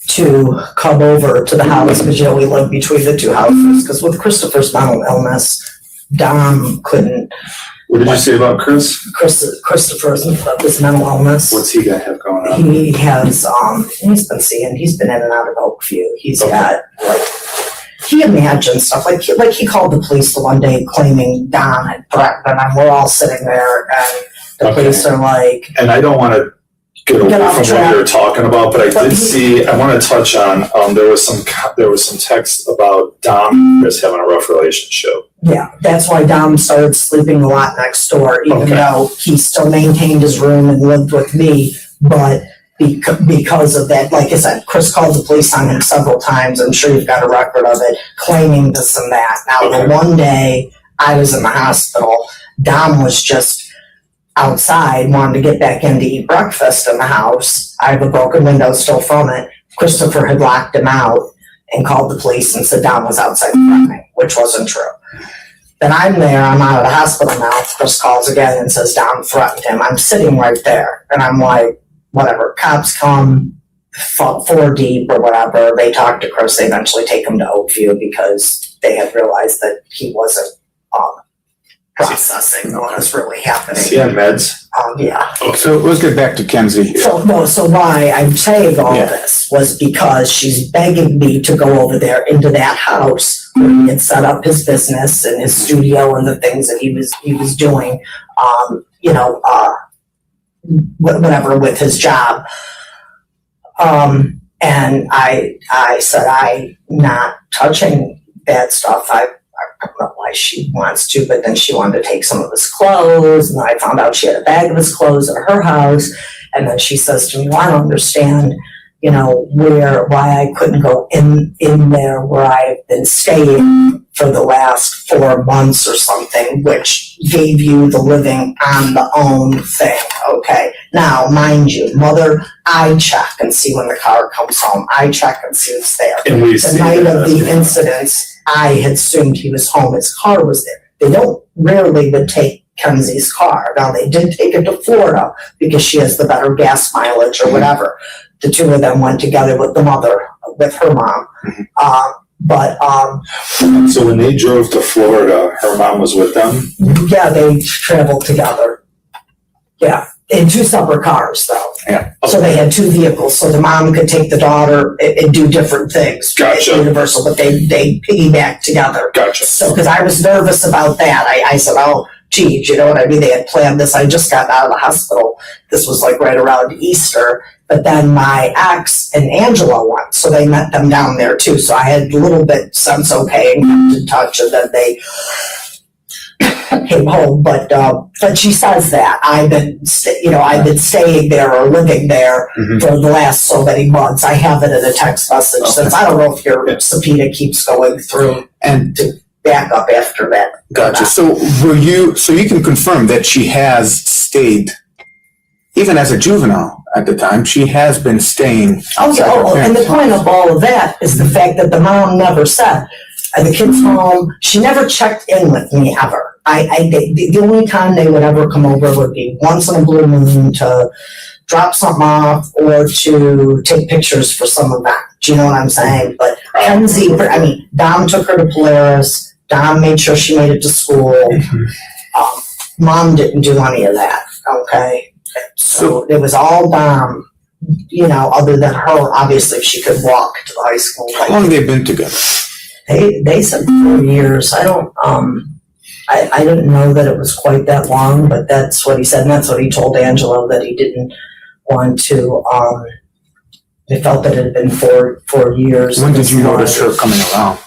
to come over to the house because we live between the two houses. Because with Christopher's mental illness, Dom couldn't. What did you say about Chris? Christopher's this mental illness. What's he got have going on? He has he's been in and out of Oakview. He's got he imagines stuff like he called the police the one day claiming Don had threatened him. We're all sitting there and the police are like. And I don't want to get away from what you're talking about, but I want to touch on there was some text about Dom and Chris having a rough relationship. Yeah, that's why Dom started sleeping a lot next door, even though he still maintained his room and lived with me. But because of that, like I said, Chris called the police on him several times. I'm sure you've got a record of it, claiming this and that. Now, the one day I was in the hospital, Dom was just outside, wanted to get back in to eat breakfast in the house. I have a broken window still from it. Christopher had locked him out and called the police and said Dom was outside threatening, which wasn't true. Then I'm there, I'm out of the hospital now. Chris calls again and says Dom threatened him. I'm sitting right there and I'm like, whatever, cops come 4 deep or whatever. They talk to Chris, they eventually take him to Oakview because they had realized that he wasn't processing what was really happening. Yeah, meds. Yeah. So let's get back to Kenzie. So why I'm saying all this was because she's begging me to go over there into that house where he had set up his business and his studio and the things that he was doing, whatever with his job. And I said, I'm not touching that stuff. I don't know why she wants to, but then she wanted to take some of his clothes, and I found out she had a bag of his clothes at her house, and then she says to me, well, I don't understand, why I couldn't go in there where I've been staying for the last 4 months or something, which gave you the living on the own thing, okay? Now, mind you, mother, I check and see when the car comes home. I check and see what's there. And we The night of the incidents, I had assumed he was home. His car was there. They don't rarely would take Kenzie's car. Now, they did take it to Florida because she has the better gas mileage or whatever. The two of them went together with the mother, with her mom. So when they drove to Florida, her mom was with them? Yeah, they traveled together. Yeah, in 2 separate cars, though. Yeah. So they had 2 vehicles, so the mom could take the daughter and do different things. Gotcha. Universal, but they piggybacked together. Gotcha. So, because I was nervous about that, I said, oh, geez, you know what I mean? They had planned this. I just got out of the hospital. This was like right around Easter. But then my ex and Angela went, so they met them down there too. So I had a little bit sense okay and kept in touch, and then they came home. But she says that I've been staying there or living there for the last so many months. I have it in a text message since I don't know if your subpoena keeps going through and to back up after that. Gotcha. So you can confirm that she has stayed, even as a juvenile at the time, she has been staying. And the point of all of that is the fact that the mom never said, the kid's home. She never checked in with me ever. The only time they would ever come over would be once in a blue moon to drop something off or to take pictures for some event. Do you know what I'm saying? But Kenzie, Dom took her to Polaris. Dom made sure she made it to school. Mom didn't do any of that. Okay. So it was all Dom, other than her, obviously, if she could walk to the high school. How long have they been together? They said 4 years. I don't, I didn't know that it was quite that long, but that's what he said. And that's what he told Angela, that he didn't want to, they felt that it had been 4 years. When did you notice her coming around?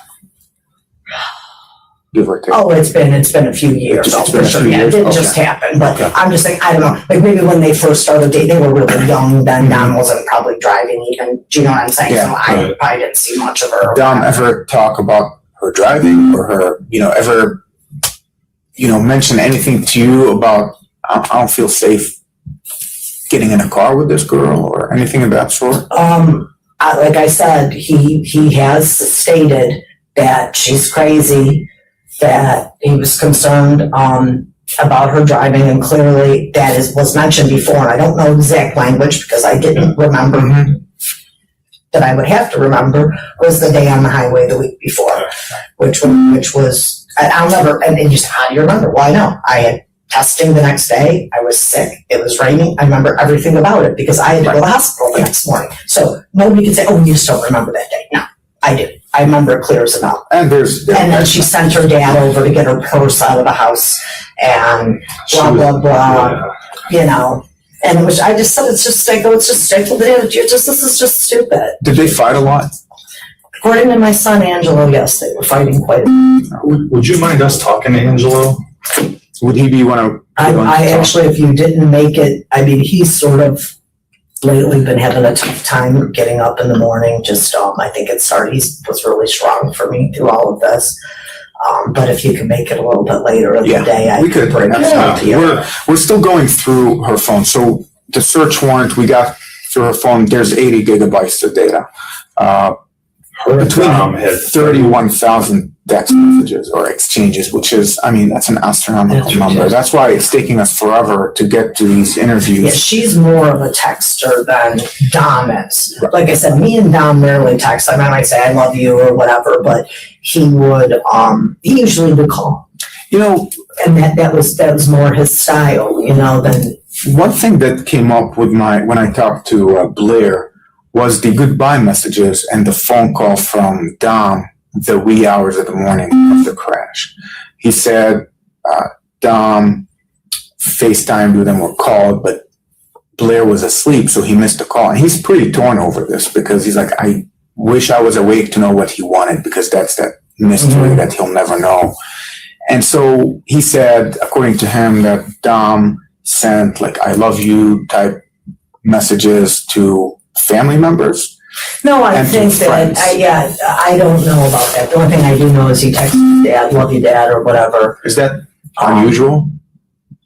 Give or take. Oh, it's been a few years. It's been a few years? It didn't just happen, but I'm just saying, I don't know, like maybe when they first started dating, they were really young, then Dom wasn't probably driving even, do you know what I'm saying? Yeah. So I didn't see much of her. Dom ever talk about her driving or her, ever, mention anything to you about, I don't feel safe getting in a car with this girl or anything of that sort? Like I said, he has stated that she's crazy, that he was concerned about her driving, and clearly that was mentioned before. And I don't know exact language because I didn't remember that I would have to remember was the day on the highway the week before, which was I'll never. And just how do you remember? Well, I know I had testing the next day. I was sick. It was raining. I remember everything about it because I had to go to the hospital the next morning. So nobody could say, "Oh, you just don't remember that day." No, I do. I remember it clear as a bell. And then she sent her dad over to get her purse out of the house and blah, blah, blah, and which I just said, it's just stifled this is just stupid. Did they fight a lot? According to my son, Angelo, yes, they were fighting quite a bit. Would you mind us talking to Angelo? Would he be one of? I actually, if you didn't make it, he's sort of lately been having a tough time getting up in the morning. Just, I think he was really strong for me through all of this. But if you can make it a little bit later in the day, I could bring it up to you. We're still going through her phone. So the search warrant we got through her phone, there's 80 gigabytes of data. Her Between mom had 31,000 text messages or exchanges, which is, I mean, that's an astronomical number. That's why it's taking us forever to get to these interviews. Yeah, she's more of a texter than Dom is. Like I said, me and Dom rarely text. I might say I love you or whatever, but he would, he usually would call. You know, and that was more his style, you know, than. One thing that came up with when I talked to Blair was the goodbye messages and the phone call from Dom the wee hours of the morning of the crash. He said Dom FaceTimed with him or called, but Blair was asleep, so he missed the call. And he's pretty torn over this because he's like, I wish I was awake to know what he wanted, because that's that mystery that he'll never know. And so he said, according to him, that Dom sent like I love you type messages to family members. No, I think that, I don't know about that. The only thing I do know is he texted Dad, love you, Dad, or whatever. Is that unusual?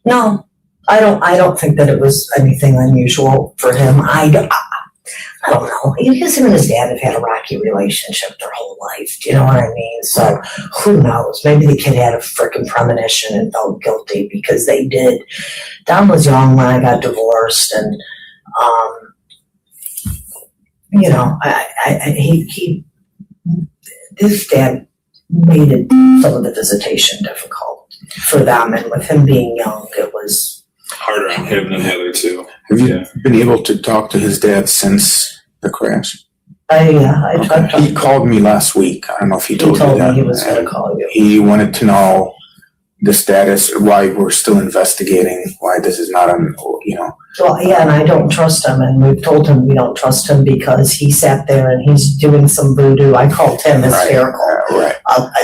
No, I don't think that it was anything unusual for him. I don't know. Him and his dad have had a rocky relationship their whole life. Do you know what I mean? So who knows? Maybe the kid had a freaking premonition and felt guilty, because they did. Dom was young when I got divorced, and you know, his dad made some of the visitation difficult for them, and with him being young, it was harder on him than the other two. Have you been able to talk to his dad since the crash? I tried to. He called me last week. I don't know if he told you told that. me he was going to call you. He wanted to know the status, why we're still investigating, why this is not Well, yeah, and I don't trust him, and we've told him we don't trust him because he sat there and he's doing some voodoo. I called him hysterical. Right.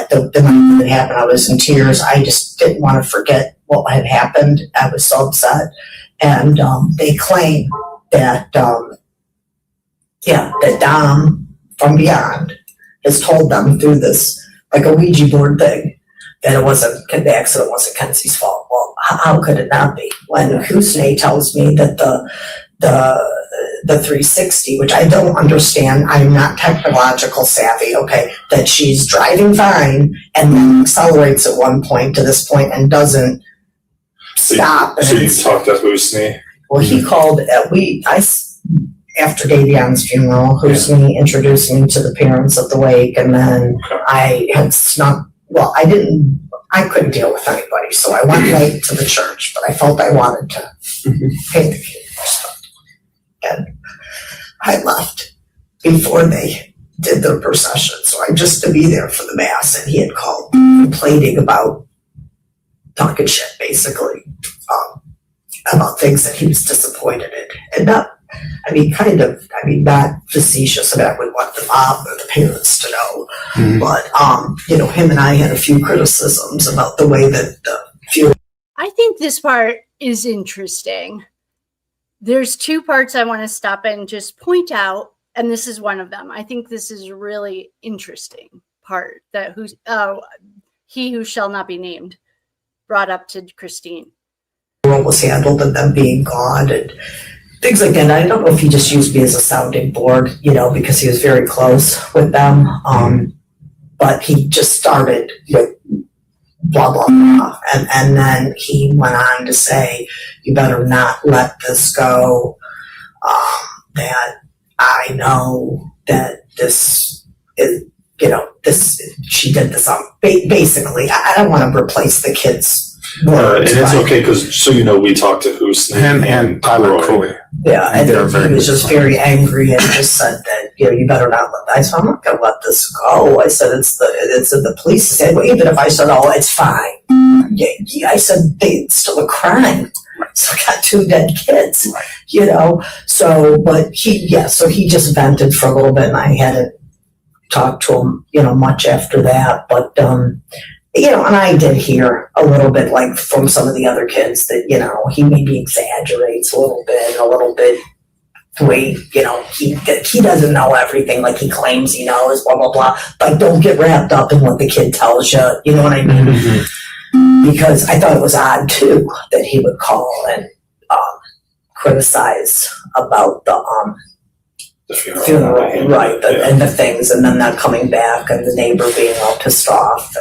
The night that it happened, I was in tears. I just didn't want to forget what had happened. I was so upset. And they claim that, that Dom from Beyond has told them through this, like a Ouija board thing, that the accident wasn't Kenzie's fault. Well, how could it not be? When Husney tells me that the 360, which I don't understand, I'm not technological savvy, okay, that she's driving fine and then accelerates at one point to this point and doesn't stop. So you talked to Husney? Well, he called, after Davion's funeral, Husney introduced me to the parents of the wake, and then I had snuck. Well, I couldn't deal with anybody, so I went late to the church, but I felt I wanted to pay the kid respect. And I left before they did their procession, so I just to be there for the mass, and he had called complaining about talking shit, basically, about things that he was disappointed in. And not facetious about we want the mom or the parents to know. But, him and I had a few criticisms about the way that the funeral. I think this part is interesting. There's two parts I want to stop and just point out, and this is one of them. I think this is a really interesting part that he who shall not be named brought up to Christine. Was handled and them being gone and things like that. I don't know if he just used me as a sounding board, because he was very close with them. But he just started with blah, blah, blah. And then he went on to say, you better not let this go. That I know that this is, she did this on, basically, I don't want to replace the kids. And it's okay, because we talked to Husney and Tyler Croy. Yeah, and he was just very angry and just said that you better not let. I said, I'm not going to let this go. I said it's the police said, well, even if I said, oh, it's fine. I said it's still a crime. So I got 2 dead kids. So but he just vented for a little bit, and I hadn't talked to him much after that, but. And I did hear a little bit, like from some of the other kids, that he maybe exaggerates a little bit. The way he doesn't know everything, like he claims he knows, blah blah blah. But don't get wrapped up in what the kid tells you. You know what I mean? Mm-hmm. Because I thought it was odd too that he would call and criticize about the The funeral. funeral, right, and the things, and then that coming back and the neighbor being all pissed off.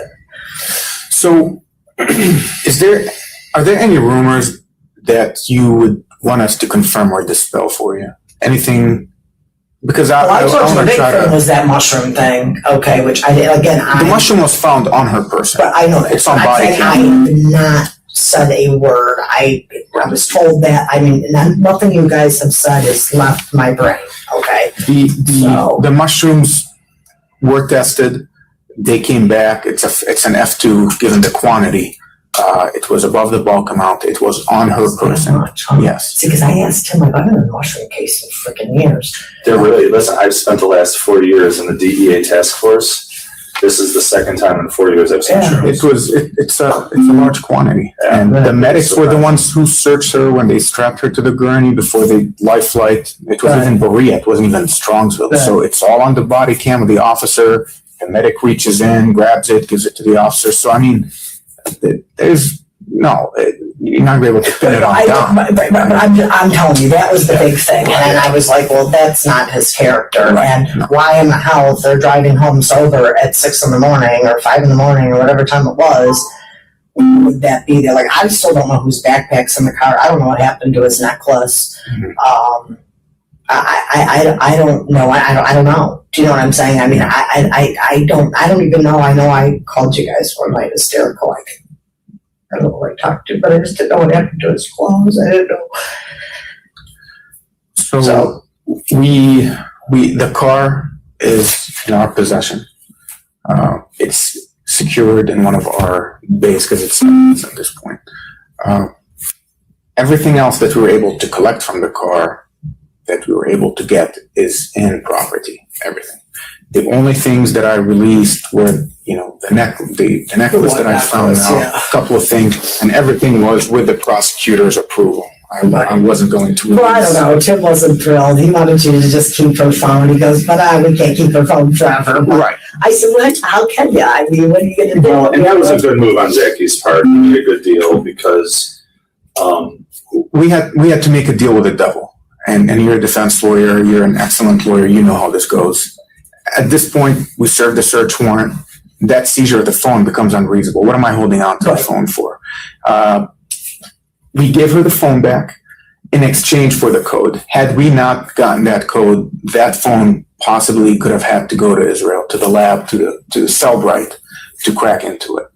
So, are there any rumors that you would want us to confirm or dispel for you? Anything? Because I told you want the to big try thing to. was that mushroom thing, okay, which The mushroom was found on her person. But I know that. It's on I'm body saying I cam. have not said a word. I was told that. I mean, nothing you guys have said has left my brain, okay? The mushrooms were tested. They came back. It's an F2 given the quantity. It was above the bulk amount. It was on her person. Yes. See, because I asked him, like, I've been in the mushroom case in freaking years. They're really, listen, I've spent the last 4 years in the DEA task force. This is the second time in 4 years I've seen shrooms. It's a large quantity. And the medics were the ones who searched her when they strapped her to the gurney before they life flight. It was even Berea. It wasn't even Strongsville. So it's all on the body cam of the officer. The medic reaches in, grabs it, gives it to the officer. So, I mean, there's no, you're not going to be able to pin it on down. But I'm telling you, that was the big thing. And I was like, well, that's not his character. Right. And why in the hell, if they're driving home sober at 6 in the morning or 5 in the morning or whatever time it was, would that be there? Like, I still don't know whose backpack's in the car. I don't know what happened to his necklace. Mm-hmm. I don't know. I don't know. Do you know what I'm saying? I mean, I don't even know. I know I called you guys one night hysterical. I don't know who I talked to, but I just didn't know what happened to his clothes. I didn't know. So the car is in our possession. It's secured in one of our bays because it's at this point. Everything else that we were able to collect from the car that we were able to get is in property, everything. The only things that I released were, the necklace that I found out, a couple of things, and everything was with the prosecutor's approval. I wasn't going to release. Well, I don't know. Tim wasn't thrilled. He wanted you to just keep her phone. He goes, but we can't keep her phone forever. Right. I said, well, how can you? I mean, what are you going to do? Well, and that was a good move on Zaki's part. He made a good deal because we had to make a deal with the devil. And you're a defense lawyer. You're an excellent lawyer. You know how this goes. At this point, we served a search warrant. That seizure of the phone becomes unreasonable. What am I holding on to the phone for? We gave her the phone back in exchange for the code. Had we not gotten that code, that phone possibly could have had to go to Israel, to the lab, to Cellbrite, to crack into it.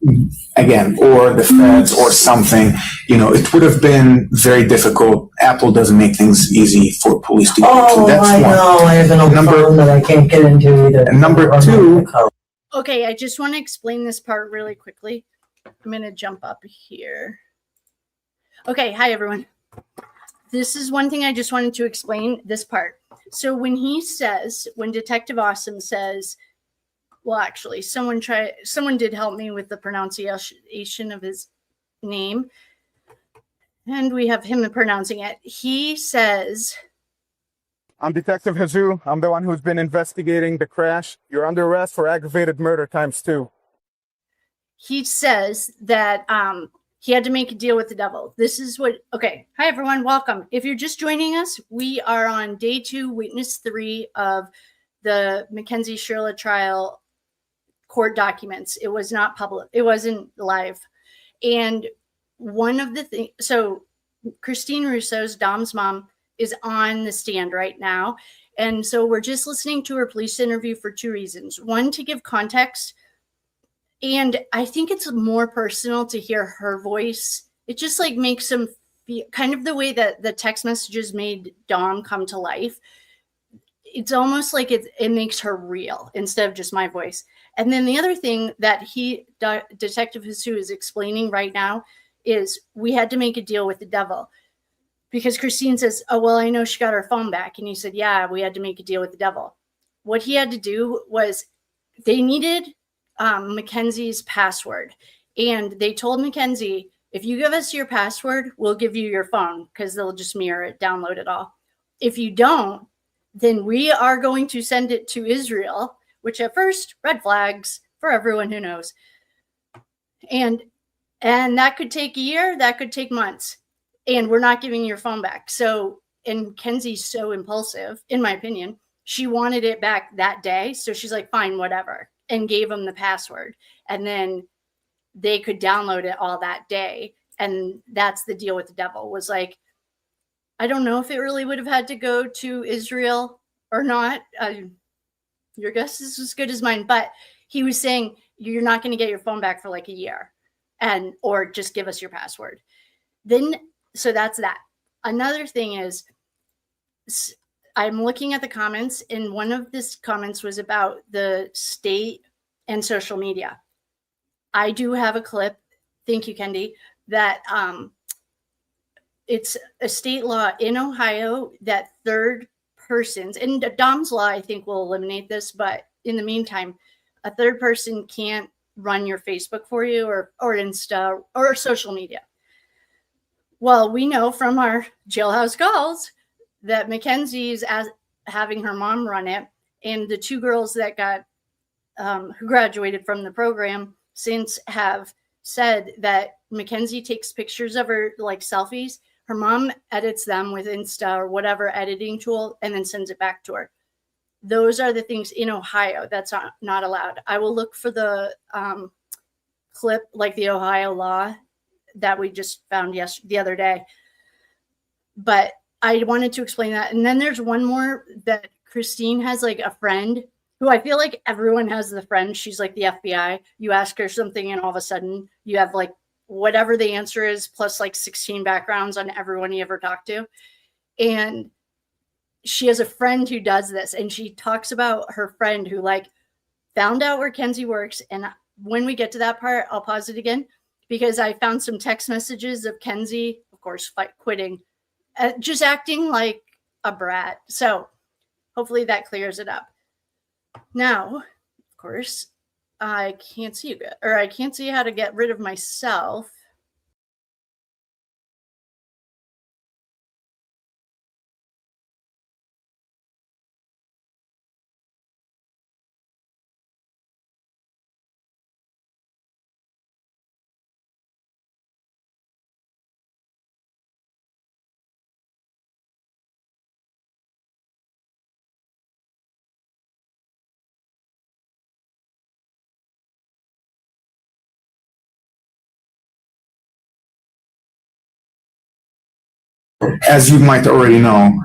Again, or the feds or something. It would have been very difficult. Apple doesn't make things easy for police to get into. Oh, That's I one. know. I have an old phone that I can't get into either. And number two. Okay, I just want to explain this part really quickly. I'm going to jump up here. Okay, hi everyone. This is one thing I just wanted to explain, this part. So when Detective Awesome says, well, actually, someone did help me with the pronunciation of his name. And we have him pronouncing it. He says, I'm Detective Jesus. I'm the one who's been investigating the crash. You're under arrest for aggravated murder ×2. He says that he had to make a deal with the devil. Okay. Hi, everyone. Welcome. If you're just joining us, we are on day 2, witness 3 of the Mackenzie Shirilla trial court documents. It was not public. It wasn't live. And one of the things, so Christine Russo's, Dom's mom, is on the stand right now. And so we're just listening to her police interview for 2 reasons. One, to give context. And I think it's more personal to hear her voice. It just makes them feel kind of the way that the text messages made Dom come to life. It's almost like it makes her real instead of just my voice. And then the other thing that Detective Jesus is explaining right now is we had to make a deal with the devil. Because Christine says, oh, well, I know she got her phone back. And he said, yeah, we had to make a deal with the devil. What he had to do was they needed Mackenzie's password. And they told Mackenzie, if you give us your password, we'll give you your phone because they'll just mirror it, download it all. If you don't, then we are going to send it to Israel, which at first, red flags for everyone who knows. And that could take a year, that could take months. And we're not giving your phone back. So, and Kenzie's so impulsive, in my opinion. she wanted it back that day. So she's like, fine, whatever, and gave them the password. And then they could download it all that day. And that's the deal with the devil, was like, I don't know if it really would have had to go to Israel or not. Your guess is as good as mine. But he was saying, you're not going to get your phone back for like a year, or just give us your password. Then, so that's that. Another thing is, I'm looking at the comments, and one of these comments was about the state and social media. I do have a clip, thank you, Kendi, that it's a state law in Ohio that third persons, and Dom's law I think will eliminate this, but in the meantime, a third person can't run your Facebook for you or Insta or social media. Well, we know from our jailhouse calls that Mackenzie's having her mom run it, and the two girls that got who graduated from the program since have said that Mackenzie takes pictures of her, like selfies. Her mom edits them with Insta or whatever editing tool and then sends it back to her. Those are the things in Ohio that's not allowed. I will look for the clip, like the Ohio law that we just found the other day. But I wanted to explain that. And then there's one more that Christine has, like a friend who I feel like everyone has the friend. She's like the FBI. You ask her something and all of a sudden you have like whatever the answer is, plus like 16 backgrounds on everyone you ever talked to. And she has a friend who does this, and she talks about her friend who like found out where Kenzie works. And when we get to that part, I'll pause it again, because I found some text messages of Kenzie, of course, quitting, just acting like a brat. So hopefully that clears it up. Now, of course, I can't see you good, or I can't see how to get rid of myself. As you might already know,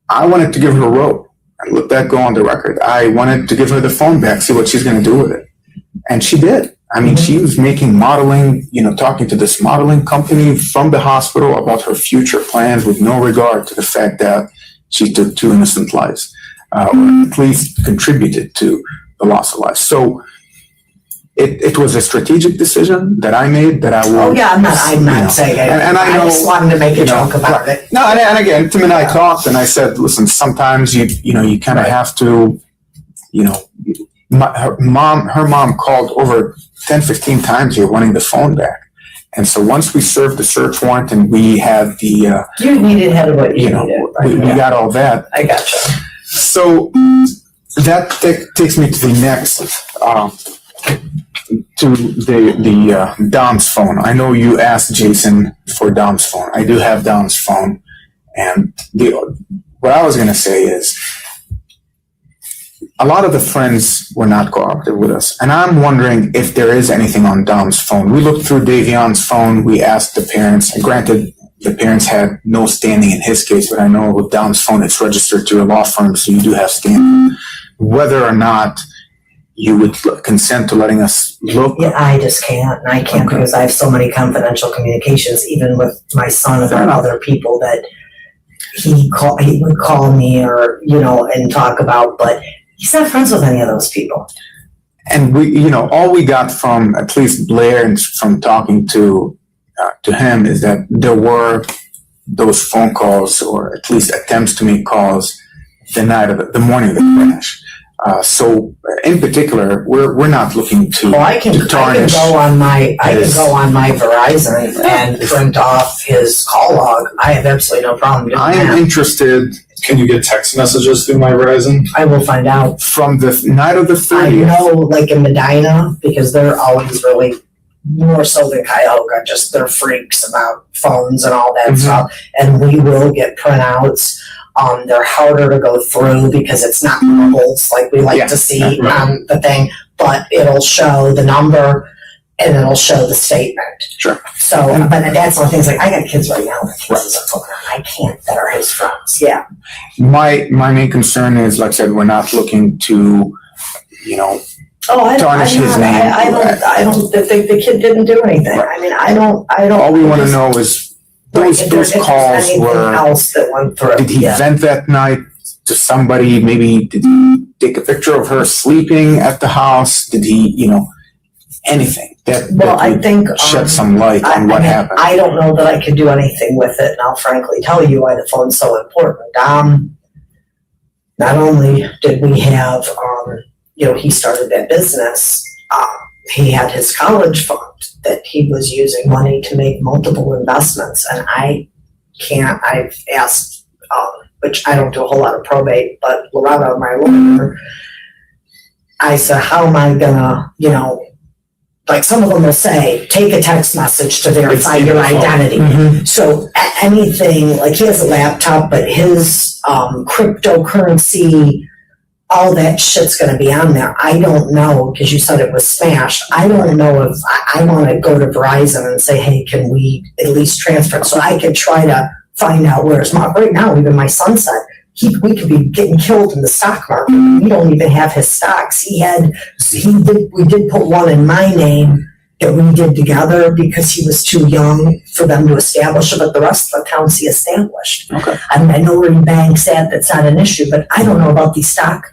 I wanted to give her a rope and let that go on the record. I wanted to give her the phone back, see what she's going to do with it. And she did. I mean, she was making modeling, talking to this modeling company from the hospital about her future plans with no regard to the fact that she took 2 innocent lives, or at least contributed to the loss of life. So it was a strategic decision that I made that I will. Oh yeah, I'm not saying it. And I know, just wanted to make a joke about it. No, and again, Tim and I talked, and I said, listen, sometimes you kind of have to, her mom called over 10, 15 times here wanting the phone back. And so once we served the search warrant and we had the, you needed had what you needed. We got all that. I gotcha. So that takes me to the next. To the Dom's phone. I know you asked Jason for Dom's phone. I do have Dom's phone, and what I was going to say is a lot of the friends were not cooperative with us, and I'm wondering if there is anything on Dom's phone. We looked through Davion's phone. We asked the parents, and granted, the parents had no standing in his case, but I know with Dom's phone, it's registered to a law firm, so you do have standing. Whether or not you would consent to letting us look? Yeah, I just can't. And I can't because I have so many confidential communications, even with my son and other people that he would call me or, and talk about, but he's not friends with any of those people. And we, all we got from at least Blair and from talking to him is that there were those phone calls or at least attempts to make calls the morning of the crash. So in particular, we're not looking to tarnish. I can go on my Verizon and print off his call log. I have absolutely no problem doing that. I am interested. Can you get text messages through my Verizon? I will find out. From the night of the 30th. I know, like in Medina, because they're always really more so than Cuyahoga, just they're freaks about phones and all that stuff. And we will get printouts They're harder to go through because it's not bubbles like we like to see on the thing, but it'll show the number and it'll show the statement. Sure. So, but that's one of the things, like, I got kids right now that I can't, that are his friends. Yeah. My main concern is, like I said, we're not looking to, tarnish his name. I don't think the kid didn't do anything. I mean, I don't. All we want to know is those calls were, else that went through. did he vent that night to somebody? Maybe did he take a picture of her sleeping at the house? Did he, anything that I think shed some light on what happened? I don't know that I could do anything with it, and I'll frankly tell you why the phone's so important. Not only did we have, he started that business, he had his college fund that he was using money to make multiple investments, and I've asked, which I don't do a whole lot of probate, but Loretta, my lawyer, I said, how am I gonna, like some of them will say, take a text message to verify your identity. Mm-hmm. So anything, like he has a laptop, but his cryptocurrency, all that shit's going to be on there. I don't know, because you said it was smashed. I don't know if I want to go to Verizon and say, hey, can we at least transfer it? So I could try to find out where his mom, right now, even my son said, we could be getting killed in the stock market. We don't even have his stocks. We did put one in my name that we did together because he was too young for them to establish it, but the rest of the accounts he established. Okay. I know where he banks at, that's not an issue, but I don't know about these stock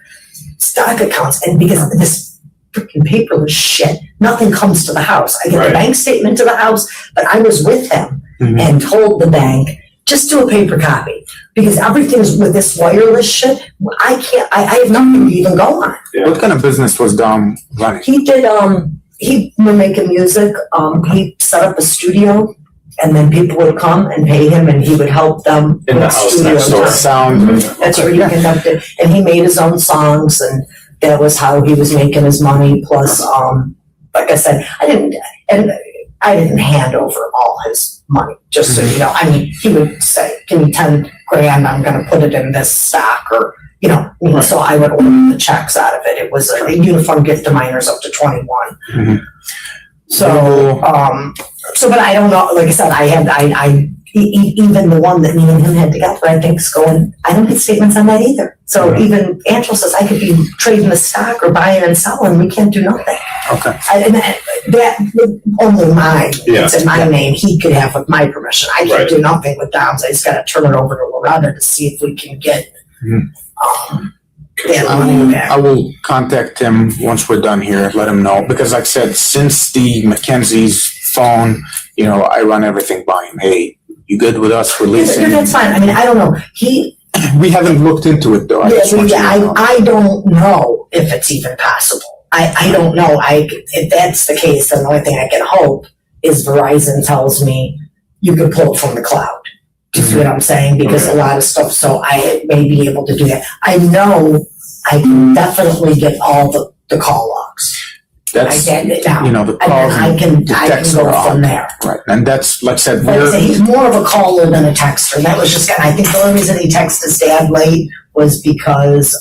accounts. And because this freaking paperless shit, nothing comes to the house. I get the bank statement to the house, but I was with him and told the bank, just do a paper copy, because everything's with this wireless shit. I have nothing to even go on. Yeah. What kind of business was Dom running? He did, he was making music. He set up a studio, and then people would come and pay him, and he would help them in the house next door. Sound. That's where he conducted, and he made his own songs, and that was how he was making his money. Plus, like I said, I didn't hand over all his money, just so you know. I mean, he would say, give me 10 grand, I'm going to put it in this stock, or, so I would order the checks out of it. It was a uniform gift to minors up to 21. Mm-hmm. So, but I don't know, like I said, even the one that me and him had together, I think is going, I don't get statements on that either. So even Angela says I could be trading the stock or buying and selling, we can't do nothing. Okay. And that only mine, it's in my name, he could have with my permission. I can't do nothing with Dom's. I just gotta turn it over to Loretta to see if we can get I will contact him once we're done here, let him know, because like I said, since the Mackenzie's phone, I run everything by him. Hey, you good with us releasing? That's fine. I mean, I don't know. We haven't looked into it though. I don't know if it's even possible. I don't know. If that's the case, then the only thing I can hope is Verizon tells me you can pull it from the cloud. Do you see what I'm saying? Because a lot of stuff, so I may be able to do that. I know I can definitely get all the call logs. That's, I get it now. The calls and I can go from there. Right. And that's, like I said, he's more of a caller than a texter. That was just, I think the only reason he texted his dad late was because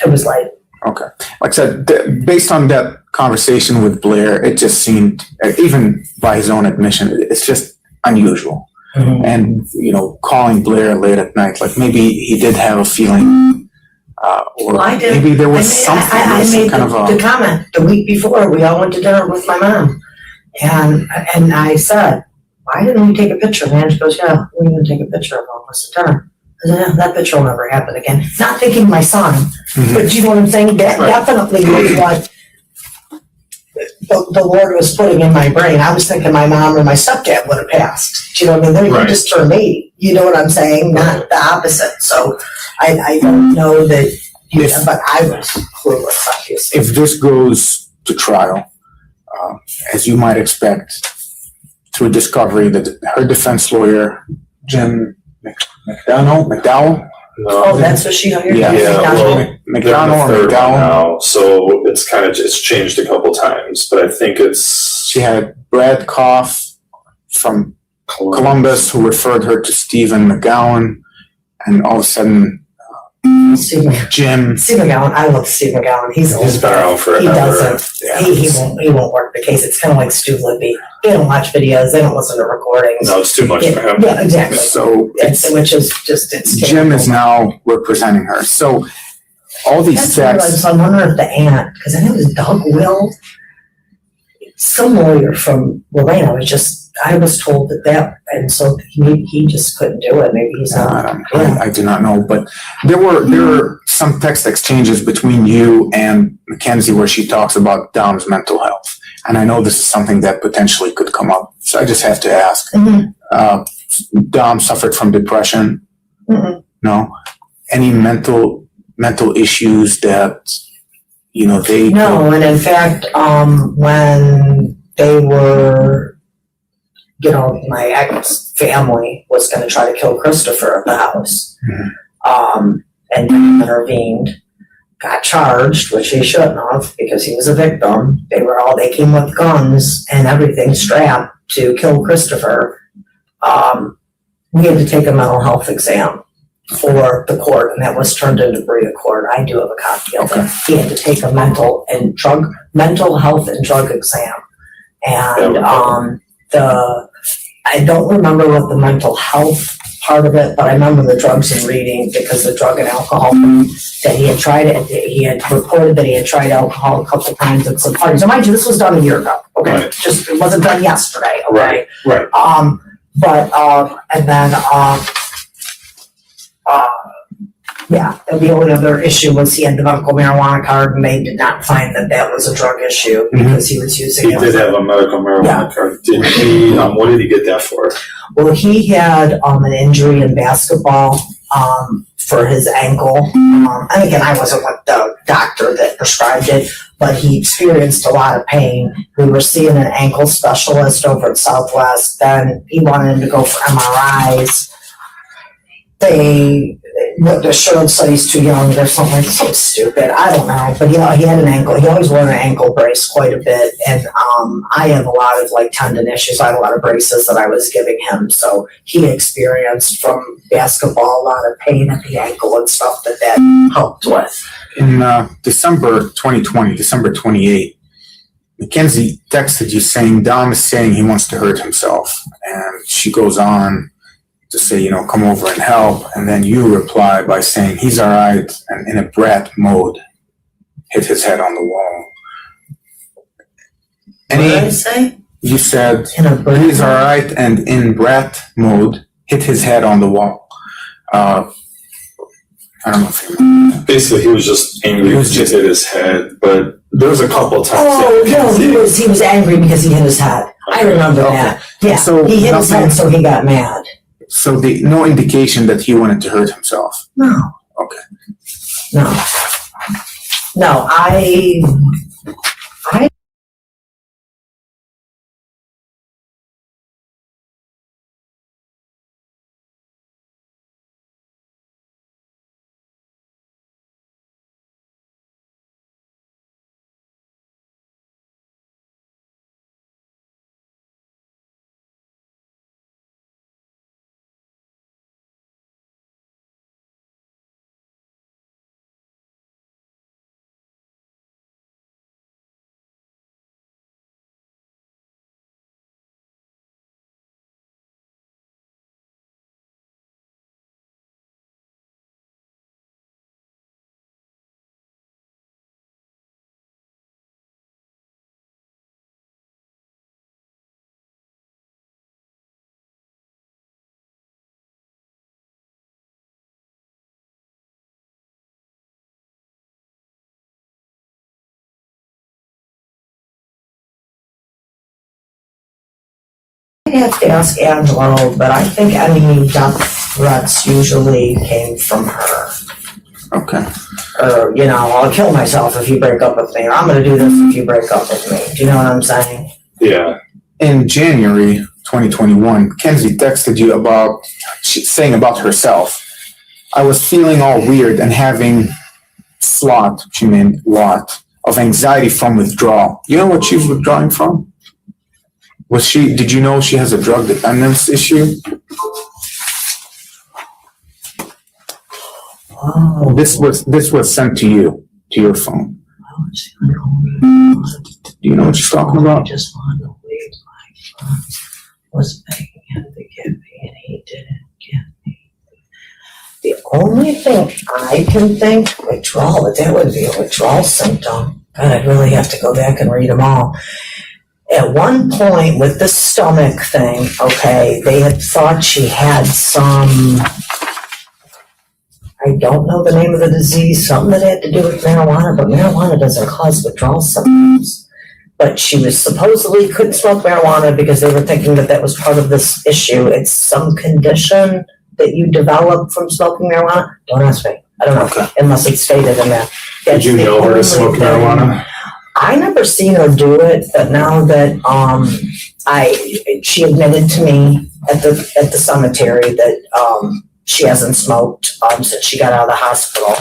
it was late. Okay. Like I said, based on that conversation with Blair, it just seemed, even by his own admission, it's just unusual. Mm-hmm. And, calling Blair late at night, like maybe he did have a feeling, or maybe there was something. I made the comment the week before. We all went to dinner with my mom. And I said, why didn't we take a picture? And Ange goes, yeah, we're going to take a picture of all of us at dinner. I said, yeah, that picture will never happen again. Not thinking my son, but you know what I'm saying? That definitely was what the Lord was putting in my brain. I was thinking my mom or my stepdad would have passed. Do you know what I mean? They just turned 80. You know what I'm saying? Not the opposite. So I don't know that, but I was clueless, obviously. If this goes to trial, as you might expect, through discovery, that her defense lawyer, Jim McDowell? No. That's what she hired? Yeah, well, McDowell or McDowell? Now, so it's kind of just changed a couple times, but I think it's... She had Brad Koff from Columbus, who referred her to Stephen McGowan, and all of a sudden, Jim. Steve McGowan, I love Steve McGowan. He's been around forever. He doesn't. Yeah. He won't work the case. It's kind of like Stu Libby. They don't watch videos. They don't listen to recordings. No, it's too much for him. Yeah, exactly. So Which is just it's Jim terrible. is now representing her. So all these texts. So I'm wondering if the aunt, because I know it was Doug Will, some lawyer from Lorraine. I was told that, and so he just couldn't do it. Maybe he's not. I do not know, but there were some text exchanges between you and Mackenzie where she talks about Dom's mental health, and I know this is something that potentially could come up. So I just have to ask. Mm-hmm. Dom suffered from depression. Mm-hmm. No, any mental issues that they. No, and in fact, when they were. My ex family was going to try to kill Christopher at the house. Mm-hmm. And they intervened, got charged, which he shouldn't have because he was a victim. They came with guns and everything strapped to kill Christopher. We had to take a mental health exam for the court, and that was turned into Brea Court. I do have a copy of it. He had to take a mental health and drug exam. And, I don't remember what the mental health part of it, but I remember the drugs and reading because the drug and alcohol that he had tried it. He had reported that he had tried alcohol a couple times at some parties. So mind you, this was done a year ago. Okay, Right. Just it wasn't done yesterday. Okay, Right. And then and the only other issue was he had the medical marijuana card, and they did not find that was a drug issue because he was using He it. did have a medical marijuana card. Did he? What did he get that for? Well, he had an injury in basketball for his ankle. And again, I wasn't with the doctor that prescribed it, but he experienced a lot of pain. We were seeing an ankle specialist over at Southwest. Then he wanted him to go for MRIs. The showed said he's too young or something stupid. I don't know. But he had an ankle. He always wore an ankle brace quite a bit. And I have a lot of tendon issues. I had a lot of braces that I was giving him. So he experienced from basketball a lot of pain at the ankle and stuff that helped with. In December 2020, December 28th, Mackenzie texted you saying Dom is saying he wants to hurt himself. And she goes on to say, come over and help. And then you reply by saying he's all right, and in a brat mode, hit his head on the wall. What did I say? You said In he's all right, and in brat mode, hit his head on the wall. I don't know if you remember. Basically, he was just angry. He was just hit his head, but there was a couple times. Oh no, he was angry because he hit his head. I remember that. Yeah, So he hit his head, so he got mad. So no indication that he wanted to hurt himself. No. Okay. No, I have to ask Angelo, but I think any death threats usually came from her. Okay. Or, I'll kill myself if you break up with me, or I'm going to do this if you break up with me. Do you know what I'm saying? Yeah. In January 2021, Kenzie texted you saying about herself, I was feeling all weird and having lot of anxiety from withdrawal. You know what she's withdrawing from? Did you know she has a drug dependence issue? Oh, This was sent to you, to your phone. Do you know what she's talking I about? just wanted to leave my funds. Was begging him to give me, and he didn't give me. The only thing I can think, withdrawal, but that would be a withdrawal symptom. God, I'd really have to go back and read them all. At one point with the stomach thing, okay, they had thought she had some, I don't know the name of the disease, something that had to do with marijuana, but marijuana doesn't cause withdrawal symptoms. But she was supposedly couldn't smoke marijuana because they were thinking that that was part of this issue. It's some condition that you develop from smoking marijuana. Don't ask me. I don't know, Okay. unless it's stated in there. Did you know her to smoke marijuana? I never seen her do it, but now that she admitted to me at the cemetery that she hasn't smoked since she got out of the hospital.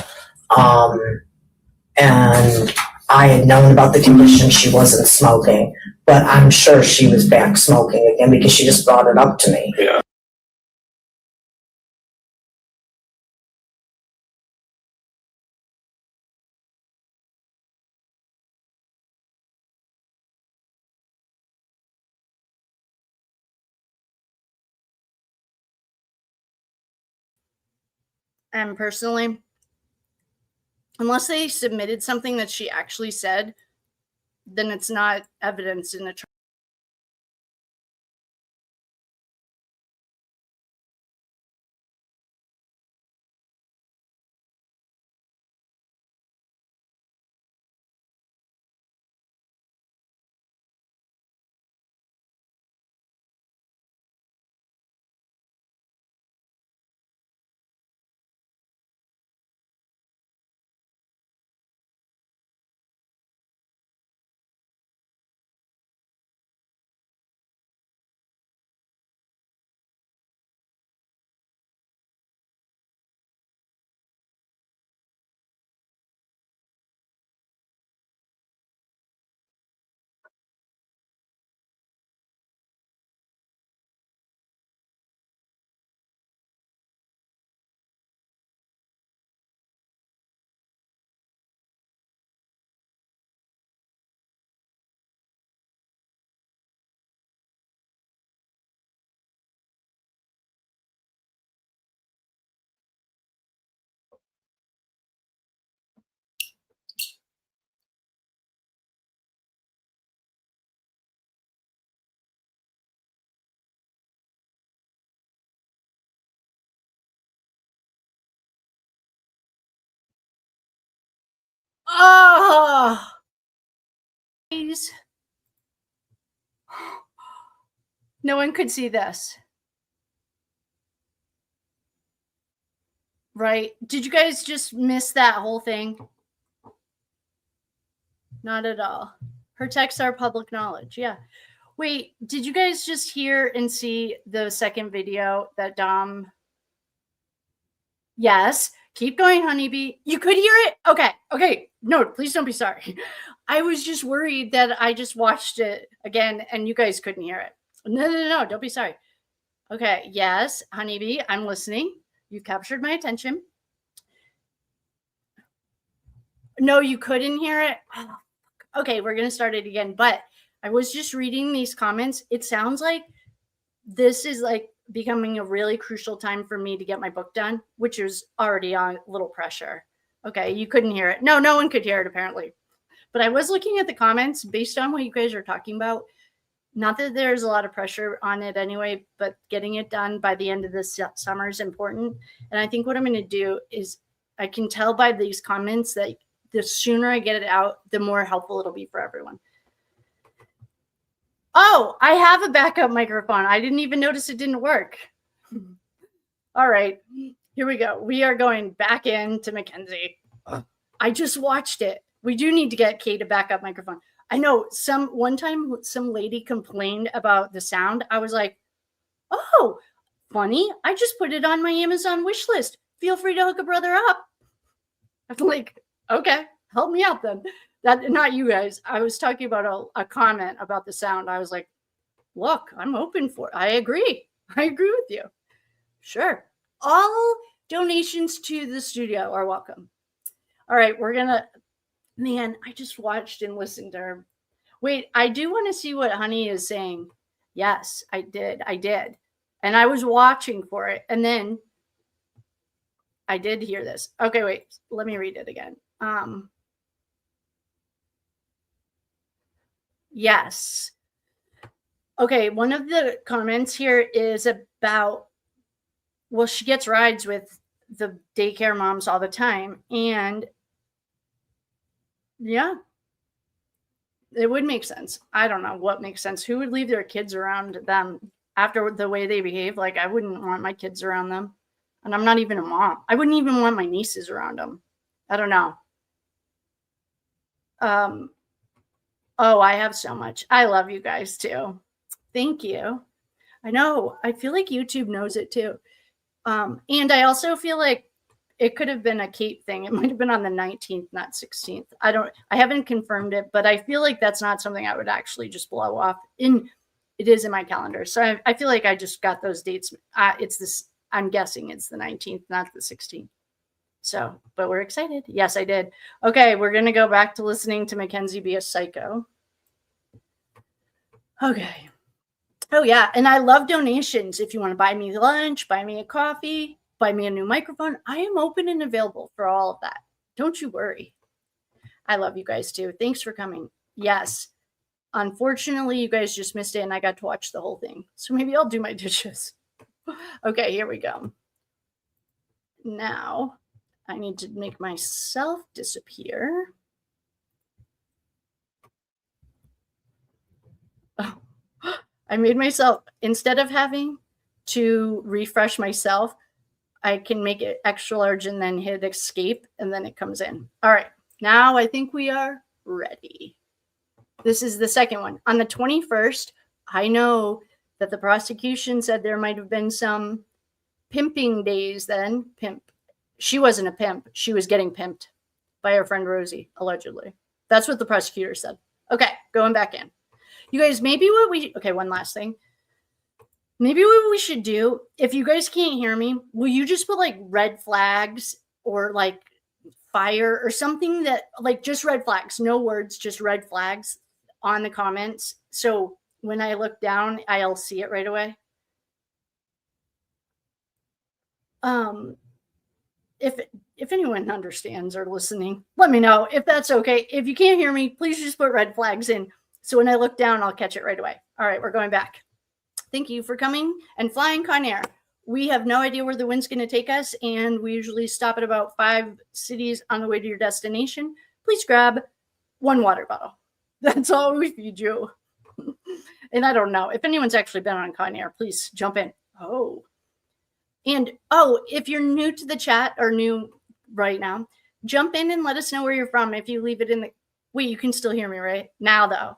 And I had known about the condition, she wasn't smoking, but I'm sure she was back smoking again because she just brought it up to me. Yeah. And personally, unless they submitted something that she actually said, then it's not evidence in a trial. Oh, please. No one could see this. Right? Did you guys just miss that whole thing? Not at all. Her texts are public knowledge. Yeah. Wait, did you guys just hear and see the second video that Dom? Yes. Keep going, honeybee. You could hear it? Okay. Okay. No, please don't be sorry. I was just worried that I just watched it again and you guys couldn't hear it. No. Don't be sorry. Okay. Yes, honeybee, I'm listening. You captured my attention. No, you couldn't hear it. Oh, okay, we're going to start it again. But I was just reading these comments. It sounds like this is like becoming a really crucial time for me to get my book done, which is already on a little pressure. Okay, you couldn't hear it. No one could hear it apparently. But I was looking at the comments based on what you guys are talking about. Not that there's a lot of pressure on it anyway, but getting it done by the end of this summer is important. And I think what I'm going to do is I can tell by these comments that the sooner I get it out, the more helpful it'll be for everyone. Oh, I have a backup microphone. I didn't even notice it didn't work. All right, here we go. We are going back into Mackenzie. I just watched it. We do need to get Kate a backup microphone. I know one time some lady complained about the sound. I was like, oh, funny. I just put it on my Amazon wish list. Feel free to hook a brother up. I'm like, okay, help me out then. That not you guys. I was talking about a comment about the sound. I was like, look, I'm open for it. I agree with you. Sure. All donations to the studio are welcome. All right, man, I just watched and listened to her. Wait, I do want to see what Honey is saying. Yes, I did. And I was watching for it. And then I did hear this. Okay, wait, let me read it again. Yes. Okay, one of the comments here is about, well, she gets rides with the daycare moms all the time. And yeah, it would make sense. I don't know what makes sense. Who would leave their kids around them after the way they behave? Like, I wouldn't want my kids around them. And I'm not even a mom. I wouldn't even want my nieces around them. I don't know. Oh, I have so much. I love you guys too. Thank you. I know. I feel like YouTube knows it too. And I also feel like it could have been a Kate thing. It might have been on the 19th, not 16th. I haven't confirmed it, but I feel like that's not something I would actually just blow off. It is in my calendar. So I feel like I just got those dates. I'm guessing it's the 19th, not the 16th. So, but we're excited. Yes, I did. Okay, we're going to go back to listening to Mackenzie be a psycho. Okay. Oh, yeah. And I love donations. If you want to buy me lunch, buy me a coffee, buy me a new microphone, I am open and available for all of that. Don't you worry. I love you guys too. Thanks for coming. Yes. Unfortunately, you guys just missed it and I got to watch the whole thing. So maybe I'll do my dishes. Okay, here we go. Now, I need to make myself disappear. Oh, I made myself, instead of having to refresh myself, I can make it extra large and then hit escape and then it comes in. All right, now I think we are ready. This is the second one. On the 21st, I know that the prosecution said there might have been some pimping days then. Pimp. She wasn't a pimp. She was getting pimped by her friend Rosie, allegedly. That's what the prosecutor said. Okay, going back in. You guys, one last thing. Maybe what we should do, if you guys can't hear me, will you just put like red flags or like fire or something that, like, just red flags, no words, just red flags on the comments. So when I look down, I'll see it right away. If anyone understands or listening, let me know if that's okay. If you can't hear me, please just put red flags in. So when I look down, I'll catch it right away. All right, we're going back. Thank you for coming and flying Conair. We have no idea where the wind's going to take us, and we usually stop at about 5 cities on the way to your destination. Please grab 1 water bottle. That's all we feed you. And I don't know. If anyone's actually been on Conair, please jump in. And if you're new to the chat or new right now, jump in and let us know where you're from. If you leave it in the... Wait, you can still hear me, right? Now, though.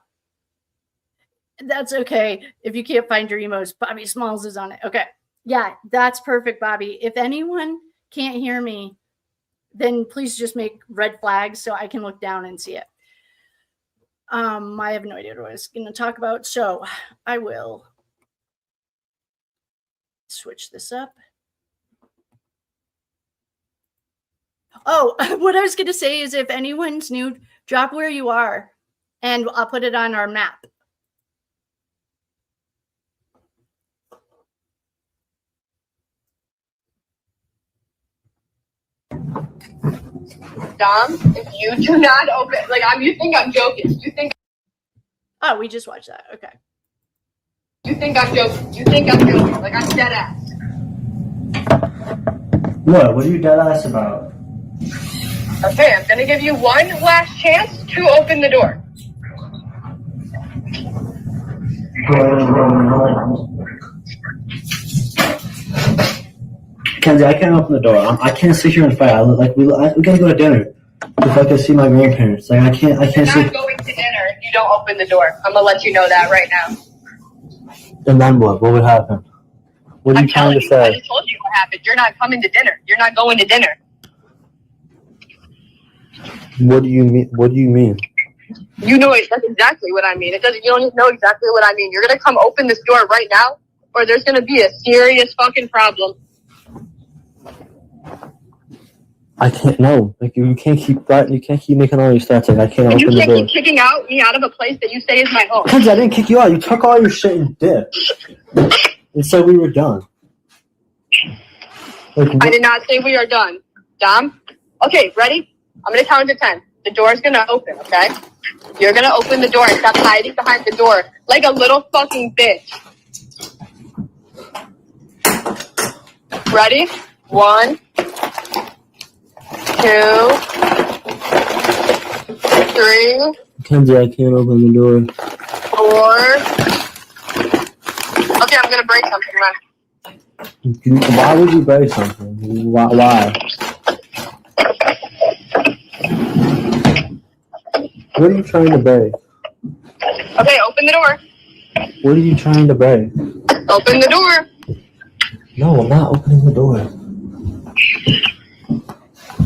That's okay. If you can't find your emos, Bobby Smalls is on it. Okay. Yeah, that's perfect, Bobby. If anyone can't hear me, then please just make red flags so I can look down and see it. I have no idea what I was going to talk about, so I will switch this up. What I was going to say is if anyone's new, drop where you are, and I'll put it on our map. Dom, if you do not open, you think I'm joking. You think. Oh, we just watched that. Okay. You think I'm joking. You think I'm joking. Like, I'm dead ass. What? What are you dead ass about? Okay, I'm gonna give you one last chance to open the door. Kenzie, I can't open the door. I can't sit here and fight. We gotta go to dinner. If I can see my grandparents, I can't. You're not going to dinner if you don't open the door. I'm gonna let you know that right now. And then what? What would happen? What are you trying to say? I just told you what happened. You're not coming to dinner. You're not going to dinner. What do you mean? What do you mean? You know it. That's exactly what I mean. It doesn't. You don't even know exactly what I mean. You're gonna come open this door right now, or there's gonna be a serious fucking problem. I can't. No, like you can't keep that. You can't keep making all these threats. Like I can't And you open the can't door. keep kicking me out of a place that you say is my home. Kenzie, I didn't kick you out. You took all your shit and dipped. And said we were done. Like, I did not say we are done. Dom? Okay, ready? I'm gonna count to 10. The door's gonna open, okay? You're gonna open the door and stop hiding behind the door like a little fucking bitch. Ready? 1, 2, 3, Kenzie, I can't open the door. 4. Okay, I'm gonna break something, man. Why would you break something? Why? What are you trying to break? Okay, open the door. What are you trying to break? Open the door. No, I'm not opening the door.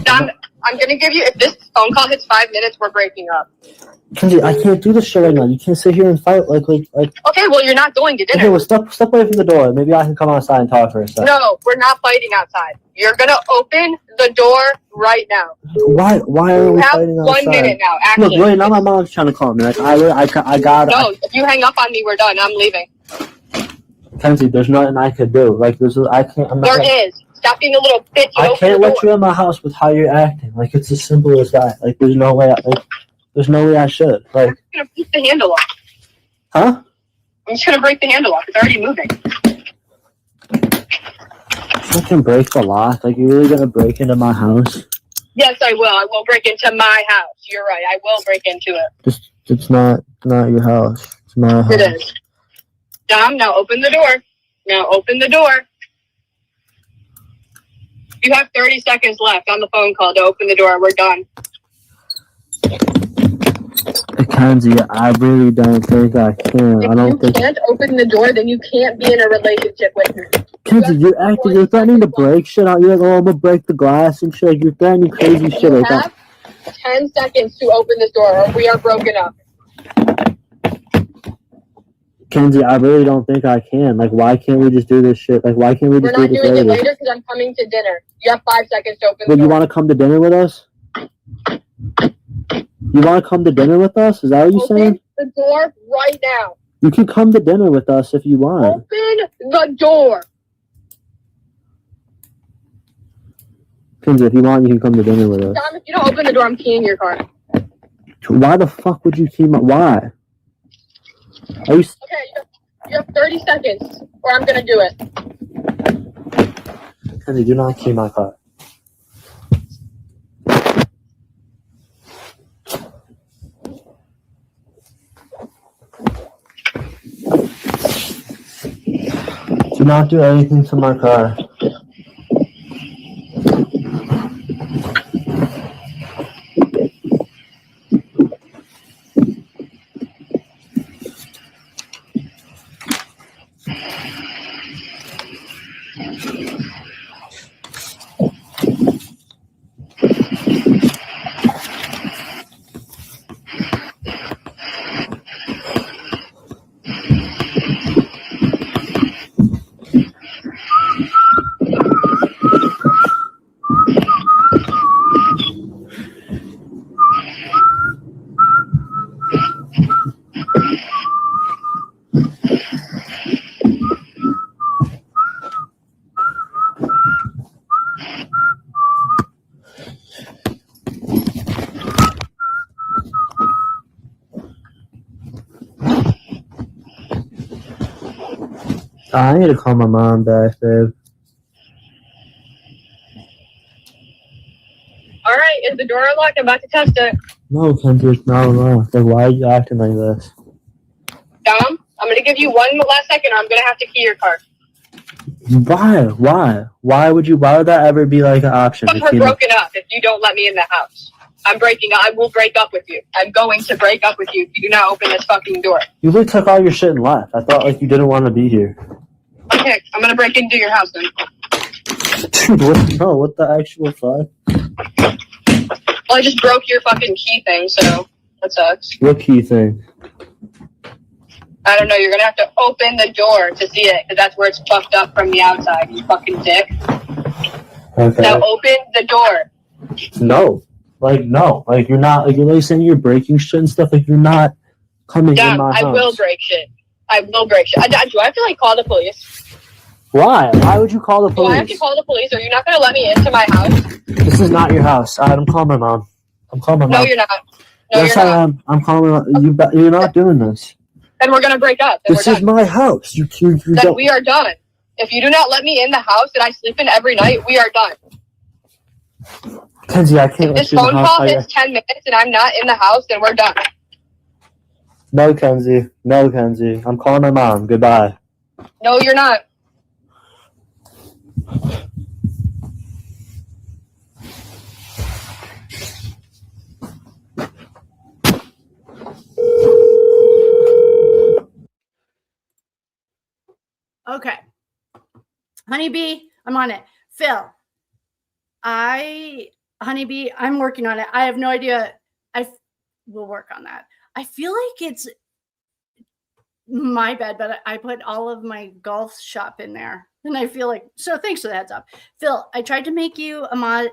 Dom, I'm gonna give you, if this phone call hits 5 minutes, we're breaking up. Kenzie, I can't do this shit right now. You can't sit here and fight like. Okay, well, you're not going to dinner. Okay, well, step away from the door. Maybe I can come outside and talk for a second. No, we're not fighting outside. You're gonna open the door right now. Why are we You have fighting 1 outside? minute now, actually. Look, right now my mom's trying to call me. Like, I got. No, if you hang up on me, we're done. I'm leaving. Kenzie, there's nothing I could do. Like, I can't. I'm not. There is. Stop being a little bitch. I can't let you in my house with how you're acting. Like, it's as simple as that. Like, there's no way. There's no way I should. Like, I'm just gonna break the handle off. huh? I'm just gonna break the handle off. It's already moving. Fucking break the lock. Like, you're really gonna break into my house? Yes, I will. I will break into my house. You're right. I will break into it. It's not your house. It's my house. It is. Dom, now open the door. Now open the door. You have 30 seconds left on the phone call to open the door. We're done. Mackenzie, I really don't think I can. If you can't open the door, then you can't be in a relationship with me. Kenzie, you're threatening to break shit out. You're like, oh, I'm gonna break the glass and shit. Like, you're threatening crazy shit like that. You have 10 seconds to open this door, or we are broken up. Kenzie, I really don't think I can. Like, why can't we just do this shit? Like, why can't we We're just do not this doing it later? later because I'm coming to dinner. You have 5 seconds to open the But door. you want to come to dinner with us? You want to come to dinner with us? Is that what you're saying? Open the door right now. You can come to dinner with us if you want. Open the door. Kenzie, if you want, you can come to dinner with us. Tom, if you don't open the door, I'm keying your car. Why the fuck would you keep my... Why? Are you... Okay, you have 30 seconds, or I'm gonna do it. Kenzie, do not key my car. Do not do anything to my car. I need to call my mom back, babe. Alright, is the door unlocked? I'm about to test it. No, Kenzie, it's not enough. Like, why are you acting like this? Dom, I'm gonna give you one last second, or I'm gonna have to key your car. Why would that ever be like an option? We're broken up if you don't let me in the house. I'm breaking up. I will break up with you. I'm going to break up with you if you do not open this fucking door. You literally took all your shit and left. I thought like you didn't want to be here. Okay, I'm gonna break into your house then. Dude, what the actual fuck? Well, I just broke your fucking key thing, so That sucks. What key thing? I don't know. You're gonna have to open the door to see it, because that's where it's fucked up from the outside. You fucking dick. Okay. Now open the door. No. No. You're not, you're saying you're breaking shit and stuff. You're not coming in my house. I will break shit. I will break shit. Do I have to, call the police? Why? Why would you call the police? Do I have to call the police? Are you not gonna let me into my house? This is not your house. I'm calling my mom. No, you're not. No, yes, you're I not. am. I'm calling you. You're not doing this. Then we're gonna break up. This is my house. You Then don't. we are done. If you do not let me in the house that I sleep in every night, we are done. Kenzie, I can't. If this phone call hits 10 minutes and I'm not in the house, then we're done. No, Kenzie. No, Kenzie. I'm calling my mom. Goodbye. No, you're not. Okay. Honeybee, I'm on it. Phil, Honeybee, I'm working on it. I have no idea. We'll work on that. I feel like it's my bad, but I put all of my golf shop in there. And I feel like, so thanks for the heads up. Phil, I tried to make you a mod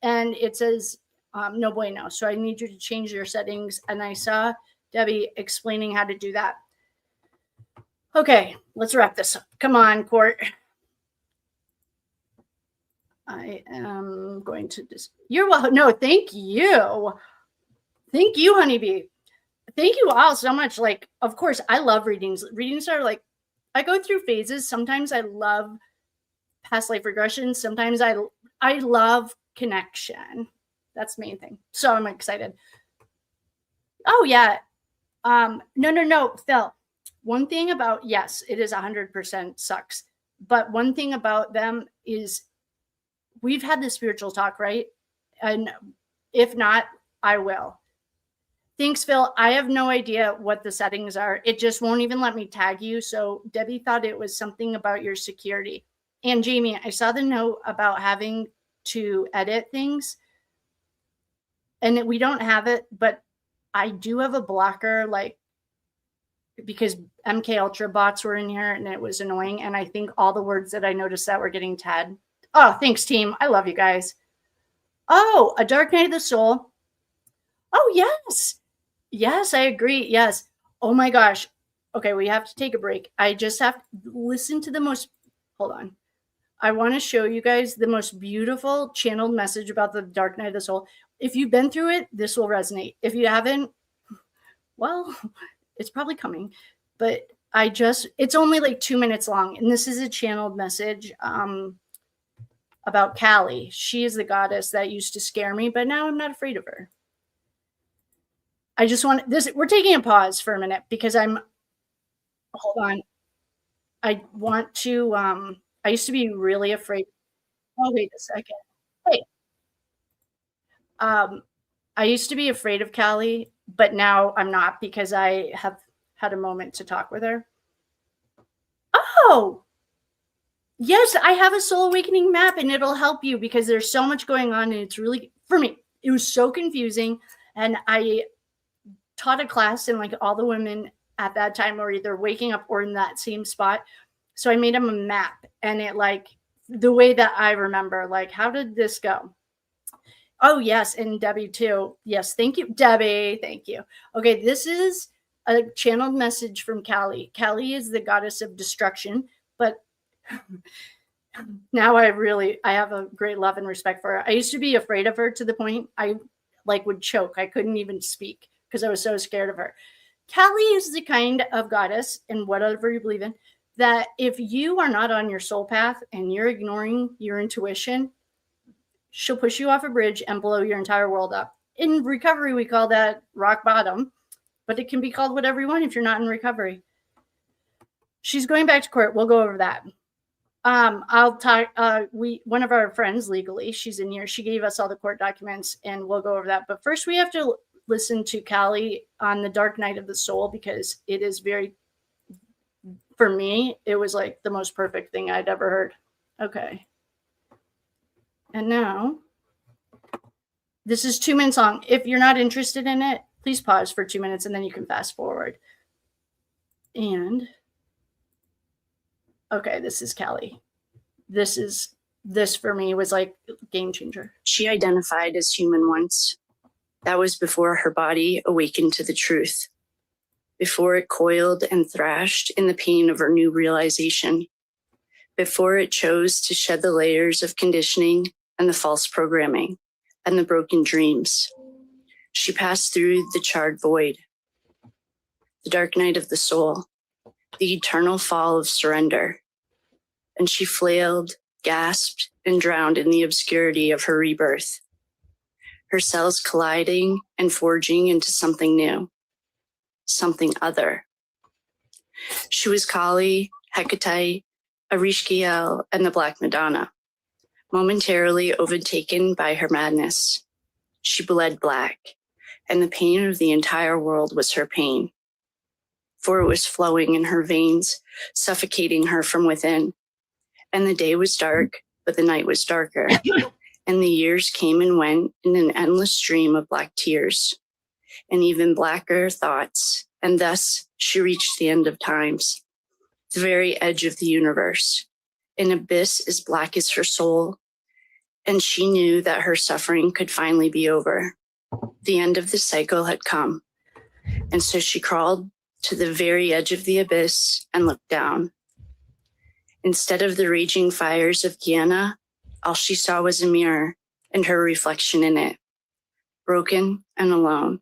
and it says no bueno. So I need you to change your settings. And I saw Debbie explaining how to do that. Okay, let's wrap this up. Come on, Court. I am going to just, you're welcome. No, thank you. Thank you, Honeybee. Thank you all so much. Of course, I love readings. Readings are I go through phases. Sometimes I love past life regression. Sometimes I love connection. That's the main thing. So I'm excited. Oh, yeah. No, Phil. One thing about, yes, it is 100% sucks. But one thing about them is we've had this spiritual talk, right? And if not, I will. Thanks, Phil. I have no idea what the settings are. It just won't even let me tag you. So Debbie thought it was something about your security. And Jamie, I saw the note about having to edit things. And we don't have it, but I do have a blocker, because MK Ultra bots were in here and it was annoying. And I think all the words that I noticed that were getting tagged. Oh, thanks, team. I love you guys. Oh, A Dark Night of the Soul. Oh, yes. Yes, I agree. Yes. Oh, my gosh. Okay, we have to take a break. I just have to listen to the most... Hold on. I want to show you guys the most beautiful channeled message about the Dark Night of the Soul. If you've been through it, this will resonate. If you haven't, well, it's probably coming. But it's only 2 minutes long. And this is a channeled message about Callie. She is the goddess that used to scare me, but now I'm not afraid of her. I just want this. We're taking a pause for a minute because hold on. I want to, I used to be really afraid. Oh, wait a second. Hey. I used to be afraid of Callie, but now I'm not because I have had a moment to talk with her. Oh, yes, I have a soul awakening map and it'll help you because there's so much going on and it's really, for me, it was so confusing. And I taught a class and all the women at that time were either waking up or in that same spot. So I made them a map and it the way that I remember, how did this go? Oh, yes. And Debbie too. Yes. Thank you, Debbie. Thank you. Okay. This is a channeled message from Callie. Callie is the goddess of destruction, but now I have a great love and respect for her. I used to be afraid of her to the point I would choke. I couldn't even speak because I was so scared of her. Callie is the kind of goddess, and whatever you believe in, that if you are not on your soul path and you're ignoring your intuition, she'll push you off a bridge and blow your entire world up. In recovery, we call that rock bottom, but it can be called whatever you want if you're not in recovery. She's going back to court. We'll go over that. I'll talk. One of our friends legally, she's in here. She gave us all the court documents, and we'll go over that. But first, we have to listen to Callie on the Dark Night of the Soul because it is for me, it was the most perfect thing I'd ever heard. Okay. And now, this is 2 minutes long. If you're not interested in it, please pause for 2 minutes and then you can fast forward. And okay, this is Callie. This for me was like game changer. She identified as human once. That was before her body awakened to the truth, before it coiled and thrashed in the pain of her new realization, before it chose to shed the layers of conditioning and the false programming and the broken dreams. She passed through the charred void, the dark night of the soul, the eternal fall of surrender, and she flailed, gasped, and drowned in the obscurity of her rebirth, her cells colliding and forging into something new, something other. She was Kali, Hecate, Arishkiel, and the Black Madonna, momentarily overtaken by her madness. She bled black, and the pain of the entire world was her pain, for it was flowing in her veins, suffocating her from within. And the day was dark, but the night was darker, and the years came and went in an endless stream of black tears, and even blacker thoughts, and thus she reached the end of times, the very edge of the universe, an abyss as black as her soul, and she knew that her suffering could finally be over. The end of the cycle had come, and so she crawled to the very edge of the abyss and looked down. Instead of the raging fires of Guyana, all she saw was a mirror and her reflection in it, broken and alone.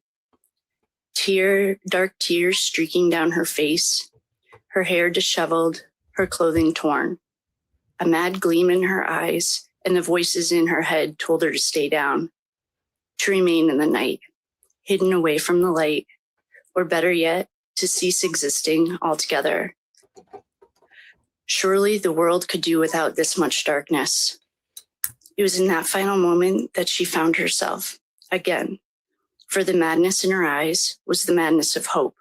Dark tears streaking down her face, her hair disheveled, her clothing torn. A mad gleam in her eyes, and the voices in her head told her to stay down, to remain in the night, hidden away from the light, or better yet, to cease existing altogether. Surely the world could do without this much darkness. It was in that final moment that she found herself again, for the madness in her eyes was the madness of hope.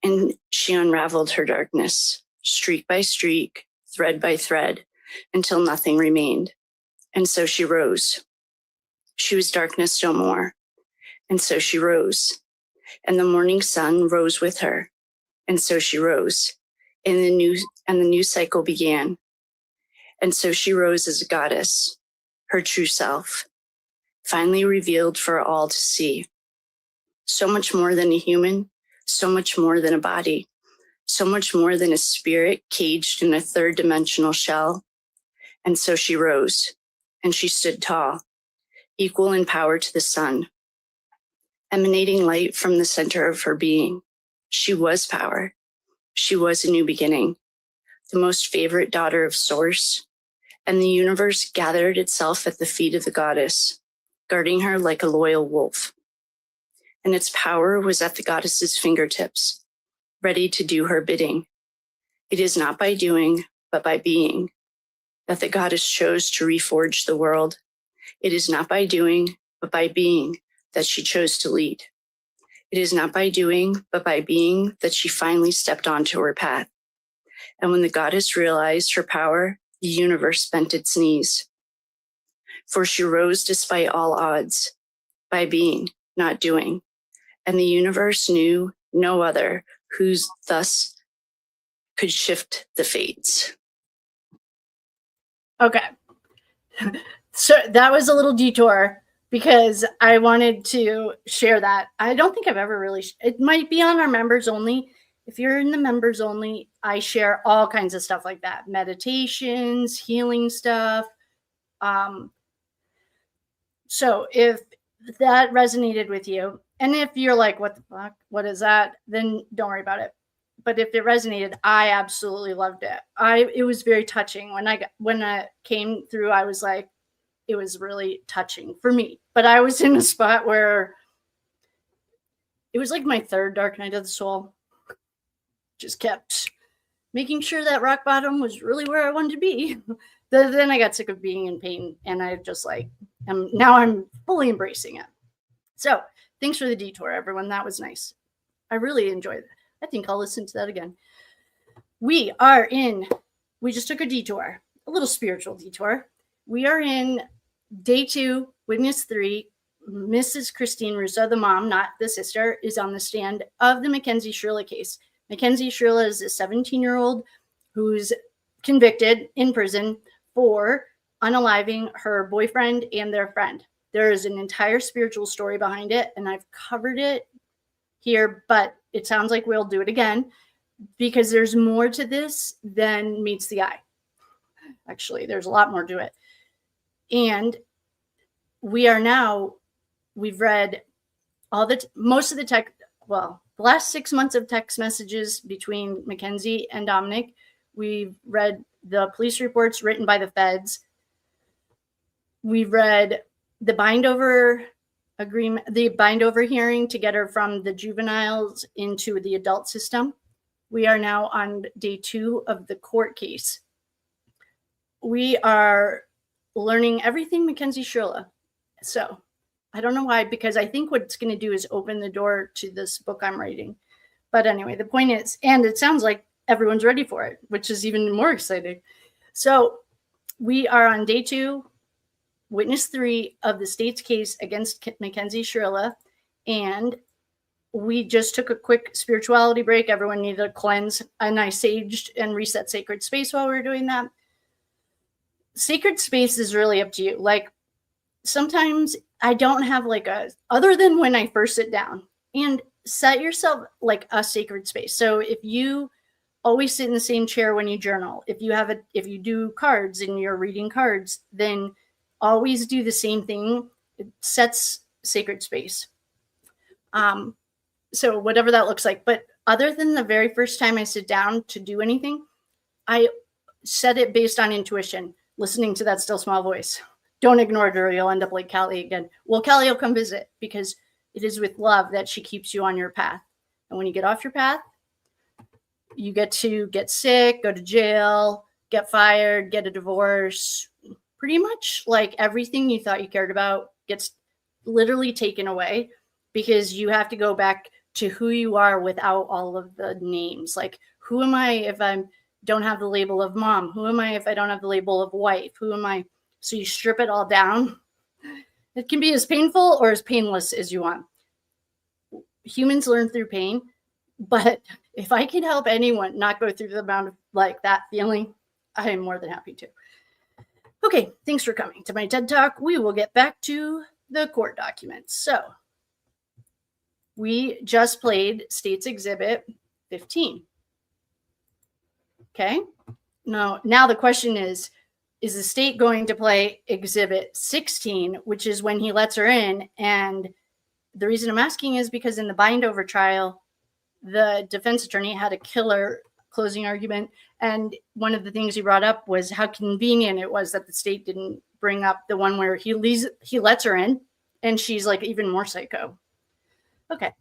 And she unraveled her darkness, streak by streak, thread by thread, until nothing remained. And so she rose. She was darkness no more. And so she rose. And the morning sun rose with her. And so she rose. And the new cycle began. And so she rose as a goddess, her true self, finally revealed for all to see. So much more than a human, so much more than a body, so much more than a spirit caged in a third-dimensional shell. And so she rose, and she stood tall, equal in power to the sun, emanating light from the center of her being. She was power. She was a new beginning, the most favorite daughter of Source, and the universe gathered itself at the feet of the goddess, guarding her like a loyal wolf. And its power was at the goddess's fingertips, ready to do her bidding. It is not by doing, but by being, that the goddess chose to reforge the world. It is not by doing, but by being, that she chose to lead. It is not by doing, but by being, that she finally stepped onto her path. And when the goddess realized her power, the universe bent its knees. For she rose despite all odds, by being, not doing. And the universe knew no other who thus could shift the fates. Okay. So that was a little detour because I wanted to share that. I don't think I've ever really, it might be on our members only. If you're in the members only, I share all kinds of stuff like that. Meditations, healing stuff. So if that resonated with you, and if you're like, what the fuck, what is that? Then don't worry about it. But if it resonated, I absolutely loved it. It was very touching. When I came through, I was like, it was really touching for me. But I was in a spot where it was like my third dark night of the soul. Just kept making sure that rock bottom was really where I wanted to be. Then I got sick of being in pain, and I just now I'm fully embracing it. So thanks for the detour, everyone. That was nice. I really enjoyed it. I think I'll listen to that again. We just took a detour, a little spiritual detour. We are in day 2, witness 3, Mrs. Christine Russo, the mom, not the sister, is on the stand of the Mackenzie Shirilla case. Mackenzie Shirilla is a 17-year-old who's convicted in prison for unaliving her boyfriend and their friend. There is an entire spiritual story behind it, and I've covered it here, but it sounds like we'll do it again because there's more to this than meets the eye. Actually, there's a lot more to it. And we've read most of the the last 6 months of text messages between Mackenzie and Dominic. We've read the police reports written by the feds. We've read the bind-over agreement, the bind-over hearing to get her from the juveniles into the adult system. We are now on day 2 of the court case. We are learning everything Mackenzie Shirilla. So I don't know why, because I think what it's going to do is open the door to this book I'm writing. But anyway, the point is, and it sounds like everyone's ready for it, which is even more exciting. So we are on day 2, witness 3 of the state's case against Mackenzie Shirilla. And we just took a quick spirituality break. Everyone needed a cleanse, and I saged and reset sacred space while we were doing that. Sacred space is really up to you. Like, sometimes I don't have other than when I first sit down, and set yourself like a sacred space. So if you always sit in the same chair when you journal, if you do cards and you're reading cards, then always do the same thing. It sets sacred space. So whatever that looks like. But other than the very first time I sit down to do anything, I set it based on intuition, listening to that still small voice. Don't ignore it or you'll end up like Callie again. Well, Callie will come visit because it is with love that she keeps you on your path. And when you get off your path, you get to get sick, go to jail, get fired, get a divorce. Pretty much like everything you thought you cared about gets literally taken away because you have to go back to who you are without all of the names. Like, who am I if I don't have the label of mom? Who am I if I don't have the label of wife? Who am I? So you strip it all down. It can be as painful or as painless as you want. Humans learn through pain, but if I can help anyone not go through the amount of that feeling, I am more than happy to. Okay, thanks for coming to my TED Talk. We will get back to the court documents. So we just played State's Exhibit 15. Okay, now the question is the state going to play Exhibit 16, which is when he lets her in? And the reason I'm asking is because in the bind-over trial, the defense attorney had a killer closing argument. And one of the things he brought up was how convenient it was that the state didn't bring up the one where he lets her in and she's like even more psycho. Okay.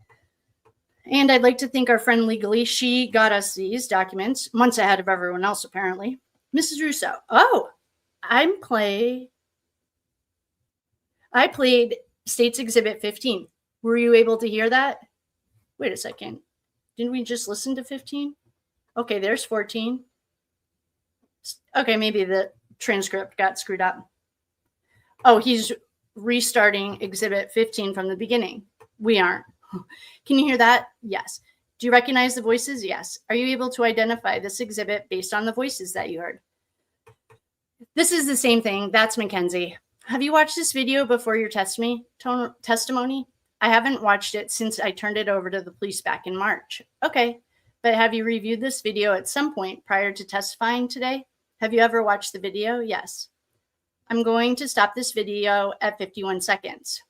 And I'd like to thank our friend Legally. She got us these documents months ahead of everyone else, apparently. Mrs. Russo. Oh, I played State's Exhibit 15. Were you able to hear that? Wait a second. Didn't we just listen to 15? Okay, there's 14. Okay, maybe the transcript got screwed up. Oh, he's restarting Exhibit 15 from the beginning. We aren't. Can you hear that? Yes. Do you recognize the voices? Yes. Are you able to identify this exhibit based on the voices that you heard? This is the same thing. That's Mackenzie. Have you watched this video before your testimony? I haven't watched it since I turned it over to the police back in March. Okay. But have you reviewed this video at some point prior to testifying today? Have you ever watched the video? Yes. I'm going to stop this video at 51 seconds.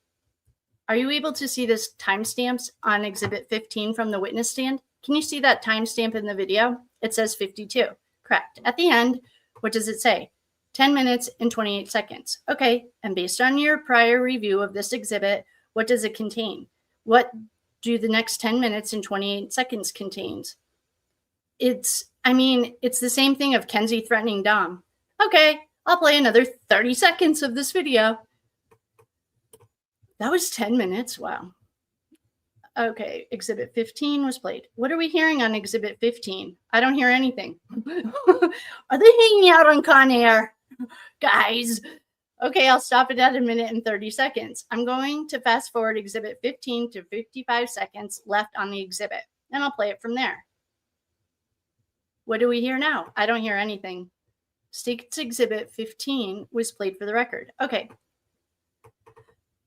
Are you able to see this timestamps on Exhibit 15 from the witness stand? Can you see that timestamp in the video? It says 52. Correct. At the end, what does it say? 10 minutes and 28 seconds. Okay. And based on your prior review of this exhibit, what does it contain? What do the next 10 minutes and 28 seconds contains? It's the same thing of Kenzie threatening Dom. Okay, I'll play another 30 seconds of this video. That was 10 minutes. Wow. Okay, Exhibit 15 was played. What are we hearing on Exhibit 15? I don't hear anything. Are they hanging out on Con Air? Guys. Okay, I'll stop it at 1:30. I'm going to fast forward exhibit 15 to 55 seconds left on the exhibit, and I'll play it from there. What do we hear now? I don't hear anything. State's exhibit 15 was played for the record. Okay.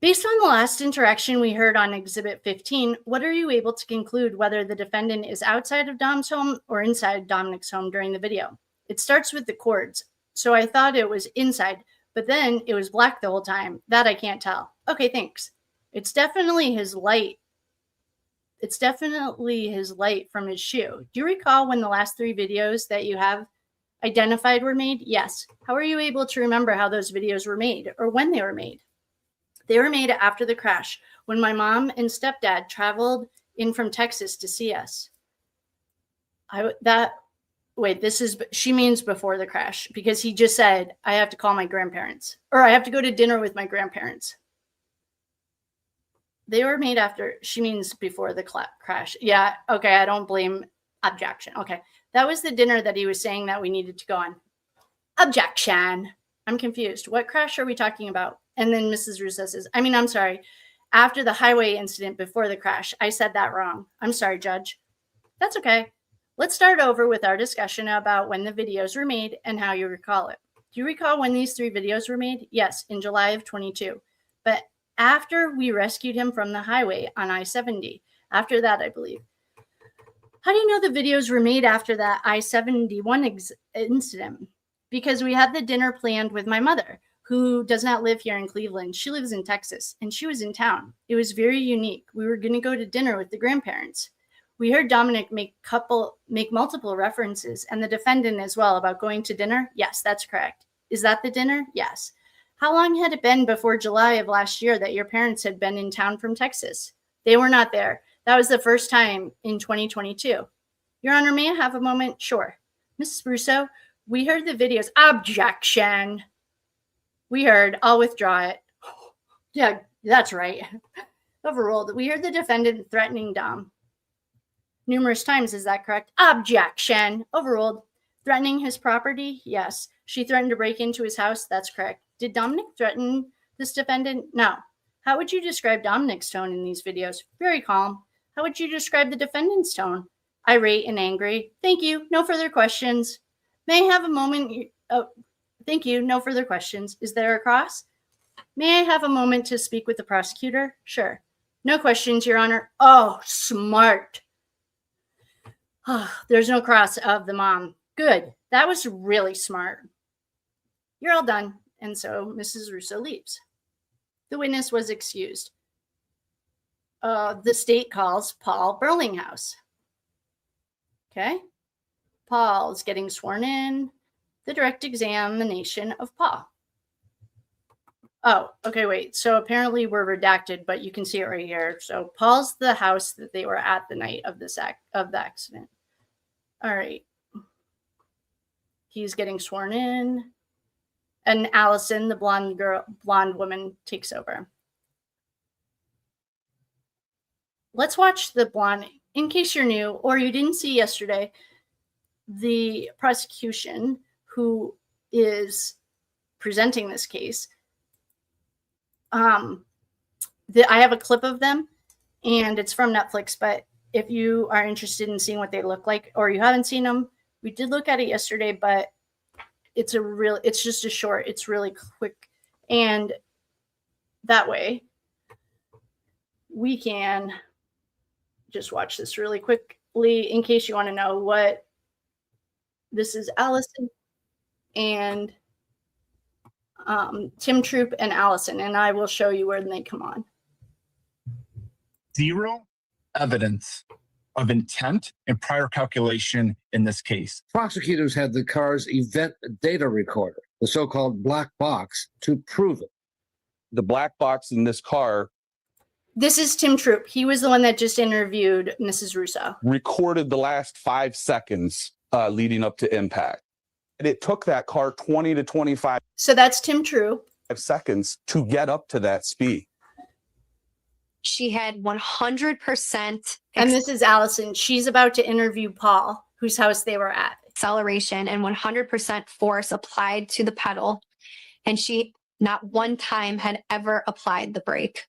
Based on the last interaction we heard on exhibit 15, what are you able to conclude whether the defendant is outside of Dom's home or inside Dominic's home during the video? It starts with the cords, so I thought it was inside, but then it was black the whole time. That I can't tell. Okay, thanks. It's definitely his light. It's definitely his light from his shoe. Do you recall when the last 3 videos that you have identified were made? Yes. How are you able to remember how those videos were made or when they were made? They were made after the crash, when my mom and stepdad traveled in from Texas to see us. She means before the crash, because he just said, I have to call my grandparents, or I have to go to dinner with my grandparents. They were made after, she means before the crash. Yeah, okay, I don't blame objection. Okay, that was the dinner that he was saying that we needed to go on. Objection. I'm confused. What crash are we talking about? And then Mrs. Russo says, I'm sorry. After the highway incident before the crash, I said that wrong. I'm sorry, Judge. That's okay. Let's start over with our discussion about when the videos were made and how you recall it. Do you recall when these 3 videos were made? Yes, in July of 22. But after we rescued him from the highway on I-70. After that, I believe. How do you know the videos were made after that I-71 incident? Because we had the dinner planned with my mother, who does not live here in Cleveland. She lives in Texas, and she was in town. It was very unique. We were going to go to dinner with the grandparents. We heard Dominic make multiple references, and the defendant as well, about going to dinner. Yes, that's correct. Is that the dinner? Yes. How long had it been before July of last year that your parents had been in town from Texas? They were not there. That was the first time in 2022. Your Honor, may I have a moment? Sure. Mrs. Russo, we heard the videos. Objection. We heard. I'll withdraw it. Yeah, that's right. Overruled. We heard the defendant threatening Dom numerous times. Is that correct? Objection. Overruled. Threatening his property? Yes. She threatened to break into his house? That's correct. Did Dominic threaten this defendant? No. How would you describe Dominic's tone in these videos? Very calm. How would you describe the defendant's tone? Irate and angry. Thank you. No further questions. May I have a moment? Thank you. No further questions. Is there a cross? May I have a moment to speak with the prosecutor? Sure. No questions, Your Honor. Oh, smart. Oh, there's no cross of the mom. Good. That was really smart. You're all done. And so Mrs. Russo leaves. The witness was excused. The state calls Paul Burlinghouse. Okay. Paul is getting sworn in. The direct examination of Paul. Oh, okay, wait. So apparently we're redacted, but you can see it right here. So Paul's the house that they were at the night of the accident. All right. He's getting sworn in. And Allison, the blonde woman, takes over. Let's watch the blonde. In case you're new or you didn't see yesterday, the prosecution who is presenting this case, I have a clip of them, and it's from Netflix, but if you are interested in seeing what they look like or you haven't seen them, we did look at it yesterday, but it's just a short, it's really quick. And that way we can just watch this really quickly in case you want to know what this is. Allison and Tim Troop and Allison, and I will show you where they come on. Zero evidence of intent and prior calculation in this case. Prosecutors had the car's event data recorder, the so-called black box, to prove it. The black box in this car. This is Tim Troop. He was the one that just interviewed Mrs. Russo. Recorded the last 5 seconds leading up to impact. And it took that car 20 to 25 So that's Tim Troop. seconds to get up to that speed. She had 100%. And this is Allison. She's about to interview Paul, whose house they were at. Acceleration and 100% force applied to the pedal. And she not one time had ever applied the brake.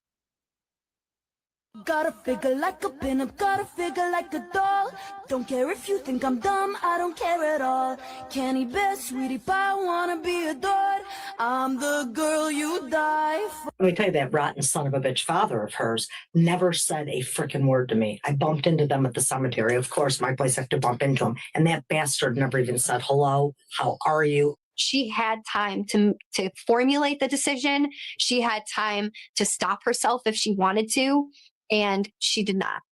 Gotta figure like a pin-up, gotta figure like a doll. Don't care if you think I'm dumb, I don't care at all. Candy best, sweetie pie, wanna be adored. I'm the girl you die for. Let me tell you, that rotten son of a bitch father of hers never said a freaking word to me. I bumped into them at the cemetery. Of course, my place have to bump into him. And that bastard never even said, hello, how are you? She had time to formulate the decision. She had time to stop herself if she wanted to, and she did not.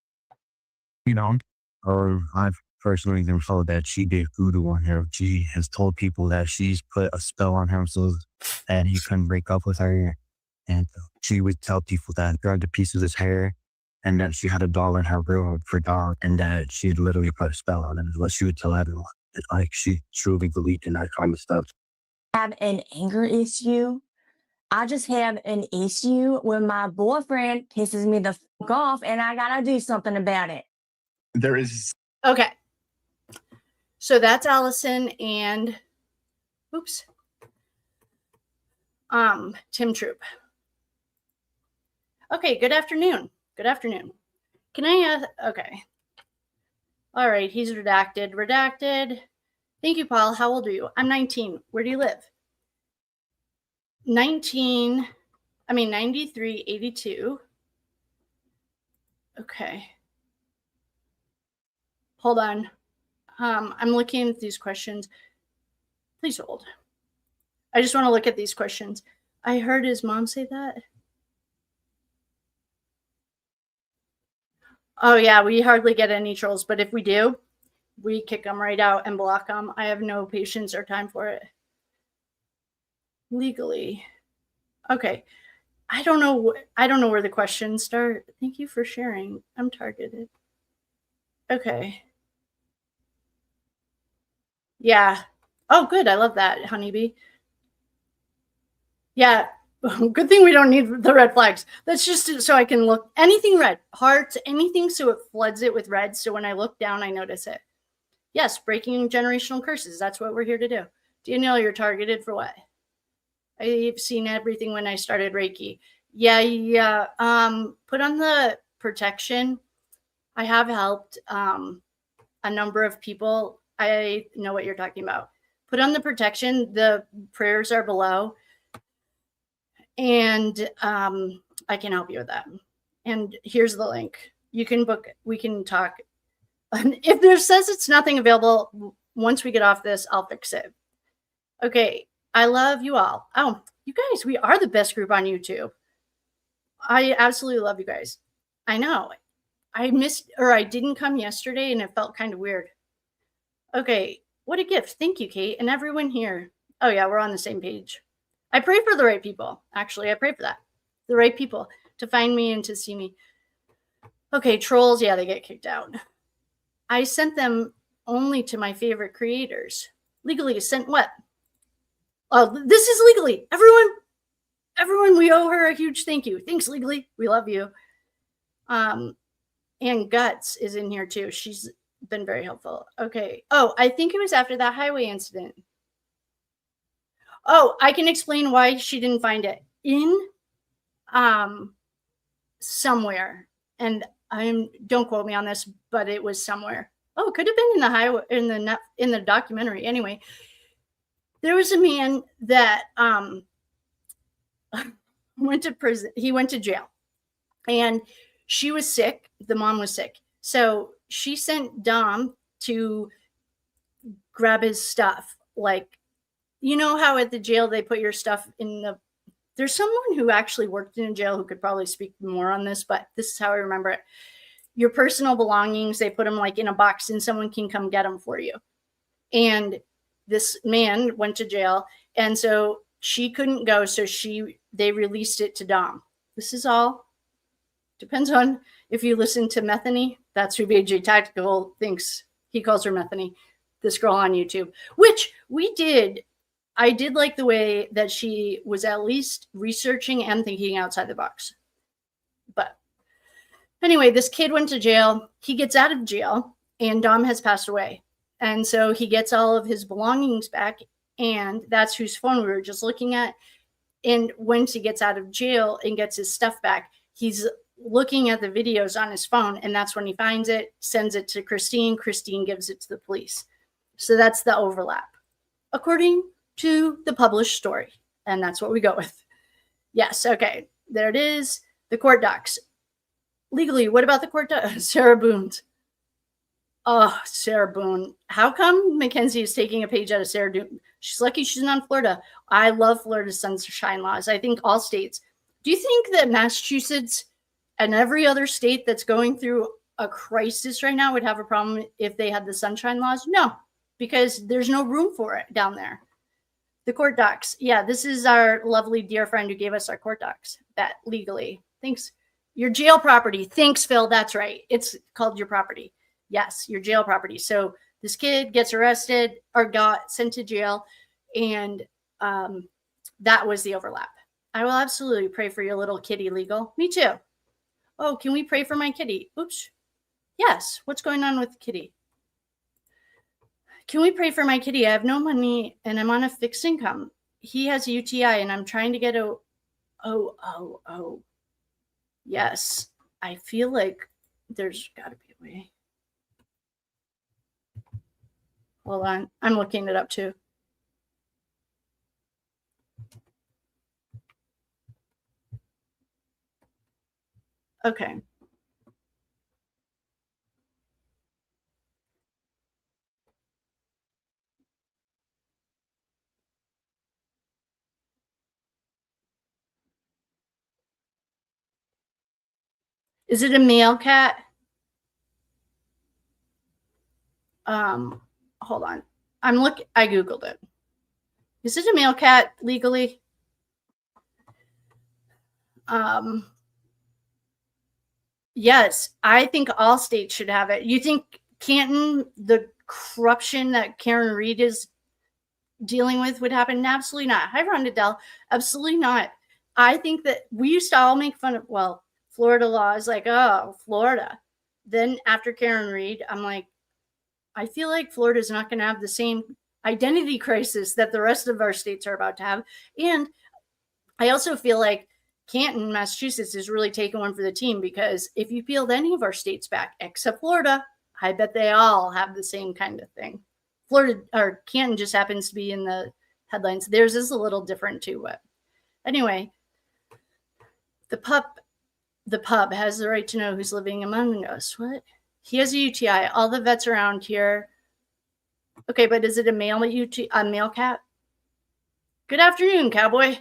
You know, or I've personally been told that she did voodoo on him. She has told people that she's put a spell on him so that he couldn't break up with her. And she would tell people that grabbed a piece of his hair and that she had a doll in her room for dog and that she had literally put a spell on him is what she would tell everyone. It's like she truly believed in that kind of stuff. Have an anger issue. I just have an issue when my boyfriend pisses me the fuck off and I gotta do something about it. There is. Okay. So that's Allison and Tim Troop. Okay, good afternoon. Good afternoon. Can I ask? Okay. All right, he's redacted. Redacted. Thank you, Paul. How old are you? I'm 19. Where do you live? 93, 82. Okay. Hold on. I'm looking at these questions. Please hold. I just want to look at these questions. I heard his mom say that. Oh, yeah, we hardly get any trolls, but if we do, we kick them right out and block them. I have no patience or time for it. Legally. Okay. I don't know where the questions start. Thank you for sharing. I'm targeted. Okay. Yeah. Oh, good. I love that, honeybee. Yeah. Good thing we don't need the red flags. That's just so I can look. Anything red, hearts, anything so it floods it with red. So when I look down, I notice it. Yes, breaking generational curses. That's what we're here to do. Danielle, you're targeted for what? I've seen everything when I started Reiki. Yeah. Put on the protection. I have helped a number of people. I know what you're talking about. Put on the protection. The prayers are below. And I can help you with that. And here's the link. You can book, we can talk. If there says it's nothing available, once we get off this, I'll fix it. Okay. I love you all. Oh, you guys, we are the best group on YouTube. I absolutely love you guys. I know. I didn't come yesterday and it felt kind of weird. Okay. What a gift. Thank you, Kate. And everyone here. Oh, yeah, we're on the same page. I pray for the right people. Actually, I pray for that. The right people to find me and to see me. Okay, trolls. Yeah, they get kicked out. I sent them only to my favorite creators. Legally sent what? Oh, this is Legally. Everyone, we owe her a huge thank you. Thanks, Legally. We love you. And Guts is in here too. She's been very helpful. Okay. Oh, I think it was after that highway incident. Oh, I can explain why she didn't find it in somewhere. And don't quote me on this, but it was somewhere. Oh, it could have been in the highway in the documentary. Anyway, there was a man that went to prison. He went to jail, and she was sick. The mom was sick, so she sent Dom to grab his stuff. Like, you know how at the jail they put your stuff in the. There's someone who actually worked in a jail who could probably speak more on this, but this is how I remember it. Your personal belongings, they put them like in a box and someone can come get them for you. And this man went to jail, and so she couldn't go, so they released it to Dom. This is all depends on if you listen to Methany. That's who BJ Tactical thinks. He calls her Methany, this girl on YouTube, which we did. I did like the way that she was at least researching and thinking outside the box. But anyway, this kid went to jail. He gets out of jail, and Dom has passed away. And so he gets all of his belongings back, and that's whose phone we were just looking at. And once he gets out of jail and gets his stuff back, he's looking at the videos on his phone, and that's when he finds it, sends it to Christine. Christine gives it to the police. So that's the overlap, according to the published story. And that's what we go with. Yes, okay, there it is. The court docs. Legally, what about the court docs? Sarah Boone's. Oh, Sarah Boone. How come Mackenzie is taking a page out of Sarah Boone? She's lucky she's not in Florida. I love Florida's sunshine laws. I think all states. Do you think that Massachusetts and every other state that's going through a crisis right now would have a problem if they had the sunshine laws? No, because there's no room for it down there. The court docs. Yeah, this is our lovely dear friend who gave us our court docs. That legally. Thanks. Your jail property. Thanks, Phil. That's right. It's called your property. Yes, your jail property. So this kid gets arrested or got sent to jail, and that was the overlap. I will absolutely pray for your little kitty legal. Me too. Oh, can we pray for my kitty? Oops. Yes. What's going on with the kitty? Can we pray for my kitty? I have no money and I'm on a fixed income. He has a UTI and I'm trying to get a... Oh. Yes. I feel like there's got to be a way. Hold on. I'm looking it up too. Okay. Is it a male cat? Hold on. I Googled it. Is it a male cat legally? Yes, I think all states should have it. You think Canton, the corruption that Karen Reed is dealing with would happen? Absolutely not. Hi, Rhonda Dell. Absolutely not. I think that we used to all make fun of, Florida law is like, oh, Florida. Then after Karen Reed, I'm like, I feel like Florida is not going to have the same identity crisis that the rest of our states are about to have. And I also feel like Canton, Massachusetts is really taking one for the team, because if you peeled any of our states back, except Florida, I bet they all have the same kind of thing. Florida or Canton just happens to be in the headlines. Theirs is a little different too. But anyway, the pub has the right to know who's living among us. What? He has a UTI. All the vets around here. Okay, but is it a male cat? Good afternoon, cowboy.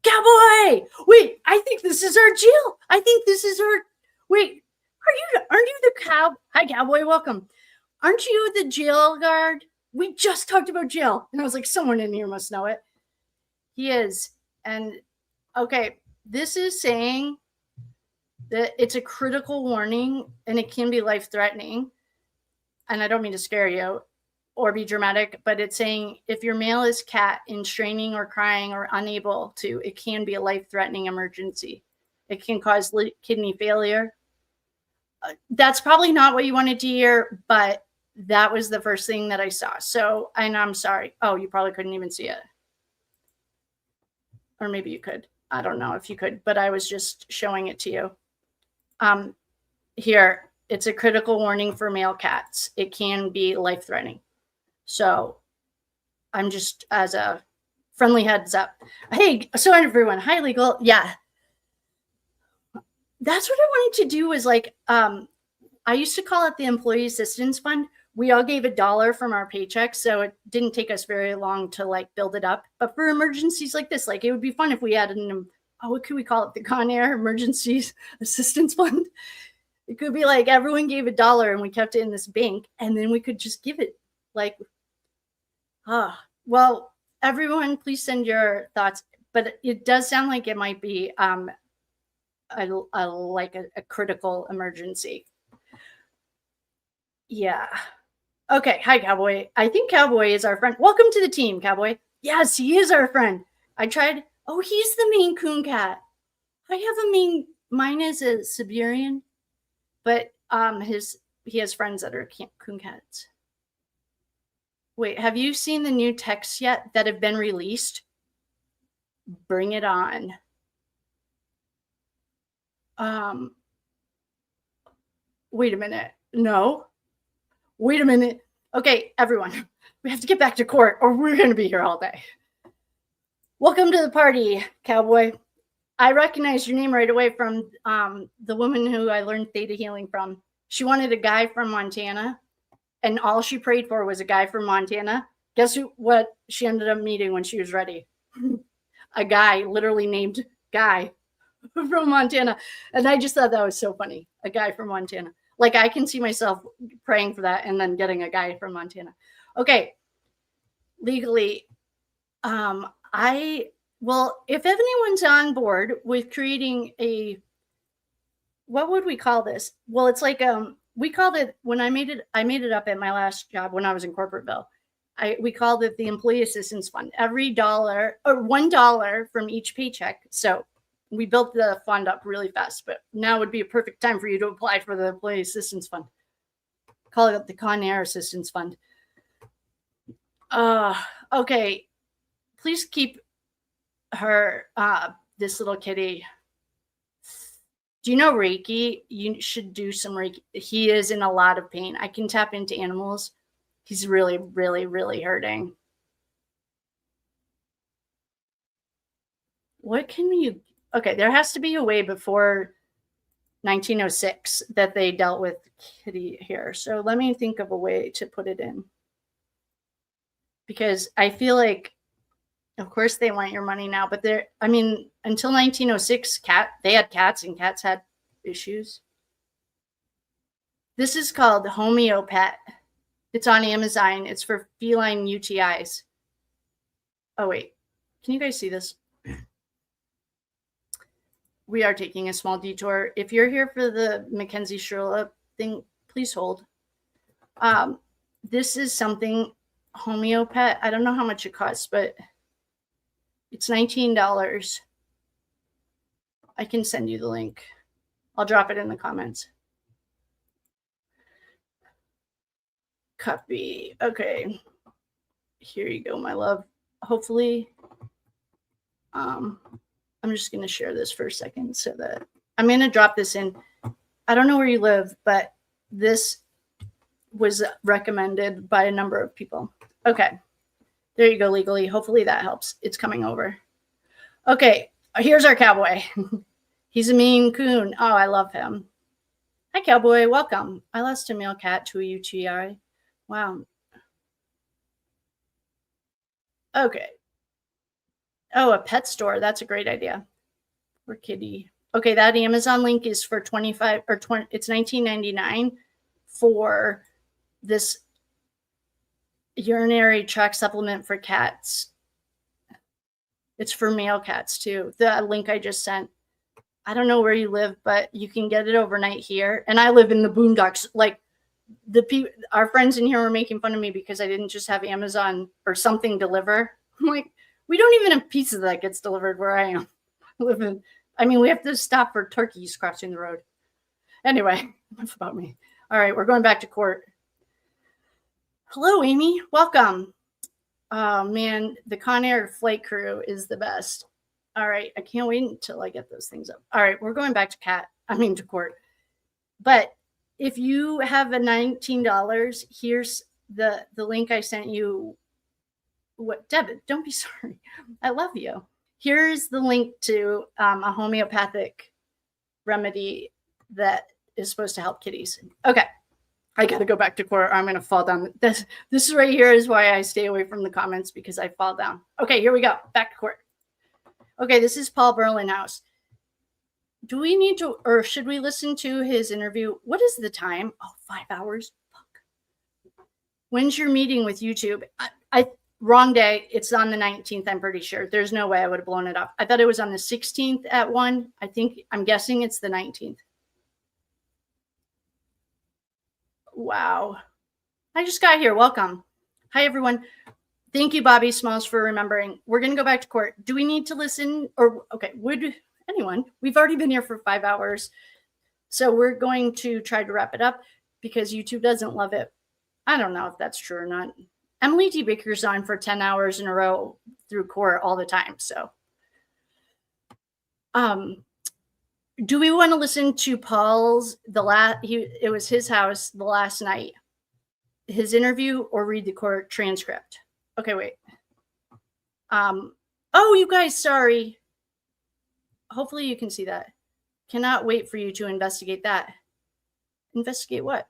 Cowboy! Wait, I think this is our Jill. I think this is our... Wait, aren't you the cow? Hi, cowboy, welcome. Aren't you the jail guard? We just talked about jail. And I was like, someone in here must know it. He is. And, okay, this is saying that it's a critical warning and it can be life-threatening. And I don't mean to scare you or be dramatic, but it's saying if your male is cat in straining or crying or unable to, it can be a life-threatening emergency. It can cause kidney failure. That's probably not what you wanted to hear, but that was the first thing that I saw. So, and I'm sorry. Oh, you probably couldn't even see it. Or maybe you could. I don't know if you could, but I was just showing it to you. Here, it's a critical warning for male cats. It can be life-threatening. So I'm just as a friendly heads up. Hey, so everyone, hi, legal. Yeah. That's what I wanted to do was like, I used to call it the Employee Assistance Fund. We all gave $1 from our paychecks, so it didn't take us very long to like build it up. But for emergencies like this, like it would be fun if we had what could we call it? The Con Air Emergencies Assistance Fund. It could be like everyone gave $1 and we kept it in this bank, and then we could just give it like, well, everyone, please send your thoughts. But it does sound like it might be a critical emergency. Yeah. Okay. Hi, Cowboy. I think Cowboy is our friend. Welcome to the team, Cowboy. Yes, he is our friend. I tried. Oh, he's the Maine Coon cat. I have a Maine. Mine is a Siberian, but he has friends that are coon cats. Wait, have you seen the new texts yet that have been released? Bring it on. Wait a minute. No. Wait a minute. Okay, everyone, we have to get back to court or we're going to be here all day. Welcome to the party, cowboy. I recognize your name right away from the woman who I learned theta healing from. She wanted a guy from Montana, and all she prayed for was a guy from Montana. Guess what she ended up meeting when she was ready? A guy literally named Guy from Montana. And I just thought that was so funny. A guy from Montana. Like, I can see myself praying for that and then getting a guy from Montana. Okay. Legally, if anyone's on board with creating what would we call this? Well, it's like, we called it, when I made it up at my last job when I was in Corporateville. We called it the Employee Assistance Fund. Every $1 or $1 from each paycheck. So we built the fund up really fast, but now would be a perfect time for you to apply for the Employee Assistance Fund. Call it the Con Air Assistance Fund. Okay. Please keep her, this little kitty. Do you know Reiki? You should do some Reiki. He is in a lot of pain. I can tap into animals. He's really, really, really hurting. What can you... Okay, there has to be a way before 1906 that they dealt with kitty here. So let me think of a way to put it in. Because I feel like, of course, they want your money now, but until 1906, they had cats and cats had issues. This is called Homeopet. It's on Amazon. It's for feline UTIs. Oh, wait. Can you guys see this? We are taking a small detour. If you're here for the Mackenzie Shirilla thing, please hold. This is something Homeopet. I don't know how much it costs, but it's $19. I can send you the link. I'll drop it in the comments. Copy. Okay. Here you go, my love. Hopefully, I'm just going to share this for a second so that I'm going to drop this in. I don't know where you live, but this was recommended by a number of people. Okay. There you go, legally. Hopefully that helps. It's coming over. Okay. Here's our cowboy. He's a Maine Coon. Oh, I love him. Hi, cowboy. Welcome. I lost a male cat to a UTI. Wow. Okay. Oh, a pet store. That's a great idea. For kitty. Okay, that Amazon link is for it's $19.99 for this urinary tract supplement for cats. It's for male cats too. The link I just sent. I don't know where you live, but you can get it overnight here. And I live in the boondocks. Like, our friends in here were making fun of me because I didn't just have Amazon or something deliver. I'm like, we don't even have pizza that gets delivered where I am. We have to stop for turkeys crossing the road. Anyway, enough about me. All right, we're going back to court. Hello, Amy. Welcome. Oh, man, the Con Air flight crew is the best. All right, I can't wait until I get those things up. All right, we're going back to court. But if you have a $19, here's the link I sent you. What, Deb, don't be sorry. I love you. Here's the link to a homeopathic remedy that is supposed to help kitties. Okay. I got to go back to court or I'm going to fall down. This right here is why I stay away from the comments, because I fall down. Okay, here we go. Back to court. Okay, this is Paul Berlinhouse. Do we need to, or should we listen to his interview? What is the time? Oh, 5 hours. Fuck. When's your meeting with YouTube? Wrong day. It's on the 19th, I'm pretty sure. There's no way I would have blown it up. I thought it was on the 16th at 1. I'm guessing it's the 19th. Wow. I just got here. Welcome. Hi, everyone. Thank you, Bobby Smalls, for remembering. We're going to go back to court. Do we need to listen? Or, okay, would anyone? We've already been here for 5 hours. So we're going to try to wrap it up because YouTube doesn't love it. I don't know if that's true or not. Emily D. Baker's on for 10 hours in a row through court all the time. So Do we want to listen to Paul's it was his house the last night, his interview, or read the court transcript? Okay, wait. Oh, you guys, sorry. Hopefully you can see that. Cannot wait for you to investigate that. Investigate what?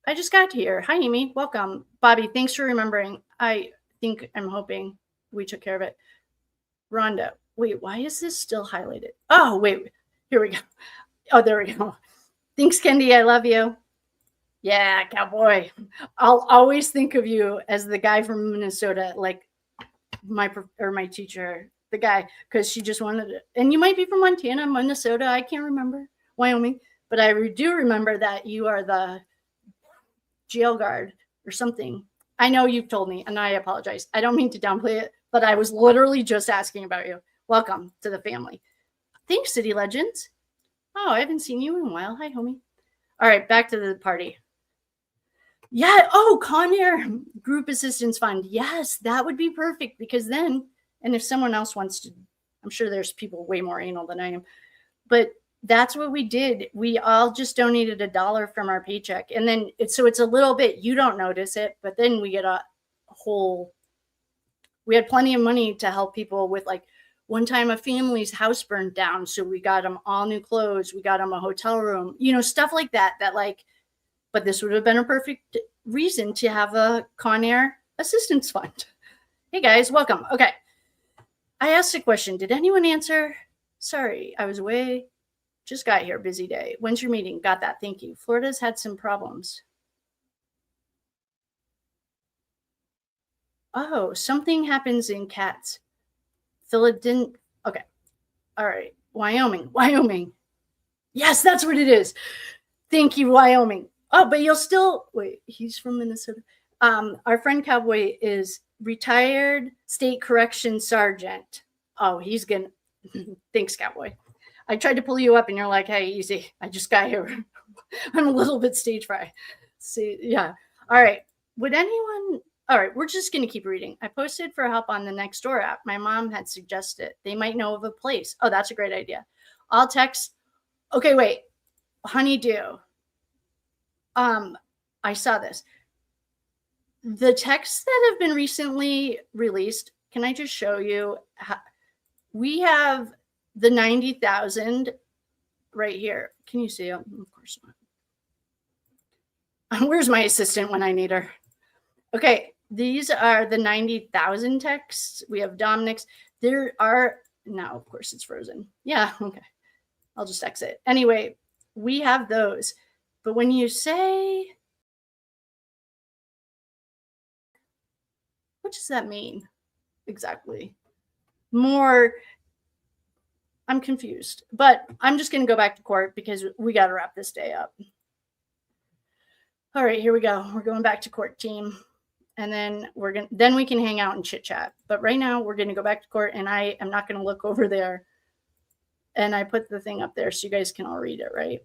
I just got here. Hi, Amy. Welcome. Bobby, thanks for remembering. I'm hoping we took care of it. Rhonda, wait, why is this still highlighted? Oh, wait, here we go. Oh, there we go. Thanks, Kendi. I love you. Yeah, cowboy. I'll always think of you as the guy from Minnesota, like my teacher, the guy, because she just wanted it. And you might be from Montana, Minnesota. I can't remember. Wyoming. But I do remember that you are the jail guard or something. I know you've told me, and I apologize. I don't mean to downplay it, but I was literally just asking about you. Welcome to the family. Thanks, City Legends. Oh, I haven't seen you in a while. Hi, homie. All right, back to the party. Yeah. Oh, Con Air Group Assistance Fund. Yes, that would be perfect, because then, and if someone else wants to, I'm sure there's people way more anal than I am, but that's what we did. We all just donated $1 from our paycheck. And then it's a little bit, you don't notice it, but then we get we had plenty of money to help people with, like, one time a family's house burned down. So we got them all new clothes. We got them a hotel room, stuff like that, but this would have been a perfect reason to have a Con Air assistance fund. Hey guys, welcome. Okay. I asked a question. Did anyone answer? Sorry, I was away. Just got here. Busy day. When's your meeting? Got that. Thank you. Florida's had some problems. Oh, something happens in cats. Philip didn't. Okay. All right. Wyoming. Yes, that's what it is. Thank you, Wyoming. Oh, but you'll still wait. He's from Minnesota. Our friend Cowboy is retired state correction sergeant. Oh, he's gonna. Thanks, Cowboy. I tried to pull you up and you're like, hey, easy. I just got here. I'm a little bit stage fright. See, yeah. All right. All right, we're just going to keep reading. I posted for help on the Nextdoor app. My mom had suggested they might know of a place. Oh, that's a great idea. I'll text. Okay, wait. Honeydew. I saw this. The texts that have been recently released, can I just show you? We have the 90,000 right here. Can you see them? Of course not. Where's my assistant when I need her? Okay, these are the 90,000 texts. We have Dominic's. There are, now of course it's frozen. Yeah, okay. I'll just exit. Anyway, we have those. But when you say, what does that mean exactly? More, I'm confused, but I'm just going to go back to court because we got to wrap this day up. All right, here we go. We're going back to court, team. And then then we can hang out and chit chat. But right now we're going to go back to court, and I am not going to look over there. And I put the thing up there so you guys can all read it, right?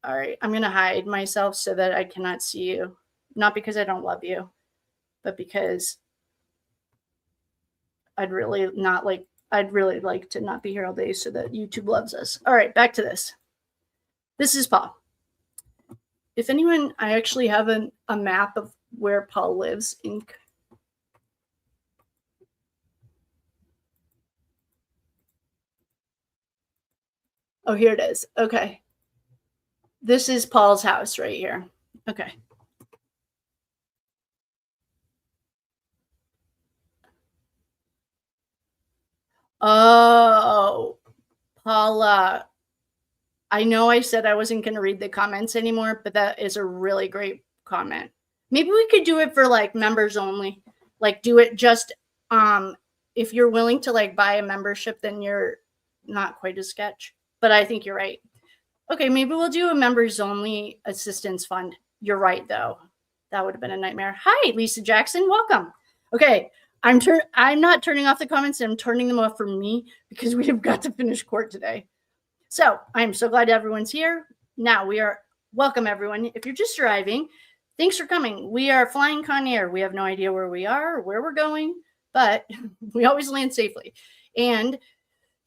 All right, I'm going to hide myself so that I cannot see you. Not because I don't love you, but because I'd really like to not be here all day so that YouTube loves us. All right, back to this. This is Paul. If anyone, I actually have a map of where Paul lives in. Oh, here it is. Okay. This is Paul's house right here. Okay. Oh, Paula. I know I said I wasn't going to read the comments anymore, but that is a really great comment. Maybe we could do it for like members only. Like do it just if you're willing to like buy a membership, then you're not quite a sketch. But I think you're right. Okay, maybe we'll do a members only assistance fund. You're right though. That would have been a nightmare. Hi, Lisa Jackson. Welcome. Okay, I'm not turning off the comments. I'm turning them off for me because we have got to finish court today. So I'm so glad everyone's here. Now welcome everyone. If you're just arriving, thanks for coming. We are flying Con Air. We have no idea where we are or where we're going, but we always land safely. And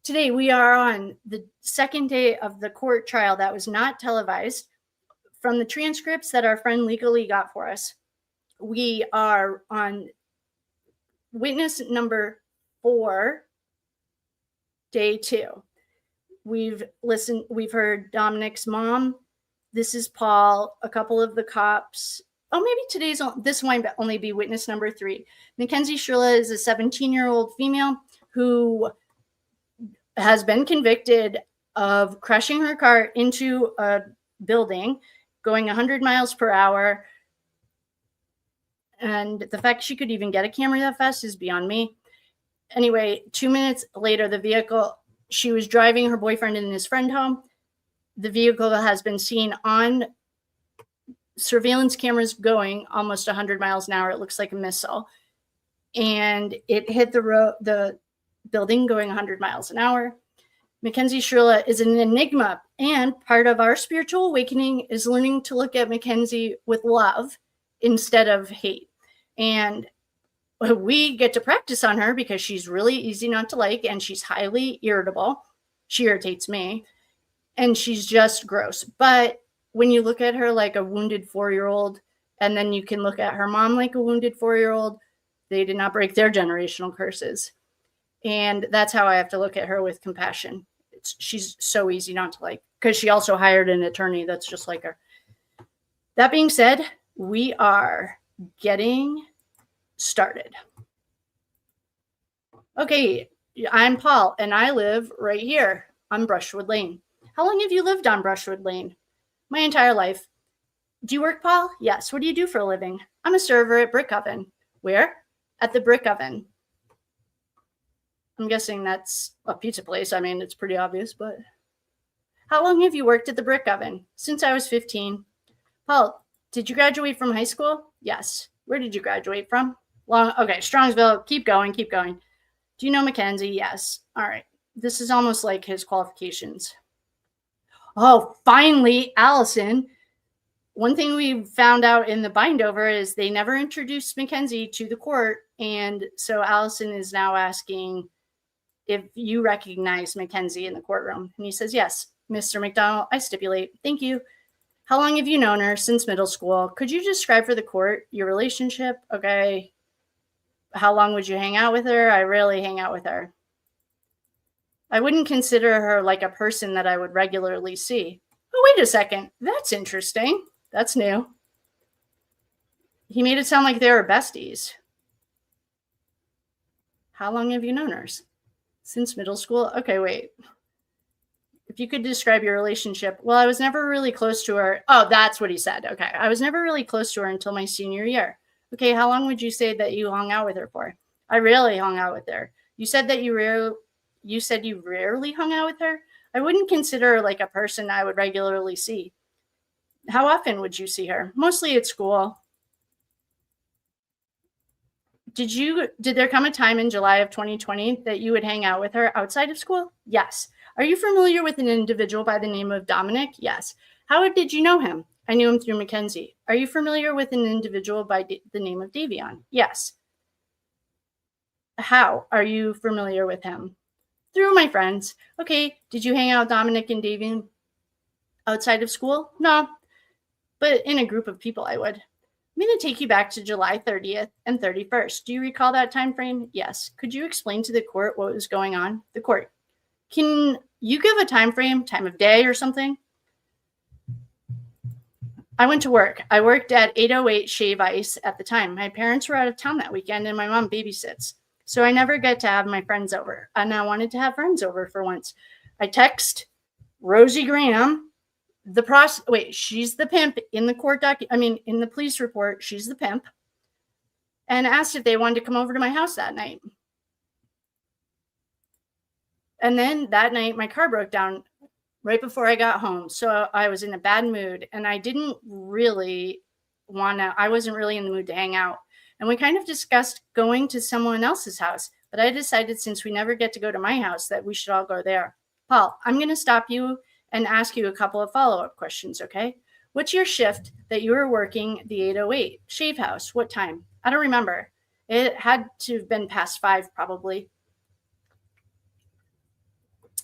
Today, we are on the second day of the court trial that was not televised. From the transcripts that our friend legally got for us, we are on witness number 4, day 2. We've heard Dominic's mom. This is Paul, a couple of the cops. Oh, maybe this might only be witness number 3. Mackenzie Shirilla is a 17-year-old female who has been convicted of crashing her car into a building, going 100 miles per hour. And the fact she could even get a camera that fast is beyond me. Anyway, 2 minutes later, she was driving her boyfriend and his friend home. The vehicle has been seen on surveillance cameras going almost 100 miles an hour. It looks like a missile. And it hit the building going 100 miles an hour. Mackenzie Shirilla is an enigma, and part of our spiritual awakening is learning to look at Mackenzie with love instead of hate. And we get to practice on her because she's really easy not to like, and she's highly irritable. She irritates me, and she's just gross. But when you look at her like a wounded 4-year-old, and then you can look at her mom like a wounded 4-year-old, they did not break their generational curses. And that's how I have to look at her, with compassion. She's so easy not to like, because she also hired an attorney that's just like her. That being said, we are getting started. Okay, I'm Paul, and I live right here on Brushwood Lane. How long have you lived on Brushwood Lane? My entire life. Do you work, Paul? Yes. What do you do for a living? I'm a server at Brick Oven. Where? At the Brick Oven. I'm guessing that's a pizza place. I mean, it's pretty obvious, but how long have you worked at the Brick Oven? Since I was 15. Paul, did you graduate from high school? Yes. Where did you graduate from? Okay, Strongsville. Keep going, keep going. Do you know Mackenzie? Yes. All right. This is almost like his qualifications. Oh, finally, Allison. One thing we found out in the bindover is they never introduced Mackenzie to the court. And so Allison is now asking if you recognize Mackenzie in the courtroom. And he says, yes, Mr. McDonald, I stipulate. Thank you. How long have you known her? Since middle school. Could you describe for the court your relationship? Okay. How long would you hang out with her? I rarely hang out with her. I wouldn't consider her like a person that I would regularly see. Oh, wait a second. That's interesting. That's new. He made it sound like they were besties. How long have you known her? Since middle school? Okay, wait. If you could describe your relationship. Well, I was never really close to her. Oh, that's what he said. Okay. I was never really close to her until my senior year. Okay, how long would you say that you hung out with her for? I rarely hung out with her. You said that you rarely hung out with her? I wouldn't consider her like a person I would regularly see. How often would you see her? Mostly at school. Did there come a time in July of 2020 that you would hang out with her outside of school? Yes. Are you familiar with an individual by the name of Dominic? Yes. How did you know him? I knew him through Mackenzie. Are you familiar with an individual by the name of Davion? Yes. How are you familiar with him? Through my friends. Okay. Did you hang out with Dominic and Davion outside of school? No. But in a group of people, I would. I'm going to take you back to July 30th and 31st. Do you recall that time frame? Yes. Could you explain to the court what was going on? The court. Can you give a time frame, time of day or something? I went to work. I worked at 808 Shave Ice at the time. My parents were out of town that weekend and my mom babysits. So I never get to have my friends over. And I wanted to have friends over for once. I text Rosie Graham, she's the pimp in the in the police report, she's the pimp, and asked if they wanted to come over to my house that night. And then that night, my car broke down right before I got home. So I was in a bad mood and I wasn't really in the mood to hang out. And we kind of discussed going to someone else's house, but I decided since we never get to go to my house that we should all go there. Paul, I'm going to stop you and ask you a couple of follow-up questions, okay? What's your shift that you were working the 808 Shave House? What time? I don't remember. It had to have been past 5 probably.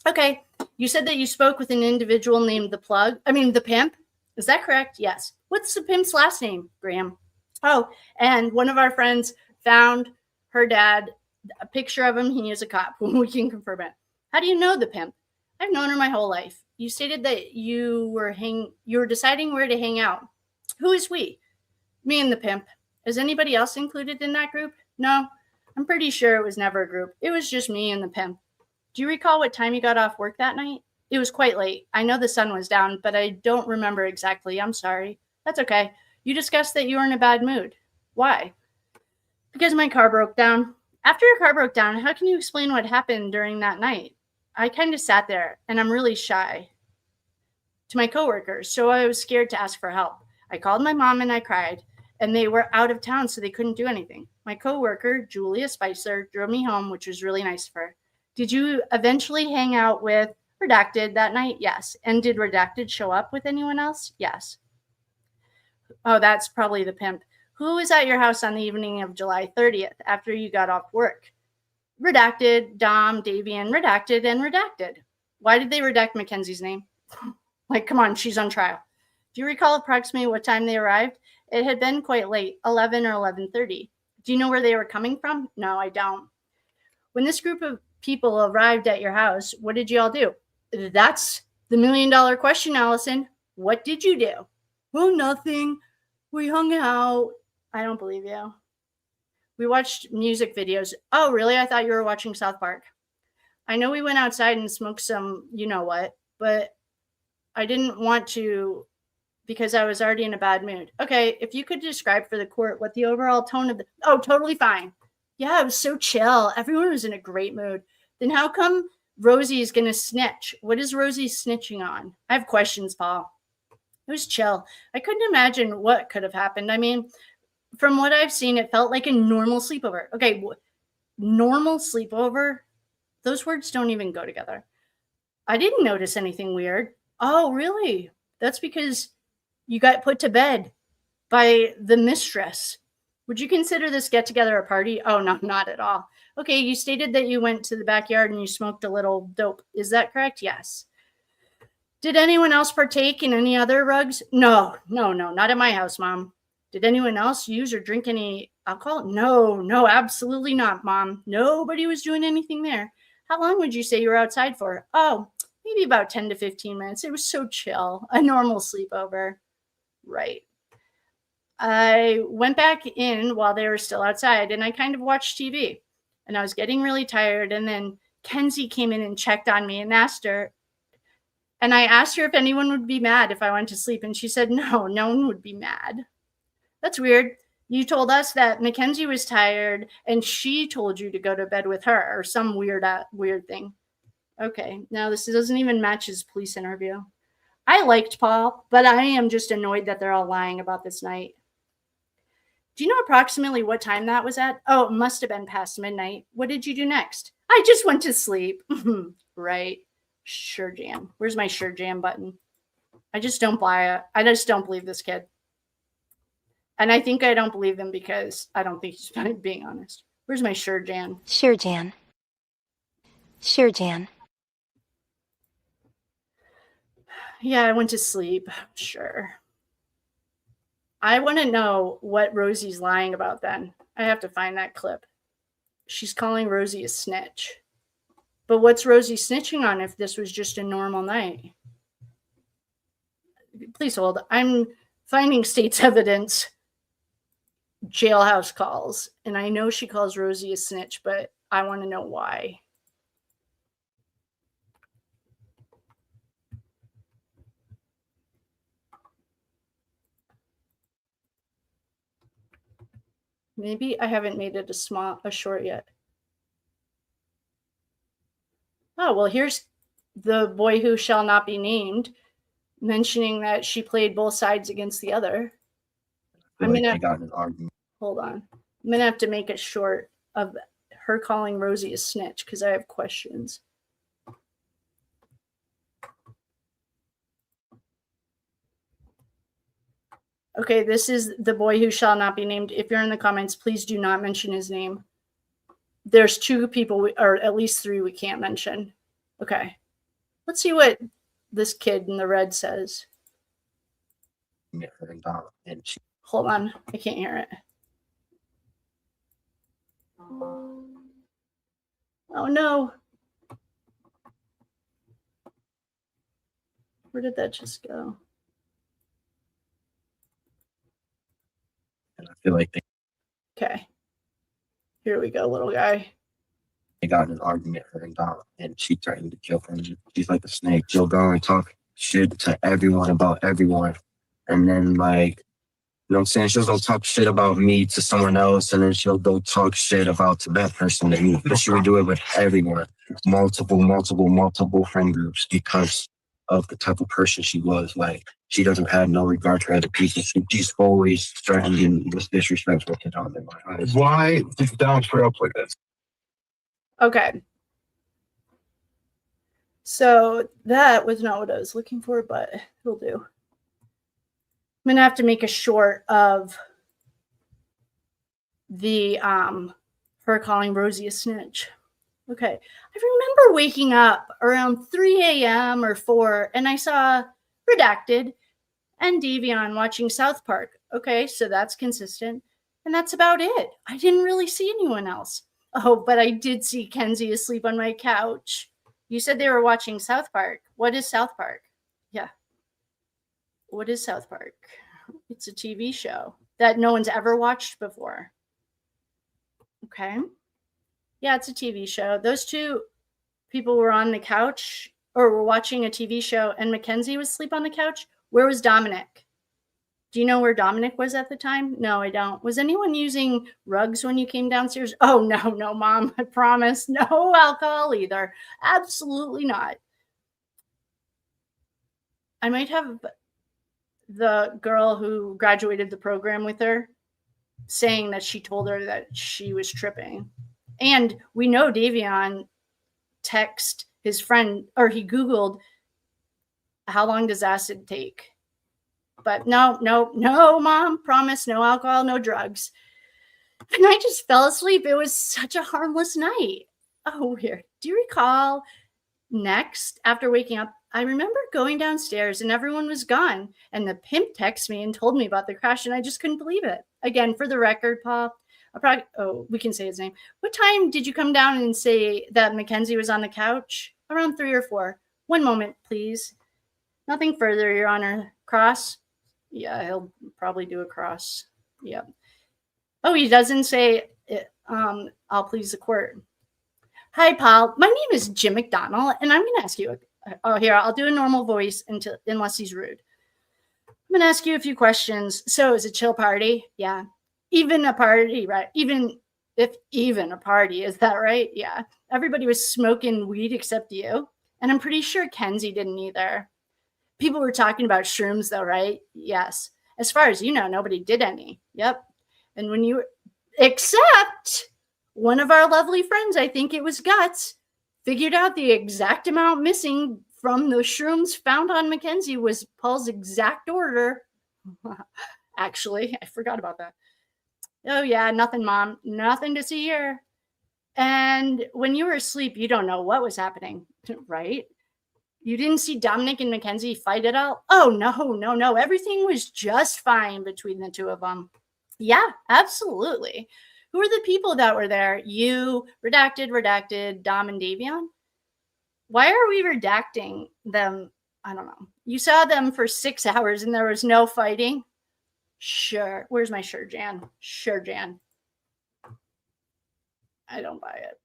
Okay. You said that you spoke with an individual named the pimp. Is that correct? Yes. What's the pimp's last name, Graham? Oh, and one of our friends found her dad, a picture of him. He is a cop. We can confirm it. How do you know the pimp? I've known her my whole life. You stated that you were deciding where to hang out. Who is we? Me and the pimp. Is anybody else included in that group? No. I'm pretty sure it was never a group. It was just me and the pimp. Do you recall what time you got off work that night? It was quite late. I know the sun was down, but I don't remember exactly. I'm sorry. That's okay. You discussed that you were in a bad mood. Why? Because my car broke down. After your car broke down, how can you explain what happened during that night? I kind of sat there, and I'm really shy to my coworkers, so I was scared to ask for help. I called my mom and I cried, and they were out of town, so they couldn't do anything. My coworker, Julia Spicer, drove me home, which was really nice of her. Did you eventually hang out with Redacted that night? Yes. And did Redacted show up with anyone else? Yes. Oh, that's probably the pimp. Who was at your house on the evening of July 30th after you got off work? Redacted, Dom, Davian, Redacted, and Redacted. Why did they redact Mackenzie's name? Like, come on, she's on trial. Do you recall approximately what time they arrived? It had been quite late, 11 or 11:30. Do you know where they were coming from? No, I don't. When this group of people arrived at your house, what did you all do? That's the $1 million question, Allison. What did you do? Oh, nothing. We hung out. I don't believe you. We watched music videos. Oh, really? I thought you were watching South Park. I know we went outside and smoked some, you know what, but I didn't want to because I was already in a bad mood. Okay, if you could describe for the court what the overall tone of the... Oh, totally fine. Yeah, it was so chill. Everyone was in a great mood. Then how come Rosie is going to snitch? What is Rosie snitching on? I have questions, Paul. It was chill. I couldn't imagine what could have happened. I mean, from what I've seen, it felt like a normal sleepover. Okay, normal sleepover? Those words don't even go together. I didn't notice anything weird. Oh, really? That's because you got put to bed by the mistress. Would you consider this get-together a party? Oh, no, not at all. Okay, you stated that you went to the backyard and you smoked a little dope. Is that correct? Yes. Did anyone else partake in any other rugs? No, not at my house, Mom. Did anyone else use or drink any alcohol? No, absolutely not, Mom. Nobody was doing anything there. How long would you say you were outside for? Oh, maybe about 10 to 15 minutes. It was so chill. A normal sleepover. Right. I went back in while they were still outside and I kind of watched TV. And I was getting really tired. And then Kenzie came in and checked on me and asked her. And I asked her if anyone would be mad if I went to sleep. And she said, no one would be mad. That's weird. You told us that Mackenzie was tired and she told you to go to bed with her or some weird thing. Okay, now this doesn't even match his police interview. I liked Paul, but I am just annoyed that they're all lying about this night. Do you know approximately what time that was at? Oh, it must have been past midnight. What did you do next? I just went to sleep. Right. Sure jam. Where's my sure jam button? I just don't buy it. I just don't believe this kid. And I think I don't believe him because I don't think he's being honest. Where's my sure Jan? Sure, Jan. Sure, Jan. Yeah, I went to sleep. Sure. I want to know what Rosie's lying about then. I have to find that clip. She's calling Rosie a snitch. But what's Rosie snitching on if this was just a normal night? Please hold. I'm finding state's evidence jailhouse calls. And I know she calls Rosie a snitch, but I want to know why. Maybe I haven't made it a short yet. Oh, well, here's the boy who shall not be named mentioning that she played both sides against the other. I'm gonna hold on. I'm gonna have to make it short of her calling Rosie a snitch because I have questions. Okay, this is the boy who shall not be named. If you're in the comments, please do not mention his name. There's two people, or at least three we can't mention. Okay. Let's see what this kid in the red says. Hold on, I can't hear it. Oh no. Where did that just go? And I feel like Okay. Here we go, little guy. they got in an argument, her and Dom, and she threatened to kill him. She's like a snake. She'll go and talk shit to everyone about everyone. And then, like, you know what I'm saying? She'll go talk shit about me to someone else, and then she'll go talk shit about to that person to me. But she would do it with everyone, multiple friend groups, because of the type of person she was. Like, she doesn't have no regard for other people. She's always threatened and was disrespectful to Dom in my eyes. Why did Dom put up with this? Okay. So that was not what I was looking for, but it'll do. I'm gonna have to make a short of the her calling Rosie a snitch. Okay. I remember waking up around 3 a.m. or 4, and I saw Redacted and Devion watching South Park. Okay, so that's consistent. And that's about it. I didn't really see anyone else. Oh, but I did see Kenzie asleep on my couch. You said they were watching South Park. What is South Park? Yeah. What is South Park? It's a TV show that no one's ever watched before. Okay. Yeah, it's a TV show. Those two people were on the couch or were watching a TV show, and Mackenzie was asleep on the couch. Where was Dominic? Do you know where Dominic was at the time? No, I don't. Was anyone using rugs when you came downstairs? Oh, no, Mom. I promise. No alcohol either. Absolutely not. I might have the girl who graduated the program with her saying that she told her that she was tripping. And we know Davion texted his friend, or he Googled, how long does acid take? But no, Mom, promise, no alcohol, no drugs. And I just fell asleep. It was such a harmless night. Oh, weird. Do you recall next, after waking up, I remember going downstairs and everyone was gone. And the pimp texted me and told me about the crash, and I just couldn't believe it. Again, for the record, Paul, we can say his name. What time did you come down and say that Mackenzie was on the couch? Around 3 or 4. One moment, please. Nothing further, Your Honor. Cross? Yeah, he'll probably do a cross. Yeah. Oh, he doesn't say, I'll please the court. Hi, Paul. My name is Jim McDonald, and I'm going to ask you, here, I'll do a normal voice unless he's rude. I'm going to ask you a few questions. So, is it a chill party? Yeah. Even a party, right? Even a party, is that right? Yeah. Everybody was smoking weed except you. And I'm pretty sure Kenzie didn't either. People were talking about shrooms, though, right? Yes. As far as you know, nobody did any. Yep. And when you, except one of our lovely friends, I think it was Guts, figured out the exact amount missing from the shrooms found on Mackenzie was Paul's exact order. Actually, I forgot about that. Oh, yeah, nothing, Mom. Nothing to see here. And when you were asleep, you don't know what was happening, right? You didn't see Dominic and Mackenzie fight at all? Oh, no. Everything was just fine between the two of them. Yeah, absolutely. Who are the people that were there? You, Redacted, Dom, and Davion? Why are we redacting them? I don't know. You saw them for 6 hours and there was no fighting? Sure. Where's my shirt, Jan? Sure, Jan. I don't buy it.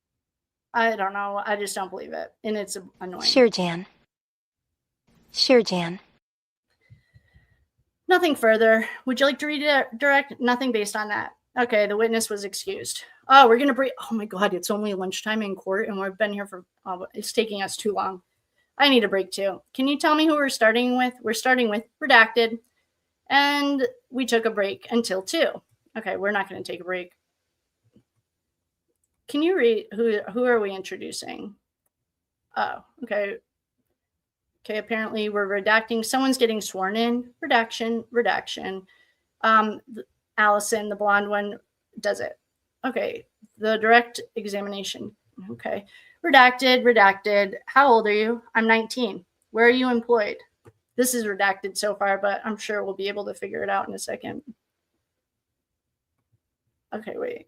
I don't know. I just don't believe it. And it's annoying. Sure, Jan. Nothing further. Would you like to read it direct? Nothing based on that. Okay, the witness was excused. Oh, we're going to break. Oh my God, it's only lunchtime in court and we've been here for, it's taking us too long. I need a break too. Can you tell me who we're starting with? We're starting with Redacted. And we took a break until 2. Okay, we're not going to take a break. Can you read, who are we introducing? Oh, okay. Okay, apparently we're redacting. Someone's getting sworn in. Redaction. Allison, the blonde one, does it. Okay, the direct examination. Okay. Redacted, redacted. How old are you? I'm 19. Where are you employed? This is redacted so far, but I'm sure we'll be able to figure it out in a second. Okay, wait.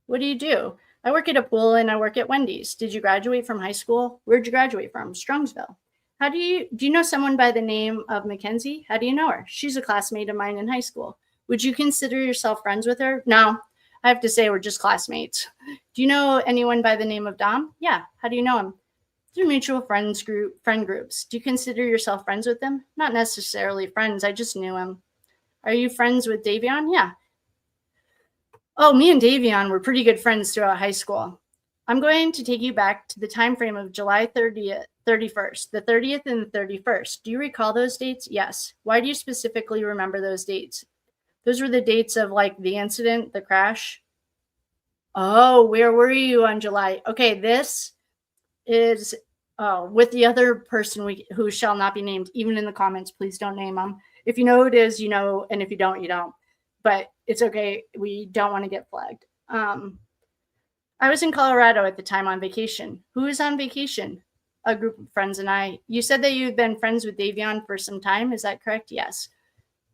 What do you do? I work at a pool and I work at Wendy's. Did you graduate from high school? Where'd you graduate from? Strongsville. Do you know someone by the name of Mackenzie? How do you know her? She's a classmate of mine in high school. Would you consider yourself friends with her? No, I have to say we're just classmates. Do you know anyone by the name of Dom? Yeah. How do you know him? Through mutual friend groups. Do you consider yourself friends with him? Not necessarily friends. I just knew him. Are you friends with Davion? Yeah. Oh, me and Davion were pretty good friends throughout high school. I'm going to take you back to the time frame of July 30th, 31st, the 30th and the 31st. Do you recall those dates? Yes. Why do you specifically remember those dates? Those were the dates of like the incident, the crash. Oh, where were you on July? Okay, this is with the other person who shall not be named, even in the comments. Please don't name them. If you know who it is, you know, and if you don't, you don't. But it's okay. We don't want to get flagged. I was in Colorado at the time on vacation. Who is on vacation? A group of friends and I. You said that you've been friends with Davion for some time. Is that correct? Yes.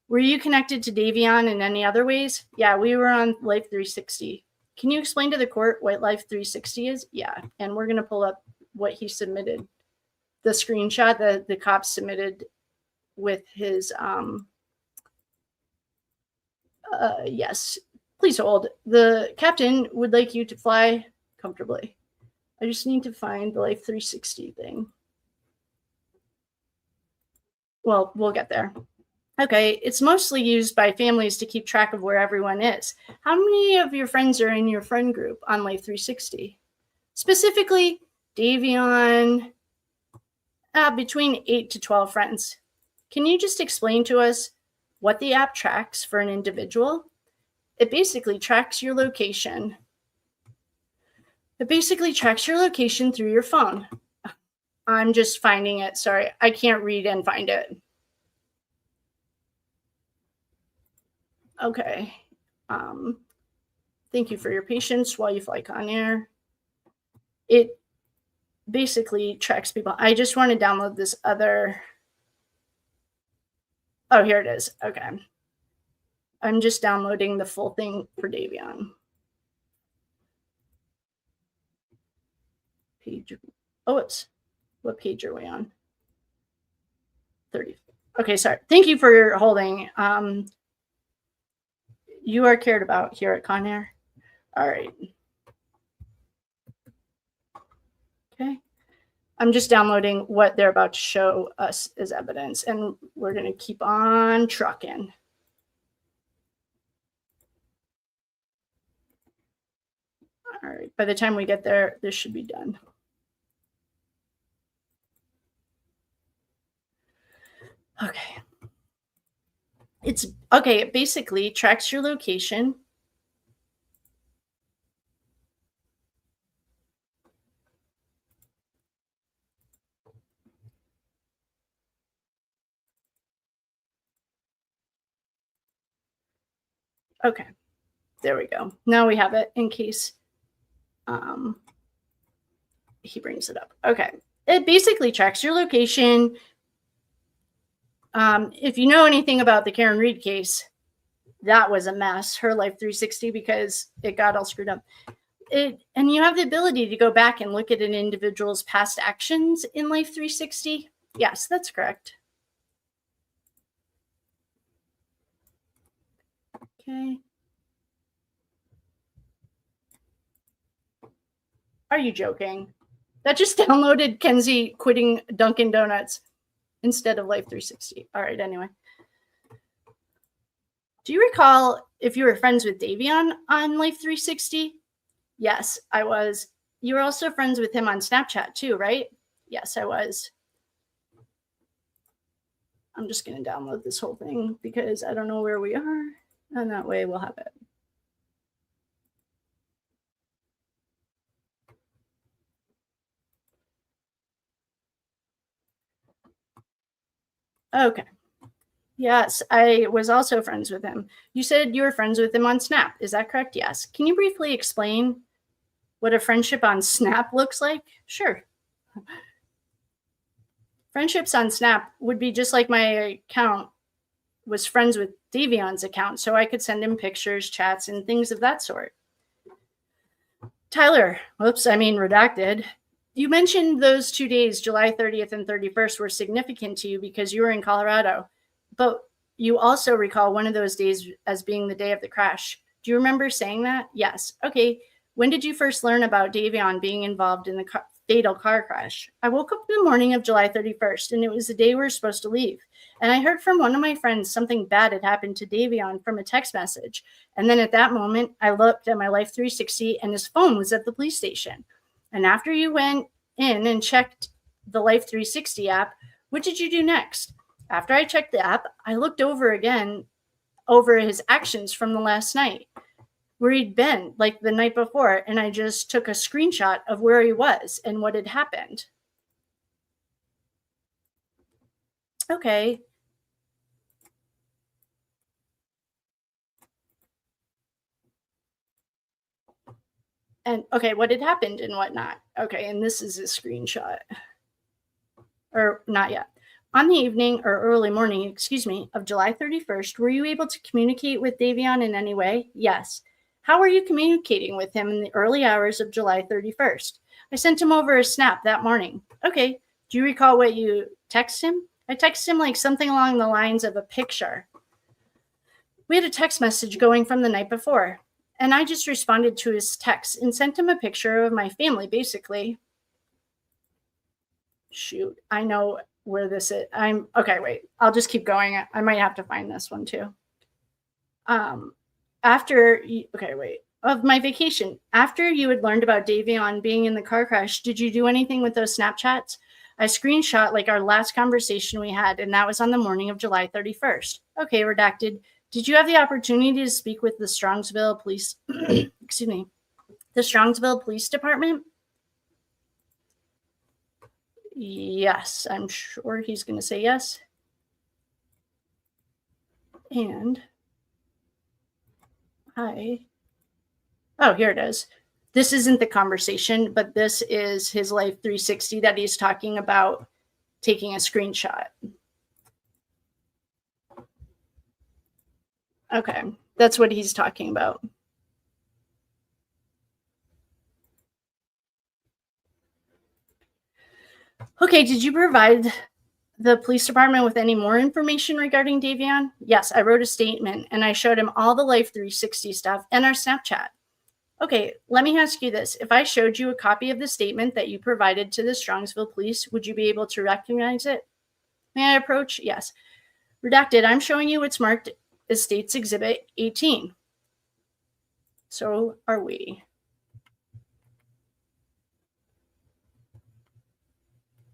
Were you connected to Davion in any other ways? Yeah, we were on Life 360. Can you explain to the court what Life 360 is? Yeah, and we're going to pull up what he submitted. The screenshot that the cop submitted with his, yes. Please hold. The captain would like you to fly comfortably. I just need to find the Life 360 thing. Well, we'll get there. Okay, it's mostly used by families to keep track of where everyone is. How many of your friends are in your friend group on Life 360? Specifically, Davion, between 8 to 12 friends. Can you just explain to us what the app tracks for an individual? It basically tracks your location. It basically tracks your location through your phone. I'm just finding it. Sorry, I can't read and find it. Okay. Thank you for your patience while you fly Conair. It basically tracks people. I just want to download this other. Oh, here it is. Okay. I'm just downloading the full thing for Davion. Page. Oh, it's what page are we on? 30. Okay, sorry. Thank you for holding. You are cared about here at Conair. All right. Okay. I'm just downloading what they're about to show us as evidence, and we're going to keep on trucking. All right. By the time we get there, this should be done. Okay. It's okay. It basically tracks your location. Okay. There we go. Now we have it in case he brings it up. Okay. It basically tracks your location. If you know anything about the Karen Reed case, that was a mess, her Life 360, because it got all screwed up. And you have the ability to go back and look at an individual's past actions in Life 360. Yes, that's correct. Okay. Are you joking? That just downloaded Kenzie quitting Dunkin' Donuts instead of Life 360. All right, anyway. Do you recall if you were friends with Davion on Life 360? Yes, I was. You were also friends with him on Snapchat too, right? Yes, I was. I'm just going to download this whole thing because I don't know where we are. And that way we'll have it. Okay. Yes, I was also friends with him. You said you were friends with him on Snap. Is that correct? Yes. Can you briefly explain what a friendship on Snap looks like? Sure. Friendships on Snap would be just like my account was friends with Davion's account, so I could send him pictures, chats, and things of that sort. Tyler, redacted. You mentioned those 2 days, July 30th and 31st, were significant to you because you were in Colorado, but you also recall one of those days as being the day of the crash. Do you remember saying that? Yes. Okay. When did you first learn about Davion being involved in the fatal car crash? I woke up in the morning of July 31st, and it was the day we were supposed to leave. And I heard from one of my friends something bad had happened to Davion from a text message. And then at that moment, I looked at my Life 360, and his phone was at the police station. And after you went in and checked the Life 360 app, what did you do next? After I checked the app, I looked over his actions from the last night, where he'd been like the night before, and I just took a screenshot of where he was and what had happened. Okay. And okay, what had happened and whatnot. Okay, and this is a screenshot. Or not yet. On the evening or early morning, of July 31st, were you able to communicate with Davion in any way? Yes. How were you communicating with him in the early hours of July 31st? I sent him over a snap that morning. Okay. Do you recall what you texted him? I texted him like something along the lines of a picture. We had a text message going from the night before, and I just responded to his text and sent him a picture of my family, basically. Shoot, I know where this is. Okay, wait, I'll just keep going. I might have to find this one too. Of my vacation, after you had learned about Davion being in the car crash, did you do anything with those Snapchats? I screenshot like our last conversation we had, and that was on the morning of July 31st. Okay, redacted. Did you have the opportunity to speak with the Strongsville Police, the Strongsville Police Department? Yes, I'm sure he's going to say yes. And here it is. This isn't the conversation, but this is his Life 360 that he's talking about taking a screenshot. Okay, that's what he's talking about. Okay, did you provide the police department with any more information regarding Davion? Yes, I wrote a statement and I showed him all the Life 360 stuff and our Snapchat. Okay, let me ask you this. If I showed you a copy of the statement that you provided to the Strongsville police, would you be able to recognize it? May I approach? Yes. Redacted, I'm showing you what's marked as State's Exhibit 18. So are we.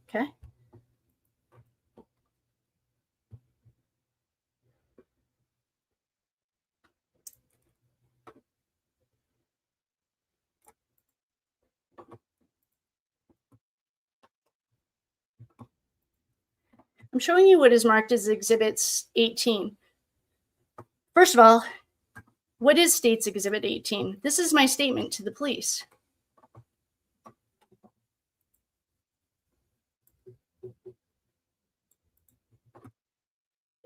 Okay. I'm showing you what is marked as Exhibits 18. First of all, what is State's Exhibit 18? This is my statement to the police.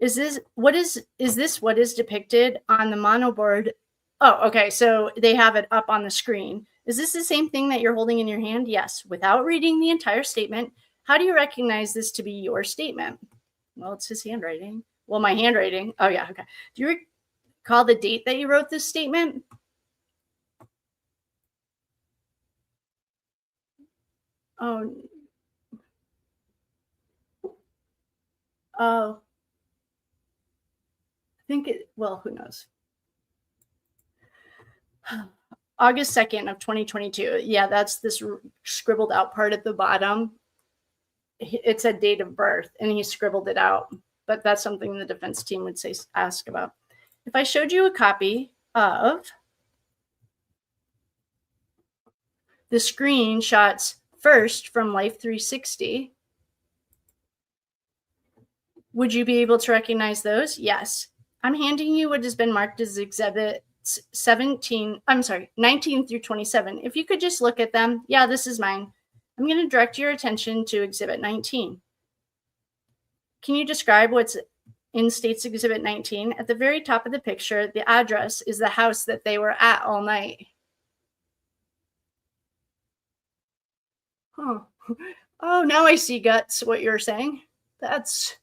Is this what is depicted on the monoboard? Oh, okay. So they have it up on the screen. Is this the same thing that you're holding in your hand? Yes. Without reading the entire statement, how do you recognize this to be your statement? Well, it's his handwriting. Well, my handwriting. Oh, yeah. Okay. Do you recall the date that you wrote this statement? Oh. I think well, who knows? August 2nd of 2022. Yeah, that's this scribbled out part at the bottom. It's a date of birth, and he scribbled it out. But that's something the defense team would ask about. If I showed you a copy of the screenshots first from Life 360, would you be able to recognize those? Yes. I'm handing you what has been marked as Exhibit 19 through 27. If you could just look at them. Yeah, this is mine. I'm going to direct your attention to Exhibit 19. Can you describe what's in State's Exhibit 19? At the very top of the picture, the address is the house that they were at all night. Huh. Oh, now I see, Guts, what you're saying. That's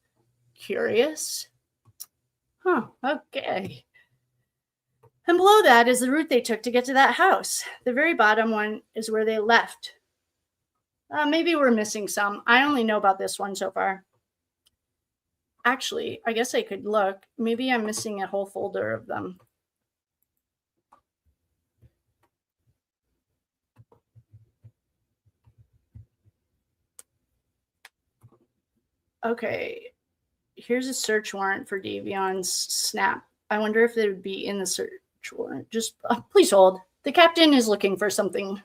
curious. Huh, okay. And below that is the route they took to get to that house. The very bottom one is where they left. Maybe we're missing some. I only know about this one so far. Actually, I guess I could look. Maybe I'm missing a whole folder of them. Okay, here's a search warrant for Davion's Snap. I wonder if they would be in the search warrant. Just please hold. The captain is looking for something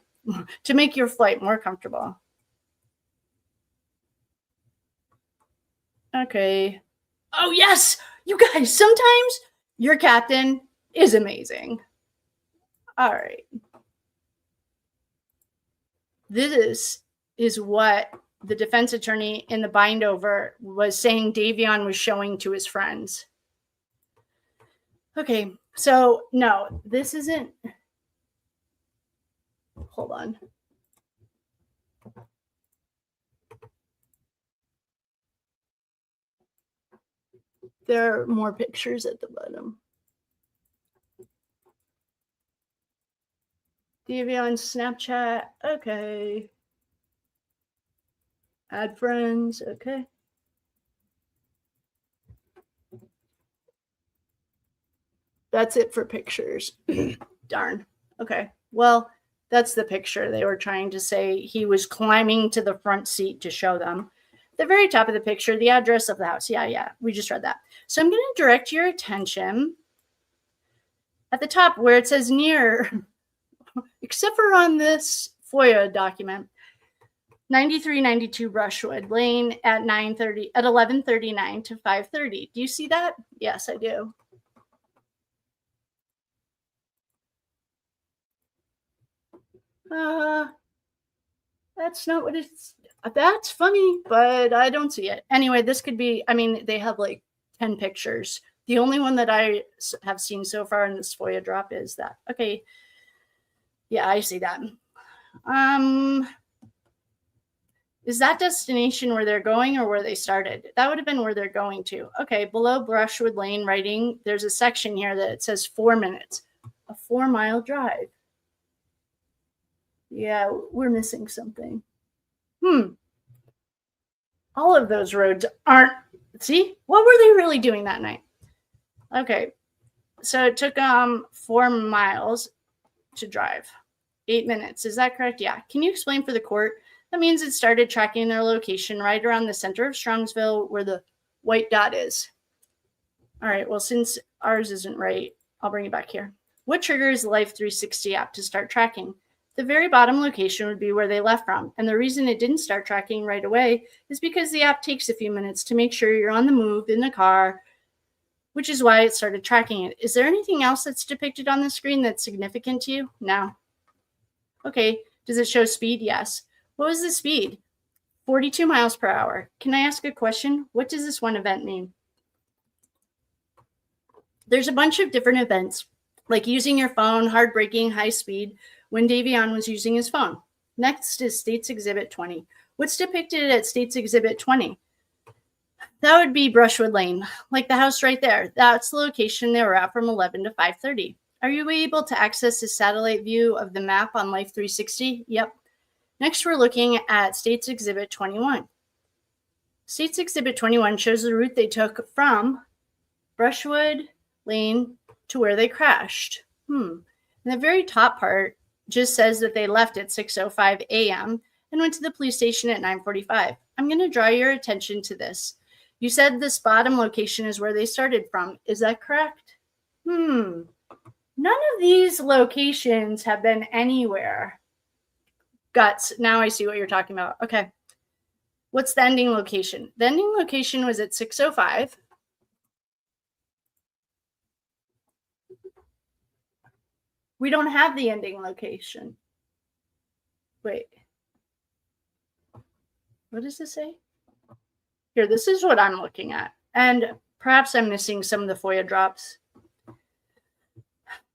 to make your flight more comfortable. Okay. Oh, yes! You guys, sometimes your captain is amazing. All right. This is what the defense attorney in the bind over was saying Davion was showing to his friends. Okay, so no, this isn't. Hold on. There are more pictures at the bottom. Davion Snapchat, okay. Add friends, okay. That's it for pictures. Darn. Okay. Well, that's the picture. They were trying to say he was climbing to the front seat to show them. At the very top of the picture, the address of the house. Yeah. We just read that. So I'm going to direct your attention at the top where it says near, except for on this FOIA document, 9392 Brushwood Lane at 11:39 to 5:30. Do you see that? Yes, I do. That's not what it's. That's funny, but I don't see it. Anyway, this could be. I mean, they have like 10 pictures. The only one that I have seen so far in this FOIA drop is that. Okay. Yeah, I see that. Is that destination where they're going or where they started? That would have been where they're going to. Okay, below Brushwood Lane writing, there's a section here that it says 4 minutes. A 4-mile drive. Yeah, we're missing something. All of those roads aren't. See, what were they really doing that night? Okay, so it took 4 miles to drive. 8 minutes. Is that correct? Yeah. Can you explain for the court? That means it started tracking their location right around the center of Strongsville where the white dot is. All right. Well, since ours isn't right, I'll bring it back here. What triggers the Life 360 app to start tracking? The very bottom location would be where they left from. And the reason it didn't start tracking right away is because the app takes a few minutes to make sure you're on the move in the car, which is why it started tracking it. Is there anything else that's depicted on the screen that's significant to you? No. Okay. Does it show speed? Yes. What was the speed? 42 miles per hour. Can I ask a question? What does this one event mean? There's a bunch of different events, like using your phone, hard braking, high speed, when Davion was using his phone. Next is State's Exhibit 20. What's depicted at State's Exhibit 20? That would be Brushwood Lane, like the house right there. That's the location they were at from 11 to 5:30. Are you able to access the satellite view of the map on Life 360? Yep. Next, we're looking at State's Exhibit 21. State's Exhibit 21 shows the route they took from Brushwood Lane to where they crashed. And the very top part just says that they left at 6:05 a.m. and went to the police station at 9:45. I'm going to draw your attention to this. You said this bottom location is where they started from. Is that correct? None of these locations have been anywhere. Guts. Now I see what you're talking about. Okay. What's the ending location? The ending location was at 6:05. We don't have the ending location. Wait. What does this say? Here, this is what I'm looking at. And perhaps I'm missing some of the FOIA drops.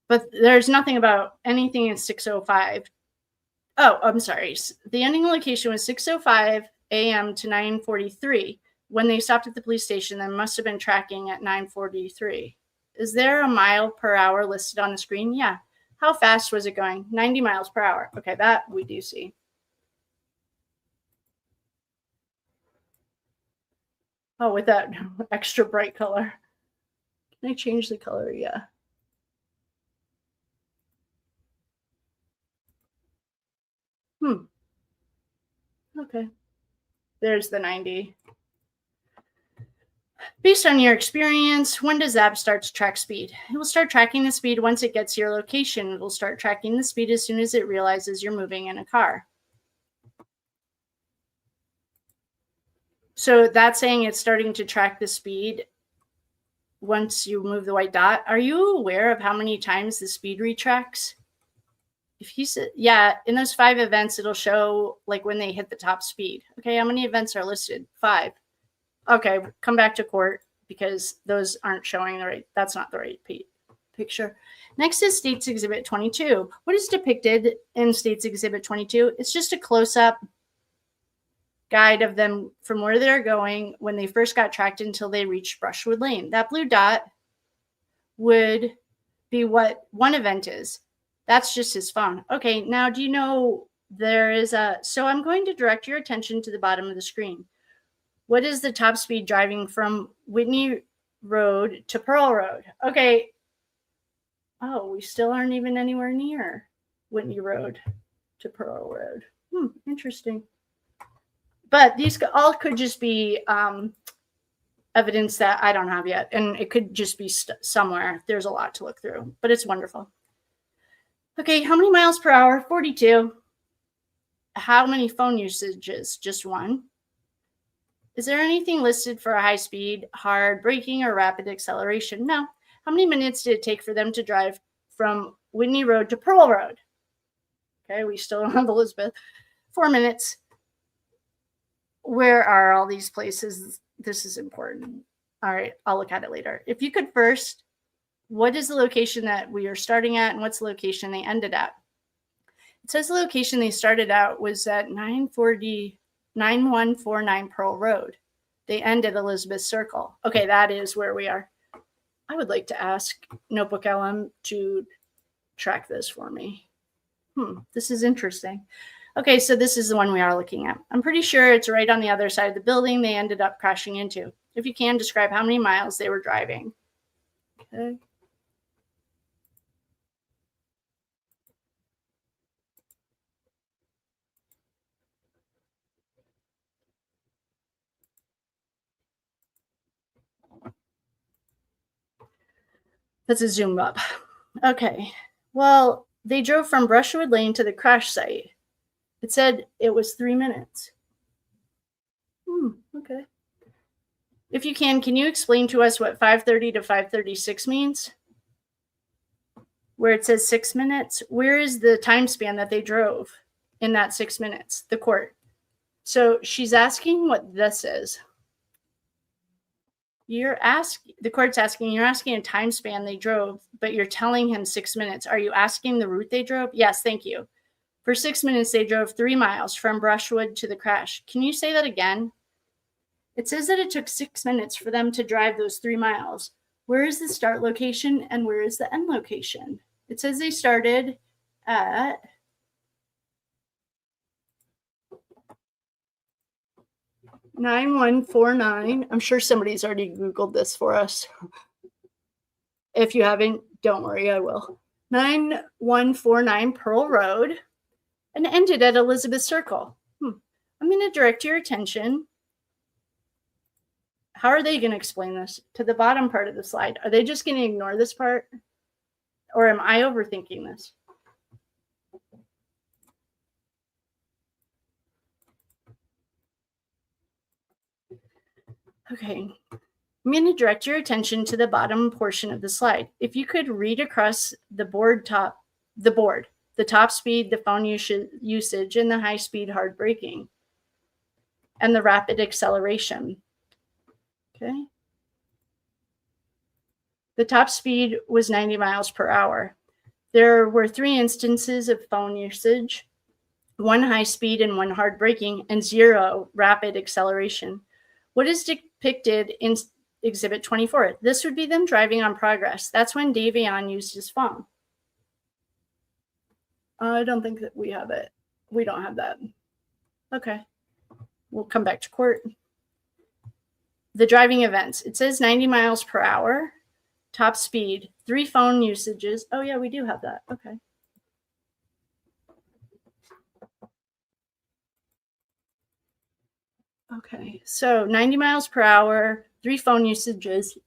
But there's nothing about anything in 6:05. Oh, I'm sorry. The ending location was 6:05 a.m. to 9:43. When they stopped at the police station, they must have been tracking at 9:43. Is there a mile per hour listed on the screen? Yeah. How fast was it going? 90 miles per hour. Okay, that we do see. Oh, with that extra bright color. Can I change the color? Yeah. Okay. There's the 90. Based on your experience, when does the app start to track speed? It will start tracking the speed once it gets to your location. It will start tracking the speed as soon as it realizes you're moving in a car. So that's saying it's starting to track the speed once you move the white dot. Are you aware of how many times the speed retracts? If he said, yeah, in those 5 events, it'll show like when they hit the top speed. Okay, how many events are listed? 5. Okay, come back to court because those aren't showing the right, that's not the right picture. Next is States Exhibit 22. What is depicted in States Exhibit 22? It's just a close-up guide of them from where they're going when they first got tracked until they reached Brushwood Lane. That blue dot would be what one event is. That's just his phone. Okay, now do you know there is a, so I'm going to direct your attention to the bottom of the screen. What is the top speed driving from Whitney Road to Pearl Road? Okay. Oh, we still aren't even anywhere near Whitney Road to Pearl Road. Interesting. But these all could just be evidence that I don't have yet. And it could just be somewhere. There's a lot to look through, but it's wonderful. Okay, how many miles per hour? 42. How many phone usages? Just 1. Is there anything listed for a high speed, hard braking, or rapid acceleration? No. How many minutes did it take for them to drive from Whitney Road to Pearl Road? Okay, we still don't have Elizabeth. 4 minutes. Where are all these places? This is important. All right, I'll look at it later. If you could first, what is the location that we are starting at and what's the location they ended at? It says the location they started out was at 9149 Pearl Road. They end at Elizabeth Circle. Okay, that is where we are. I would like to ask Notebook LM to track this for me. This is interesting. Okay, so this is the one we are looking at. I'm pretty sure it's right on the other side of the building they ended up crashing into. If you can, describe how many miles they were driving. Okay. Let's zoom up. Okay. Well, they drove from Brushwood Lane to the crash site. It said it was 3 minutes. Okay. If you can you explain to us what 5:30 to 5:36 means? Where it says 6 minutes, where is the time span that they drove in that 6 minutes? The court. So she's asking what this is. The court's asking, you're asking a time span they drove, but you're telling him 6 minutes. Are you asking the route they drove? Yes, thank you. For 6 minutes, they drove 3 miles from Brushwood to the crash. Can you say that again? It says that it took 6 minutes for them to drive those 3 miles. Where is the start location and where is the end location? It says they started at (9149). I'm sure somebody's already Googled this for us. If you haven't, don't worry, I will. 9149 Pearl Road and ended at Elizabeth Circle. I'm going to direct your attention. How are they going to explain this? To the bottom part of the slide. Are they just going to ignore this part? Or am I overthinking this? Okay. I'm going to direct your attention to the bottom portion of the slide. If you could read across the board top the board, the top speed, the phone usage, and the high speed hard braking, and the rapid acceleration. Okay. The top speed was 90 miles per hour. There were 3 instances of phone usage, 1 high speed and 1 hard braking, and 0 rapid acceleration. What is depicted in Exhibit 24? This would be them driving on progress. That's when Davion used his phone. I don't think that we have it. We don't have that. Okay. We'll come back to court. The driving events. It says 90 miles per hour, top speed, 3 phone usages. Oh, yeah, we do have that. Okay. Okay, so 90 miles per hour, 3 phone usages,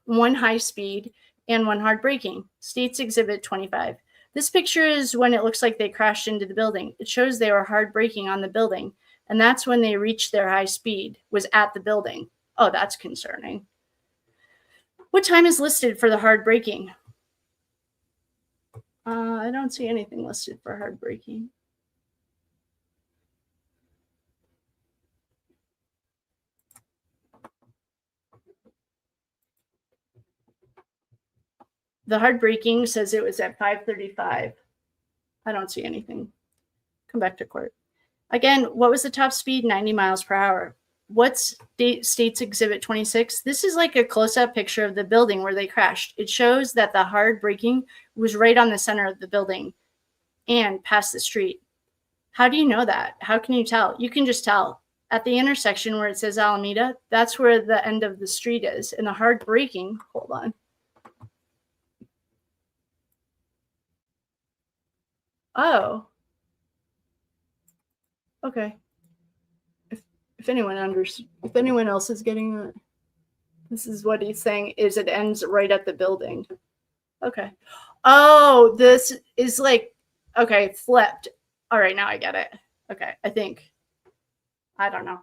1 high speed, and 1 hard braking. States Exhibit 25. This picture is when it looks like they crashed into the building. It shows they were hard braking on the building, and that's when they reached their high speed, was at the building. Oh, that's concerning. What time is listed for the hard braking? I don't see anything listed for hard braking. The hard braking says it was at 5:35. I don't see anything. Come back to court. Again, what was the top speed? 90 miles per hour. What's States Exhibit 26? This is like a close-up picture of the building where they crashed. It shows that the hard braking was right on the center of the building and past the street. How do you know that? How can you tell? You can just tell. At the intersection where it says Alameda, that's where the end of the street is. And the hard braking, hold on. Oh. Okay. If anyone else is getting that, this is what he's saying is it ends right at the building. Okay. Oh, this is like, okay, flipped. All right, now I get it. Okay, I think. I don't know.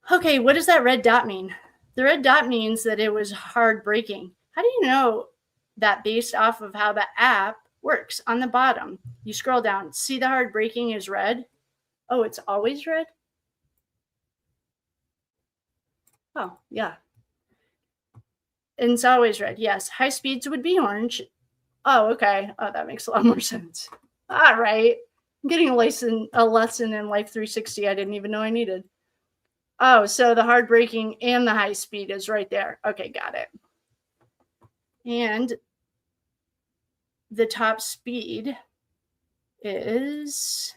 Okay, what does that red dot mean? The red dot means that it was hard braking. How do you know that based off of how the app works? On the bottom, you scroll down, see the hard braking is red. Oh, it's always red? Oh, yeah. And it's always red. Yes, high speeds would be orange. Oh, okay. Oh, that makes a lot more sense. All right. I'm getting a lesson in Life 360 I didn't even know I needed. Oh, so the hard braking and the high speed is right there. Okay, got it. And the top speed is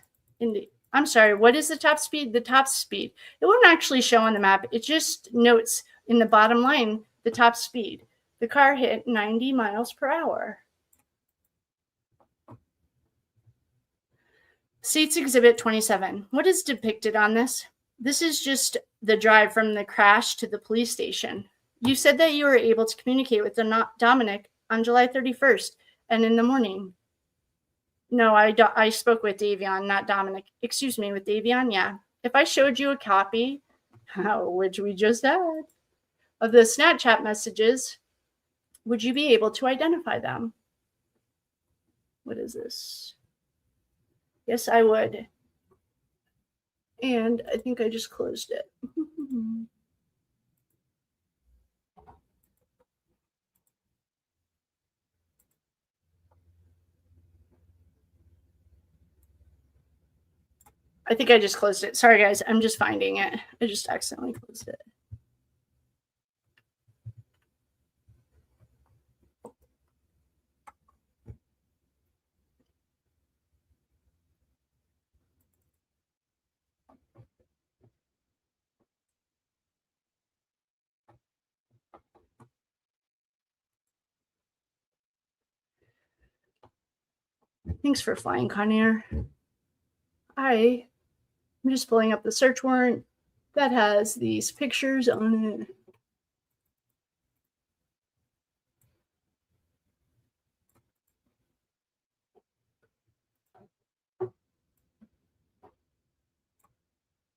I'm sorry, what is the top speed? The top speed. It won't actually show on the map. It just notes in the bottom line the top speed. The car hit 90 miles per hour. States Exhibit 27. What is depicted on this? This is just the drive from the crash to the police station. You said that you were able to communicate with Dominic on July 31st and in the morning. No, I spoke with Davion, not Dominic. Excuse me, with Davion, yeah. If I showed you a copy, which we just had, of the Snapchat messages, would you be able to identify them? What is this? Yes, I would. And I think I just closed it. I think I just closed it. Sorry, guys. I'm just finding it. I just accidentally closed it. Thanks for flying, Conair. I'm just pulling up the search warrant that has these pictures on it.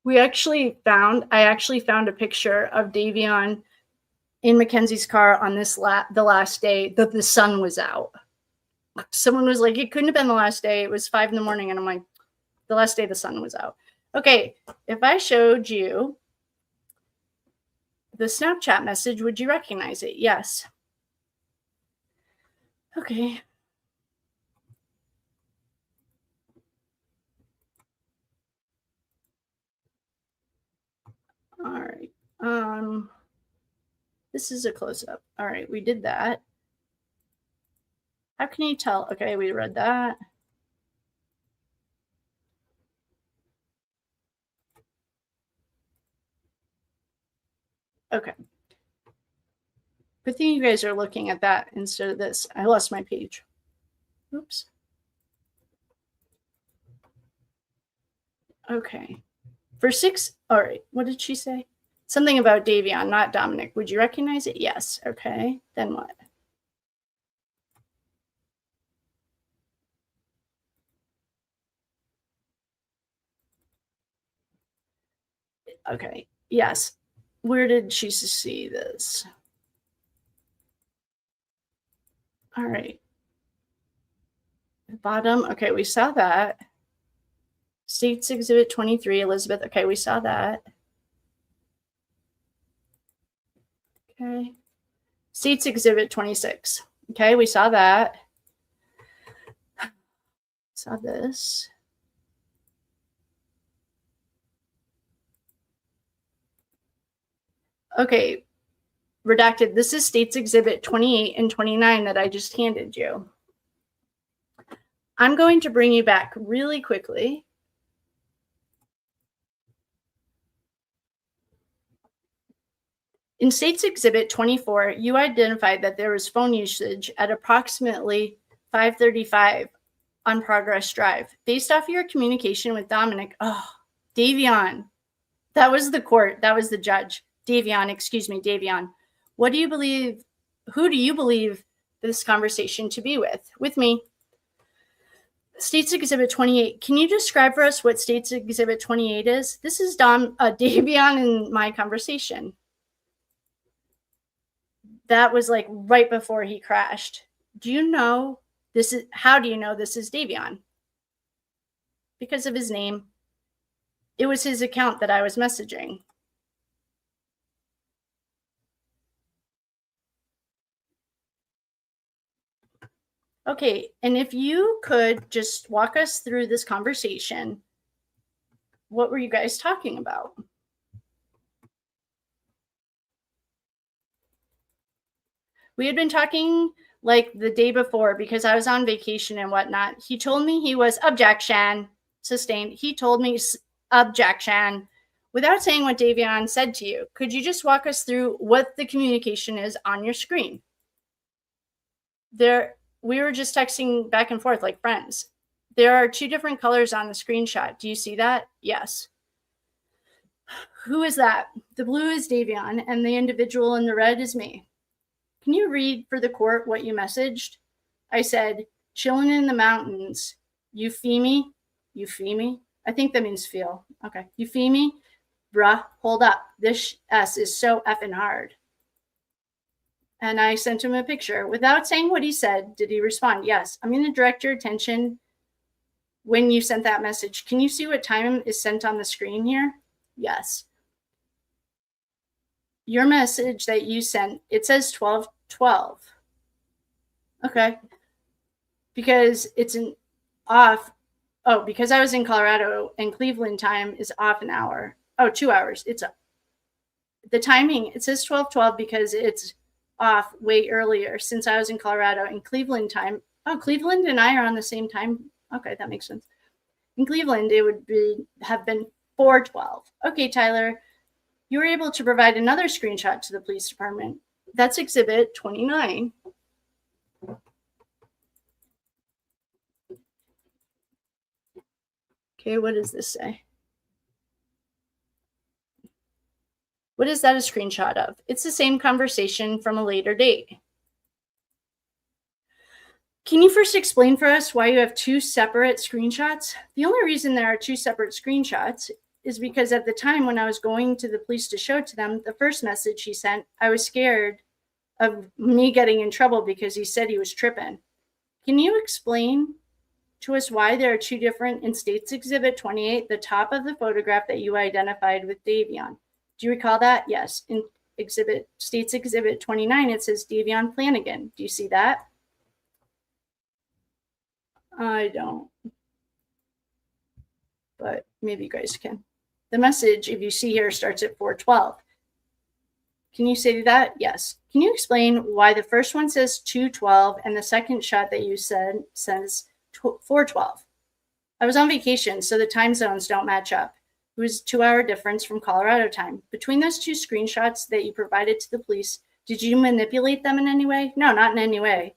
I actually found a picture of Davion in Mackenzie's car on the last day that the sun was out. Someone was like, it couldn't have been the last day. It was 5 a.m. And I'm like, the last day the sun was out. Okay, if I showed you the Snapchat message, would you recognize it? Yes. Okay. All right. This is a close-up. All right, we did that. How can you tell? Okay, we read that. Okay. Good thing you guys are looking at that instead of this. I lost my page. Oops. Okay. For 6, all right, what did she say? Something about Davion, not Dominic. Would you recognize it? Yes. Okay. Then what? Okay. Yes. Where did she see this? All right. The bottom. Okay, we saw that. States Exhibit 23, Elizabeth. Okay, we saw that. Okay. States Exhibit 26. Okay, we saw that. Saw this. Okay, redacted. This is States Exhibit 28 and 29 that I just handed you. I'm going to bring you back really quickly. In States Exhibit 24, you identified that there was phone usage at approximately 5:35 on Progress Drive. Based off your communication with Dominic, Davion, that was the court, that was the judge. Davion. What do you believe, who do you believe this conversation to be with? With me. States Exhibit 28. Can you describe for us what States Exhibit 28 is? This is Davion in my conversation. That was like right before he crashed. Do you know this is, how do you know this is Davion? Because of his name. It was his account that I was messaging. Okay, and if you could just walk us through this conversation, what were you guys talking about? We had been talking like the day before because I was on vacation and whatnot. He told me he was objection, sustained. He told me objection without saying what Davion said to you. Could you just walk us through what the communication is on your screen? We were just texting back and forth like friends. There are 2 different colors on the screenshot. Do you see that? Yes. Who is that? The blue is Davion and the individual in the red is me. Can you read for the court what you messaged? I said, chilling in the mountains. You feel me? You feel me? I think that means feel. Okay. You feel me? Bruh, hold up. This S is so effing hard. And I sent him a picture. Without saying what he said, did he respond? Yes. I'm going to direct your attention when you sent that message. Can you see what time is sent on the screen here? Yes. Your message that you sent, it says 12:12. Okay. Because it's an off. Oh, because I was in Colorado and Cleveland time is off an hour. Oh, 2 hours. It's up. The timing, it says 12:12 because it's off way earlier since I was in Colorado and Cleveland time. Oh, Cleveland and I are on the same time. Okay, that makes sense. In Cleveland, it would have been 4:12. Okay, Tyler, you were able to provide another screenshot to the police department. That's Exhibit 29. Okay, what does this say? What is that a screenshot of? It's the same conversation from a later date. Can you first explain for us why you have 2 separate screenshots? The only reason there are 2 separate screenshots is because at the time when I was going to the police to show to them, the first message he sent, I was scared of me getting in trouble because he said he was tripping. Can you explain to us why there are two different in States Exhibit 28, the top of the photograph that you identified with Davion? Do you recall that? Yes. In States Exhibit 29, it says Davion Flanagan. Do you see that? I don't, but maybe you guys can. The message, if you see here, starts at 412. Can you say that? Yes. Can you explain why the first one says 212 and the second shot that you said says 412? I was on vacation, so the time zones don't match up. It was a 2-hour difference from Colorado time. Between those two screenshots that you provided to the police, did you manipulate them in any way? No, not in any way.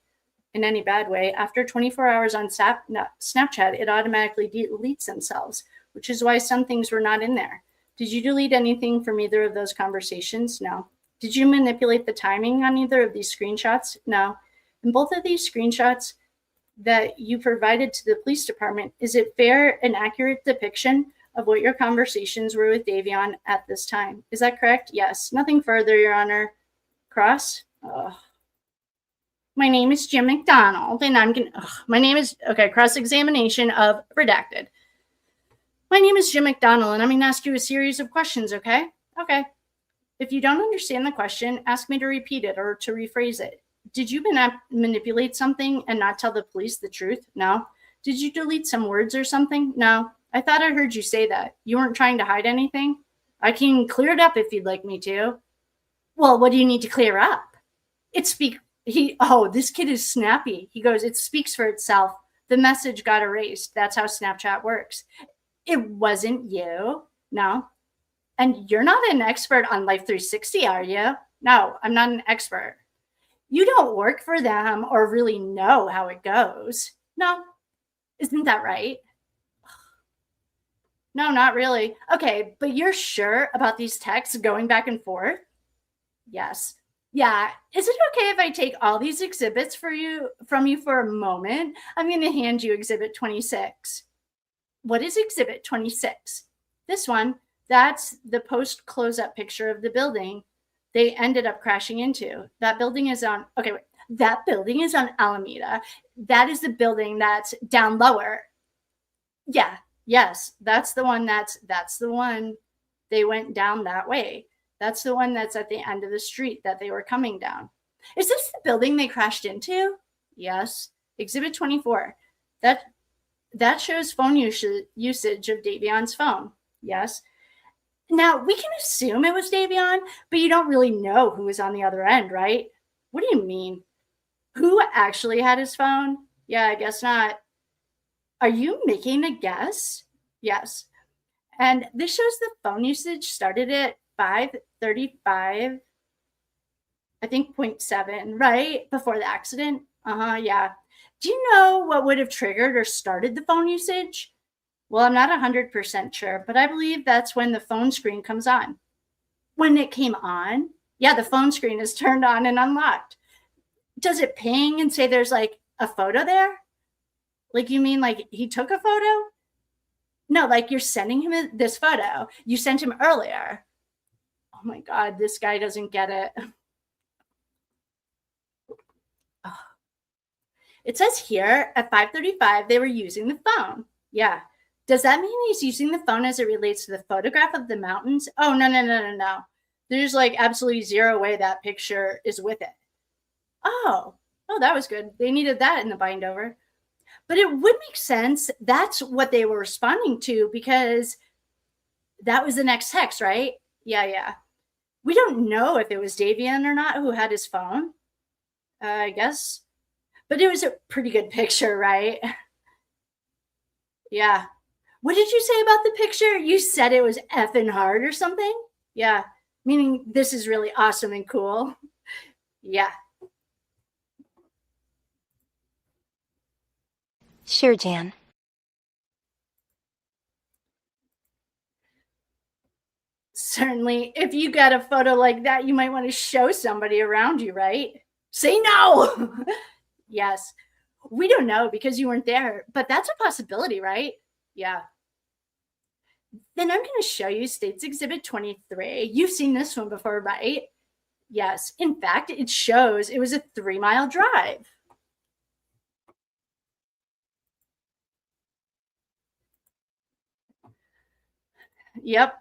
In any bad way. After 24 hours on Snapchat, it automatically deletes themselves, which is why some things were not in there. Did you delete anything from either of those conversations? No. Did you manipulate the timing on either of these screenshots? No. In both of these screenshots that you provided to the police department, is it fair and accurate depiction of what your conversations were with Davion at this time? Is that correct? Yes. Nothing further, Your Honor. Cross? My name is Jim McDonald, and I'm going to, cross-examination of redacted. My name is Jim McDonald, and I'm going to ask you a series of questions, okay? Okay. If you don't understand the question, ask me to repeat it or to rephrase it. Did you manipulate something and not tell the police the truth? No. Did you delete some words or something? No. I thought I heard you say that. You weren't trying to hide anything? I can clear it up if you'd like me to. Well, what do you need to clear up? This kid is snappy. He goes, it speaks for itself. The message got erased. That's how Snapchat works. It wasn't you. No. And you're not an expert on Life 360, are you? No, I'm not an expert. You don't work for them or really know how it goes. No. Isn't that right? No, not really. Okay, but you're sure about these texts going back and forth? Yes. Yeah. Is it okay if I take all these exhibits from you for a moment? I'm going to hand you Exhibit 26. What is Exhibit 26? This one, that's the post close-up picture of the building they ended up crashing into. That building is on Alameda. That is the building that's down lower. Yeah. Yes, that's the one that's the one they went down that way. That's the one that's at the end of the street that they were coming down. Is this the building they crashed into? Yes. Exhibit 24. That shows phone usage of Davion's phone. Yes. Now, we can assume it was Davion, but you don't really know who was on the other end, right? What do you mean? Who actually had his phone? Yeah, I guess not. Are you making a guess? Yes. And this shows the phone usage started at 5:35, I think 0.7, right? Before the accident. Yeah. Do you know what would have triggered or started the phone usage? Well, I'm not 100% sure, but I believe that's when the phone screen comes on. When it came on? Yeah, the phone screen is turned on and unlocked. Does it ping and say there's like a photo there? Like, you mean like he took a photo? No, like you're sending him this photo. You sent him earlier. Oh my God, this guy doesn't get it. It says here at 5:35, they were using the phone. Yeah. Does that mean he's using the phone as it relates to the photograph of the mountains? Oh, no. There's like absolutely zero way that picture is with it. Oh, that was good. They needed that in the bind over. But it would make sense. That's what they were responding to because that was the next text, right? Yeah. We don't know if it was Davion or not who had his phone. I guess. But it was a pretty good picture, right? Yeah. What did you say about the picture? You said it was effing hard or something? Yeah. Meaning this is really awesome and cool. Yeah. Sure, Jan. Certainly. If you got a photo like that, you might want to show somebody around you, right? Say no. Yes. We don't know because you weren't there, but that's a possibility, right? Yeah. Then I'm going to show you States Exhibit 23. You've seen this one before, right? Yes. In fact, it shows it was a 3-mile drive. Yep.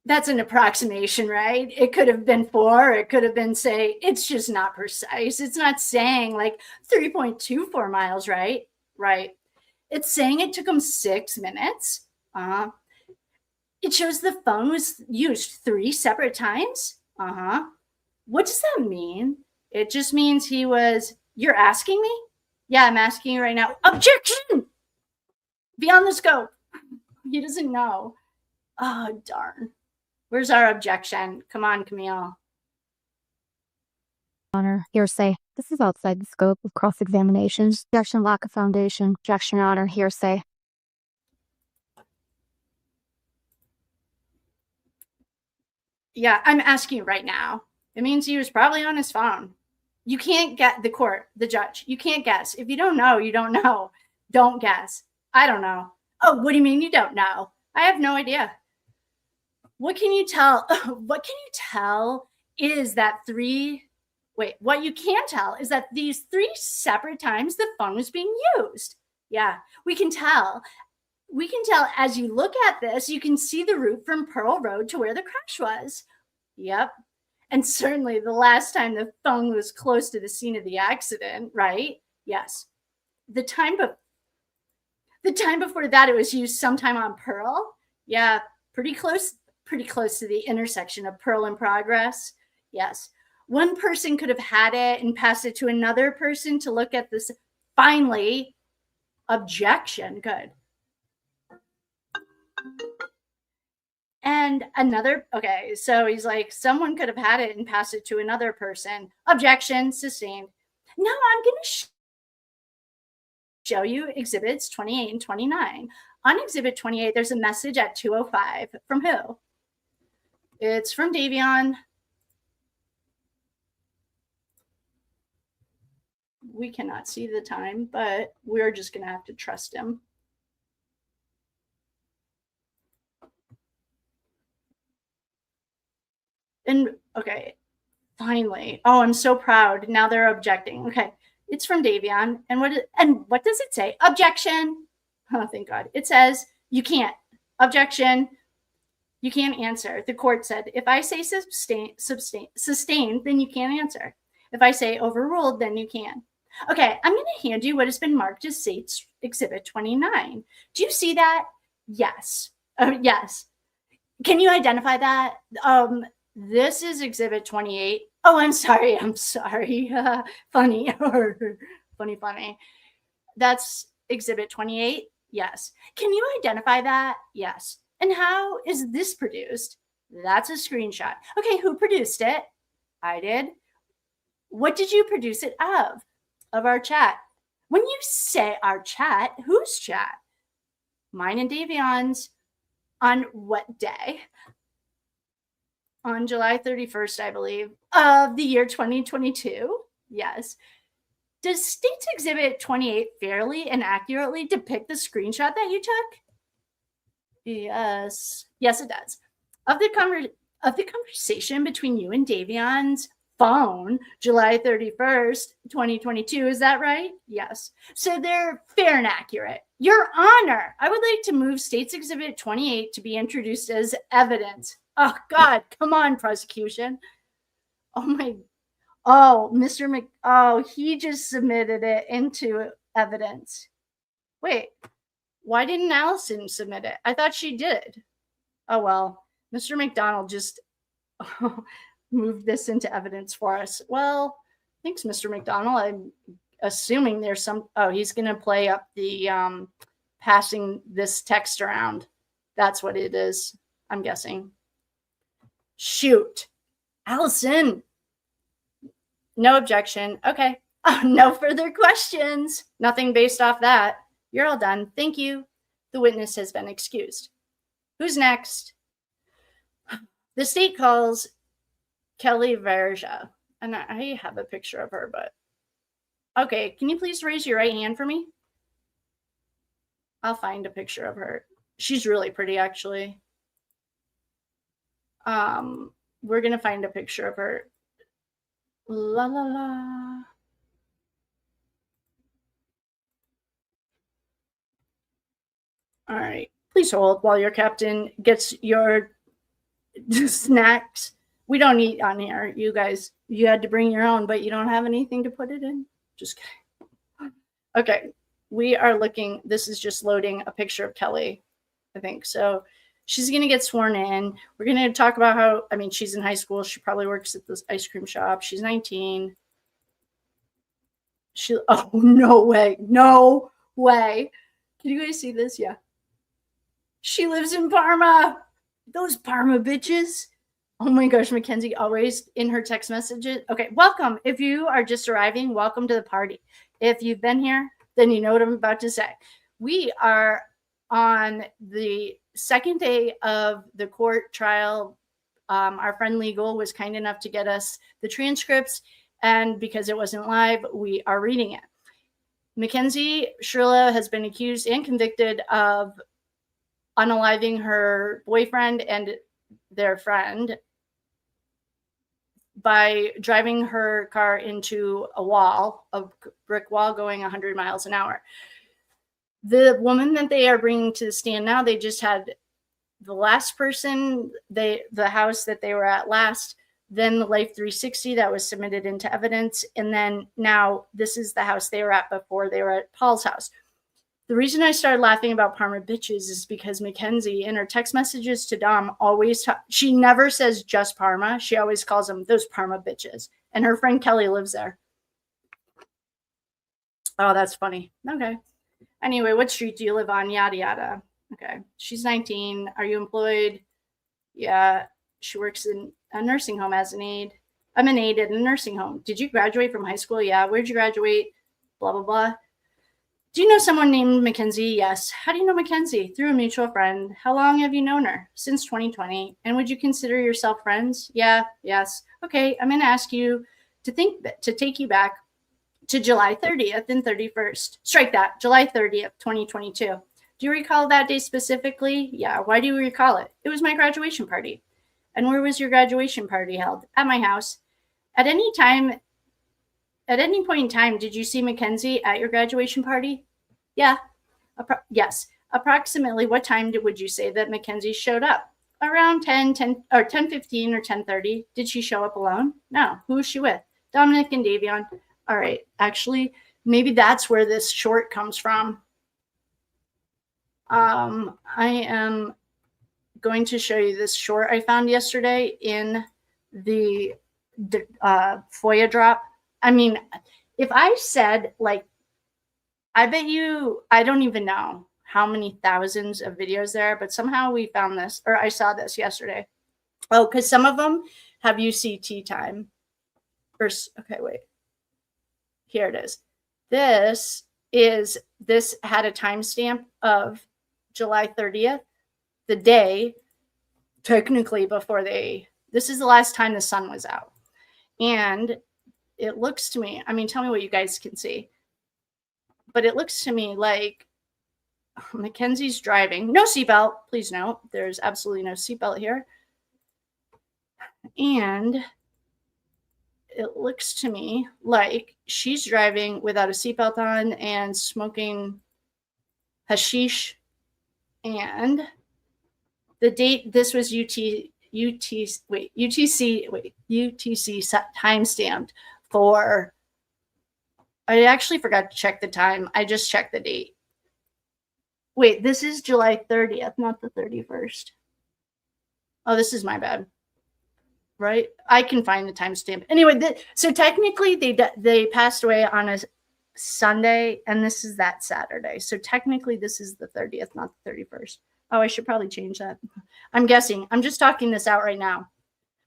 That's an approximation, right? It could have been 4. It could have been, say, it's just not precise. It's not saying like 3.24 miles, right? Right. It's saying it took them 6 minutes. It shows the phone was used 3 separate times. What does that mean? It just means he was, you're asking me? Yeah, I'm asking you right now. Objection! Beyond the scope. He doesn't know. Oh, darn. Where's our objection? Come on, Camille. Honor, hearsay. This is outside the scope of cross-examinations. Objection, lack of foundation. Objection, Your Honor, hearsay. Yeah, I'm asking you right now. It means he was probably on his phone. You can't get the court, the judge. You can't guess. If you don't know, you don't know. Don't guess. I don't know. Oh, what do you mean you don't know? I have no idea. What can you tell? What can you tell is that what you can tell is that these 3 separate times the phone was being used. Yeah, we can tell. We can tell as you look at this, you can see the route from Pearl Road to where the crash was. Yep. And certainly the last time the phone was close to the scene of the accident, right? Yes. The time before that, it was used sometime on Pearl. Yeah, pretty close to the intersection of Pearl and Progress. Yes. One person could have had it and passed it to another person to look at this. Finally, objection. Good. And another, okay, so he's like, someone could have had it and passed it to another person. Objection, sustained. Now I'm going to show you exhibits 28 and 29. On exhibit 28, there's a message at 2:05 from who? It's from Davion. We cannot see the time, but we're just going to have to trust him. And okay, finally. Oh, I'm so proud. Now they're objecting. Okay, it's from Davion. And what does it say? Objection. Oh, thank God. It says you can't. Objection. You can't answer. The court said, if I say sustained, then you can't answer. If I say overruled, then you can. Okay, I'm going to hand you what has been marked as State's Exhibit 29. Do you see that? Yes. Yes. Can you identify that? This is Exhibit 28. Oh, I'm sorry. Funny. Funny. That's Exhibit 28. Yes. Can you identify that? Yes. And how is this produced? That's a screenshot. Okay, who produced it? I did. What did you produce it of? Of our chat. When you say our chat, whose chat? Mine and Davion's. On what day? On July 31st, I believe, of the year 2022. Yes. Does State's Exhibit 28 fairly and accurately depict the screenshot that you took? Yes. Yes, it does. Of the conversation between you and Davion's phone, July 31st, 2022. Is that right? Yes. So they're fair and accurate. Your Honor, I would like to move State's Exhibit 28 to be introduced as evidence. Oh, God, come on, prosecution. He just submitted it into evidence. Wait, why didn't Allison submit it? I thought she did. Oh, well, Mr. McDonald just moved this into evidence for us. Well, thanks, Mr. McDonald. I'm assuming there's he's going to play up the passing this text around. That's what it is, I'm guessing. Shoot. Allison. No objection. Okay. Oh, no further questions. Nothing based off that. You're all done. Thank you. The witness has been excused. Who's next? The state calls Kelly Verja. And I have a picture of her, but okay. Can you please raise your right hand for me? I'll find a picture of her. She's really pretty, actually. We're going to find a picture of her. La, la, la. All right. Please hold while your captain gets your snacks. We don't eat on here. You guys, you had to bring your own, but you don't have anything to put it in? Just kidding. Okay, we are looking. This is just loading a picture of Kelly, I think. So she's going to get sworn in. We're going to talk about how, I mean, she's in high school. She probably works at this ice cream shop. She's 19. Oh, no way. No way. Can you guys see this? Yeah. She lives in Parma. Those Parma bitches. Oh my gosh, Mackenzie always in her text messages. Okay, welcome. If you are just arriving, welcome to the party. If you've been here, then you know what I'm about to say. We are on the second day of the court trial. Our friend Legal was kind enough to get us the transcripts, and because it wasn't live, we are reading it. Mackenzie Shirilla has been accused and convicted of unaliving her boyfriend and their friend by driving her car into a brick wall going 100 miles an hour. The woman that they are bringing to the stand now, they just had the last person, the house that they were at last, then the Life 360 that was submitted into evidence, and then now this is the house they were at before they were at Paul's house. The reason I started laughing about Parma bitches is because Mackenzie, in her text messages to Dom, she never says just Parma. She always calls them those Parma bitches. And her friend Kelly lives there. Oh, that's funny. Okay. Anyway, what street do you live on? Yada, yada. Okay. She's 19. Are you employed? Yeah. She works in a nursing home as an aide. I'm an aide at a nursing home. Did you graduate from high school? Yeah. Where'd you graduate? Blah, blah, blah. Do you know someone named Mackenzie? Yes. How do you know Mackenzie? Through a mutual friend. How long have you known her? Since 2020. And would you consider yourself friends? Yeah. Yes. Okay. I'm going to ask you to take you back to July 30th and 31st. Strike that. July 30th, 2022. Do you recall that day specifically? Yeah. Why do you recall it? It was my graduation party. And where was your graduation party held? At my house. At any point in time, did you see Mackenzie at your graduation party? Yeah. Yes. Approximately what time would you say that Mackenzie showed up? Around 10:15 or 10:30. Did she show up alone? No. Who was she with? Dominic and Davion. All right. Actually, maybe that's where this short comes from. I am going to show you this short I found yesterday in the FOIA drop. I mean, if I said, like, I bet you, I don't even know how many thousands of videos there are, but somehow we found this, or I saw this yesterday. Oh, because some of them have UCT time. Okay, wait. Here it is. This had a timestamp of July 30th, the day, technically before this is the last time the sun was out. And it looks to me, I mean, tell me what you guys can see, but it looks to me like Mackenzie's driving. No seatbelt, please note. There's absolutely no seatbelt here. And it looks to me like she's driving without a seatbelt on and smoking hashish. And the date, this was UTC timestamped for, I actually forgot to check the time. I just checked the date. Wait, this is July 30th, not the 31st. Oh, this is my bad. Right? I can find the timestamp. Anyway, so technically they passed away on a Sunday, and this is that Saturday. So technically this is the 30th, not the 31st. Oh, I should probably change that. I'm guessing. I'm just talking this out right now.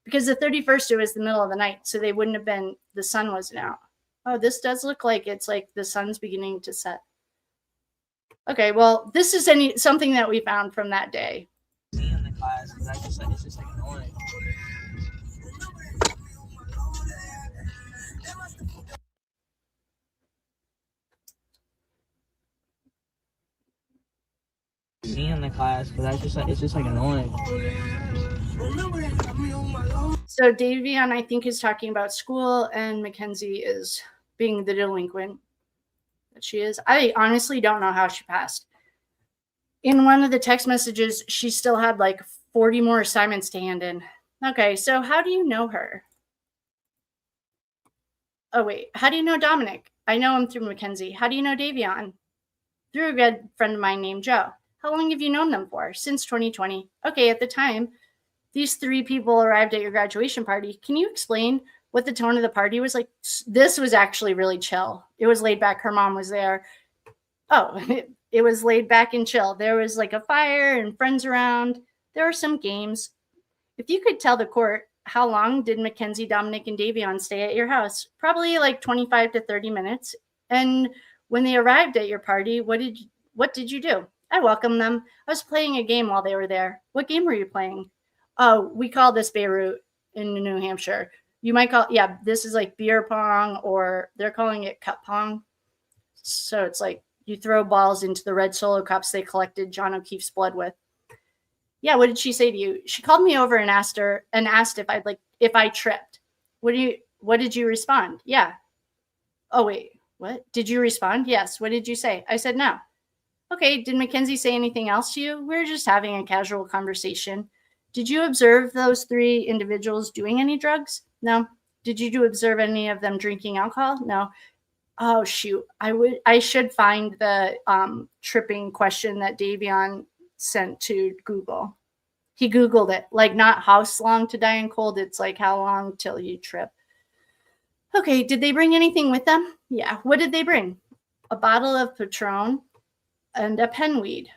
Because the 31st, it was the middle of the night, so they wouldn't have been, the sun wasn't out. Oh, this does look like it's like the sun's beginning to set. Okay, well, this is something that we found from that day. In the class, it's just like annoying. In the class, but it's just like annoying. So Davion, I think, is talking about school, and Mackenzie is being the delinquent that she is. I honestly don't know how she passed. In one of the text messages, she still had like 40 more assignments to hand in. Okay, so how do you know her? Oh, wait. How do you know Dominic? I know him through Mackenzie. How do you know Davion? Through a good friend of mine named Joe. How long have you known them for? Since 2020. Okay, at the time, these 3 people arrived at your graduation party. Can you explain what the tone of the party was like? This was actually really chill. It was laid back. Her mom was there. Oh, it was laid back and chill. There was like a fire and friends around. There were some games. If you could tell the court, how long did Mackenzie, Dominic, and Davion stay at your house? Probably like 25 to 30 minutes. And when they arrived at your party, what did you do? I welcomed them. I was playing a game while they were there. What game were you playing? Oh, we call this Beirut in New Hampshire. You might call, yeah, this is like beer pong, or they're calling it cup pong. So it's like you throw balls into the red Solo cups they collected John O'Keefe's blood with. Yeah, what did she say to you? She called me over and asked if I tripped. What did you respond? Yeah. Oh, wait, what? Did you respond? Yes. What did you say? I said no. Okay, did Mackenzie say anything else to you? We were just having a casual conversation. Did you observe those 3 individuals doing any drugs? No. Did you observe any of them drinking alcohol? No. Oh, shoot. I should find the tripping question that Davion sent to Google. He Googled it, like not how long to die in cold. It's like how long till you trip. Okay, did they bring anything with them? Yeah. What did they bring? A bottle of Patron and a pen weed.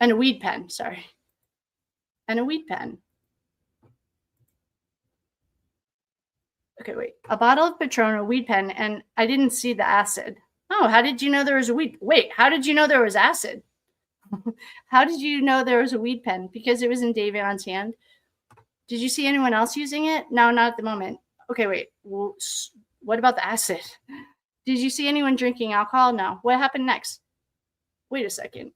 And a weed pen, sorry. And a weed pen. Okay, wait. A bottle of Patron, a weed pen, and I didn't see the acid. Oh, how did you know there was a weed? Wait, how did you know there was acid? How did you know there was a weed pen? Because it was in Davion's hand. Did you see anyone else using it? No, not at the moment. Okay, wait. Well, what about the acid? Did you see anyone drinking alcohol? No. What happened next? Wait a second.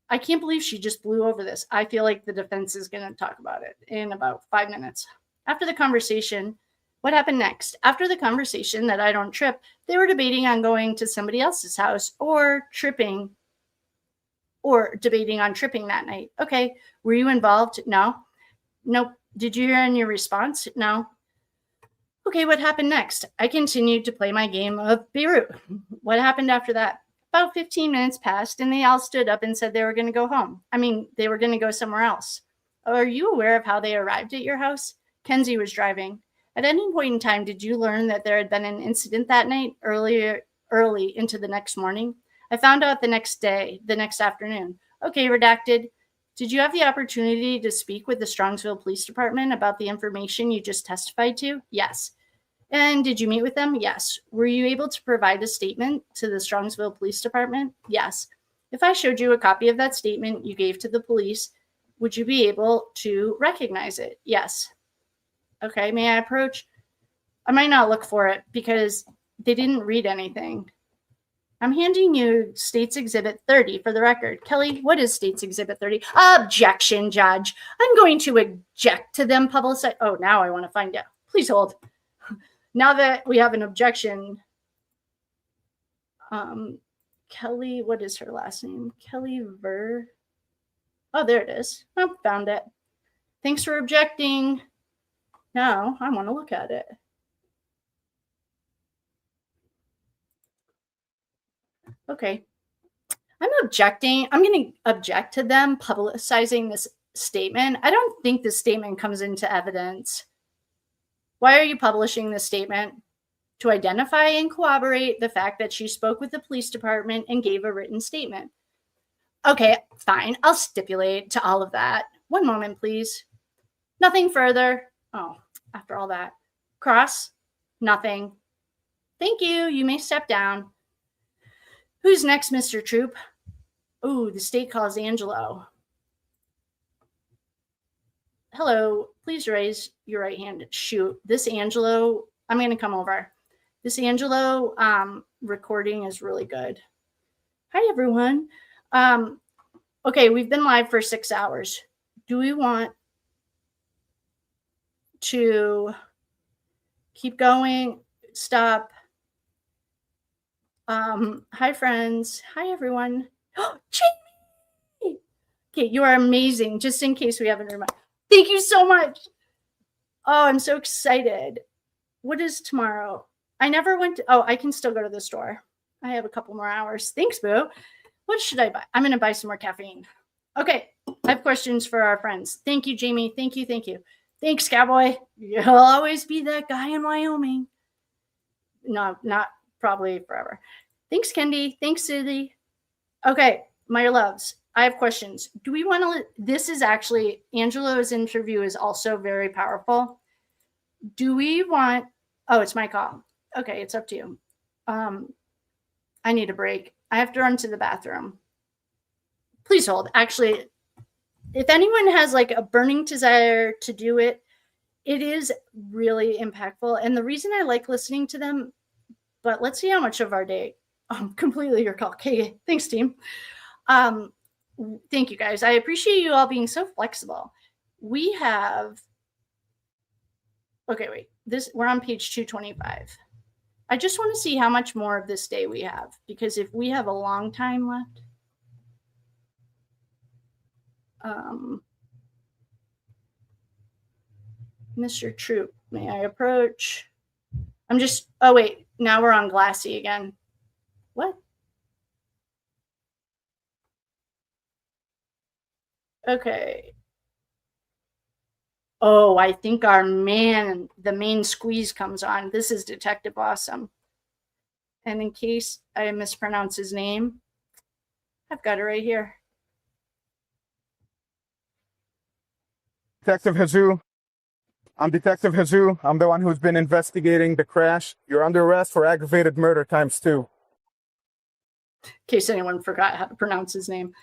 I can't believe she just blew over this. I feel like the defense is going to talk about it in about 5 minutes. After the conversation, what happened next? After the conversation that I don't trip, they were debating on going to somebody else's house or debating on tripping that night. Okay. Were you involved? No. Nope. Did you hear any response? No. Okay, what happened next? I continued to play my game of Beirut. What happened after that? About 15 minutes passed and they all stood up and said they were going to go home. I mean, they were going to go somewhere else. Are you aware of how they arrived at your house? Kenzie was driving. At any point in time, did you learn that there had been an incident that night early into the next morning? I found out the next afternoon. Okay, redacted. Did you have the opportunity to speak with the Strongsville Police Department about the information you just testified to? Yes. And did you meet with them? Yes. Were you able to provide a statement to the Strongsville Police Department? Yes. If I showed you a copy of that statement you gave to the police, would you be able to recognize it? Yes. Okay, may I approach? I might not look for it because they didn't read anything. I'm handing you State's Exhibit 30 for the record. Kelly, what is State's Exhibit 30? Objection, Judge. I'm going to object to them publicize. Oh, now I want to find out. Please hold. Now that we have an objection, Kelly, what is her last name? Kelly Ver. Oh, there it is. I found it. Thanks for objecting. Now I want to look at it. Okay. I'm objecting. I'm going to object to them publicizing this statement. I don't think this statement comes into evidence. Why are you publishing this statement? To identify and corroborate the fact that she spoke with the police department and gave a written statement. Okay, fine. I'll stipulate to all of that. One moment, please. Nothing further. Oh, after all that. Cross? Nothing. Thank you. You may step down. Who's next, Mr. Troop? Ooh, the state calls Angelo. Hello, please raise your right hand. Shoot, this Angelo, I'm going to come over. This Angelo recording is really good. Hi, everyone. Okay, we've been live for 6 hours. Do we want to keep going? Stop. Hi, friends. Hi, everyone. Oh, Jamie! Kate, you are amazing. Just in case we haven't reminded. Thank you so much. Oh, I'm so excited. What is tomorrow? I never went to, oh, I can still go to the store. I have a couple more hours. Thanks, Boo. What should I buy? I'm going to buy some more caffeine. Okay. I have questions for our friends. Thank you, Jamie. Thank you. Thank you. Thanks, Cowboy. You'll always be that guy in Wyoming. No, not probably forever. Thanks, Kendi. Thanks, Cindy. Okay, my loves, I have questions. Do we want to, this is actually, Angelo's interview is also very powerful. Do we want, oh, it's my call. Okay, it's up to you. I need a break. I have to run to the bathroom. Please hold. Actually, if anyone has like a burning desire to do it, it is really impactful. And the reason I like listening to them, but let's see how much of our day, completely your call. Okay, thanks, team. Thank you, guys. I appreciate you all being so flexible. We have, okay, wait, we're on page 225. I just want to see how much more of this day we have, because if we have a long time left, Mr. Troop, may I approach? I'm just, oh wait, now we're on Glassy again. What? Okay. Oh, I think our man, the main squeeze comes on. This is Detective Awesome. And in case I mispronounce his name, I've got it right here. Detective Jesus. I'm Detective Jesus. I'm the one who's been investigating the crash. You're under arrest for aggravated murder ×2. In case anyone forgot how to pronounce his name.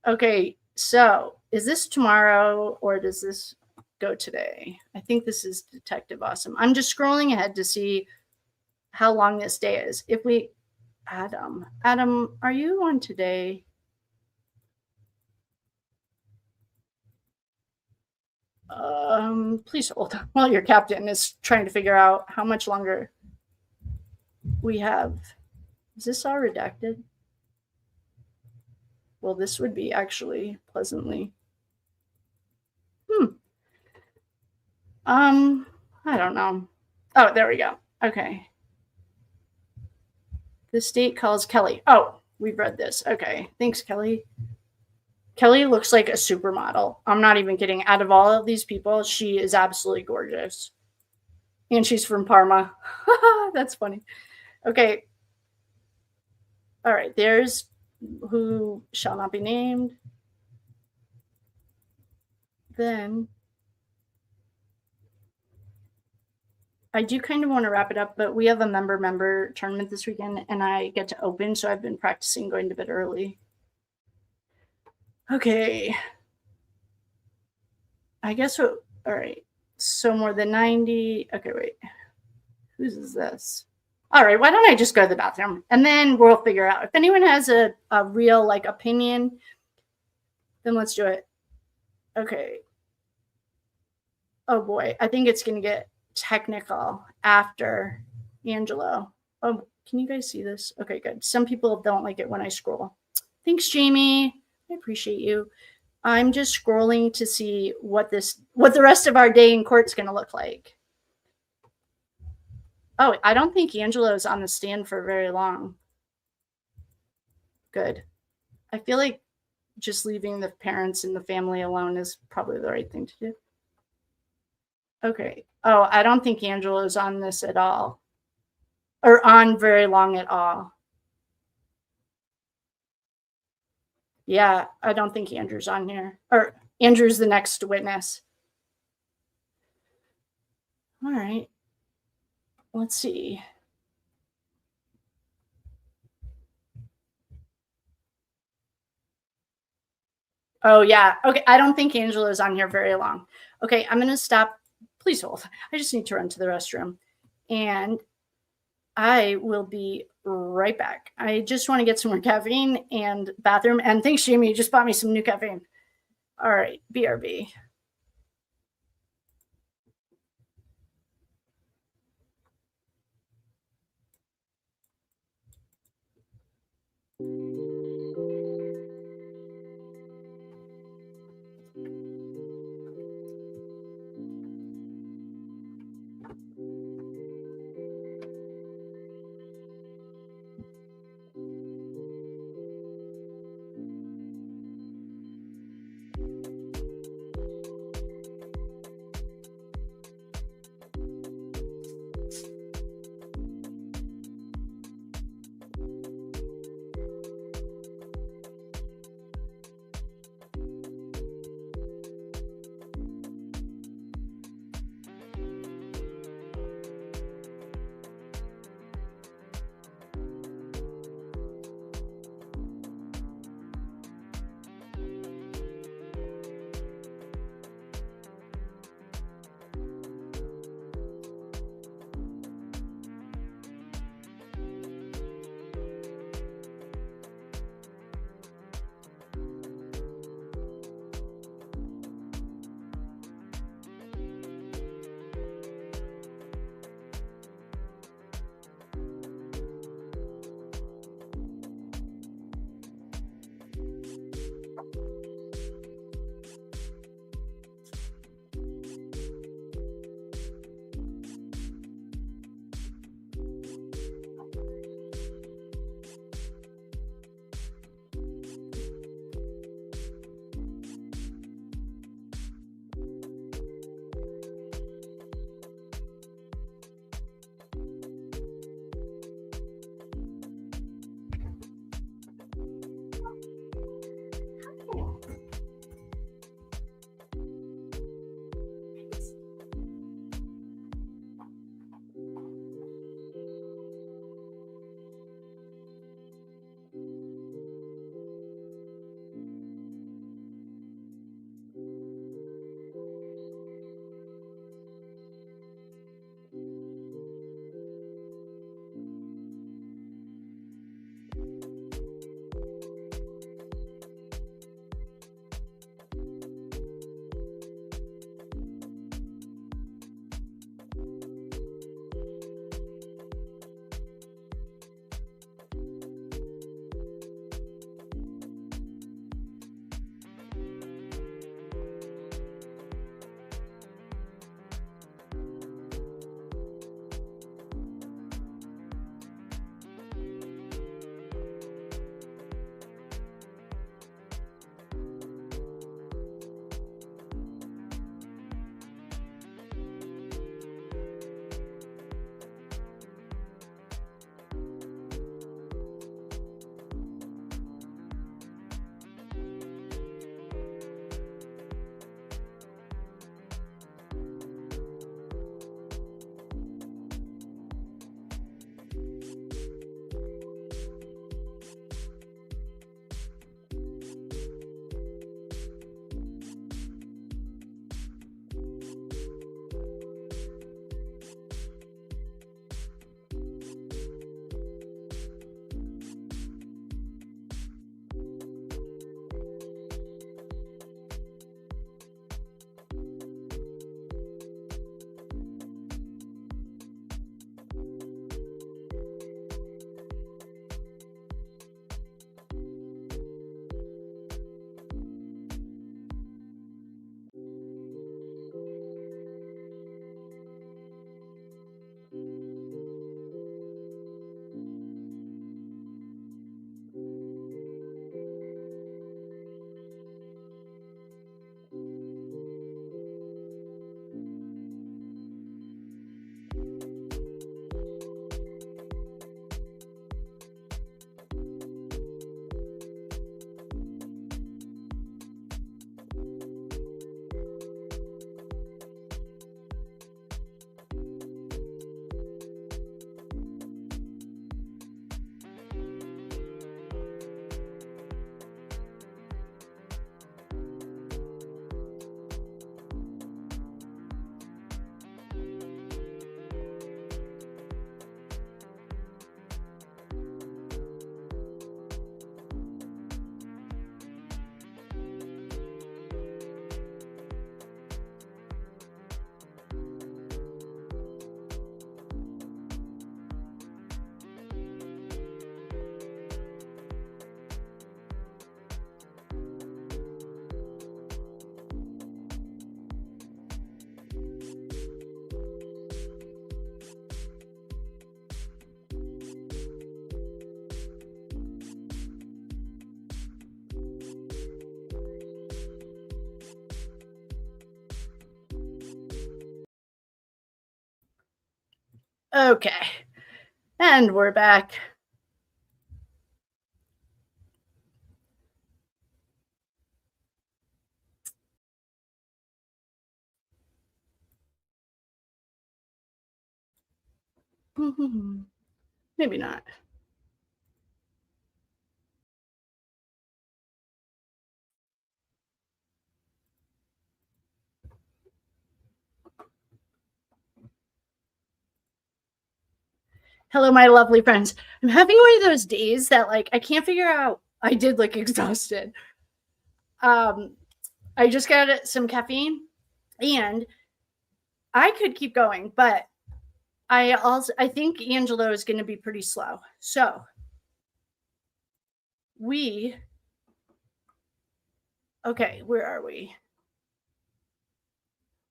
Okay, so is this tomorrow or does this go today? I think this is Detective Awesome. I'm just scrolling ahead to see how long this day is. If we, Adam, are you on today? Please hold while your captain is trying to figure out how much longer we have. Is this all redacted? Well, this would be actually pleasantly. I don't know. Oh, there we go. Okay. The state calls Kelly. Oh, we've read this. Okay. Thanks, Kelly. Kelly looks like a supermodel. I'm not even kidding. Out of all of these people, she is absolutely gorgeous. And she's from Parma. That's funny. Okay. All right. There's who shall not be named. Then I do kind of want to wrap it up, but we have a member tournament this weekend and I get to open. So I've been practicing going to bed early. Okay. I guess, all right. So more than 90. Okay, wait. Whose is this? All right. Why don't I just go to the bathroom and then we'll figure out if anyone has a real like opinion, then let's do it. Okay. Oh boy. I think it's going to get technical after Angelo. Oh, can you guys see this? Okay, good. Some people don't like it when I scroll. Thanks, Jamie. I appreciate you. I'm just scrolling to see what the rest of our day in court's going to look like. Oh, I don't think Angelo's on the stand for very long. Good. I feel like just leaving the parents and the family alone is probably the right thing to do. Okay. Oh, I don't think Angelo's on this at all. Or on very long at all. Yeah, I don't think Andrew's on here. Or Andrew's the next witness. All right. Let's see. Oh, yeah. Okay, I don't think Angela's on here very long. Okay, I'm going to stop. Please hold. I just need to run to the restroom. And I will be right back. I just want to get some more caffeine and bathroom. And thanks, Jamie. You just bought me some new caffeine. All right, BRB. Okay. And we're back. Maybe not. Hello, my lovely friends. I'm having one of those days that like I can't figure out. I did look exhausted. I just got some caffeine and I could keep going, but I think Angelo is going to be pretty slow. So okay, where are we?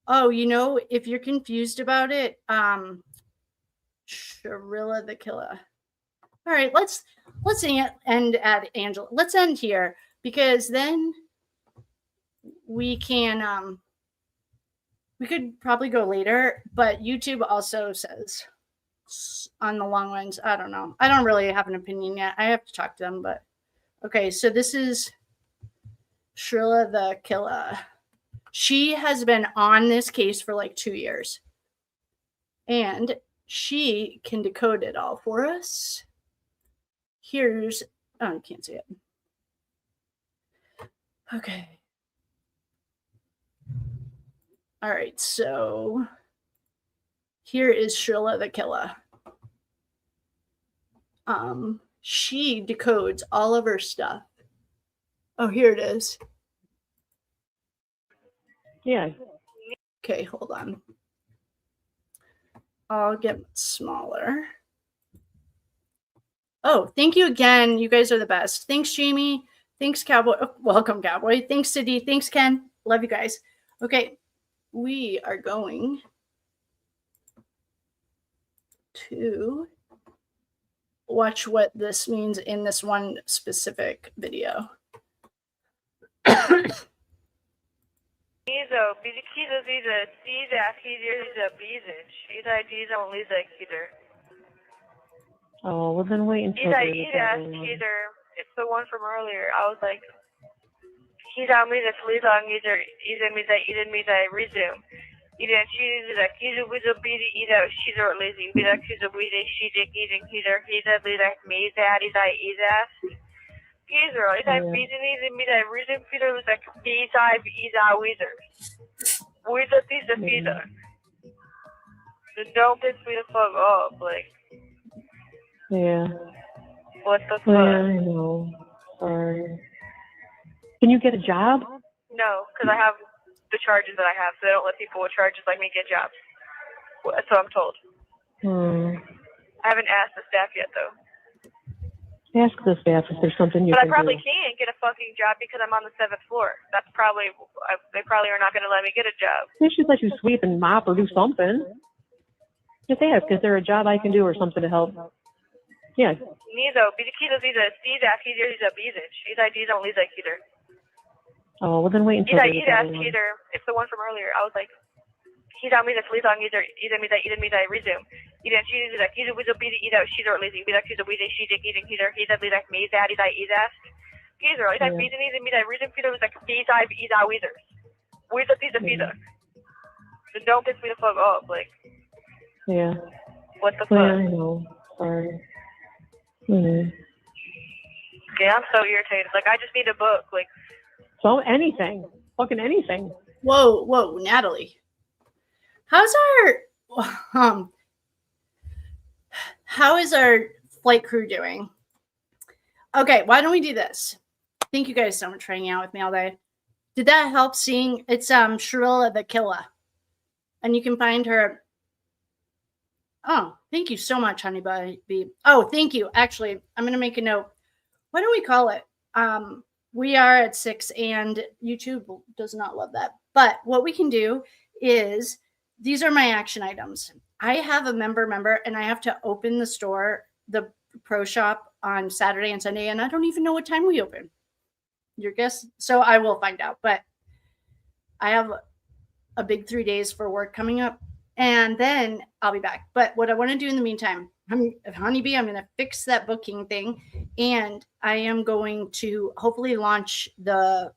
Oh, if you're confused about it, Shirilla the Killer. All right, let's end at Angela. Let's end here because then we can we could probably go later, but YouTube also says on the long ones, I don't know. I don't really have an opinion yet. I have to talk to them, but okay, so this is Shirilla the Killer. She has been on this case for like 2 years. And she can decode it all for us. Here's, oh, I can't see it. Okay. All right, so here is Shirilla the Killer. She decodes all of her stuff. Oh, here it is. Yeah. Okay, hold on. I'll get smaller. Oh, thank you again. You guys are the best. Thanks, Jamie. Thanks, Cowboy. Oh, welcome, Cowboy. Thanks, Sidney. Thanks, Ken. Love you guys. Okay, we are going to watch what this means in this one specific video. Oh, well then wait until it's the one from earlier. I was like, he's out me the police on either me that either me that resume. Either she's like he's a wizard beady either she's or lazy be like she's a wizard she did eating either he's a like me that is I either he's or is I beating either me that resume Peter was like he's I is I wizard. Wizard is the feeder. So don't piss me the fuck off, like. Yeah. What the fuck? Yeah, I know. Sorry. Can you get a job? No, because I have the charges that I have, so they don't let people with charges like me get jobs. That's what I'm told. I haven't asked the staff yet, though. Ask the staff if there's something you but can do. I probably can't get a fucking job because I'm on the 7th floor. That's probably, they probably are not going to let me get a job. They should let you sweep and mop or do something. Just ask, is there a job I can do or something to help? Yeah. Neither, because he's a C-Dash, he's a B-Zitch. He's ID don't leave like either. Oh, well then wait until He's either, it's the one from earlier. I was like, he's on me the police on either me that resume. Either she's like, he's a wizard beat either she's or lazy, be like she's a wizard, she did eating either he's a like me, that is I either. He's or like beating either me that resume, Peter was like, he's I wizard. Wizard is a feeder. So don't piss me the fuck off, like. Yeah. What the fuck? Yeah, I know. Sorry. Yeah, I'm so irritated. Like, I just need a book. Like, so anything. Fucking anything. Whoa, Natalie. How is our flight crew doing? Okay, why don't we do this? Thank you guys so much for hanging out with me all day. Did that help seeing? It's Shirilla the Killer. And you can find her. Oh, thank you so much, Honeybee. Oh, thank you. Actually, I'm going to make a note. Why don't we call it? We are at 6 and YouTube does not love that. But what we can do is, these are my action items. I have a member and I have to open the store, the pro shop on Saturday and Sunday, and I don't even know what time we open. Your guess? So I will find out. But I have a big 3 days for work coming up. And then I'll be back. But what I want to do in the meantime, Honeybee, I'm going to fix that booking thing. And I am going to hopefully launch the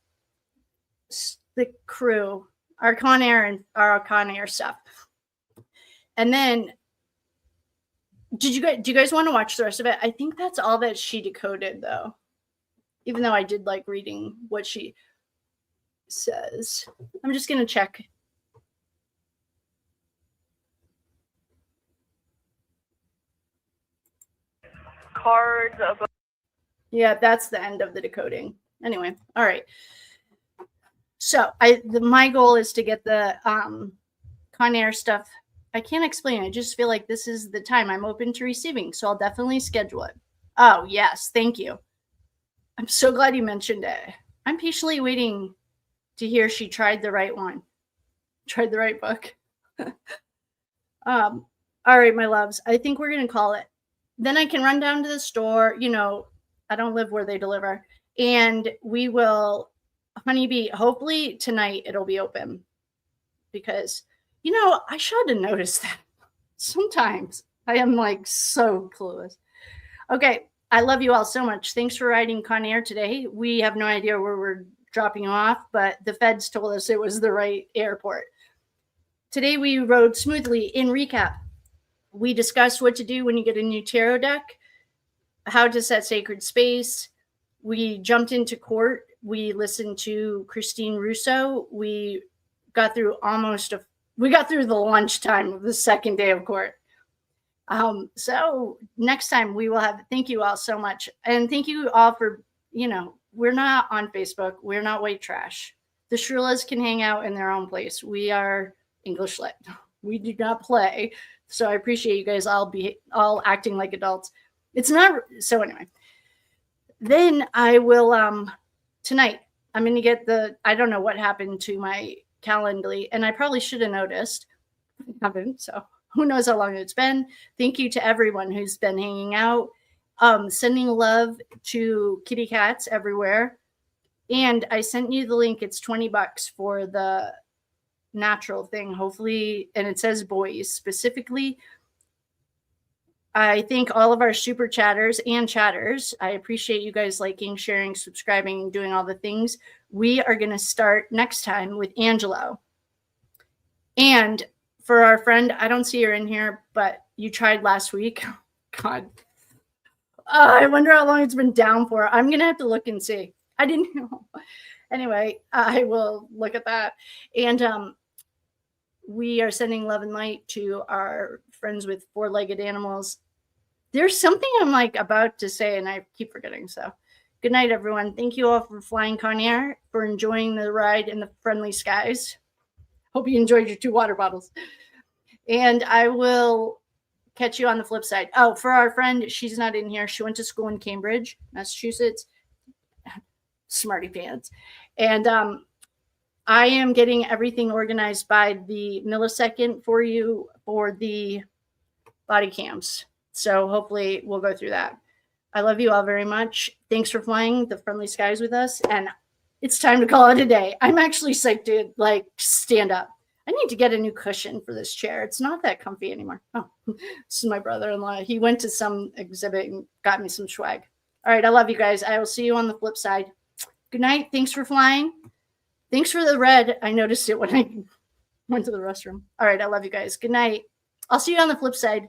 crew, our Con Air and our Con Air stuff. And then do you guys want to watch the rest of it? I think that's all that she decoded, though. Even though I did like reading what she says. I'm just going to check. Cards of Yeah, that's the end of the decoding. Anyway, all right. So my goal is to get the Con Air stuff. I can't explain. I just feel like this is the time I'm open to receiving. So I'll definitely schedule it. Oh, yes. Thank you. I'm so glad you mentioned it. I'm patiently waiting to hear she tried the right one. Tried the right book. All right, my loves. I think we're going to call it. Then I can run down to the store. You know, I don't live where they deliver. And we will, Honeybee, hopefully tonight it'll be open. Because, you know, I should have noticed that. Sometimes I am like so clueless. Okay, I love you all so much. Thanks for riding Con Air today. We have no idea where we're dropping you off, but the feds told us it was the right airport. Today we rode smoothly. In recap, we discussed what to do when you get a new tarot deck, how to set sacred space. We jumped into court. We listened to Christine Russo. We got through the lunchtime of the second day of court. So next time we will have, thank you all so much. And thank you all for, you know, we're not on Facebook. We're not white trash. The Shirillas can hang out in their own place. We are English lit. We do not play. So I appreciate you guys all acting like adults. It's not, so anyway. Then I will, tonight, I'm going to get I don't know what happened to my Calendly, and I probably should have noticed. I haven't, so who knows how long it's been. Thank you to everyone who's been hanging out. Sending love to kitty cats everywhere. And I sent you the link. It's $20 for the natural thing, hopefully, and it says boys specifically. I thank all of our super chatters and chatters. I appreciate you guys liking, sharing, subscribing, doing all the things. We are going to start next time with Angelo. And for our friend, I don't see her in here, but you tried last week. God. I wonder how long it's been down for. I'm going to have to look and see. I didn't know. Anyway, I will look at that. And we are sending love and light to our friends with four-legged animals. There's something I'm like about to say and I keep forgetting. So good night, everyone. Thank you all for flying Con Air, for enjoying the ride in the friendly skies. Hope you enjoyed your 2 water bottles. And I will catch you on the flip side. Oh, for our friend, she's not in here. She went to school in Cambridge, Massachusetts. Smarty pants. And I am getting everything organized by the millisecond for you for the body cams. So hopefully we'll go through that. I love you all very much. Thanks for flying the friendly skies with us. And it's time to call it a day. I'm actually psyched to like stand up. I need to get a new cushion for this chair. It's not that comfy anymore. Oh, this is my brother-in-law. He went to some exhibit and got me some swag. All right. I love you guys. I will see you on the flip side. Good night. Thanks for flying. Thanks for the red. I noticed it when I went to the restroom. All right. I love you guys. Good night. I'll see you on the flip side.